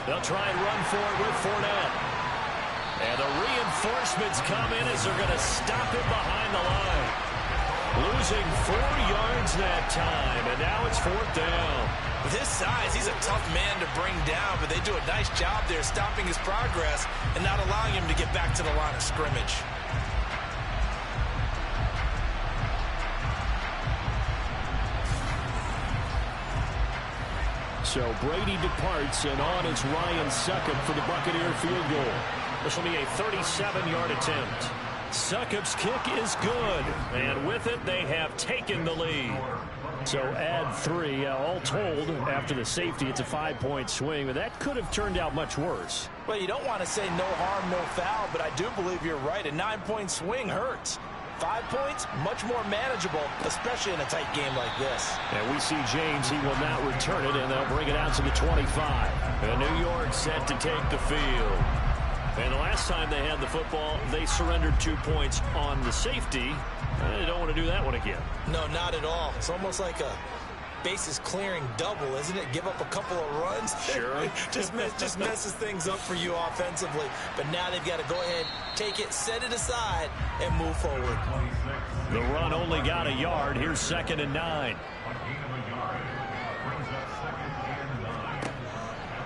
They'll try and run for it with Fournette. And the reinforcements come in as they're going to stop him behind the line. Losing 4 yards that time, and now it's fourth down. With his size, he's a tough man to bring down, but they do a nice job there stopping his progress and not allowing him to get back to the line of scrimmage. So Brady departs, and on is Ryan Succop for the Buccaneer field goal. This will be a 37-yard attempt. Succop's kick is good, and with it, they have taken the lead. So add 3, all told, after the safety, it's a 5-point swing, but that could have turned out much worse. Well, you don't want to say no harm, no foul, but I do believe you're right. A 9-point swing hurts. 5 points, much more manageable, especially in a tight game like this. And we see James, he will not return it, and they'll bring it out to the 25. And New York set to take the field. And the last time they had the football, they surrendered 2 points on the safety. They don't want to do that one again. No, not at all. It's almost like a bases clearing double, isn't it? Give up a couple of runs. Sure. just messes things up for you offensively. But now they've got to go ahead, take it, set it aside, and move forward. The run only got a yard. Here's 2nd and 9.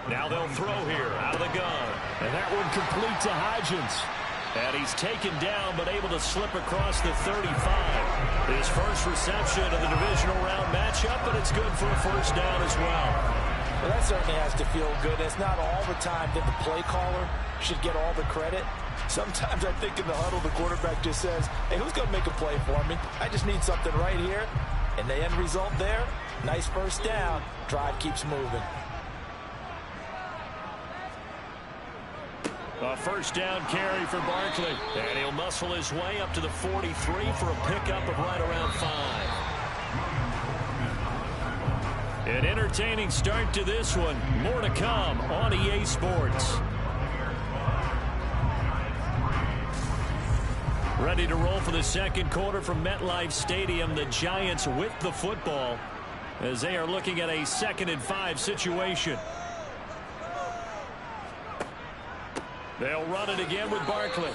Now they'll throw here out of the gun. And that one complete to Hodgins. And he's taken down, but able to slip across the 35. His first reception of the divisional round matchup, but it's good for a first down as well. Well, that certainly has to feel good. It's not all the time that the play caller should get all the credit. Sometimes I think in the huddle, the quarterback just says, hey, who's going to make a play for me? I just need something right here. And the end result there, nice first down. Drive keeps moving. A first down carry for Barkley. And he'll muscle his way up to the 43 for a pickup of right around 5. An entertaining start to this one. More to come on EA Sports. Ready to roll for the second quarter from MetLife Stadium. The Giants with the football as they are looking at a 2nd and 5 situation. They'll run it again with Barkley.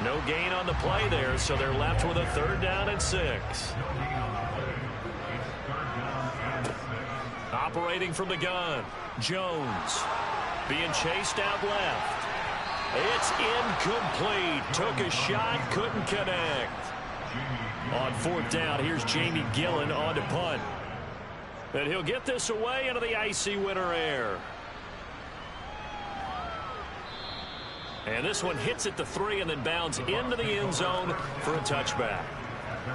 No gain on the play there, so they're left with a 3rd down and 6. Operating from the gun, Jones. Being chased out left. It's incomplete. Took a shot, couldn't connect. On fourth down, here's Jamie Gillen on to punt. And he'll get this away into the icy winter air. And this one hits at the 3 and then bounds into the end zone for a touchback.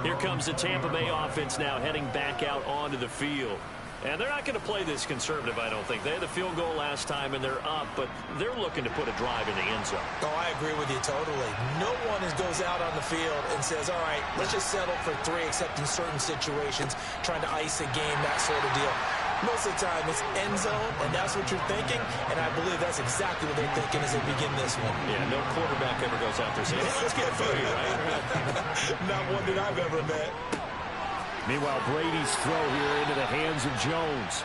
Here comes the Tampa Bay offense now heading back out onto the field. And they're not going to play this conservative, I don't think. They had the field goal last time, and they're up, but they're looking to put a drive in the end zone. Oh, I agree with you totally. No one goes out on the field and says, all right, let's just settle for 3, except in certain situations, trying to ice a game, that sort of deal. Most of the time, it's end zone, and that's what you're thinking, and I believe that's exactly what they're thinking as they begin this one. Yeah, no quarterback ever goes out there saying, hey, let's get food, right? Not one that I've ever met. Meanwhile, Brady's throw here into the hands of Jones.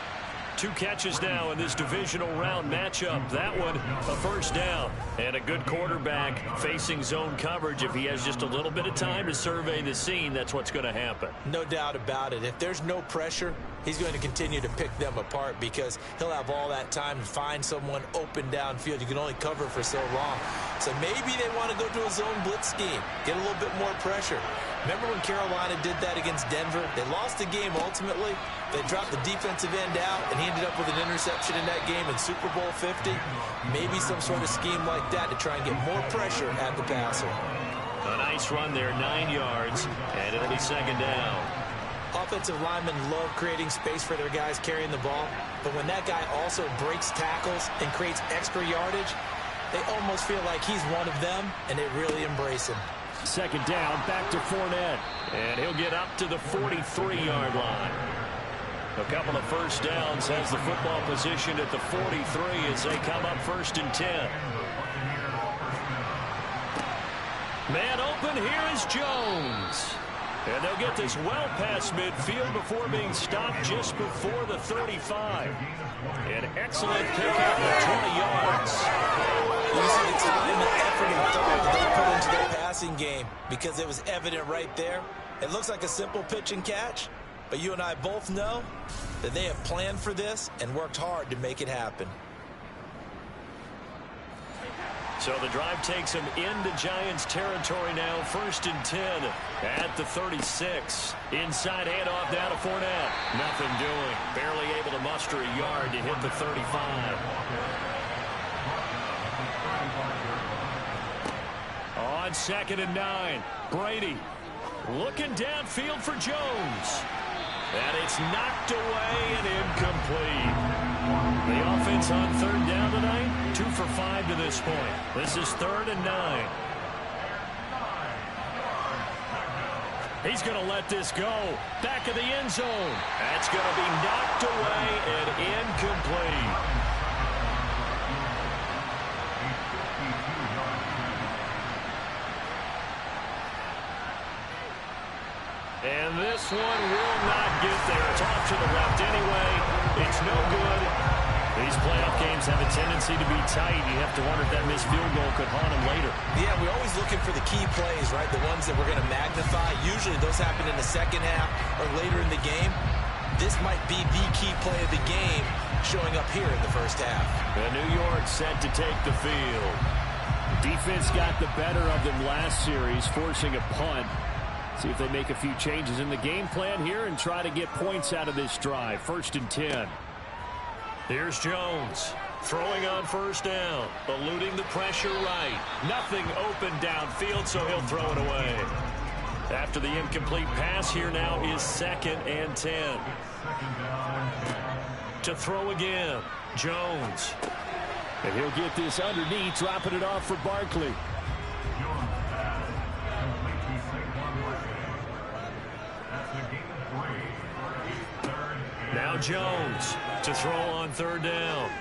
2 catches now in this divisional round matchup. That one, a first down. And a good quarterback facing zone coverage. If he has just a little bit of time to survey the scene, that's what's going to happen. No doubt about it. If there's no pressure, he's going to continue to pick them apart because he'll have all that time to find someone open downfield. You can only cover for so long. So maybe they want to go to a zone blitz scheme, get a little bit more pressure. Remember when Carolina did that against Denver? They lost the game ultimately. They dropped the defensive end out, and he ended up with an interception in that game in Super Bowl 50. Maybe some sort of scheme like that to try and get more pressure at the passer. A nice run there, 9 yards, and it'll be second down. Offensive linemen love creating space for their guys carrying the ball, but when that guy also breaks tackles and creates extra yardage, they almost feel like he's one of them, and they really embrace him. Second down, back to Fournette, and he'll get up to the 43-yard line. A couple of first downs has the football position at the 43 as they come up 1st and 10. Man open, here is Jones. And they'll get this well past midfield before being stopped just before the 35. An excellent pickup of 20 yards. You see the time and effort and thought that they put into their passing game because it was evident right there. It looks like a simple pitch and catch, but you and I both know that they have planned for this and worked hard to make it happen. So the drive takes them into Giants territory now. 1st and 10 at the 36. Inside handoff down to Fournette. Nothing doing. Barely able to muster a yard to hit the 35. On 2nd and 9. Brady looking downfield for Jones. And it's knocked away and incomplete. The offense on 3rd down tonight, 2 for 5 to this point. This is 3rd and 9. He's going to let this go. Back of the end zone. That's going to be knocked away and incomplete. And this one will not get there. It's off to the left anyway. It's no good. These playoff games have a tendency to be tight. You have to wonder if that missed field goal could haunt them later. Yeah, we're always looking for the key plays, right? The ones that we're going to magnify. Usually those happen in the second half or later in the game. This might be the key play of the game showing up here in the first half. And New York set to take the field. Defense got the better of them last series, forcing a punt. See if they make a few changes in the game plan here and try to get points out of this drive. 1st and 10. Here's Jones throwing on 1st down, eluding the pressure right. Nothing open downfield, so he'll throw it away. After the incomplete pass, here now is 2nd and 10. To throw again, Jones. And he'll get this underneath, dropping it off for Barkley. Now Jones to throw on 3rd down.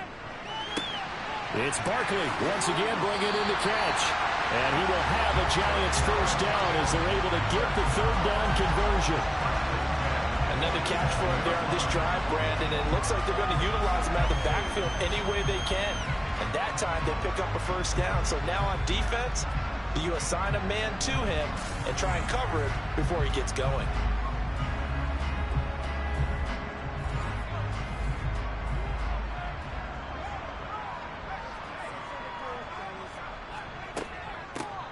It's Barkley once again bringing in the catch. And he will have a Giants 1st down as they're able to get the 3rd down conversion. Another catch for him there on this drive, Brandon. And it looks like they're going to utilize him out of the backfield any way they can. And that time they pick up a 1st down. So now on defense, you assign a man to him and try and cover him before he gets going.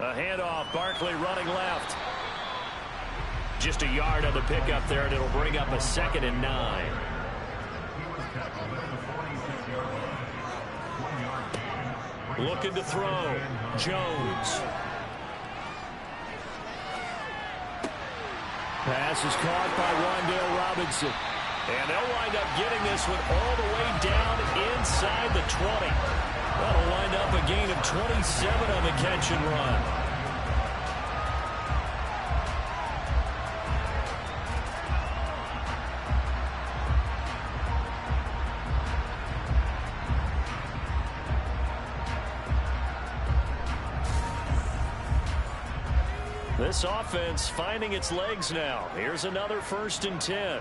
A handoff, Barkley running left. Just a yard on the pickup there, and it'll bring up a 2nd and 9. Looking to throw. Jones. Pass is caught by Wan'Dale Robinson. And they'll wind up getting this one all the way down inside the 20. That'll wind up a gain of 27 on the catch and run. This offense finding its legs now. Here's another 1st and 10.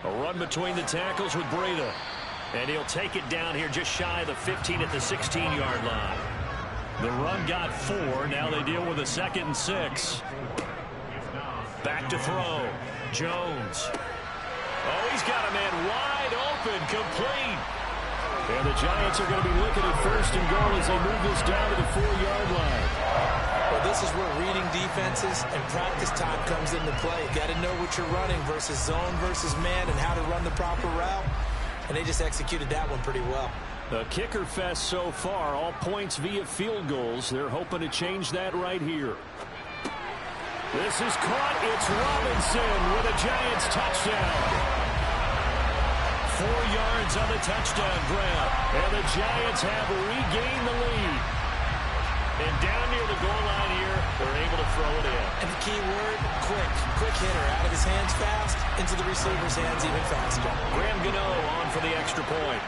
A run between the tackles with Breida. And he'll take it down here just shy of the 15 at the 16-yard line. The run got 4. Now they deal with a 2nd and 6. Back to throw. Jones. Oh, he's got a man wide open. Complete. And the Giants are going to be looking at 1st and goal as they move this down to the 4-yard line. Well, this is where reading defenses and practice time comes into play. You got to know what you're running versus zone versus man and how to run the proper route. And they just executed that one pretty well. The kicker fest so far, all points via field goals. They're hoping to change that right here. This is caught. It's Robinson with a Giants touchdown. 4 yards on the touchdown grab. And the Giants have regained the lead. And down near the goal line here, they're able to throw it in. And the key word, quick. Quick hitter. Out of his hands fast, into the receiver's hands even faster. Graham Gano on for the extra point.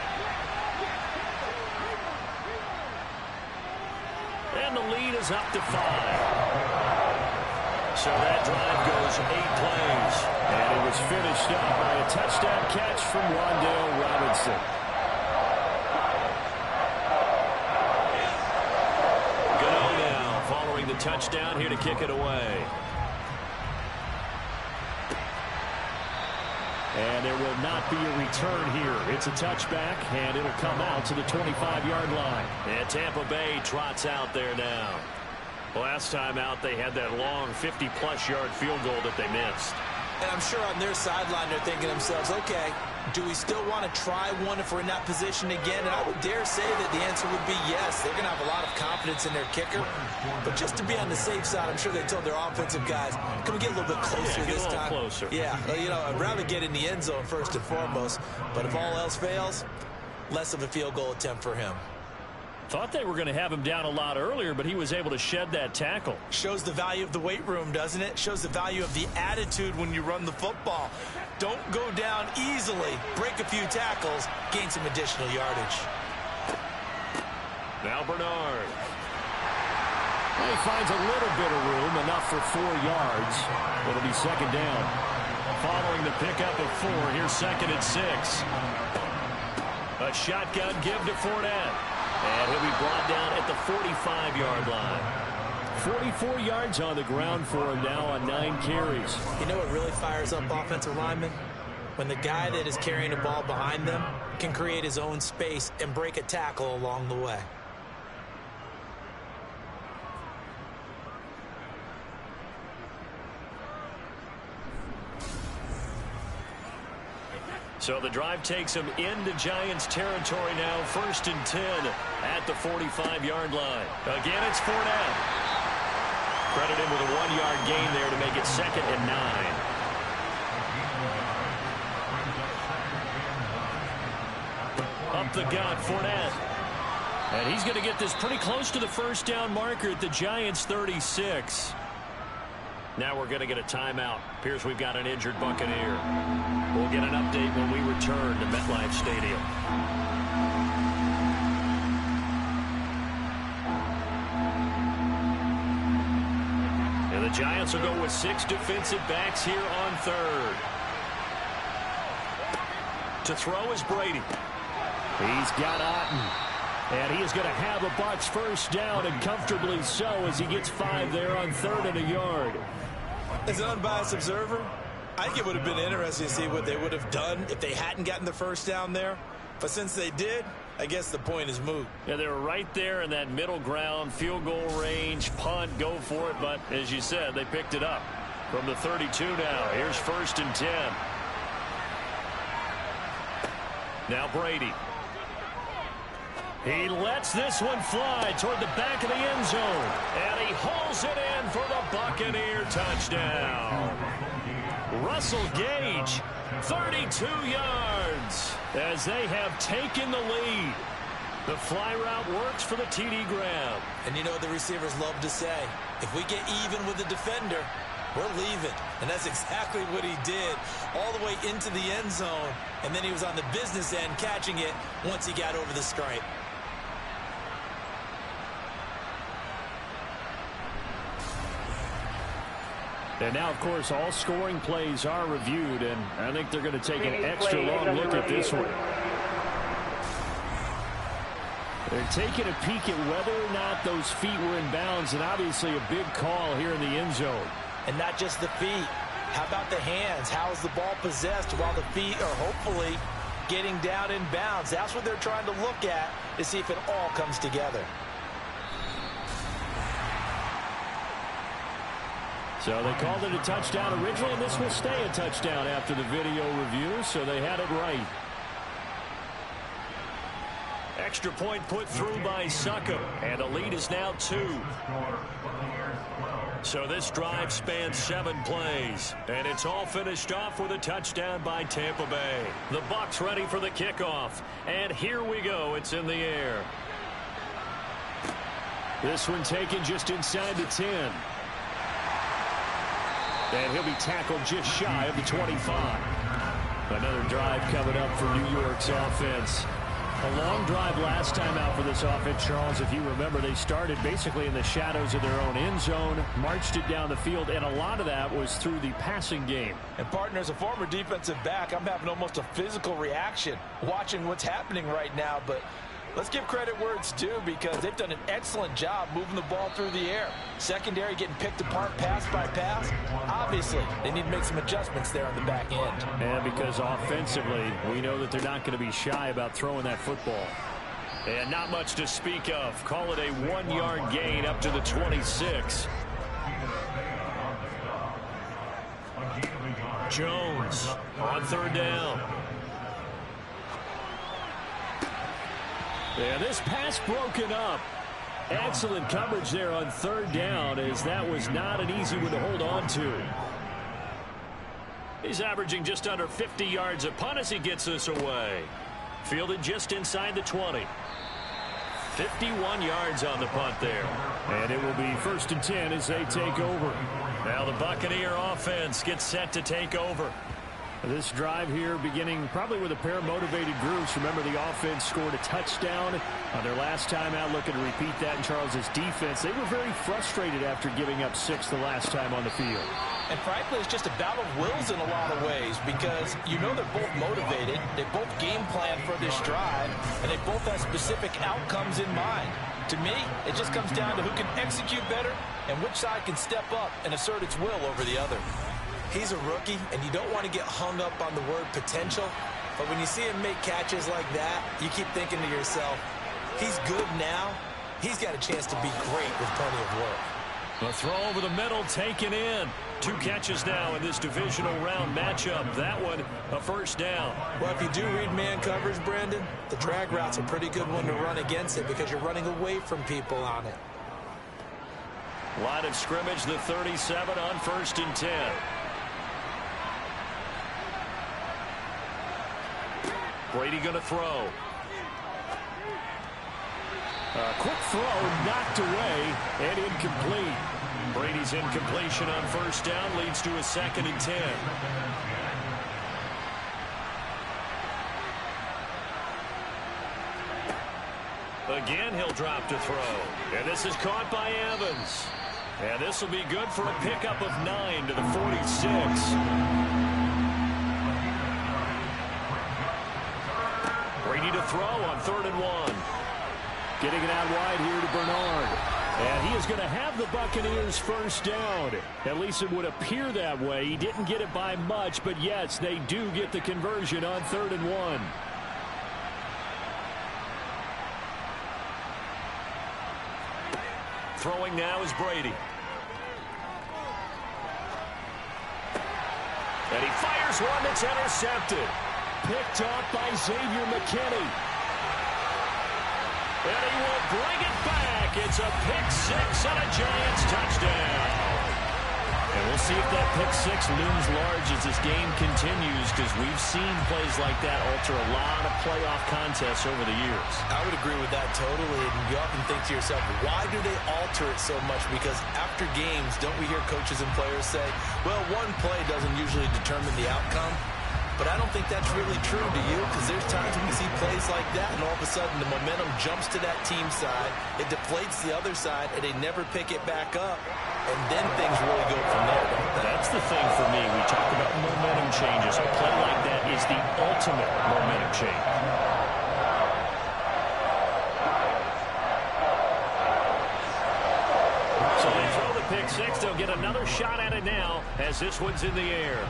And the lead is up to 5. So that drive goes 8 plays. And it was finished up by a touchdown catch from Wan'Dale Robinson. Gano now following the touchdown here to kick it away. And there will not be a return here. It's a touchback, and it'll come out to the 25-yard line. And Tampa Bay trots out there now. Last time out, they had that long 50-plus yard field goal that they missed. And I'm sure on their sideline they're thinking to themselves, okay, do we still want to try one if we're in that position again? And I would dare say that the answer would be yes. They're going to have a lot of confidence in their kicker. But just to be on the safe side, I'm sure they told their offensive guys, can we get a little bit closer this time? Closer. Yeah, you know, I'd rather get in the end zone first and foremost. But if all else fails, less of a field goal attempt for him. Thought they were going to have him down a lot earlier, but he was able to shed that tackle. Shows the value of the weight room, doesn't it? Shows the value of the attitude when you run the football. Don't go down easily. Break a few tackles. Gain some additional yardage. Now Bernard. He finds a little bit of room, enough for 4 yards. It'll be 2nd down. Following the pickup of 4, here's 2nd and 6. A shotgun give to Fournette. And he'll be brought down at the 45-yard line. 44 yards on the ground for him now on 9 carries. You know what really fires up offensive linemen? When the guy that is carrying the ball behind them can create his own space and break a tackle along the way. So the drive takes him into Giants territory now. 1st and 10 at the 45-yard line. Again, it's Fournette. Credit him with a 1-yard gain there to make it 2nd and 9. Up the gut, Fournette. And he's going to get this pretty close to the 1st down marker at the Giants 36. Now we're going to get a timeout. Appears we've got an injured Buccaneer. We'll get an update when we return to MetLife Stadium. And the Giants will go with 6 defensive backs here on 3rd. To throw is Brady. He's got Otten. And he is going to have a Bucs 1st down, and comfortably so, as he gets 5 there on 3rd and a yard. As an unbiased observer, I think it would have been interesting to see what they would have done if they hadn't gotten the 1st down there. But since they did, I guess the point is moot. Yeah, they were right there in that middle ground, field goal range, punt, go for it. But as you said, they picked it up from the 32 now. Here's 1st and 10. Now Brady. He lets this one fly toward the back of the end zone. And he hauls it in for the Buccaneer touchdown. Russell Gage, 32 yards, as they have taken the lead. The fly route works for the TD grab. And you know the receivers love to say, if we get even with the defender, we're leaving. And that's exactly what he did, all the way into the end zone. And then he was on the business end catching it once he got over the stripe. And now, of course, all scoring plays are reviewed, and I think they're going to take an extra long look at this one. They're taking a peek at whether or not those feet were in bounds, and obviously a big call here in the end zone. And not just the feet. How about the hands? How is the ball possessed while the feet are hopefully getting down in bounds? That's what they're trying to look at to see if it all comes together. So they called it a touchdown originally, and this will stay a touchdown after the video review, so they had it right. Extra point put through by Succop, and the lead is now 2. So this drive spans 7 plays, and it's all finished off with a touchdown by Tampa Bay. The Bucs ready for the kickoff, and here we go. It's in the air. This one taken just inside the 10. And he'll be tackled just shy of the 25. Another drive coming up for New York's offense. A long drive last time out for this offense, Charles. If you remember, they started basically in the shadows of their own end zone, marched it down the field, and a lot of that was through the passing game. And, partner, as a former defensive back, I'm having almost a physical reaction watching what's happening right now. But let's give credit where it's due, because they've done an excellent job moving the ball through the air. Secondary getting picked apart pass by pass. Obviously, they need to make some adjustments there on the back end. And because offensively, we know that they're not going to be shy about throwing that football. And not much to speak of. Call it a 1-yard gain up to the 26. Jones on 3rd down. Yeah, this pass broken up. Excellent coverage there on 3rd down, as that was not an easy one to hold on to. He's averaging just under 50 yards a punt as he gets this away. Fielded just inside the 20. 51 yards on the punt there. And it will be 1st and 10 as they take over. Now the Buccaneer offense gets set to take over. This drive here beginning probably with a pair of motivated groups. Remember, the offense scored a touchdown on their last time out. Looking to repeat that in Charles's defense. They were very frustrated after giving up 6 the last time on the field. And frankly, it's just a battle of wills in a lot of ways, because you know they're both motivated. They both game plan for this drive, and they both have specific outcomes in mind. To me, it just comes down to who can execute better and which side can step up and assert its will over the other. He's a rookie, and you don't want to get hung up on the word potential. But when you see him make catches like that, you keep thinking to yourself, he's good now. He's got a chance to be great with plenty of work. A throw over the middle taken in. 2 catches now in this divisional round matchup. That one, a 1st down. Well, if you do read man coverage, Brandon, the drag route's a pretty good one to run against it because you're running away from people on it. Line of scrimmage, the 37 on 1st and 10. Brady going to throw. A quick throw knocked away and incomplete. Brady's incompletion on 1st down leads to a 2nd and 10. Again, he'll drop to throw. And this is caught by Evans. And this will be good for a pickup of 9 to the 46. Brady to throw on 3rd and 1. Getting it out wide here to Bernard. And he is going to have the Buccaneers 1st down. At least it would appear that way. He didn't get it by much, but yes, they do get the conversion on 3rd and 1. throwing now is Brady. And he fires one that's intercepted. Picked off by Xavier McKinney. And he will bring it back. It's a pick six and a Giants touchdown. And we'll see if that pick six looms large as this game continues, because we've seen plays like that alter a lot of playoff contests over the years. I would agree with that totally. And you often think to yourself, why do they alter it so much? Because after games, don't we hear coaches and players say, well, one play doesn't usually determine the outcome? But I don't think that's really true, do you? Because there's times when we see plays like that, and all of a sudden the momentum jumps to that team side, it deflates the other side, and they never pick it back up. And then things really go from there, don't they? That's the thing for me. We talk about momentum changes. A play like that is the ultimate momentum change. So they throw the pick six. They'll get another shot at it now as this one's in the air.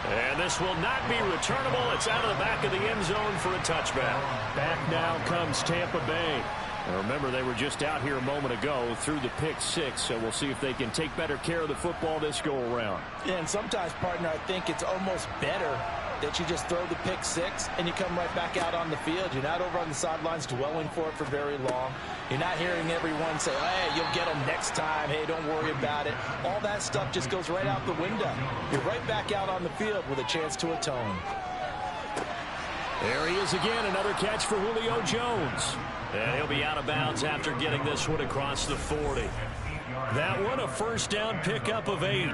And this will not be returnable. It's out of the back of the end zone for a touchback. Back now comes Tampa Bay. And remember, they were just out here a moment ago through the pick six, so we'll see if they can take better care of the football this go-around. Yeah, and sometimes, partner, I think it's almost better that you just throw the pick six and you come right back out on the field. You're not over on the sidelines dwelling for it for very long. You're not hearing everyone say, hey, you'll get them next time. Hey, don't worry about it. All that stuff just goes right out the window. You're right back out on the field with a chance to atone. There he is again, another catch for Julio Jones. And he'll be out of bounds after getting this one across the 40. That one a first down pickup of 8.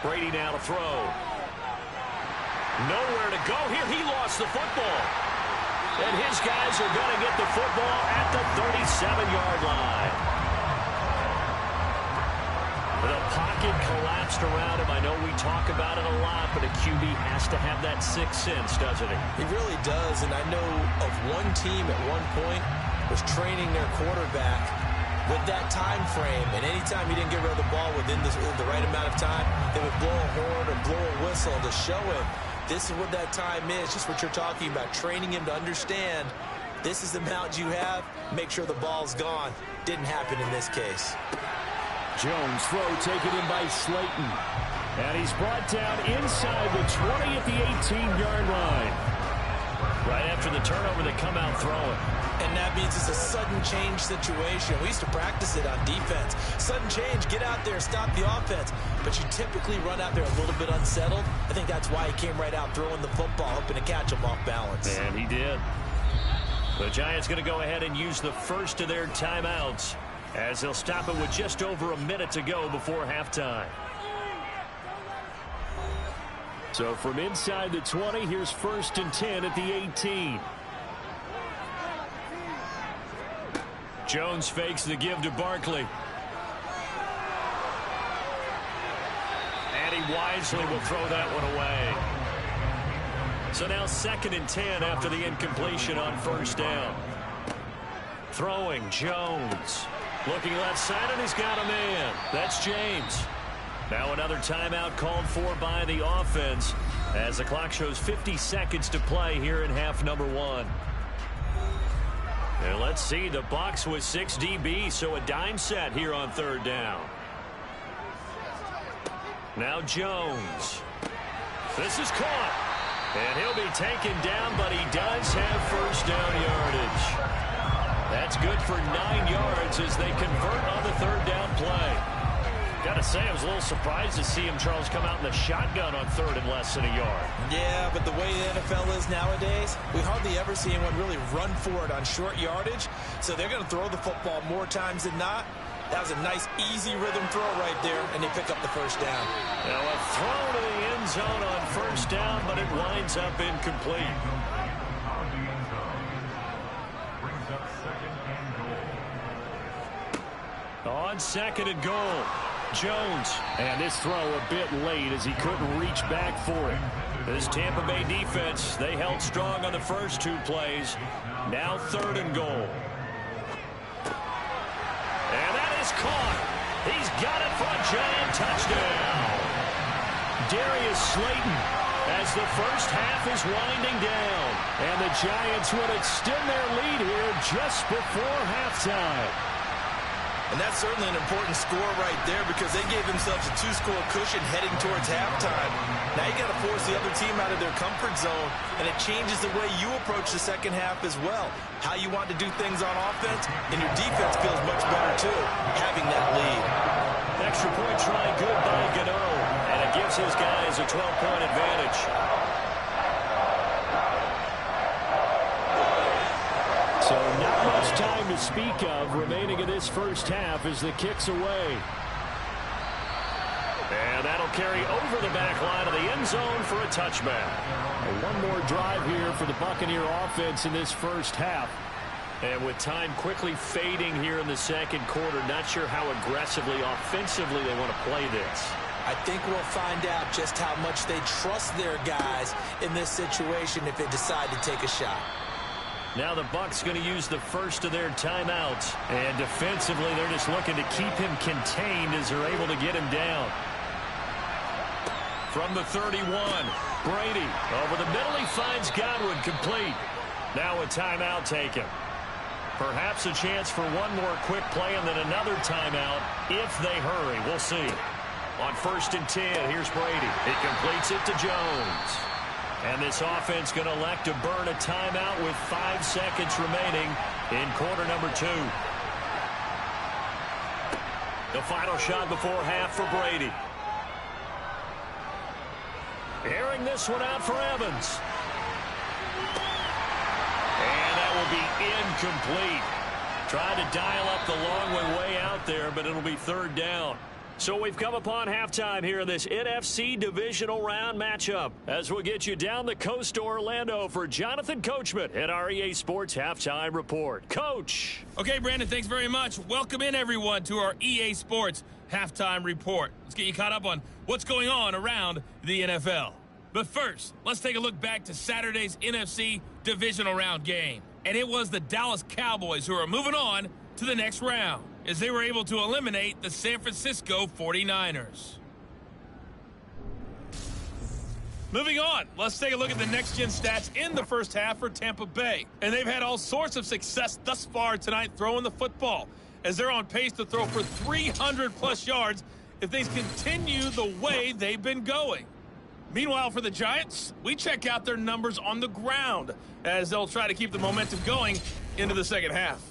Brady now to throw. Nowhere to go here. He lost the football. And his guys are going to get the football at the 37-yard line. The pocket collapsed around him. I know we talk about it a lot, but a QB has to have that sixth sense, doesn't he? He really does, and I know of one team at one point was training their quarterback with that time frame, and anytime he didn't get rid of the ball within the right amount of time, they would blow a horn or blow a whistle to show him this is what that time is, just what you're talking about, training him to understand this is the amount you have, make sure the ball's gone. Didn't happen in this case. Jones throw taken in by Slayton. And he's brought down inside the 20 at the 18-yard line. Right after the turnover, they come out throwing. And that means it's a sudden change situation. We used to practice it on defense. Sudden change, get out there, stop the offense. But you typically run out there a little bit unsettled. I think that's why he came right out throwing the football, hoping to catch him off balance. And he did. The Giants going to go ahead and use the first of their timeouts as they'll stop it with just over a minute to go before halftime. So from inside the 20, here's 1st and 10 at the 18. Jones fakes the give to Barkley. And he wisely will throw that one away. So now 2nd and 10 after the incompletion on 1st down. Throwing Jones. Looking left side, and he's got a man. That's James. Now another timeout called for by the offense as the clock shows 50 seconds to play here in half number 1. And let's see, the Bucs with 6 DB, so a dime set here on 3rd down. Now Jones. This is caught. And he'll be taken down, but he does have 1st down yardage. That's good for 9 yards as they convert on the 3rd down play. Got to say, I was a little surprised to see him, Charles, come out in the shotgun on 3rd and less than a yard. Yeah, but the way the NFL is nowadays, we hardly ever see anyone really run for it on short yardage. So they're going to throw the football more times than not. That was a nice, easy rhythm throw right there, and they pick up the 1st down. Now a throw to the end zone on 1st down, but it winds up incomplete. On 2nd and goal. Jones, and this throw a bit late as he couldn't reach back for it. This Tampa Bay defense, they held strong on the first 2 plays. Now 3rd and goal. got it for a Giant touchdown. Darius Slayton as the first half is winding down. And the Giants would extend their lead here just before halftime. And that's certainly an important score right there because they gave themselves a 2-score cushion heading towards halftime. Now you got to force the other team out of their comfort zone, and it changes the way you approach the second half as well. How you want to do things on offense, and your defense feels much better too, having that lead. Extra point try good by Gano, and it gives his guys a 12-point advantage. So not much time to speak of remaining in this first half as the kick's away. And that'll carry over the back line of the end zone for a touchback. One more drive here for the Buccaneer offense in this first half. And with time quickly fading here in the second quarter, not sure how aggressively, offensively they want to play this. I think we'll find out just how much they trust their guys in this situation if they decide to take a shot. Now the Bucs going to use the first of their timeouts. And defensively, they're just looking to keep him contained as they're able to get him down. From the 31, Brady. Over the middle, he finds Godwin complete. Now a timeout taken. Perhaps a chance for one more quick play and then another timeout if they hurry. We'll see. On 1st and 10, here's Brady. He completes it to Jones. And this offense going to elect to burn a timeout with 5 seconds remaining in quarter number 2. The final shot before half for Brady. Airing this one out for Evans. And that will be incomplete. Tried to dial up the long way out there, but it'll be 3rd down. So we've come upon halftime here in this NFC Divisional Round matchup as we'll get you down the coast to Orlando for Jonathan Coachman at our EA Sports Halftime Report. Coach. Okay, Brandon, thanks very much. Welcome in, everyone, to our EA Sports Halftime Report. Let's get you caught up on what's going on around the NFL. But first, let's take a look back to Saturday's NFC Divisional Round game. And it was the Dallas Cowboys who are moving on to the next round, as they were able to eliminate the San Francisco 49ers. Moving on, let's take a look at the next-gen stats in the first half for Tampa Bay. And they've had all sorts of success thus far tonight throwing the football, as they're on pace to throw for 300-plus yards if things continue the way they've been going. Meanwhile, for the Giants, we check out their numbers on the ground, as they'll try to keep the momentum going into the second half.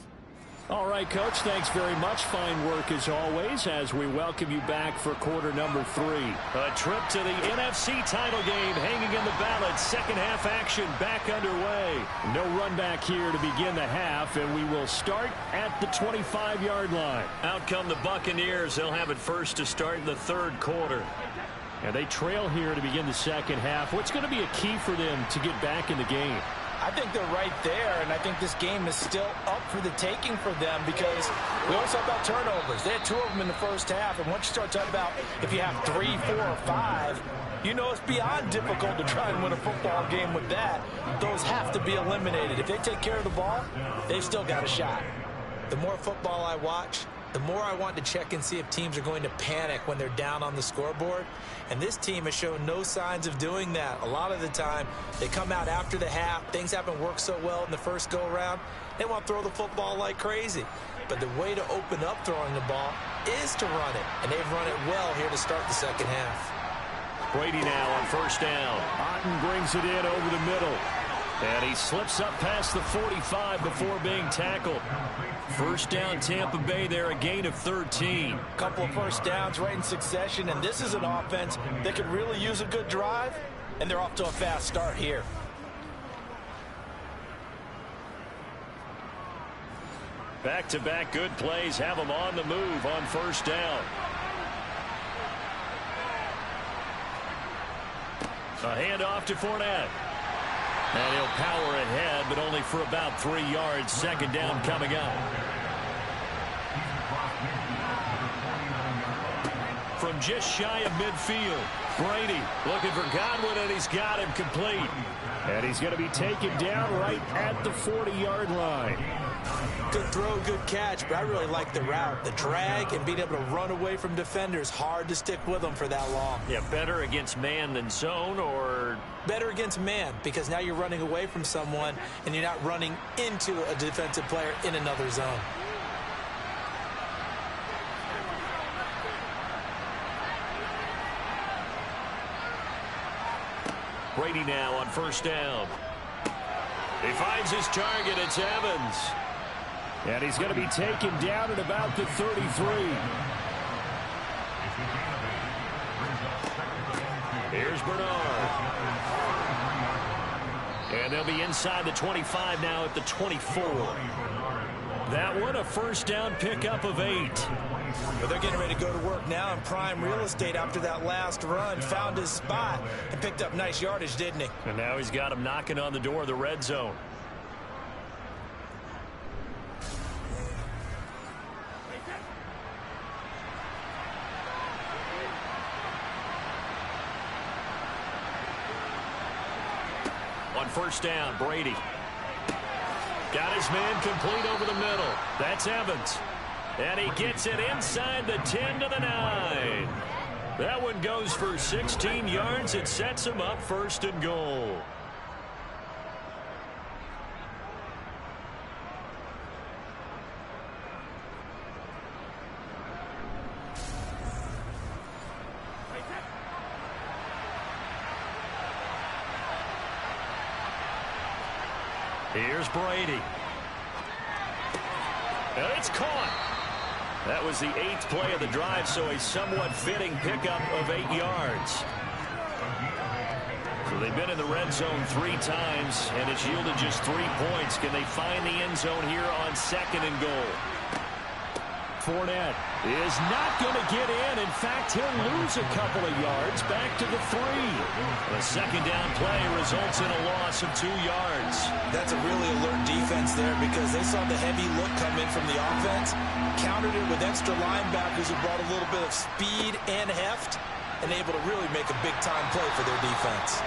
All right, Coach, thanks very much. Fine work as always as we welcome you back for quarter number 3. A trip to the NFC title game hanging in the balance. Second half action back underway. No run back here to begin the half, and we will start at the 25-yard line. Out come the Buccaneers. They'll have it first to start in the 3rd quarter. And they trail here to begin the second half. What's going to be a key for them to get back in the game? I think they're right there, and I think this game is still up for the taking for them because we always talk about turnovers. They had 2 of them in the first half, and once you start talking about if you have 3, 4, or 5, you know it's beyond difficult to try and win a football game with that. Those have to be eliminated. If they take care of the ball, they've still got a shot. The more football I watch, the more I want to check and see if teams are going to panic when they're down on the scoreboard. And this team has shown no signs of doing that. A lot of the time, they come out after the half. Things haven't worked so well in the first go-around. They want to throw the football like crazy. But the way to open up throwing the ball is to run it. And they've run it well here to start the second half. Brady now on 1st down. Otten brings it in over the middle. And he slips up past the 45 before being tackled. 1st down, Tampa Bay there, a gain of 13. Couple of first downs right in succession, and this is an offense that could really use a good drive, and they're off to a fast start here. Back-to-back good plays have them on the move on 1st down. A handoff to Fournette. And he'll power ahead, but only for about 3 yards. 2nd down coming up. From just shy of midfield, Brady looking for Godwin, and he's got him complete. And he's going to be taken down right at the 40-yard line. Good throw, good catch, but I really like the route. The drag and being able to run away from defenders, hard to stick with them for that long. Yeah, better against man than zone, or? Better against man, because now you're running away from someone and you're not running into a defensive player in another zone. Brady now on first down. He finds his target. It's Evans. And he's going to be taken down at about the 33. Here's Bernard. And they'll be inside the 25 now at the 24. That one, a first down pickup of 8. But they're getting ready to go to work now in prime real estate after that last run. Found his spot and picked up nice yardage, didn't he? And now he's got him knocking on the door of the red zone. On first down, Brady. Got his man complete over the middle. That's Evans. And he gets it inside the 10 to the 9. That one goes for 16 yards. It sets him up first and goal. Here's Brady. And it's caught. That was the 8th play of the drive, so a somewhat fitting pickup of 8 yards. So they've been in the red zone 3 times, and it's yielded just 3 points. Can they find the end zone here on second and goal? Fournette is not going to get in. In fact, he'll lose a couple of yards back to the 3. The second down play results in a loss of 2 yards. That's a really alert defense there because they saw the heavy look come in from the offense, countered it with extra linebackers who brought a little bit of speed and heft, and able to really make a big-time play for their defense.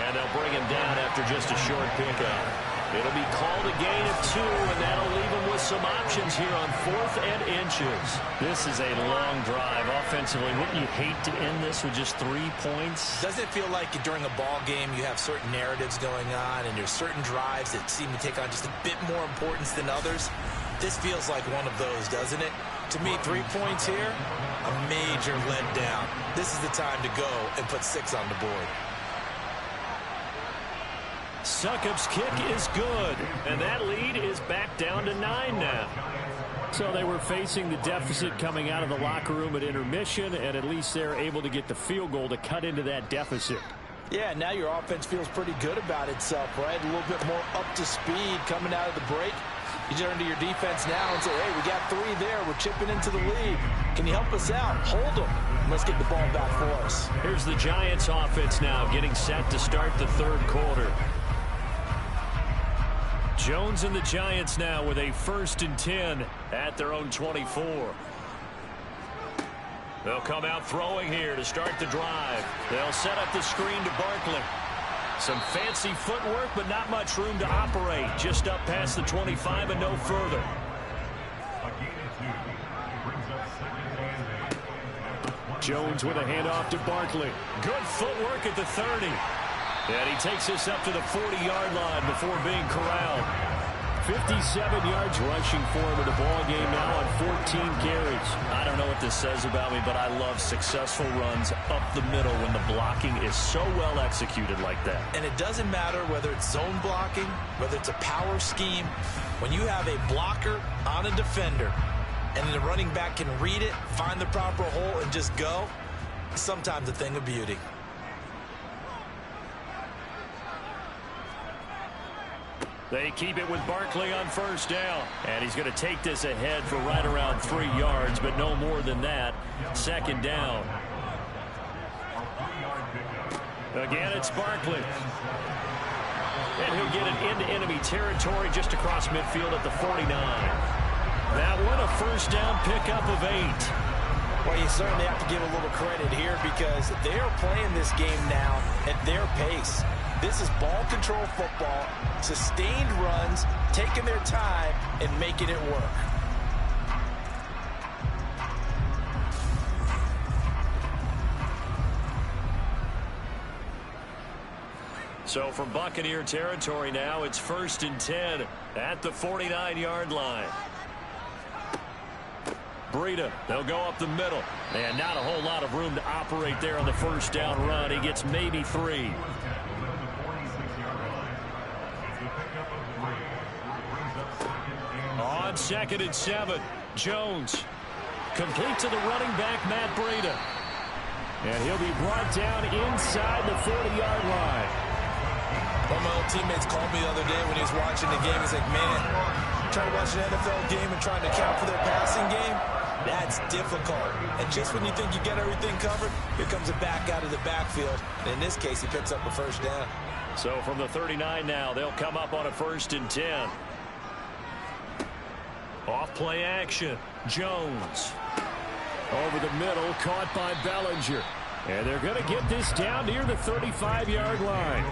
And they'll bring him down after just a short pickup. It'll be called a gain of 2, and that'll leave them with some options here on 4th and inches. This is a long drive offensively. Wouldn't you hate to end this with just 3 points? Doesn't it feel like during a ball game you have certain narratives going on and there's certain drives that seem to take on just a bit more importance than others? This feels like one of those, doesn't it? To me, 3 points here, a major letdown. This is the time to go and put 6 on the board. Succop's kick is good, and that lead is back down to 9 now. So they were facing the deficit coming out of the locker room at intermission, and at least they're able to get the field goal to cut into that deficit. Yeah, now your offense feels pretty good about itself, right? A little bit more up to speed coming out of the break. You turn to your defense now and say, hey, we got 3 there. We're chipping into the lead. Can you help us out? Hold them. Let's get the ball back for us. Here's the Giants offense now getting set to start the 3rd quarter. Jones and the Giants now with a 1st and 10 at their own 24. They'll come out throwing here to start the drive. They'll set up the screen to Barkley. Some fancy footwork, but not much room to operate. Just up past the 25 and no further. Jones with a handoff to Barkley. Good footwork at the 30. And he takes this up to the 40-yard line before being corralled. 57 yards rushing for him in the ball game now on 14 carries. I don't know what this says about me, but I love successful runs up the middle when the blocking is so well executed like that. And it doesn't matter whether it's zone blocking, whether it's a power scheme. When you have a blocker on a defender and the running back can read it, find the proper hole, and just go, sometimes a thing of beauty. They keep it with Barkley on 1st down. And he's going to take this ahead for right around 3 yards, but no more than that. 2nd down. Again, it's Barkley. And he'll get it into enemy territory just across midfield at the 49. That one, a 1st down pickup of 8. Well, you certainly have to give a little credit here because they are playing this game now at their pace. This is ball control football, sustained runs, taking their time, and making it work. So from Buccaneer territory now, it's 1st and 10 at the 49-yard line. Breida, they'll go up the middle. And not a whole lot of room to operate there on the first down run. He gets maybe 3. On 2nd and 7, Jones. Complete to the running back, Matt Breida. And he'll be brought down inside the 40-yard line. One of my old teammates called me the other day when he was watching the game. He's like, man, trying to watch an NFL game and trying to account for their passing game, that's difficult. And just when you think you get everything covered, here comes a back out of the backfield. And in this case, he picks up a first down. So from the 39 now, they'll come up on a 1st and 10. Off play action. Jones. Over the middle, caught by Bellinger. And they're going to get this down near the 35-yard line.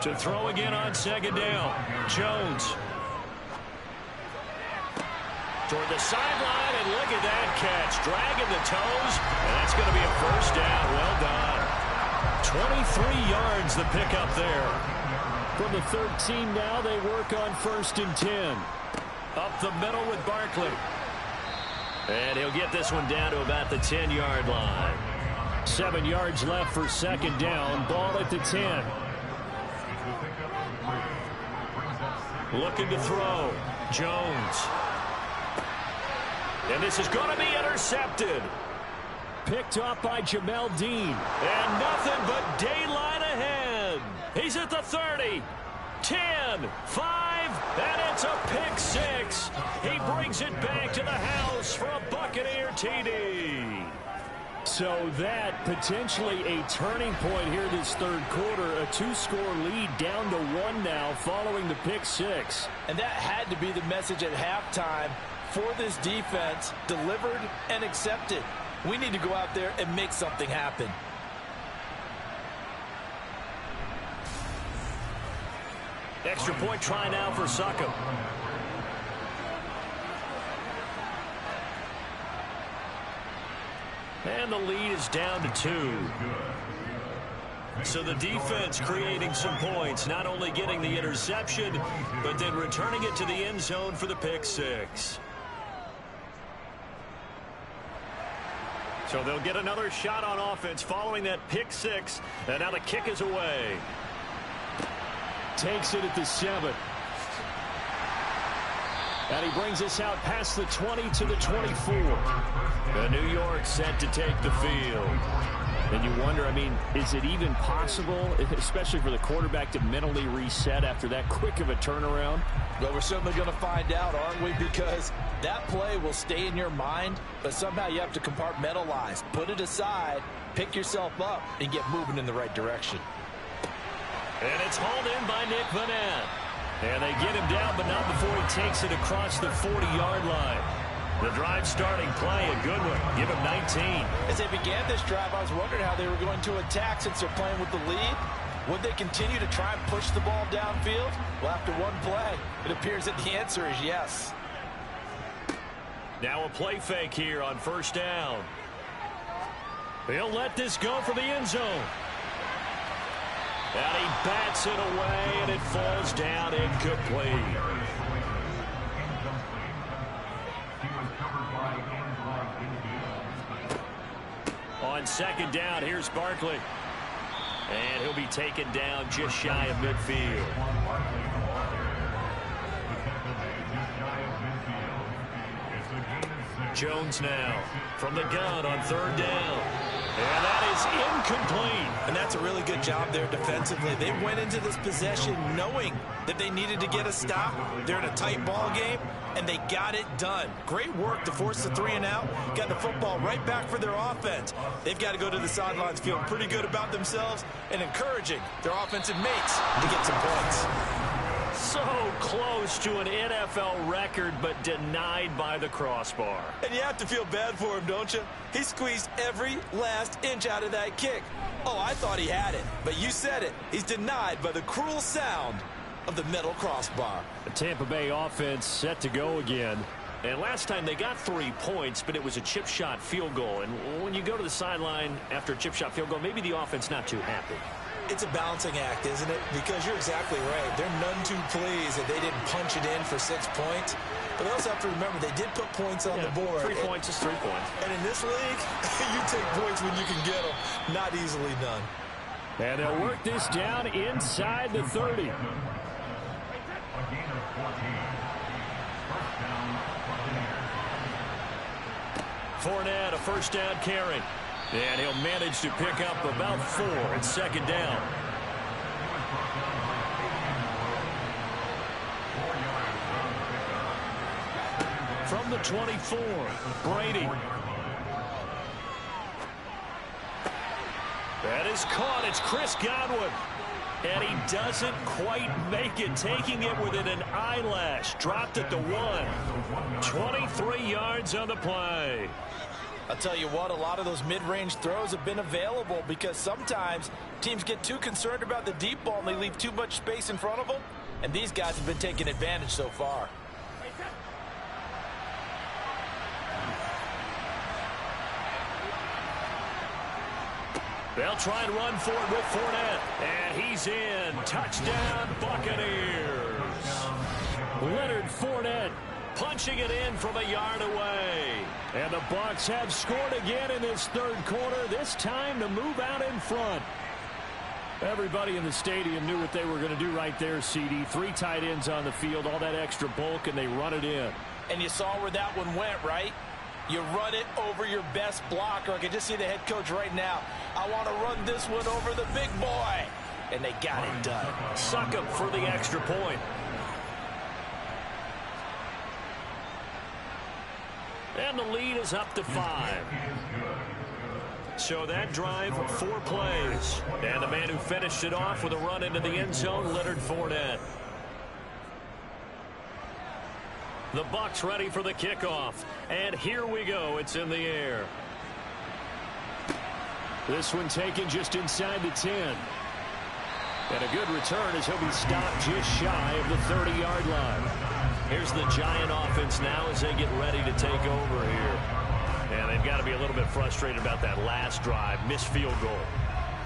To throw again on 2nd down. Jones. Toward the sideline, and look at that catch. Dragging the toes, and that's going to be a first down. Well done. 23 yards the pickup there. From the 13 now, they work on 1st and 10. Up the middle with Barkley. And he'll get this one down to about the 10-yard line. 7 yards left for 2nd down. Ball at the 10. Looking to throw. Jones. And this is going to be intercepted. Picked off by Jamel Dean. And nothing but daylight ahead. He's at the 30. 10, 5, and it's a pick 6. He brings it back to the house for a Buccaneer TD. So that potentially a turning point here this third quarter. A 2-score lead down to 1 now following the pick 6. And that had to be the message at halftime for this defense, delivered and accepted. We need to go out there and make something happen. Extra point try now for Succop. And the lead is down to 2. So the defense creating some points, not only getting the interception, but then returning it to the end zone for the pick 6. So they'll get another shot on offense following that pick 6. And now the kick is away. Takes it at the 7. And he brings us out past the 20 to the 24. New York set to take the field. And you wonder, I mean, is it even possible, especially for the quarterback, to mentally reset after that quick of a turnaround? Well, we're certainly going to find out, aren't we? Because that play will stay in your mind, but somehow you have to compartmentalize. Put it aside, pick yourself up, and get moving in the right direction. And it's hauled in by Nick Vanette. And they get him down, but not before he takes it across the 40-yard line. The drive starting play, a good one. Give him 19. As they began this drive, I was wondering how they were going to attack since they're playing with the lead. Would they continue to try and push the ball downfield? Well, after one play, it appears that the answer is yes. Now a play fake here on 1st down. He'll let this go for the end zone. And he bats it away, and it falls down incomplete. On 2nd down, here's Barkley. And he'll be taken down just shy of midfield. Jones now from the gun on 3rd down. And that is incomplete. And that's a really good job there defensively. They went into this possession knowing that they needed to get a stop. They're in a tight ball game, and they got it done. Great work to force the 3 and out. Got the football right back for their offense. They've got to go to the sidelines feeling pretty good about themselves and encouraging their offensive mates to get some points. So close to an NFL record, but denied by the crossbar. And you have to feel bad for him, don't you? He squeezed every last inch out of that kick. Oh, I thought he had it, but you said it. He's denied by the cruel sound of the metal crossbar. The Tampa Bay offense set to go again. And last time they got 3 points, but it was a chip shot field goal. And when you go to the sideline after a chip shot field goal, maybe the offense not too happy. It's a balancing act, isn't it? Because you're exactly right. They're none too pleased that they didn't punch it in for 6 points. But they also have to remember they did put points on the board. 3 points is 3 points. And in this league, you take points when you can get them. Not easily done. And they'll work this down inside the 30. Fournette, a first down carry. And he'll manage to pick up about 4 at second down. From the 24, Brady. That is caught. It's Chris Godwin. And he doesn't quite make it, taking it within an eyelash. Dropped at the 1. 23 yards on the play. I'll tell you what, a lot of those mid-range throws have been available because sometimes teams get too concerned about the deep ball and they leave too much space in front of them. And these guys have been taking advantage so far. They'll try and run for it with Fournette. And he's in. Touchdown, Buccaneers. Leonard Fournette punching it in from a yard away. And the Bucs have scored again in this third quarter, this time to move out in front. Everybody in the stadium knew what they were going to do right there, CD. 3 tight ends on the field, all that extra bulk, and they run it in. And you saw where that one went, right? You run it over your best blocker. I can just see the head coach right now. I want to run this one over the big boy. And they got it done. Suck up for the extra point. And the lead is up to 5. So that drive, 4 plays. And the man who finished it off with a run into the end zone, Leonard Fournette. The Bucs ready for the kickoff. And here we go. It's in the air. This one taken just inside the 10. And a good return as he'll be stopped just shy of the 30-yard line. Here's the Giant offense now as they get ready to take over here. And they've got to be a little bit frustrated about that last drive. Missed field goal.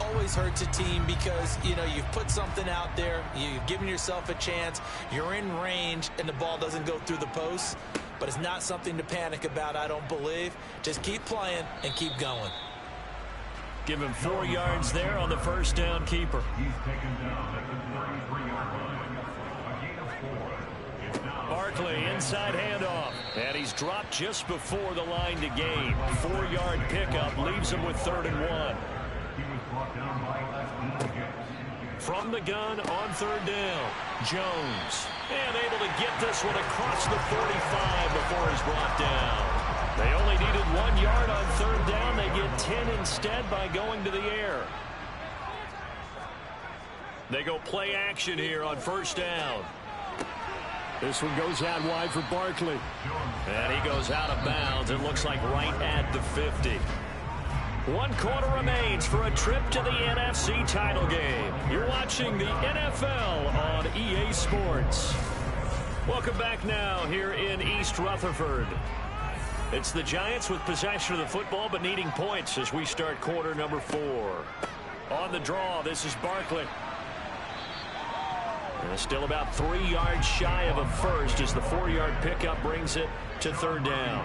Always hurts a team because, you know, you've put something out there. You've given yourself a chance. You're in range, and the ball doesn't go through the posts. But it's not something to panic about, I don't believe. Just keep playing and keep going. Give him 4 yards there on the first down keeper. Barkley, inside handoff. And he's dropped just before the line to gain. 4-yard pickup leaves him with 3rd and 1. From the gun on 3rd down, Jones. And able to get this one across the 45 before he's brought down. They only needed 1 yard on 3rd down. They get 10 instead by going to the air. They go play action here on 1st down. This one goes out wide for Barkley. And he goes out of bounds. It looks like right at the 50. 1 quarter remains for a trip to the NFC title game. You're watching the NFL on EA Sports. Welcome back now here in East Rutherford. It's the Giants with possession of the football but needing points as we start quarter number 4. On the draw, this is Barkley. And still about 3 yards shy of a first as the 4-yard pickup brings it to 3rd down.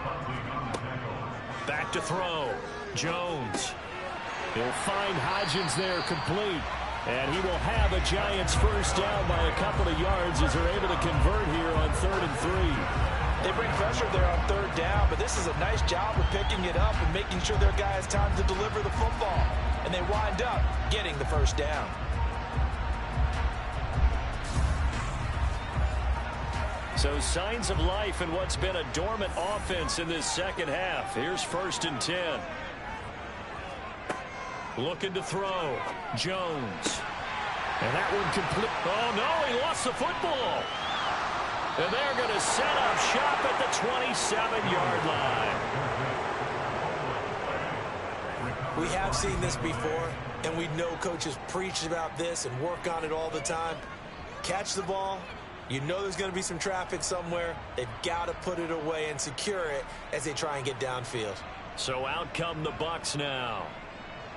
Back to throw. Jones. He'll find Hodgins there complete. And he will have a Giants first down by a couple of yards as they're able to convert here on 3rd and 3. They bring pressure there on 3rd down, but this is a nice job of picking it up and making sure their guy has time to deliver the football. And they wind up getting the first down. So signs of life in what's been a dormant offense in this second half. Here's 1st and 10. Looking to throw. Jones. And that one complete. Oh, no, he lost the football. And they're going to set up shop at the 27-yard line. We have seen this before, and we know coaches preach about this and work on it all the time. Catch the ball. You know there's going to be some traffic somewhere. They've got to put it away and secure it as they try and get downfield. So out come the Bucs now.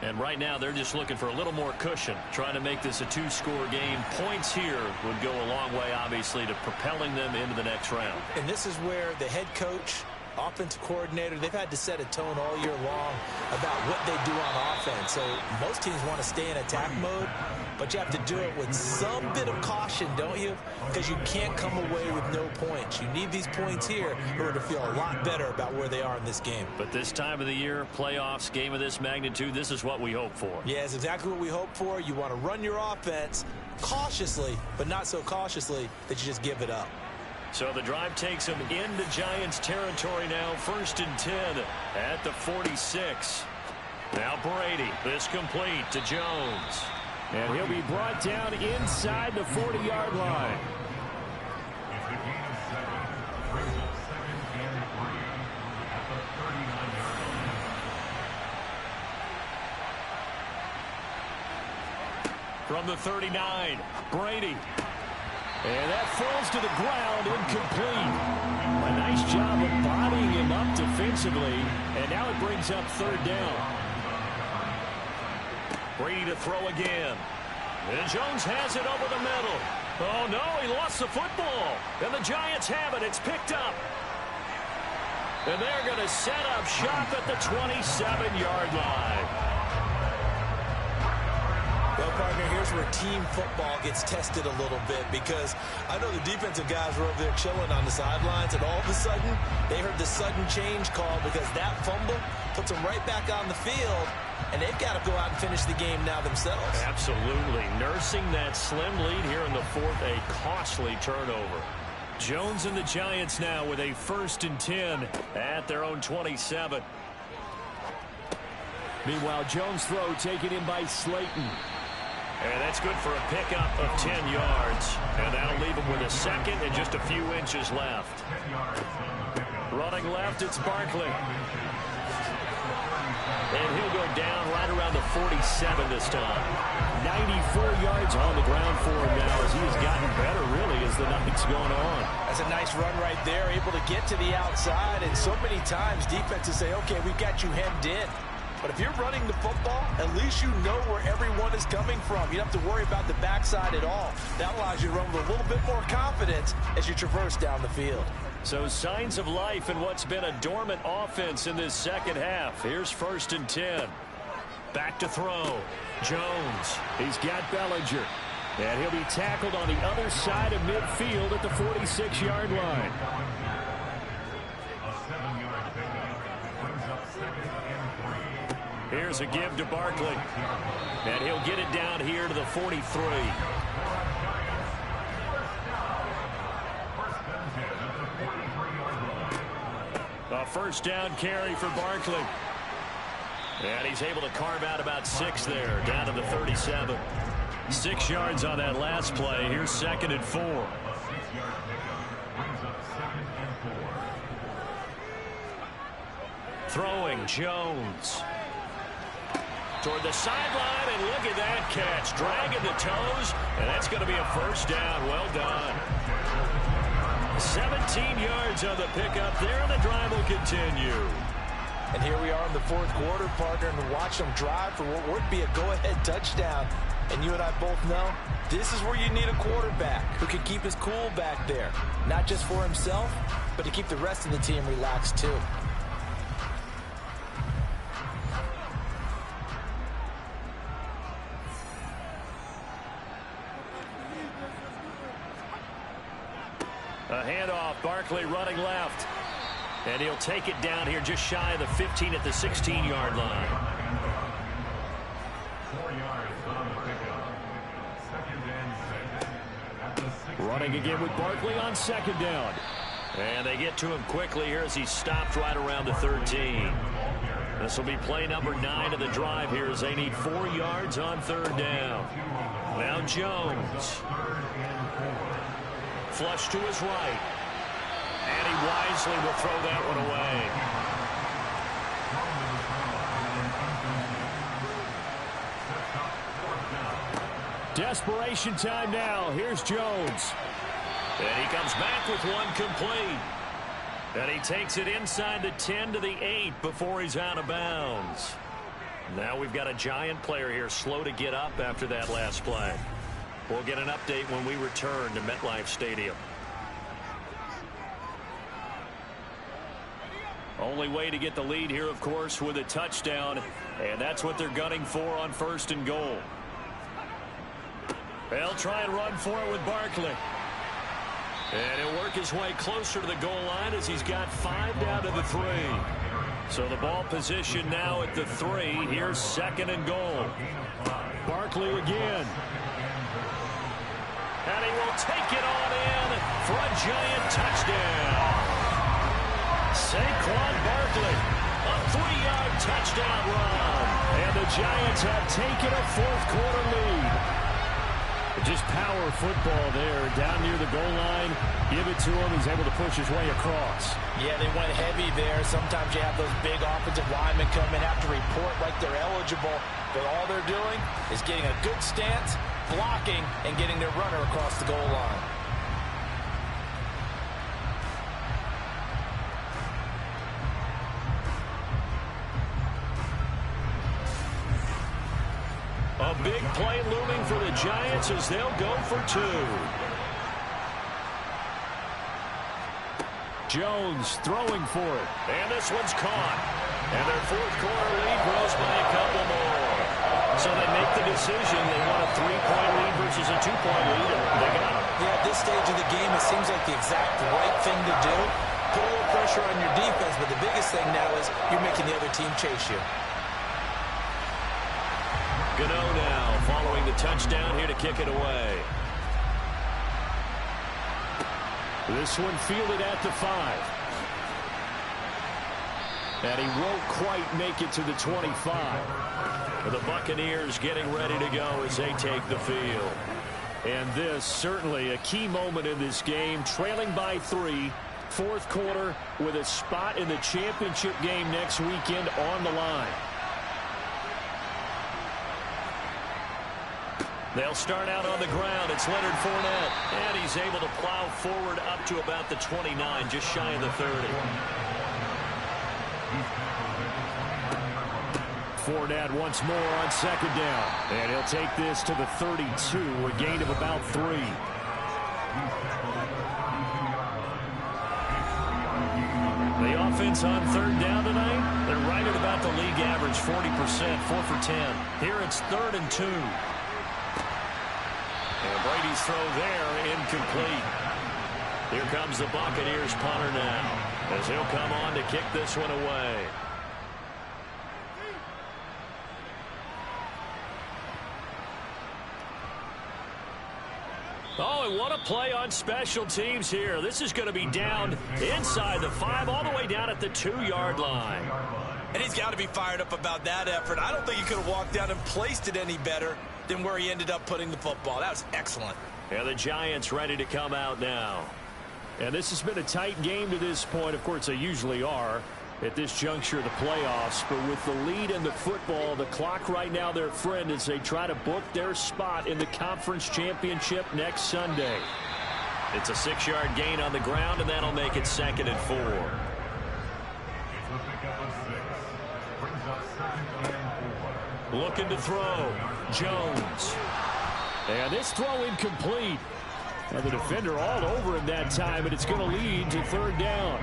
And right now they're just looking for a little more cushion, trying to make this a two-score game. Points here would go a long way, obviously, to propelling them into the next round. And this is where the head coach, offensive coordinator, they've had to set a tone all year long about what they do on offense. So most teams want to stay in attack mode, but you have to do it with some bit of caution, don't you? Because you can't come away with no points. You need these points here in order to feel a lot better about where they are in this game. But this time of the year, playoffs, game of this magnitude, this is what we hope for. Yeah, it's exactly what we hope for. You want to run your offense cautiously, but not so cautiously that you just give it up. So the drive takes them into Giants territory now, 1st and 10 at the 46. Now Brady, this complete to Jones. And he'll be brought down inside the 40-yard line. From the 39, Brady. And that falls to the ground, incomplete. A nice job of bodying him up defensively. And now it brings up 3rd down. Brady to throw again. And Jones has it over the middle. Oh, no, he lost the football. And the Giants have it. It's picked up. And they're going to set up shop at the 27-yard line. Well, partner, here's where team football gets tested a little bit, because I know the defensive guys were over there chilling on the sidelines, and all of a sudden they heard the sudden change call because that fumble puts them right back on the field, and they've got to go out and finish the game now themselves. Absolutely. Nursing that slim lead here in the 4th, a costly turnover. Jones and the Giants now with a 1st and 10 at their own 27. Meanwhile, Jones' throw taken in by Slayton. And that's good for a pickup of 10 yards. And that'll leave him with a 2nd and just a few inches left. Running left, it's Barkley. And he'll go down right around the 47 this time. 94 yards on the ground for him now as he has gotten better, really, as the night's gone on. That's a nice run right there, able to get to the outside. And so many times defenses say, okay, we've got you hemmed in. But if you're running the football, at least you know where everyone is coming from. You don't have to worry about the backside at all. That allows you to run with a little bit more confidence as you traverse down the field. So signs of life in what's been a dormant offense in this 2nd half. Here's 1st and 10. Back to throw. Jones. He's got Bellinger. And he'll be tackled on the other side of midfield at the 46-yard line. Here's a give to Barkley. And he'll get it down here to the 43. A 1st down carry for Barkley. And he's able to carve out about 6 there, down to the 37. 6 yards on that last play. Here's 2nd and 4. Throwing, Jones. Toward the sideline, and look at that catch. Dragging the toes, and that's going to be a 1st down. Well done. 17 yards on the pickup there, and the drive will continue. And here we are in the 4th quarter, partner, and to watch them drive for what would be a go-ahead touchdown. And you and I both know this is where you need a quarterback who can keep his cool back there. Not just for himself, but to keep the rest of the team relaxed too. A handoff, Barkley running left. And he'll take it down here just shy of the 15 at the 16-yard line. 4 yards on the pickup. 2nd and 6. Running again with Barkley on 2nd down. And they get to him quickly here as he's stopped right around the 13. This will be play number 9 of the drive here as they need 4 yards on 3rd down. Now Jones. Flush to his right. And he wisely will throw that one away. Desperation time now. Here's Jones. And he comes back with one complete. And he takes it inside the 10 to the 8 before he's out of bounds. Now we've got a Giant player here slow to get up after that last play. We'll get an update when we return to MetLife Stadium. Only way to get the lead here, of course, with a touchdown. And that's what they're gunning for on 1st and goal. They'll try and run for it with Barkley. And he'll work his way closer to the goal line as he's got 5 down to the 3. So the ball position now at the 3. Here's 2nd and goal. Barkley again. And he will take it on in for a Giant touchdown. Saquon Barkley, a 3-yard touchdown run. And the Giants have taken a 4th quarter lead. Just power football there down near the goal line. Give it to him. He's able to push his way across. Yeah, they went heavy there. Sometimes you have those big offensive linemen come in, have to report like they're eligible. But all they're doing is getting a good stance, blocking, and getting their runner across the goal line. A big play looming for the Giants as they'll go for 2. Jones throwing for it. And this one's caught. And their 4th quarter lead grows by a couple more. So they make the decision. They want a 3-point lead versus a 2-point lead, and they got it. Yeah, at this stage of the game, it seems like the exact right thing to do. Put a little pressure on your defense, but the biggest thing now is you're making the other team chase you. Gano now following the touchdown here to kick it away. This one fielded at the 5. And he won't quite make it to the 25. The Buccaneers getting ready to go as they take the field. And this certainly a key moment in this game, trailing by 3, 4th quarter with a spot in the championship game next weekend on the line. They'll start out on the ground. It's Leonard Fournette. And he's able to plow forward up to about the 29, just shy of the 30. Fournette once more on 2nd down. And he'll take this to the 32, a gain of about 3. The offense on 3rd down tonight, they're right at about the league average, 40%, 4 for 10. Here it's 3rd and 2. And Brady's throw there, incomplete. Here comes the Buccaneers punter now, as he'll come on to kick this one away. Oh, and what a play on special teams here. This is going to be down inside the 5, all the way down at the 2-yard line. And he's got to be fired up about that effort. I don't think he could have walked down and placed it any better than where he ended up putting the football. That was excellent. And the Giants ready to come out now. And this has been a tight game to this point. Of course, they usually are at this juncture of the playoffs. But with the lead in the football, the clock right now their friend as they try to book their spot in the conference championship next Sunday. It's a 6-yard gain on the ground, and that'll make it 2nd and 4. Looking to throw. Jones. And this throw incomplete. And the defender all over him that time, and it's going to lead to 3rd down.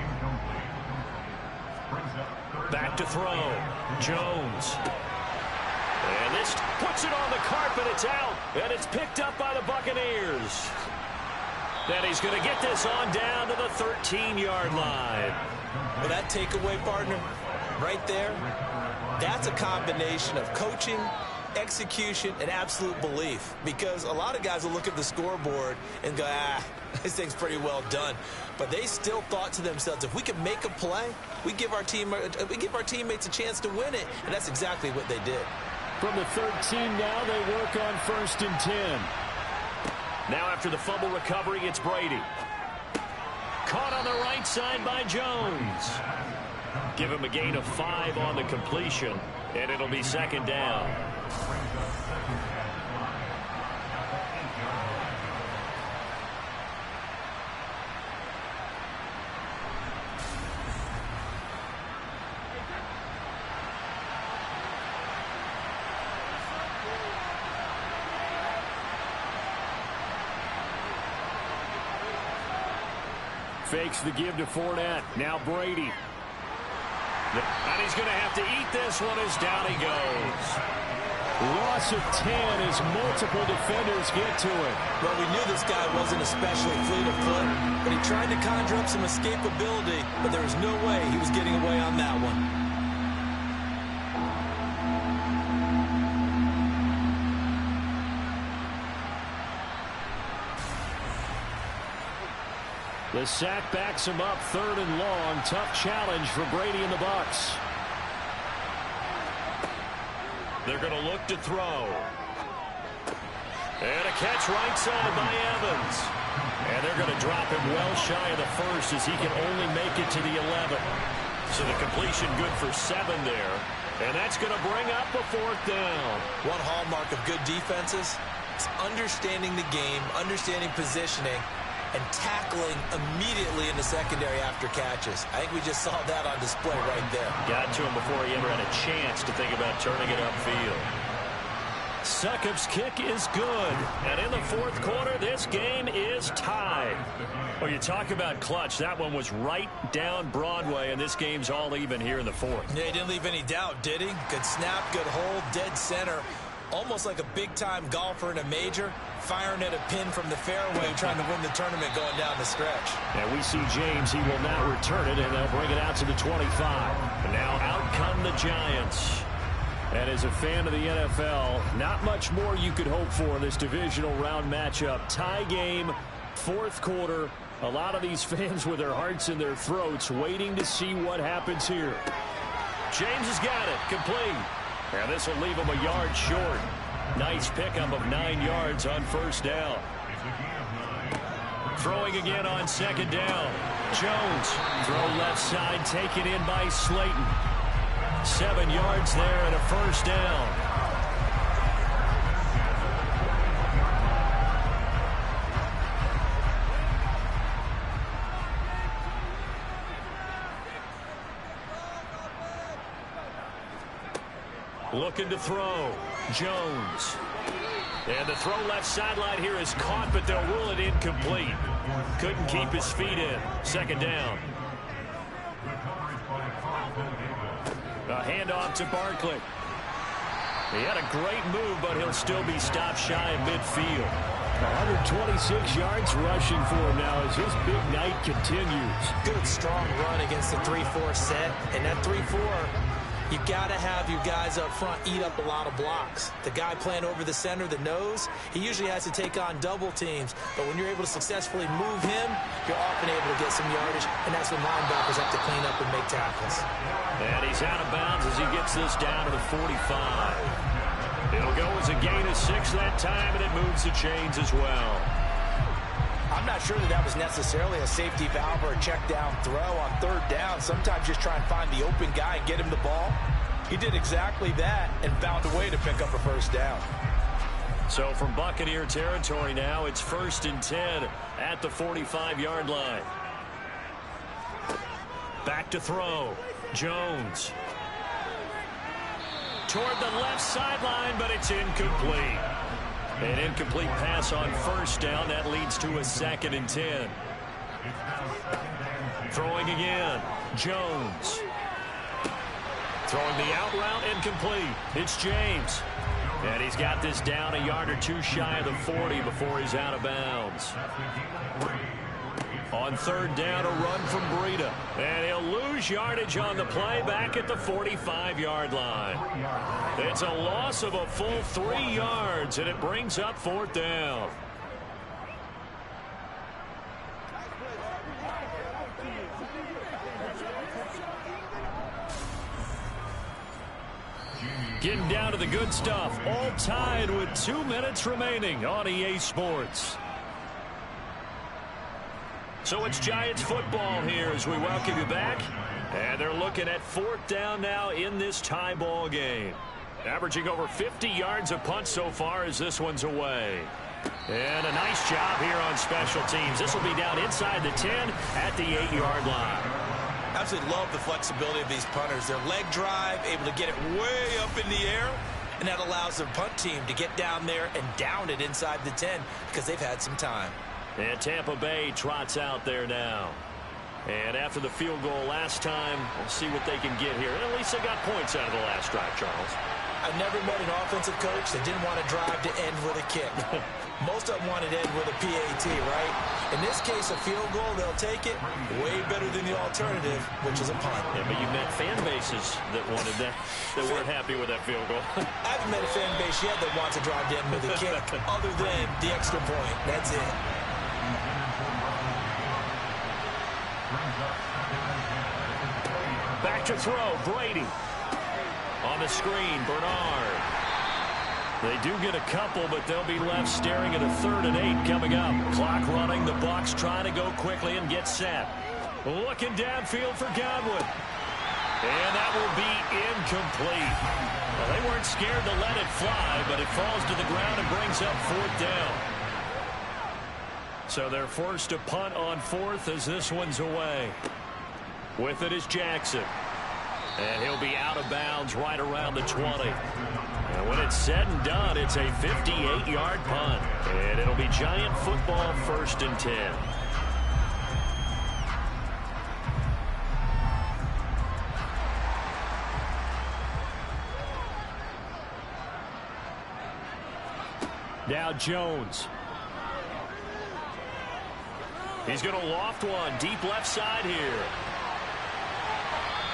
Back to throw. Jones. And this puts it on the carpet. It's out. And it's picked up by the Buccaneers. Then he's going to get this on down to the 13-yard line. Well, that takeaway, partner, right there, that's a combination of coaching execution, and absolute belief. Because a lot of guys will look at the scoreboard and go, this thing's pretty well done. But they still thought to themselves, if we can make a play, we give our teammates a chance to win it. And that's exactly what they did. From the 13 now, they work on 1st and 10. Now after the fumble recovery, it's Brady. Caught on the right side by Jones. Give him a gain of 5 on the completion, and it'll be 2nd down. Fakes the give to Fournette. Now Brady. And he's going to have to eat this one as down he goes. Loss of 10 as multiple defenders get to it. Well, we knew this guy wasn't especially fleet of foot, but he tried to conjure up some escapability, but there was no way he was getting away on that one. The sack backs him up 3rd and long. Tough challenge for Brady and the Bucs. They're going to look to throw. And a catch right side by Evans. And they're going to drop him well shy of the 1st as he can only make it to the 11. So the completion good for 7 there. And that's going to bring up a 4th down. One hallmark of good defenses is understanding the game, understanding positioning, and tackling immediately in the secondary after catches. I think we just saw that on display right there. Got to him before he ever had a chance to think about turning it upfield. Succop's kick is good. And in the 4th quarter, this game is tied. Well, you talk about clutch. That one was right down Broadway, and this game's all even here in the 4th. Yeah, he didn't leave any doubt, did he? Good snap, good hold, dead center. Almost like a big-time golfer in a major, firing at a pin from the fairway, trying to win the tournament going down the stretch. And we see James. He will not return it, and they'll bring it out to the 25. And now out come the Giants. And as a fan of the NFL, not much more you could hope for in this divisional round matchup. Tie game, 4th quarter. A lot of these fans with their hearts in their throats waiting to see what happens here. James has got it. Complete. And this will leave him a yard short. Nice pickup of 9 yards on 1st down. Throwing again on 2nd down. Jones, throw left side, taken in by Slayton. 7 yards there and a 1st down. Looking to throw. Jones. And the throw left sideline here is caught, but they'll rule it incomplete. Couldn't keep his feet in. 2nd down. A handoff to Barkley. He had a great move, but he'll still be stopped shy of midfield. 126 yards rushing for him now as his big night continues. Good, strong run against the 3-4 set. And that 3-4, you've got to have your guys up front eat up a lot of blocks. The guy playing over the center, the nose, he usually has to take on double teams. But when you're able to successfully move him, you're often able to get some yardage, and that's when linebackers have to clean up and make tackles. And he's out of bounds as he gets this down to the 45. It'll go as a gain of 6 that time, and it moves the chains as well. I'm not sure that was necessarily a safety valve or a check down throw on 3rd down. Sometimes just try and find the open guy and get him the ball. He did exactly that and found a way to pick up a 1st down. So from Buccaneer territory now, it's 1st and 10 at the 45-yard line. Back to throw. Jones. Toward the left sideline, but it's incomplete. An incomplete pass on 1st down. That leads to a 2nd and 10. Throwing again. Jones. Throwing the out route, incomplete. It's James. And he's got this down a yard or 2 shy of the 40 before he's out of bounds. On third down, a run from Breida. And he'll lose yardage on the play back at the 45-yard line. It's a loss of a full 3 yards, and it brings up fourth down. Getting down to the good stuff. All tied with 2 minutes remaining on EA Sports. So it's Giants football here as we welcome you back. And they're looking at fourth down now in this tie ball game. Averaging over 50 yards a punt so far as this one's away. And a nice job here on special teams. This will be down inside the 10 at the 8-yard line. Absolutely love the flexibility of these punters. Their leg drive, able to get it way up in the air. And that allows their punt team to get down there and down it inside the 10 because they've had some time. And Tampa Bay trots out there now. And after the field goal last time, we'll see what they can get here. And at least they got points out of the last drive, Charles. I've never met an offensive coach that didn't want to drive to end with a kick. Most of them wanted to end with a PAT, right? In this case, a field goal, they'll take it. Way better than the alternative, which is a punt. Yeah, but you met fan bases that wanted that, that weren't happy with that field goal. I haven't met a fan base yet that wants to drive to end with a kick, other than the extra point. That's it. Back to throw, Brady. On the screen, Bernard. They do get a couple, but they'll be left staring at a 3rd and 8 coming up. Clock running, the Bucs trying to go quickly and get set. Looking downfield for Godwin. And that will be incomplete. Well, they weren't scared to let it fly, but it falls to the ground and brings up fourth down. So they're forced to punt on fourth as this one's away. With it is Jackson. And he'll be out of bounds right around the 20. And when it's said and done, it's a 58-yard punt. And it'll be Giant football 1st and 10. Now Jones. He's going to loft one deep left side here.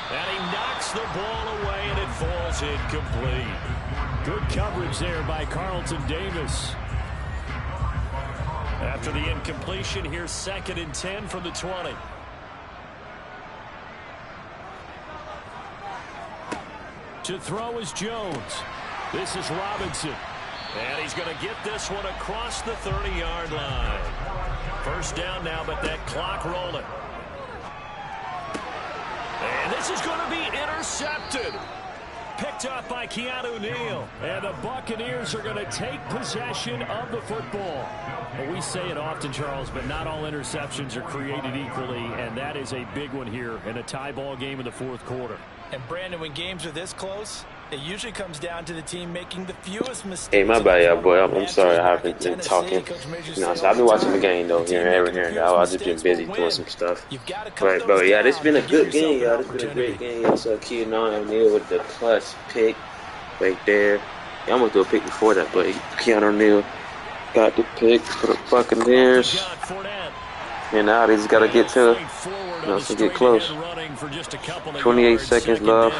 And he knocks the ball away, and it falls incomplete. Good coverage there by Carlton Davis. After the incompletion, here's 2nd and 10 from the 20. To throw is Jones. This is Robinson. And he's going to get this one across the 30-yard line. First down now, but that clock rolling. And this is going to be intercepted. Picked up by Keanu Neal. And the Buccaneers are going to take possession of the football. Well, we say it often, Charles, but not all interceptions are created equally, and that is a big one here in a tie ball game in the 4th quarter. And, Brandon, when games are this close, it usually comes down to the team making the fewest mistakes. Hey, my bad, y'all, boy. I'm sorry I haven't been talking. So I've been watching the game, though, here and there. I've just been busy doing some stuff. But yeah, this has been a good game, y'all. This has been a great game. Y'all saw Keanu Neal with the clutch pick right there. Yeah, I'm going to do a pick before that, but Keanu Neal got the pick for the Buccaneers. And now they just got to get to, to get close. 28 seconds left.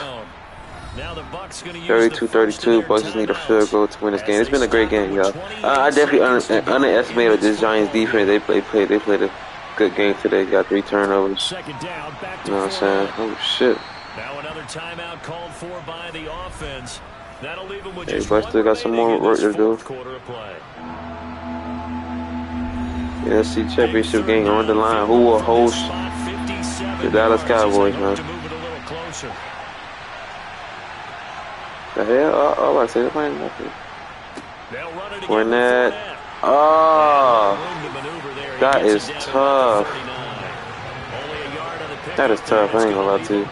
32-32. Bucs just need a field goal to win this game. It's been a great game, y'all. I definitely underestimated this Giants defense. They played a good game today. Got 3 turnovers. You know what I'm saying? Oh shit. Now another timeout called for by the offense. That'll leave them with just one still got some more work to do. NFC Championship game on the line. Who will host the Dallas Cowboys, man? The hell? Oh, I said playing nothing. Fournette. Oh, that is tough. That is tough. I ain't gonna lie to you.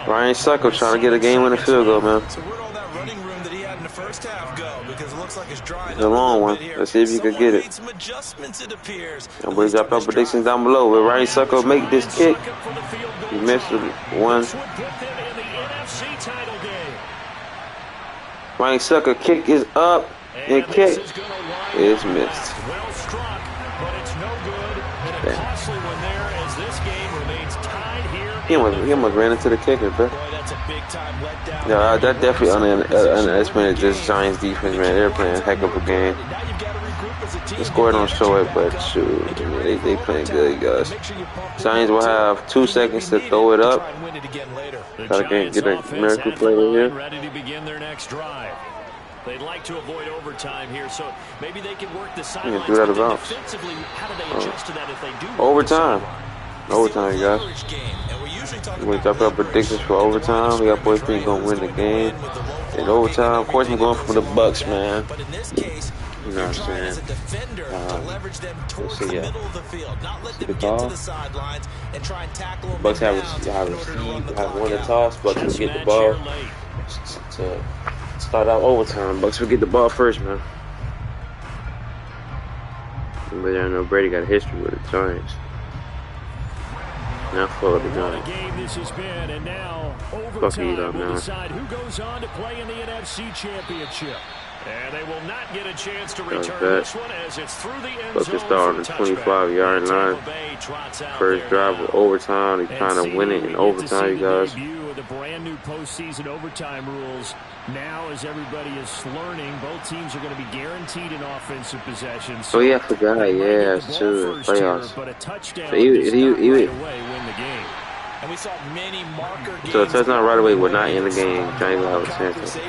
Ryan Sucko trying to get a game-winning field goal, man. So where'd all that running room that he had in the first half go? Because it looks like it's drying it's a long one. Let's see if you can get it. Some adjustments, it appears. And we'll drop our predictions down below. Will Ryan Sucko make this kick? He missed one. Ryan Sucko kick is up and kick is missed. It's tied here. He almost ran into the kicker, bro. Boy, that's a big time letdown. Yeah, that definitely underestimated this Giants defense, man. They're playing a heck of a game. Now you've got to regroup as a team. The score don't show it, but shoot, I mean, they playing good, guys. Giants will have 2 seconds to throw it up. Gotta get a miracle play right here. Ready to begin their next drive. They'd like to avoid overtime here, so maybe they can work the sidelines. Do that about Defensively, how do they adjust to that if they do? Overtime, you guys. We're gonna talk about predictions for overtime. We got boys think gonna win the game in overtime. Of course, I'm going for the Bucks, man. But in this case, you know what I'm saying? as a defender to leverage them towards the middle of the field, not let them the get to the sidelines and try and tackle them. Bucks have won the toss. Bucks will get the ball to start out overtime. Bucks will get the ball first, man. But I know Brady got a history with the Giants. Not for the Giants. Game this has been, and now overtime will decide who goes on to play in the NFC Championship. And they will not get a chance to return this one as it's through the end zone. Bucks start on the 25-yard line. First drive of overtime. They're trying to win it in overtime, you guys. The brand new postseason overtime rules. Now, as everybody is learning, both teams are going to be guaranteed an offensive possession. So yeah, I forgot. Yeah, it's true. Playoffs. But a touchdown so even right away win the game. And we saw many marker games. So a touchdown right away would not end the game. Giants will have a chance to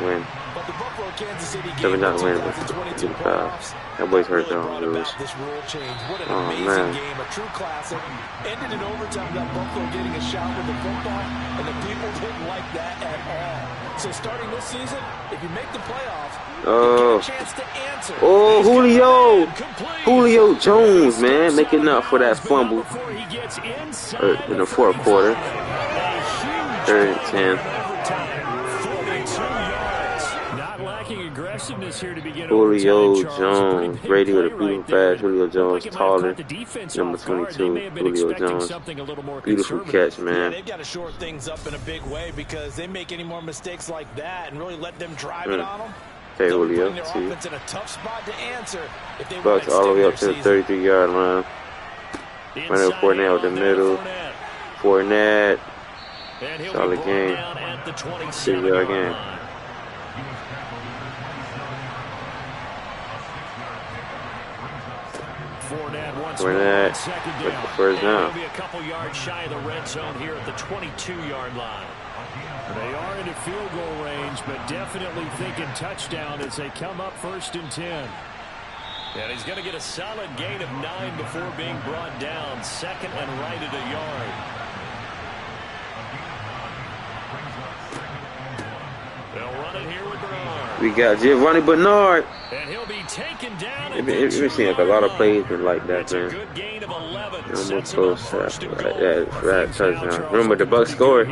win. But the Buffalo Kansas City game Seven not win, but 25. That boy's hurt though. Lose. This rule change. What an amazing game, a true classic. Ended in overtime. Got Buffalo getting a shot with the football, and the people didn't like that at all. So starting this season, if you make the playoffs, you get a chance to answer. Oh, Julio Jones, man, making up for that fumble in the fourth quarter. 3rd and 10. Here to begin Julio Jones. Brady with a beautiful pass. Julio Jones taller. Number 22. Julio Jones. Beautiful catch, man. They've got to short things up in a big way because they make any more mistakes like that and really let them drive it on them. Okay, Julio. In a tough spot to answer if they Bucks all the way up to the 33-yard line. Running Fournette with the middle. Fournette. Solid game. 6-yard game. Fournette with the first down. Be a couple yards shy of the red zone here at the 22-yard line. They are in a field goal range, but definitely thinking touchdown as they come up 1st and 10. And he's going to get a solid gain of 9 before being brought down. 2nd and right at a yard. They'll run it here with Bernard. We got Giovanni Bernard. And he'll be taken down. It seems like a lot of plays been like that, man. Good gain of 11. Almost close for that touchdown. Remember, the Bucks scored.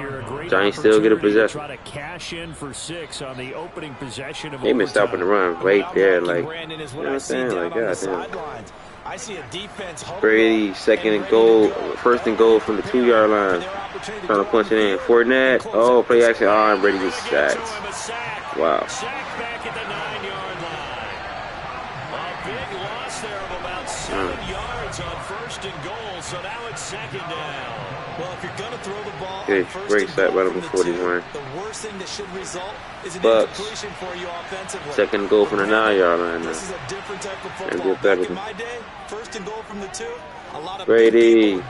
Giants still get a possession. Try to cash in for 6 on the opening possession of they been stopping the run right there, like, you know what I'm saying? Like, goddamn. I see a defense. Brady, 2nd and goal, 1st and goal from the 2-yard line. Trying to punch it in. Fournette, play action. And Brady gets sacked. Wow. Sacked back at the 9-yard line. A big loss there of about 7 yards on 1st and goal, so now it's 2nd down. Well, if you're going to throw the ball, great sack by number 41. The worst thing that should result is an Bucks. incompletion for you offensively. 2nd goal from the 9-yard line now. This is a different type of And football. get better. Back in my day, 1st and goal from the 2. A lot of Brady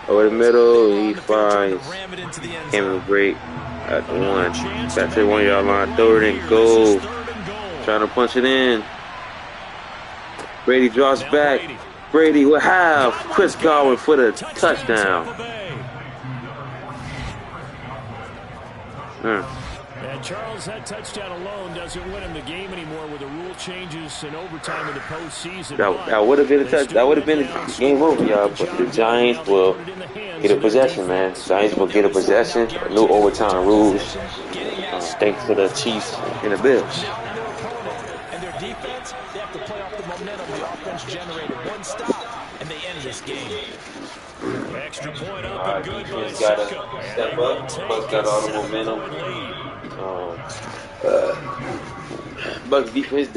over the middle. He finds Cameron Cameron Brake at the 1. Back to the 1-yard line. 3rd and goal. Trying to punch it in. Brady drops back. Brady will have Chris Godwin for the touchdown. And Charles, that touchdown alone doesn't win him the game anymore with the rule changes and overtime in the postseason. That would have been a touch. That would have been a game over, y'all. But the Giants will get a possession, man. The Giants will get a possession. No overtime rules. Thanks to the Chiefs and the Bills. And their defense, they have to play off the momentum the offense generated. One stop, and they end this game. Extra point up and good by Defense got to step up. Bucks got all the momentum. Bucks defense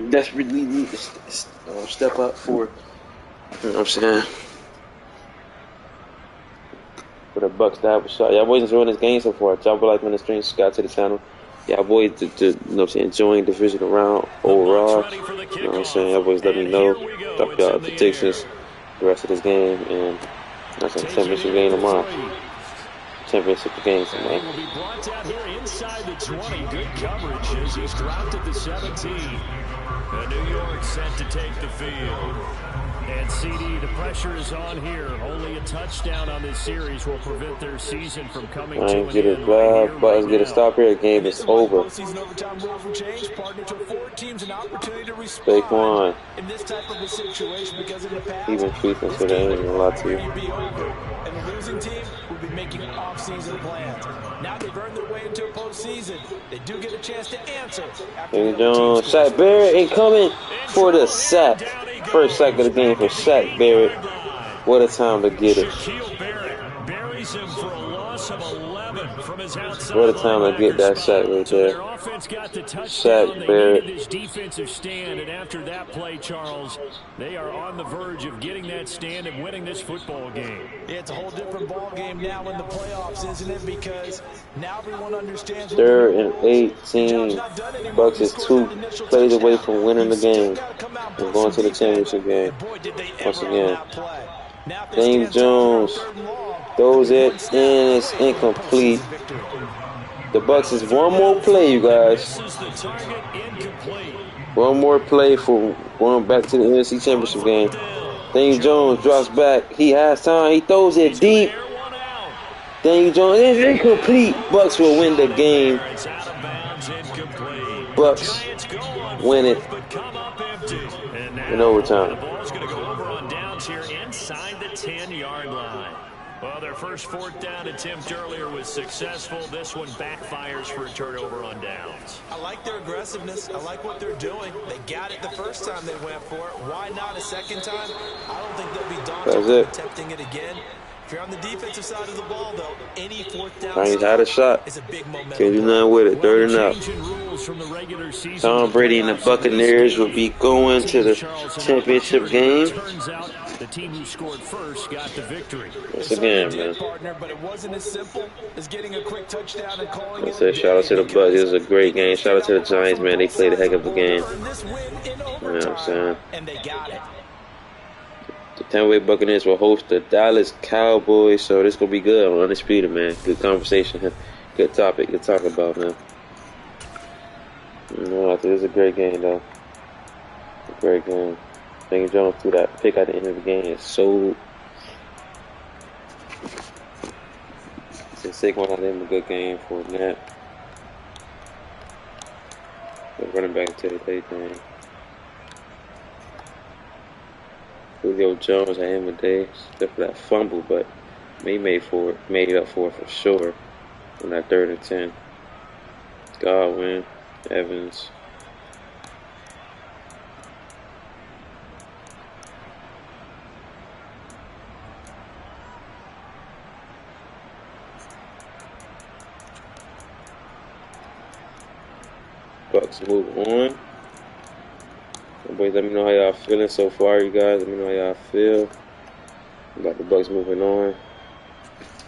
desperately need to step up for. You know what I'm saying? for the Bucks to have a shot. Y'all boys enjoying this game so far. Drop a like on the stream, subscribe to the channel. Y'all boys enjoying divisional round overall. You know what I'm saying? Y'all boys let me know. Drop y'all predictions the rest of this game, and that's a championship game tomorrow. Championship games, man. Will be brought down here inside the 20. Good coverage as he's dropped at the 17. And New York set to take the field. And CD, the pressure is on here. Only a touchdown on this series will prevent their season from coming to an Get end. it live, but get a stop here. The game is over. Saquon. In this type of a situation, because in the past, Even truth and so they ain't gonna lie to you. be over, and the losing team will be making off-season plans. Now they've earned their way into a postseason. They do get a chance to answer. Daniel Jones, Shaq Barrett ain't coming for the sack. First sack of the game for Shaq Barrett. What a time to get it. What a time to get that sack right there. Shaq Barrett. This defensive stand, and after that play, Charles, they are on the verge of getting that stand and winning this football game. Yeah, it's a whole different ball game now in the playoffs, isn't it? Because now everyone understands. 3rd and 18. Bucks is 2 plays away from winning the game and going to the championship game. Once again, Daniel Jones throws it and it's incomplete. The Bucks is one more play, you guys. One more play for going back to the NFC Championship game. Daniel Jones drops back. He has time. He throws it deep. Daniel Jones is incomplete. Bucks will win the game. Bucks win it in overtime. The ball's going to go over on downs here inside the 10-yard line. Well, their first 4th down attempt earlier was successful. This one backfires for a turnover on downs. I like their aggressiveness. I like what they're doing. They got it the first time they went for it. Why not a second time? I don't think they'll be daunted with attempting it again. If you're on the defensive side of the ball, though, any 4th down He's had a shot. is a big momentum. Can't do nothing with it. 3rd and out. Tom Brady and the Buccaneers will be going to the championship game. The team who scored first got the victory. Once again, man. But it wasn't as simple as getting a quick touchdown and calling I said shout out to the Bucks. It was a great game. Shout out to the Giants, man. They played a heck of a game. You know what I'm saying? And they got it. The Tampa Bay Buccaneers will host the Dallas Cowboys, so this gonna be good. I'm undisputed, man. Good conversation, good topic to talk about, man. You know, I think it's a great game, though. A great game. Daniel Jones threw that pick at the end of the game. It's so. Since Saquon had him a good game for that. But running back into the day thing. Julio Jones had him a day, except for that fumble, but he made up for it for sure on that 3rd and 10. Godwin, Evans. Bucks move on. Boys, let me know how y'all feeling so far, you guys. Let me know how y'all feel about the Bucks moving on.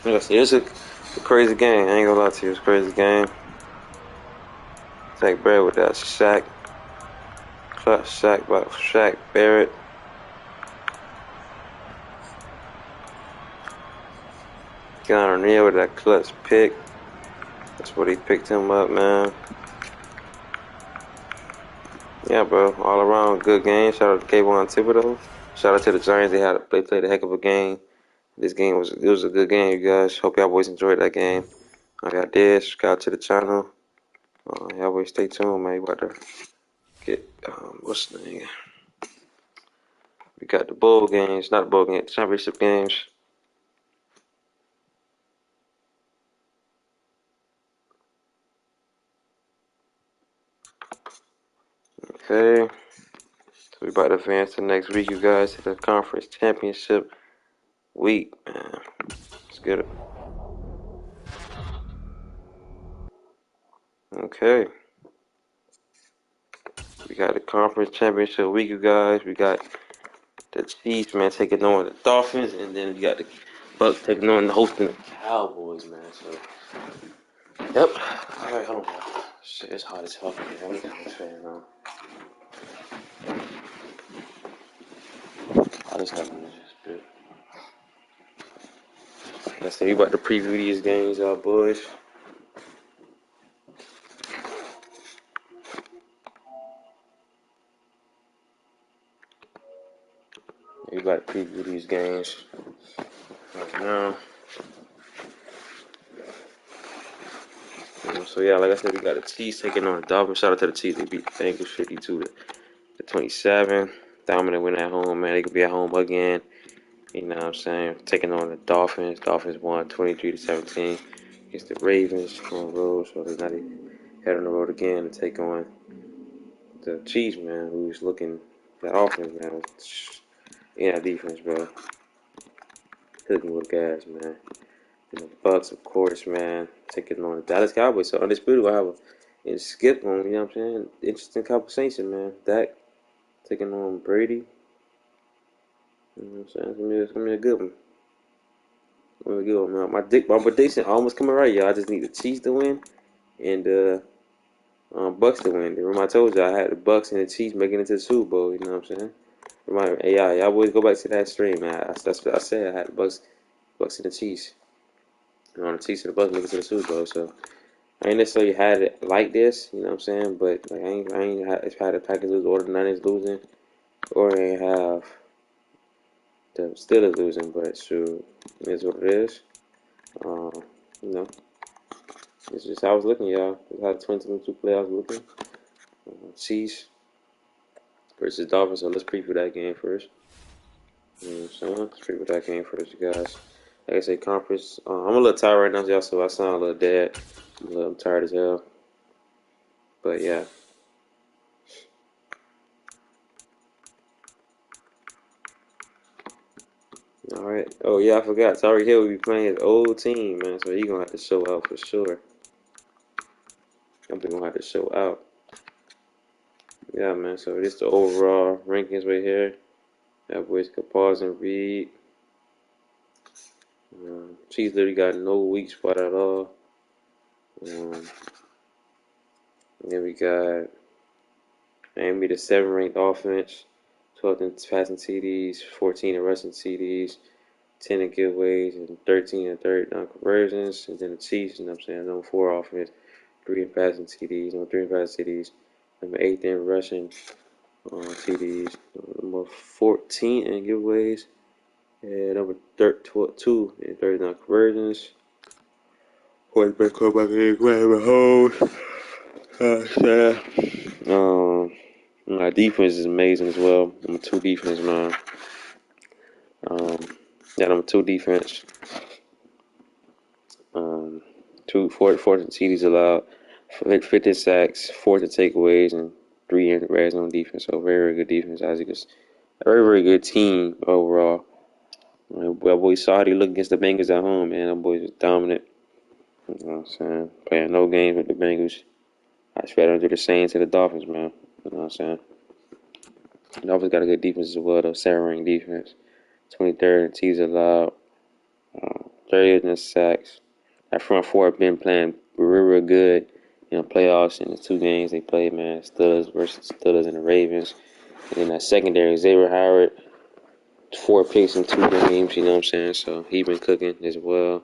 Like I said, it's a crazy game. I ain't gonna lie to you, it's a crazy game. Take Barrett with that sack. Clutch sack by Shaq Barrett. Gunnar Neal with that clutch pick. That's what he picked him up, man. Yeah, bro. All around good game. Shout out to K1 Thibodeau. Shout out to the Giants. They played a heck of a game. This game was a good game, you guys. Hope y'all boys enjoyed that game. Like I did. Subscribe to the channel. Y'all boys stay tuned, man. We about to get what's the name? We got the bowl games, not the bowl games, the championship games. Okay. So we about to advance to next week, you guys, to the conference championship week, man. Let's get it. Okay. We got the conference championship week, you guys. We got the Chiefs, man, taking on the Dolphins, and then we got the Bucks taking on the hosting the Cowboys, man. So, yep. All right, hold on. Shit, it's hot as fuck in here. Let me turn this fan on. I just got this bit. Let's say we about to preview these games, boys. We about to preview these games right now. So yeah, like I said, we got the Chiefs taking on the Dolphins. Shout out to the Chiefs. They beat the Bengals 52-27. Dominant win at home, man. They could be at home again. You know what I'm saying? Taking on the Dolphins. Dolphins won 23-17 against the Ravens on the road. So they're not head on the road again to take on the Chiefs, man, who's looking that offense, man. Yeah, defense, bro. Cooking with gas, man. And the Bucks, of course, man, taking on the Dallas Cowboys. So Undisputed will have a skip on, you know what I'm saying? Interesting conversation, man. Dak taking on Brady. You know what I'm saying? It's gonna be a good one. Gonna be a good one, man. My prediction almost coming right, y'all. I just need the Chiefs to win and Bucks to win. Remember I told you I had the Bucks and the Chiefs making it to the Super Bowl, you know what I'm saying? Remind me, hey, y'all boys go back to that stream, man. That's what I said. I had the Bucks and the Chiefs. You know, the Chiefs and the Bucks making it to the Super Bowl, so I ain't necessarily had it like this, you know what I'm saying? But like, I ain't had the Packers lose or the Niners losing, or I ain't have the Steelers losing. But sure, it is what it is. You know, it's just how I was looking, y'all. It's how the 2022 playoffs looking. Chiefs versus Dolphins. So let's preview that game first. You know what I'm saying? Let's preview that game first, you guys. Like I say, conference. I'm a little tired right now, y'all, so I sound a little dead. I'm tired as hell. But yeah. All right. Oh yeah, I forgot. Tyreek Hill will be playing his old team, man. So he gonna have to show out for sure. I'm gonna have to show out. Yeah, man. So this the overall rankings right here. That boys can pause and read. Chiefs literally got no weak spot at all. Then we got Miami, the 7 ranked offense, 12 in passing TDs, 14 in rushing TDs, 10 in giveaways, and 13 in third down conversions. And then the Chiefs, you know what I'm saying, number 4 offense, 3 in passing TDs, number 3 in passing TDs, number 8 in rushing TDs, number 14 in giveaways, and number 2 in third down conversions. Quarterback come back in, grab a hold. My defense is amazing as well. Number 2 defense, man. Number 2 defense. 14 TDs allowed, 50 sacks, 14 takeaways, and 3 in red zone defense. So very, very good defense. As you can, a very, very good team overall. Well, boy, saw how they look against the Bengals at home, man. Them boys was dominant. You know what I'm saying? Playing no games with the Bengals. I expect them to do the same to the Dolphins, man. You know what I'm saying? The Dolphins got a good defense as well, though. 7-ring defense. 23rd in TDs allowed. 30th in sacks. That front 4 have been playing real good in the playoffs in the 2 games they played, man. Steelers versus Steelers and the Ravens. And then that secondary, Xavier Howard, 4 picks in 2 games, you know what I'm saying? So he been cooking as well.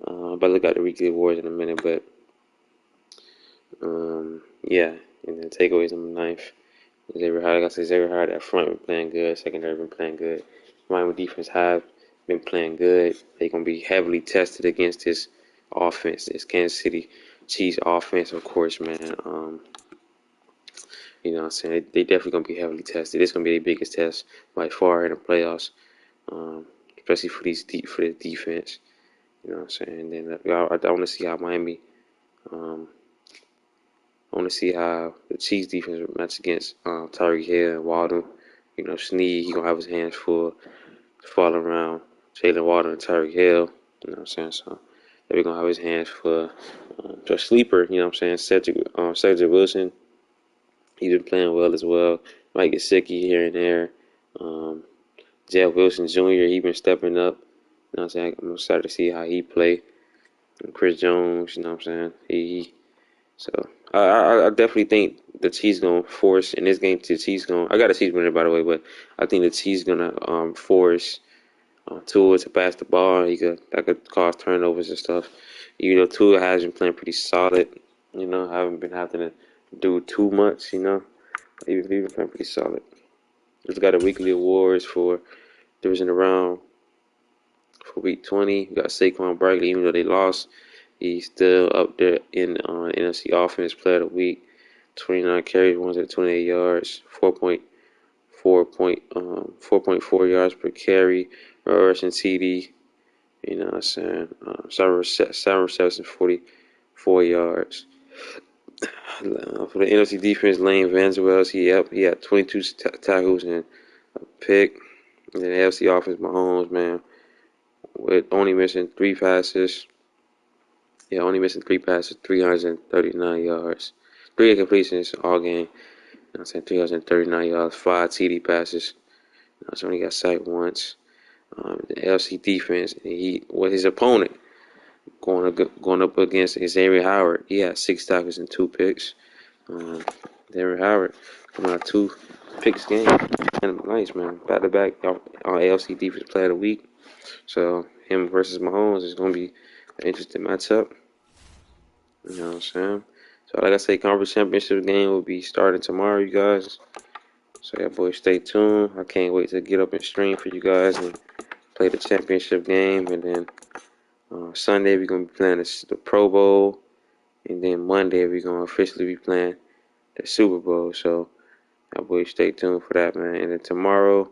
But look at the weekly awards in a minute, but yeah. And then takeaways number 9th. Xavier Howard, like I said, Xavier Howard that front been playing good, secondary been playing good. Miami defense have been playing good. They're gonna be heavily tested against this offense, this Kansas City Chiefs offense, of course, man. You know what I'm saying? They definitely gonna be heavily tested. It's gonna be the biggest test by far in the playoffs, especially for the defense. You know what I'm saying? And then I want to see how Miami. I want to see how the Chiefs defense will match against Tyreek Hill and Waddle. You know, Snead, he gonna have his hands full, fall around Jalen Waddle and Tyreek Hill. You know what I'm saying? So they're gonna have his hands full. To a sleeper, you know what I'm saying? Cedric Wilson, he's been playing well as well. Might get sicky here and there. Jeff Wilson Jr., he been stepping up. know what I'm saying? I'm excited to see how he play. And Chris Jones, you know what I'm saying? So I definitely think the Chiefs gonna force in this game. The Chiefs gonna. I got the Chiefs winning, by the way, but I think the Chiefs gonna force Tua to pass the ball. That could cause turnovers and stuff. You know, Tua has been playing pretty solid. You know, haven't been having to do too much. You know, he's been playing pretty solid. Just got a weekly awards for division round for week 20. We got Saquon Barkley, even though they lost, he's still up there in NFC Offense Player of the Week. 29 carries, 128 yards, 4.4 yards per carry, rushing TD. You know what I'm saying? 7 receptions, 44 yards. For the NFC defense, Lane Vanswell, he had 22 tackles and a pick. And then the NFC offense, Mahomes, man, with only missing 3 passes. Yeah, only missing 3 passes, 339 yards. 3 incompletions all game. You know what I'm saying? 339 yards, 5 TD passes. So only got sacked once. The LC defense, his opponent going up against Xavier Howard. He had 6 tackles and 2 picks. Xavier Howard coming out 2 picks game. And nice, man. Back to back on ALC defense player of the week. So him versus Mahomes is gonna be an interesting matchup. You know what I'm saying? So like I say, conference championship game will be starting tomorrow, you guys. So yeah, boys, stay tuned. I can't wait to get up and stream for you guys and play the championship game. And then Sunday we're gonna be playing the Pro Bowl, and then Monday we're gonna officially be playing the Super Bowl. So yeah, boys, stay tuned for that, man. And then tomorrow,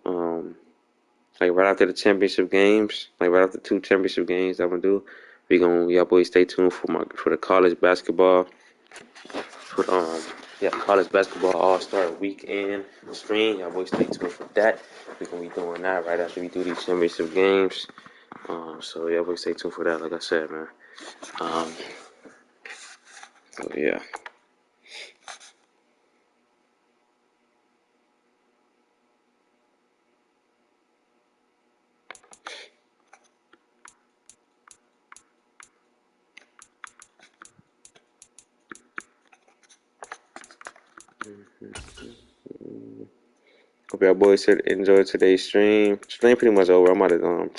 like right after the championship games, like right after 2 championship games, I'm gonna do. Y'all boys stay tuned for the college basketball. For college basketball All-Star Weekend stream. Y'all boys stay tuned for that. We're gonna be doing that right after we do these championship games. So y'all boys stay tuned for that. Like I said, man. So yeah. Hope y'all boys enjoyed today's stream. Stream pretty much over. I'm about to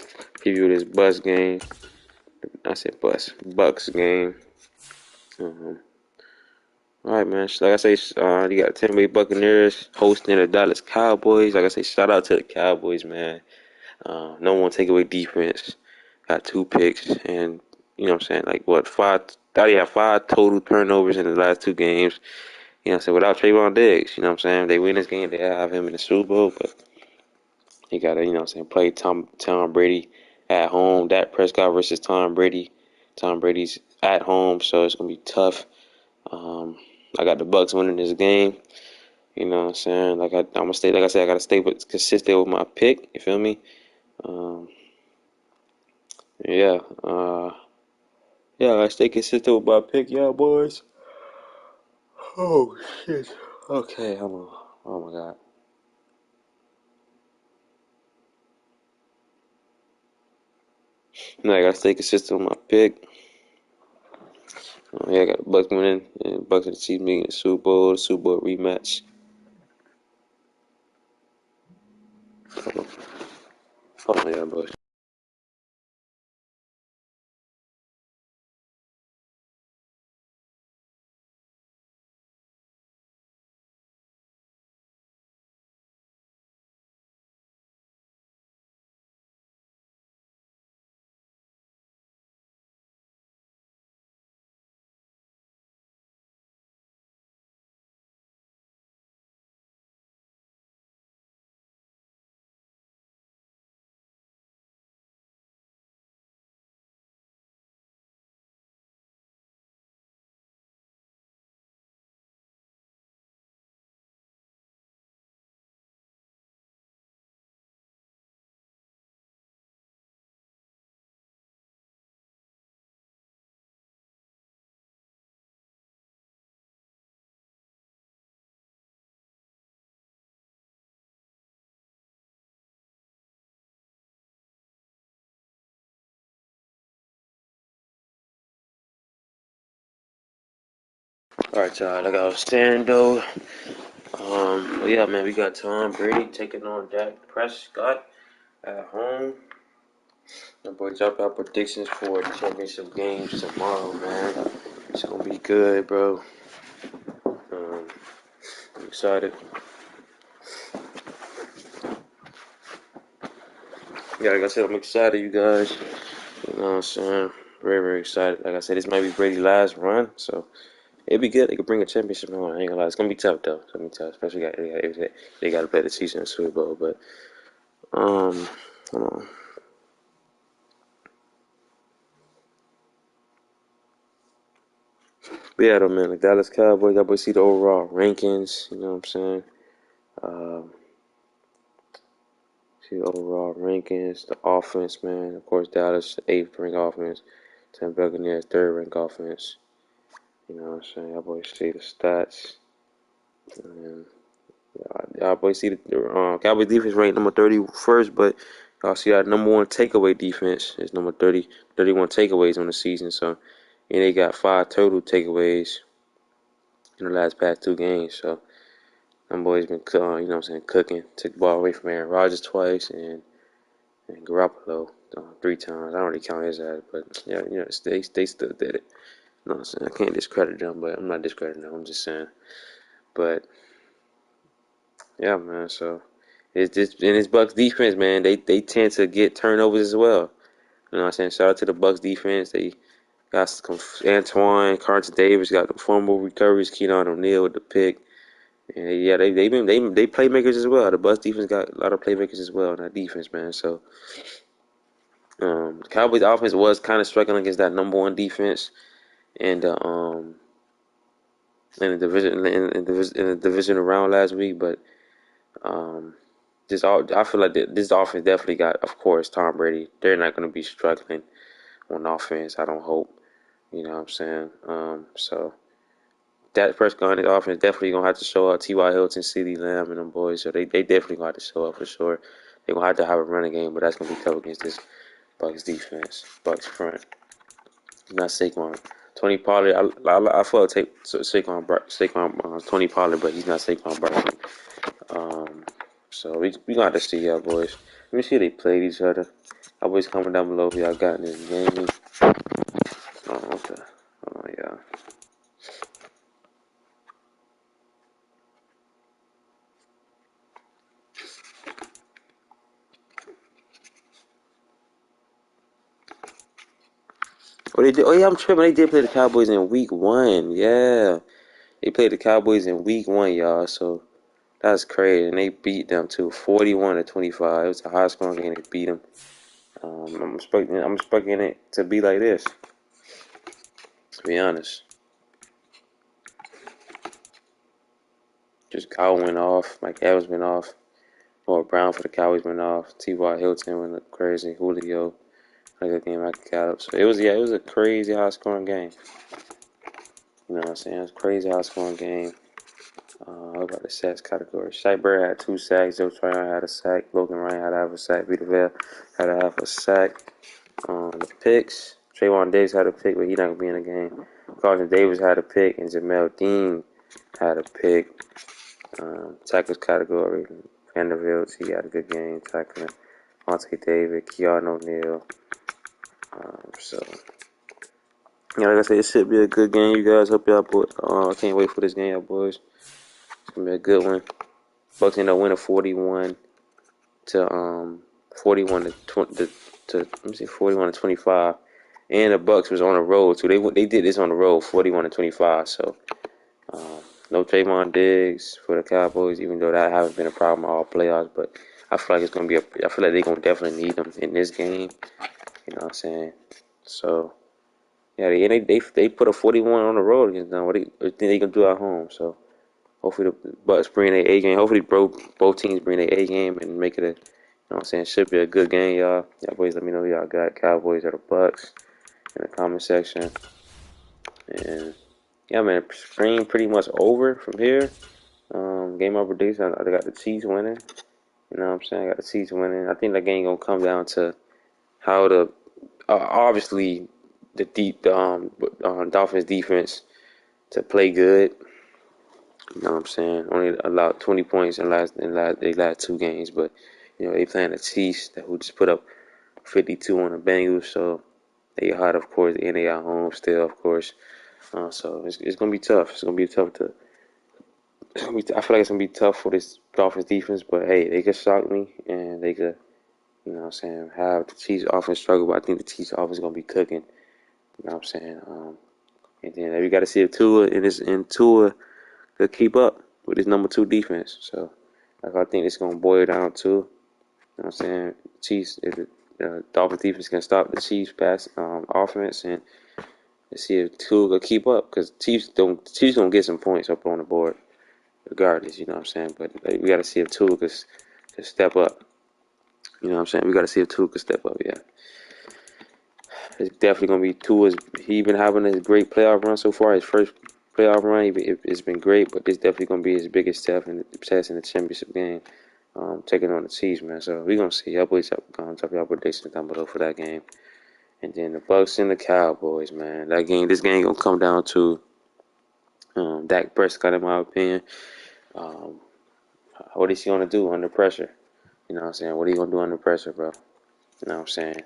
preview this Bucks game. All right, man. Like I say, you got Tampa Bay Buccaneers hosting the Dallas Cowboys. Like I say, shout out to the Cowboys, man. No one take away defense. Got 2 picks, and you know what I'm saying. Like what 5? They have 5 total turnovers in the last 2 games. You know what I'm saying. Without Trayvon Diggs, you know what I'm saying. They win this game, they have him in the Super Bowl, but he got to, you know what I'm saying, play Tom Brady at home. Dak Prescott versus Tom Brady. Tom Brady's at home, so it's gonna be tough. I got the Bucks winning this game. You know what I'm saying? I'm gonna stay. Like I said, I gotta stay consistent with my pick. You feel me? Um, yeah. Yeah. I stay consistent with my pick, y'all boys. Oh shit. Okay. Hold on. Oh my god. No, I gotta stay consistent with my pick. Yeah, I got the Bucks winning, and Bucks and the Chiefs meeting the Super Bowl rematch. Hold on, y'all boys. All right, y'all. Like I was saying though, but yeah, man, we got Tom Brady taking on Dak Prescott at home. The boy drop out predictions for the championship games tomorrow, man. It's gonna be good, bro. I'm excited. Yeah, like I said, I'm excited, you guys. You know what I'm saying? Very, very excited. Like I said, this might be Brady's last run, so it'd be good. They could bring a championship home. I ain't gonna lie. It's gonna be tough though. It's gonna be tough, especially if they got to play the Chiefs in the Super Bowl. But hold on. But yeah, though, man, the Dallas Cowboys. Y'all boys see the overall rankings. You know what I'm saying? Um, see the overall rankings. The offense, man. Of course, Dallas 8th ranked offense. Tampa Buccaneers 3rd ranked offense. You know what I'm saying? Y'all boys see the stats. And y'all boys see the Cowboys defense ranked number 31st, but y'all see our number one takeaway defense is number 30, 31 takeaways on the season. So, and they got 5 total takeaways in the last past 2 games. So, them boys been, you know what I'm saying, cooking. Took the ball away from Aaron Rodgers twice and Garoppolo 3 times. I don't really count his ass, but yeah, you know, they still did it. You know what I'm saying? I can't discredit them, but I'm not discrediting them. I'm just saying. But yeah, man. So it's just in his Bucks defense, man. They tend to get turnovers as well. You know what I'm saying? Shout out to the Bucks defense. They got some Antoine, Carlton Davis got the fumble recoveries. Keenan O'Neal with the pick. And yeah, they playmakers as well. The Bucks defense got a lot of playmakers as well in that defense, man. So the Cowboys offense was kind of struggling against that number one defense and in the division round last week, but I feel like this offense definitely got, of course, Tom Brady. They're not going to be struggling on offense. I don't hope. You know what I'm saying? So that Prescott on the offense definitely gonna have to show up. T.Y. Hilton, CeeDee Lamb, and them boys. So they definitely gonna have to show up for sure. They're gonna have a running game, but that's gonna be tough against this Bucks defense, Bucks front. Not Saquon. Tony Pollard. I feel take Saquon Tony Pollard, but he's not Saquon Barkley. So we gonna have to see y'all boys. Let me see if they played each other. Y'all boys comment down below if y'all got in this game. Oh, okay. Oh yeah. Oh, they did. Oh yeah, I'm tripping. They did play the Cowboys in week 1. Yeah, they played the Cowboys in week 1, y'all. So that's crazy, and they beat them too, 41-25. It was a high scoring game. They beat them. I'm expecting it to be like this. To be honest, just Kyle went off. Mike Evans went off. Noah Brown for the Cowboys went off. T.Y. Hilton went crazy. Julio, another game I could count up. So it was a crazy high scoring game. You know what I'm saying? It was a crazy high scoring game. What about the sacks category? Shaq Barrett had 2 sacks. Joe Tryon had a sack. Logan Ryan had to have a sack. Vita Vea had to have a sack. The picks. Trayvon Davis had a pick, but he's not going to be in the game. Carlton Davis had a pick, and Jamel Dean had a pick. Tackles category. Vanderbilt, he had a good game tackling. Monte David, Keanu O'Neal. So, yeah, like I said, it should be a good game, you guys. Hope y'all boys. I can't wait for this game, y'all boys. It's gonna be a good one. Bucks end up winning 41 to 41 to 20 to let me see 41 to 25, and the Bucks was on the road too. They did this on the road, 41 to 25. So no Trayvon Diggs for the Cowboys, even though that hasn't been a problem all playoffs. But I feel like it's gonna be I feel like they're gonna definitely need them in this game. You know what I'm saying? So yeah, they put a 41 on the road against them. What they gonna do at home? So hopefully the Bucks bring their A game. Hopefully both teams bring their A game and make it a, you know what I'm saying, should be a good game, y'all. Y'all boys let me know who y'all got, Cowboys or the Bucks, in the comment section. And yeah, man, spring pretty much over from here. Game over prediction. I got the Chiefs winning. You know what I'm saying? I got the Chiefs winning. I think that game gonna come down to how obviously the Dolphins defense to play good. You know what I'm saying? Only allowed 20 points in they last 2 games, but they playing the Chiefs who just put up 52 on the Bengals, so they hot, of course, and they at home still, of course. So it's gonna be tough. It's gonna be tough to. I feel like it's gonna be tough for this Dolphins defense, but hey, they could shock me and they could, have the Chiefs offense struggle. But I think the Chiefs offense is gonna be cooking. You know what I'm saying? And then we got to see if Tua could keep up with his number 2 defense. So I think it's gonna boil down to. You know what I'm saying? Chiefs, if the Dolphins defense can stop the Chiefs pass offense, and let's see if Tua could keep up, because Chiefs gonna get some points up on the board regardless. You know what I'm saying? But we got to see if Tua could step up. You know what I'm saying? We got to see if Tua could step up. Yeah, it's definitely gonna be Tua's. He been having a great playoff run so far. His first playoff run, it's been great, but this definitely gonna be his biggest test in the championship game. Taking on the Chiefs, man. So we gonna see. Y'all boys drop y'all predictions down below for that game. And then the Bucks and the Cowboys, man. This game gonna come down to Dak Prescott, in my opinion. What is he gonna do under pressure? You know what I'm saying? What are you gonna do under pressure, bro? You know what I'm saying?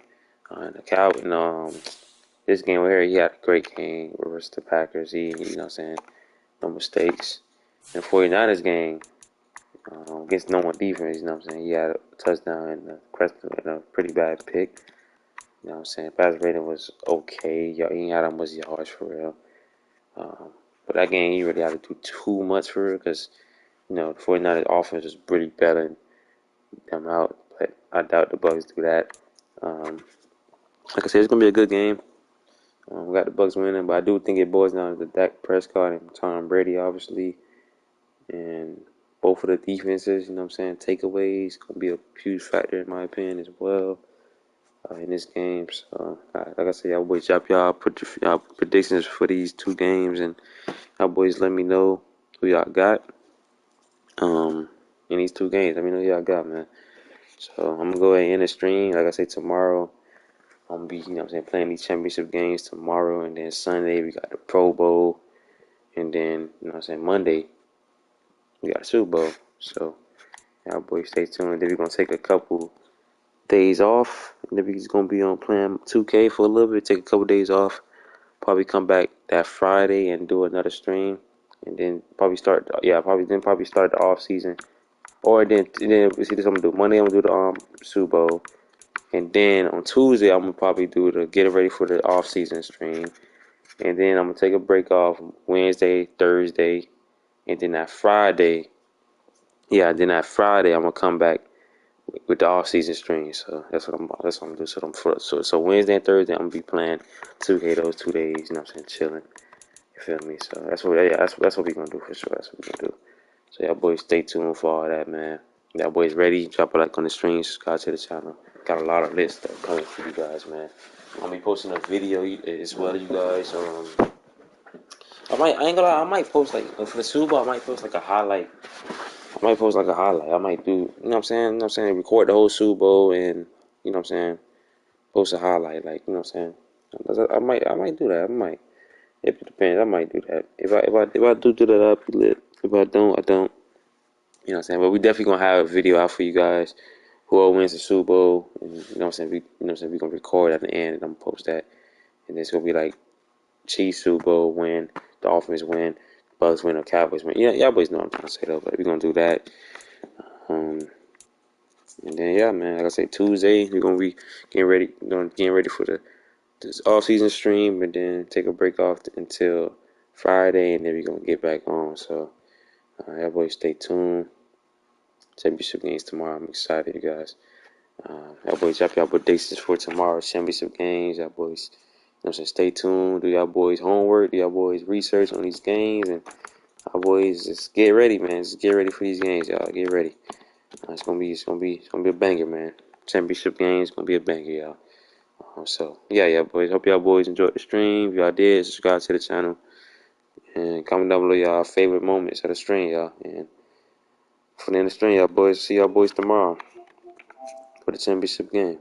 The Cowboys, this game right here, he had a great game versus the Packers. You know what I'm saying? No mistakes. In the 49ers game, against no one defense, you know what I'm saying? He had a touchdown and a pretty bad pick. You know what I'm saying? Pass rating was okay. He ain't had that much yards for real. But that game, he really had to do too much for real, because, the 49ers offense was really bailing them out. But I doubt the Bucks do that. Like I said, it's going to be a good game. We got the Bucks winning, but I do think it boils down to Dak Prescott and Tom Brady, obviously. And both of the defenses, you know what I'm saying, takeaways going to be a huge factor, in my opinion, as well. In this game. So, like I said, y'all boys drop y'all predictions for these 2 games, and y'all boys let me know who y'all got in these 2 games. Let me know who y'all got, man. So I'm gonna go ahead and end the stream. Like I say, tomorrow I'm gonna be, playing these championship games tomorrow, and then Sunday we got the Pro Bowl, and then Monday we got the Super Bowl. So y'all boys stay tuned. Then we're gonna take a couple days off, and then we're just gonna be on playing 2K for a little bit. Take a couple days off. Probably come back that Friday and do another stream, and then probably start the off season. Or then we see this. I'm gonna do Monday. I'm gonna do the Super Bowl, and then on Tuesday I'm gonna probably do the get ready for the off season stream, and then I'm gonna take a break off Wednesday, Thursday, and then that Friday. Yeah, then that Friday I'm gonna come back with the off season stream. So that's what I'm gonna do. So Wednesday and Thursday I'm gonna be playing 2K those 2 days. You know what I'm saying, chilling. You feel me? So that's what we gonna do for sure. That's what we gonna do. So y'all boys stay tuned for all that, man. Y'all boys ready? Drop a like on the stream. Subscribe to the channel. Got a lot of lists that are coming for you guys, man. I'm gonna be posting a video as well, you guys. I ain't gonna lie. I might post like for the Super Bowl. I might post like a highlight. I might do. You know what I'm saying? You know what I'm saying? Record the whole Super Bowl and you know what I'm saying. Post a highlight, like you know what I'm saying. I might do that. I might. It depends. I might do that. If I do that, I'll be lit. If I don't, I don't. You know what I'm saying? But we definitely gonna have a video out for you guys. Whoever wins the Super Bowl, and, you know what I'm saying? We gonna record at the end, and I'm gonna post that. And it's gonna be like Chiefs Super Bowl win, Dolphins win, Bucks win, or Cowboys win. Yeah, y'all boys know what I'm trying to say though. But we gonna do that. And then yeah, man. Like I say, Tuesday we're gonna be getting ready for this off season stream, and then take a break off until Friday, and then we're gonna get back on. So y'all boys stay tuned. Championship games tomorrow. I'm excited, you guys. Y'all boys drop y'all predictions for tomorrow's championship games. Y'all boys, you know what I'm saying, stay tuned. Do y'all boys homework? Do y'all boys research on these games? And y'all boys just get ready, man. Just get ready for these games, y'all. Get ready. It's gonna be a banger, man. Championship games gonna be a banger, y'all. So yeah, boys. Hope y'all boys enjoyed the stream. If y'all did, subscribe to the channel and comment down below y'all favorite moments of the stream, y'all. And for the end of the stream, y'all boys, see y'all boys tomorrow for the championship game.